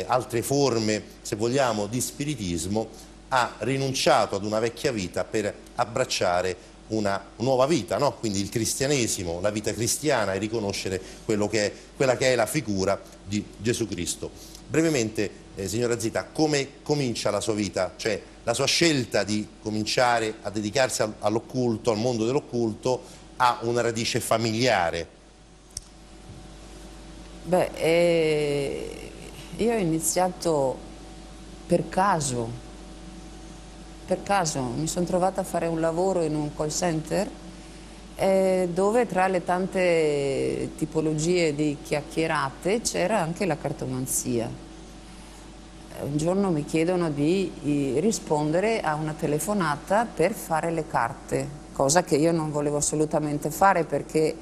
I: altre forme, se vogliamo, di spiritismo, ha rinunciato ad una vecchia vita per abbracciare una nuova vita, no? Quindi il cristianesimo, la vita cristiana e riconoscere quella che è la figura di Gesù Cristo. Brevemente, signora Zita, come comincia la sua vita? Cioè la sua scelta di cominciare a dedicarsi all'occulto, al mondo dell'occulto, ha una radice familiare?
N: Io ho iniziato per caso, mi sono trovata a fare un lavoro in un call center dove tra le tante tipologie di chiacchierate c'era anche la cartomanzia. Un giorno mi chiedono di rispondere a una telefonata per fare le carte, cosa che io non volevo assolutamente fare perché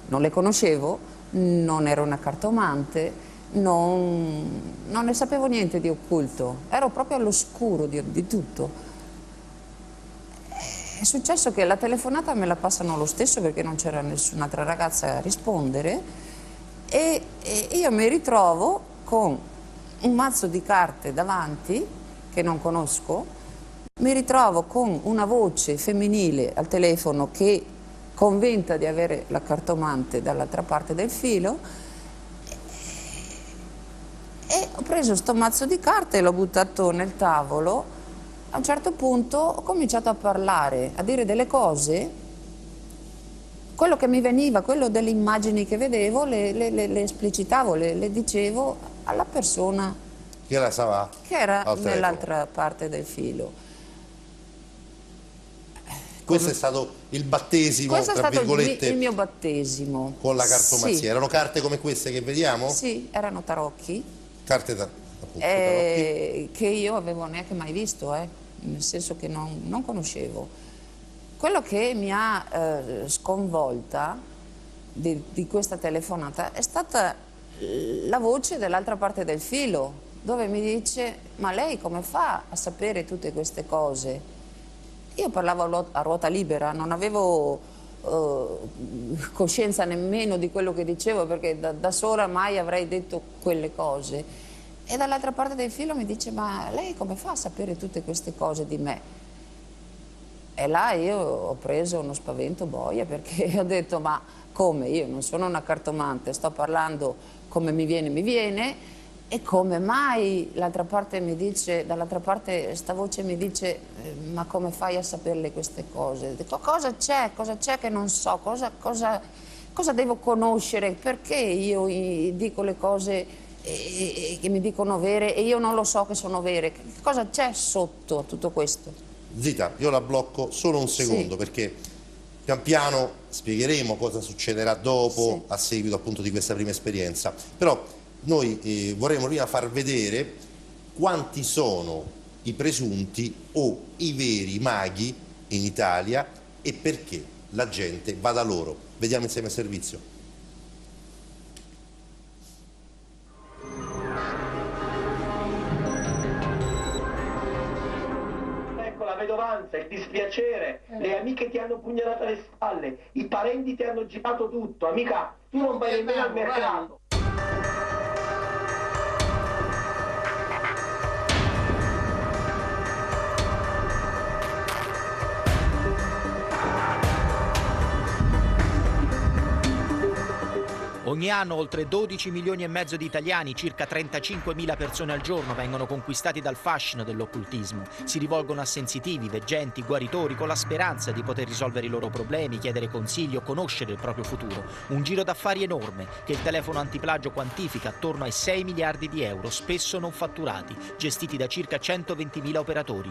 N: non le conoscevo, non ero una cartomante, non ne sapevo niente di occulto, ero proprio all'oscuro di tutto. È successo che la telefonata me la passano lo stesso perché non c'era nessun'altra ragazza a rispondere e io mi ritrovo con un mazzo di carte davanti che non conosco, mi ritrovo con una voce femminile al telefono che convinta di avere la cartomante dall'altra parte del filo. E ho preso sto mazzo di carte e l'ho buttato nel tavolo. A un certo punto ho cominciato a parlare, a dire delle cose. Quello che mi veniva, quello delle immagini che vedevo, le esplicitavo, le dicevo alla persona
I: che era
N: nell'altra parte del filo.
I: Questo è stato il battesimo,
N: questo
I: tra virgolette,
N: è stato il mio battesimo.
I: Con la cartomanzia. Sì. Erano carte come queste che vediamo?
N: Sì, erano tarocchi.
I: Carte appunto, tarocchi.
N: Che io avevo neanche mai visto, nel senso che non conoscevo. Quello che mi ha sconvolta di questa telefonata è stata la voce dell'altra parte del filo, dove mi dice: ma lei come fa a sapere tutte queste cose? Io parlavo a ruota libera, non avevo coscienza nemmeno di quello che dicevo, perché da sola mai avrei detto quelle cose. E dall'altra parte del filo mi dice: ma lei come fa a sapere tutte queste cose di me? E là io ho preso uno spavento boia, perché ho detto: ma come? Io non sono una cartomante, sto parlando come mi viene. E come mai l'altra parte mi dice, dall'altra parte sta voce mi dice: ma come fai a saperle queste cose? Dico: cosa c'è che non so, cosa devo conoscere, perché io dico le cose che mi dicono vere e io non lo so che sono vere, cosa c'è sotto a tutto questo?
I: Zita, io la blocco solo un secondo, sì. Perché Pian piano spiegheremo cosa succederà dopo, a seguito appunto di questa prima esperienza, però noi vorremmo prima far vedere quanti sono i presunti o i veri maghi in Italia e perché la gente va da loro. Vediamo insieme il servizio.
O: La vedovanza, il dispiacere, le amiche ti hanno pugnalato alle spalle, i parenti ti hanno girato tutto, amica, tu non vai nemmeno al mercato.
P: Ogni anno oltre 12 milioni e mezzo di italiani, circa 35.000 persone al giorno, vengono conquistati dal fascino dell'occultismo. Si rivolgono a sensitivi, veggenti, guaritori, con la speranza di poter risolvere i loro problemi, chiedere consigli o conoscere il proprio futuro. Un giro d'affari enorme che il telefono antiplagio quantifica attorno ai 6 miliardi di euro, spesso non fatturati, gestiti da circa 120.000 operatori.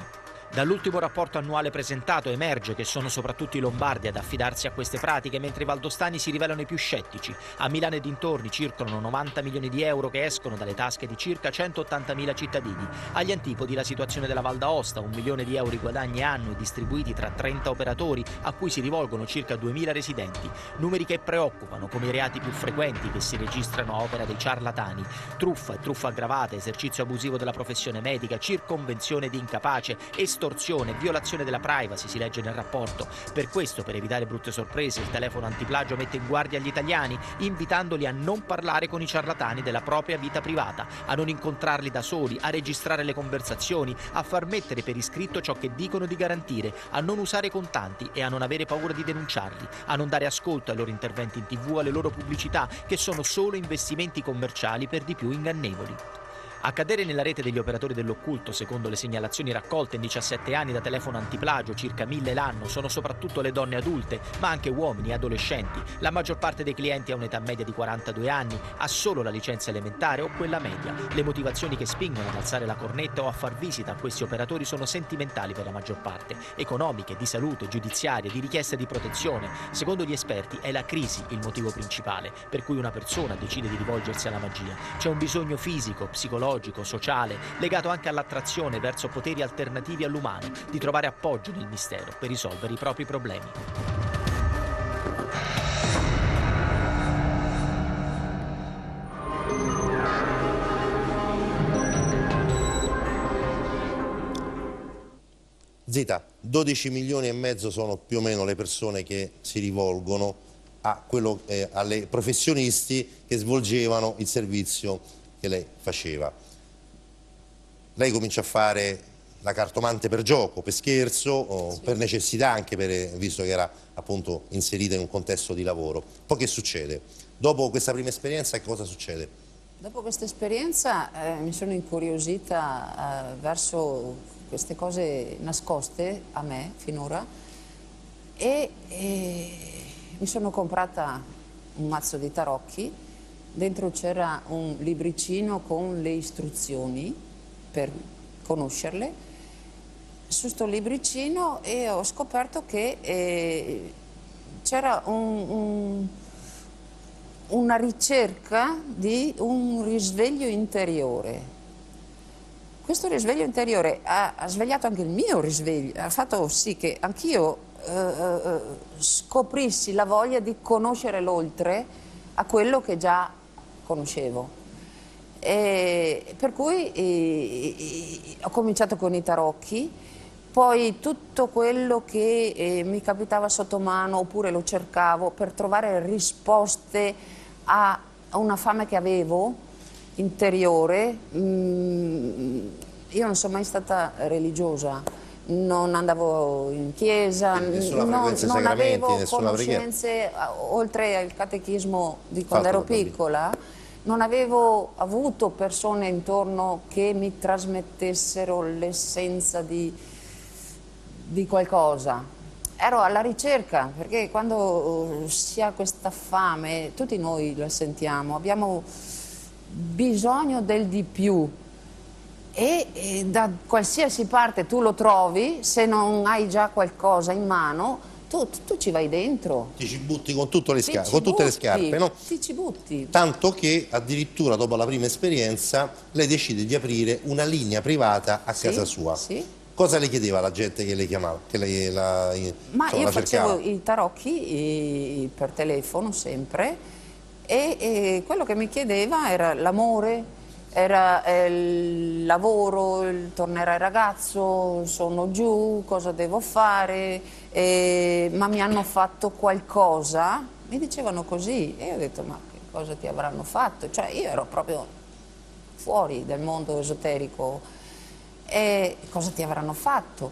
P: Dall'ultimo rapporto annuale presentato emerge che sono soprattutto i lombardi ad affidarsi a queste pratiche, mentre i valdostani si rivelano i più scettici. A Milano e dintorni circolano 90 milioni di euro che escono dalle tasche di circa 180.000 cittadini. Agli antipodi la situazione della Val d'Aosta, 1 milione di euro di guadagni annui distribuiti tra 30 operatori a cui si rivolgono circa 2.000 residenti. Numeri che preoccupano, come i reati più frequenti che si registrano a opera dei ciarlatani: truffa e truffa aggravata, esercizio abusivo della professione medica, circonvenzione di incapace, estorsione, violazione della privacy, si legge nel rapporto. Per questo, per evitare brutte sorprese, il telefono antiplagio mette in guardia gli italiani, invitandoli a non parlare con i ciarlatani della propria vita privata, a non incontrarli da soli, a registrare le conversazioni, a far mettere per iscritto ciò che dicono di garantire, a non usare contanti e a non avere paura di denunciarli, a non dare ascolto ai loro interventi in TV, alle loro pubblicità, che sono solo investimenti commerciali per di più ingannevoli. A cadere nella rete degli operatori dell'occulto, secondo le segnalazioni raccolte in 17 anni da telefono antiplagio, circa 1.000 l'anno, sono soprattutto le donne adulte, ma anche uomini e adolescenti. La maggior parte dei clienti ha un'età media di 42 anni, ha solo la licenza elementare o quella media. Le motivazioni che spingono ad alzare la cornetta o a far visita a questi operatori sono sentimentali per la maggior parte, economiche, di salute, giudiziarie, di richiesta di protezione. Secondo gli esperti è la crisi il motivo principale per cui una persona decide di rivolgersi alla magia. C'è un bisogno fisico, psicologico, sociale, legato anche all'attrazione verso poteri alternativi all'umano, di trovare appoggio nel mistero per risolvere i propri problemi.
I: Zita, 12 milioni e mezzo sono più o meno le persone che si rivolgono alle professionisti che svolgevano il servizio che lei faceva. Lei comincia a fare la cartomante per gioco, per scherzo, o per necessità, anche visto che era appunto inserita in un contesto di lavoro. Poi che succede? Dopo questa prima esperienza, che cosa succede?
N: Dopo questa esperienza mi sono incuriosita verso queste cose nascoste a me finora e mi sono comprata un mazzo di tarocchi. Dentro c'era un libricino con le istruzioni per conoscerle. Su sto libricino e ho scoperto che c'era una ricerca di un risveglio interiore. Questo risveglio interiore ha svegliato anche il mio risveglio, ha fatto sì che anch'io scoprissi la voglia di conoscere l'oltre a quello che già conoscevo. Per cui ho cominciato con i tarocchi, poi tutto quello che mi capitava sotto mano oppure lo cercavo per trovare risposte a una fame che avevo interiore. Io non sono mai stata religiosa, non andavo in chiesa, non avevo conoscenze oltre al catechismo di quando ero piccola. Non avevo avuto persone intorno che mi trasmettessero l'essenza di qualcosa. Ero alla ricerca, perché quando si ha questa fame, tutti noi la sentiamo, abbiamo bisogno del di più e da qualsiasi parte tu lo trovi, se non hai già qualcosa in mano, tu tu ci vai dentro.
I: Ti ci butti con, tutte le scarpe, no?
N: Ti ci butti.
I: Tanto che addirittura dopo la prima esperienza lei decide di aprire una linea privata a casa sua.
N: Sì.
I: Cosa le chiedeva alla gente che le chiamava? Che lei
N: Ma io facevo
I: cercava?
N: i tarocchi per telefono sempre e quello che mi chiedeva era l'amore, era il lavoro, il tornerai ragazzo, sono giù, cosa devo fare, ma mi hanno fatto qualcosa, mi dicevano così e io ho detto ma che cosa ti avranno fatto? Cioè io ero proprio fuori dal mondo esoterico. E cosa ti avranno fatto?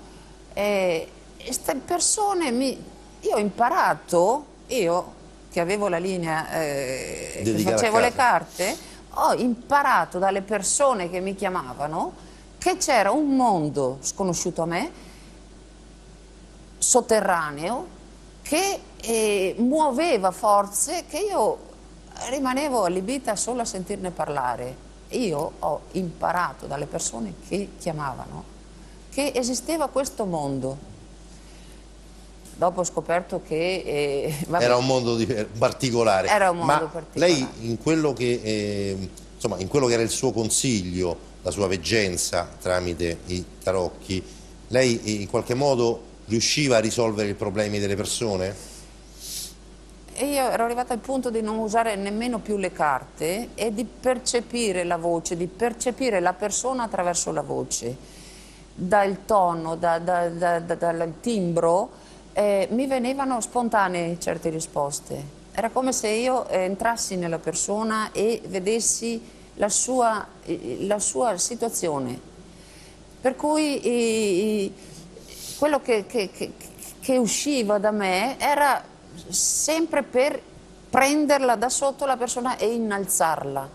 N: Queste persone io ho imparato, io che avevo la linea, che facevo le carte, ho imparato dalle persone che mi chiamavano che c'era un mondo sconosciuto a me, sotterraneo, che muoveva forze che io rimanevo allibita solo a sentirne parlare. Io ho imparato dalle persone che chiamavano che esisteva questo mondo. Dopo ho scoperto che...
I: era un mondo particolare.
N: Era un mondo particolare.
I: Lei in quello che, insomma, in quello che era il suo consiglio, la sua veggenza tramite i tarocchi, lei in qualche modo riusciva a risolvere i problemi delle persone?
N: E io ero arrivata al punto di non usare nemmeno più le carte e di percepire la voce, di percepire la persona attraverso la voce. Dal tono, dal timbro, mi venivano spontanee certe risposte. Era come se io entrassi nella persona e vedessi la sua situazione. Per cui quello che usciva da me era sempre per prenderla da sotto la persona e innalzarla.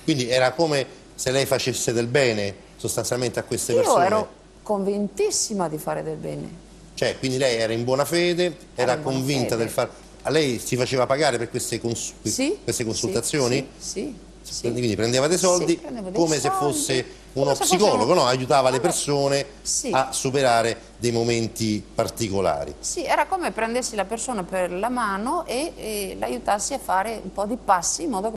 I: Quindi era come se lei facesse del bene sostanzialmente a queste persone?
N: Io ero convintissima di fare del bene.
I: Cioè, quindi lei era in buona fede, era convinta del fare... A lei si faceva pagare per queste consultazioni?
N: Sì.
I: Quindi prendeva dei soldi come se fosse uno psicologo, no? Aiutava le persone a superare dei momenti particolari.
N: Sì, era come prendessi la persona per la mano e l'aiutassi a fare un po' di passi in modo che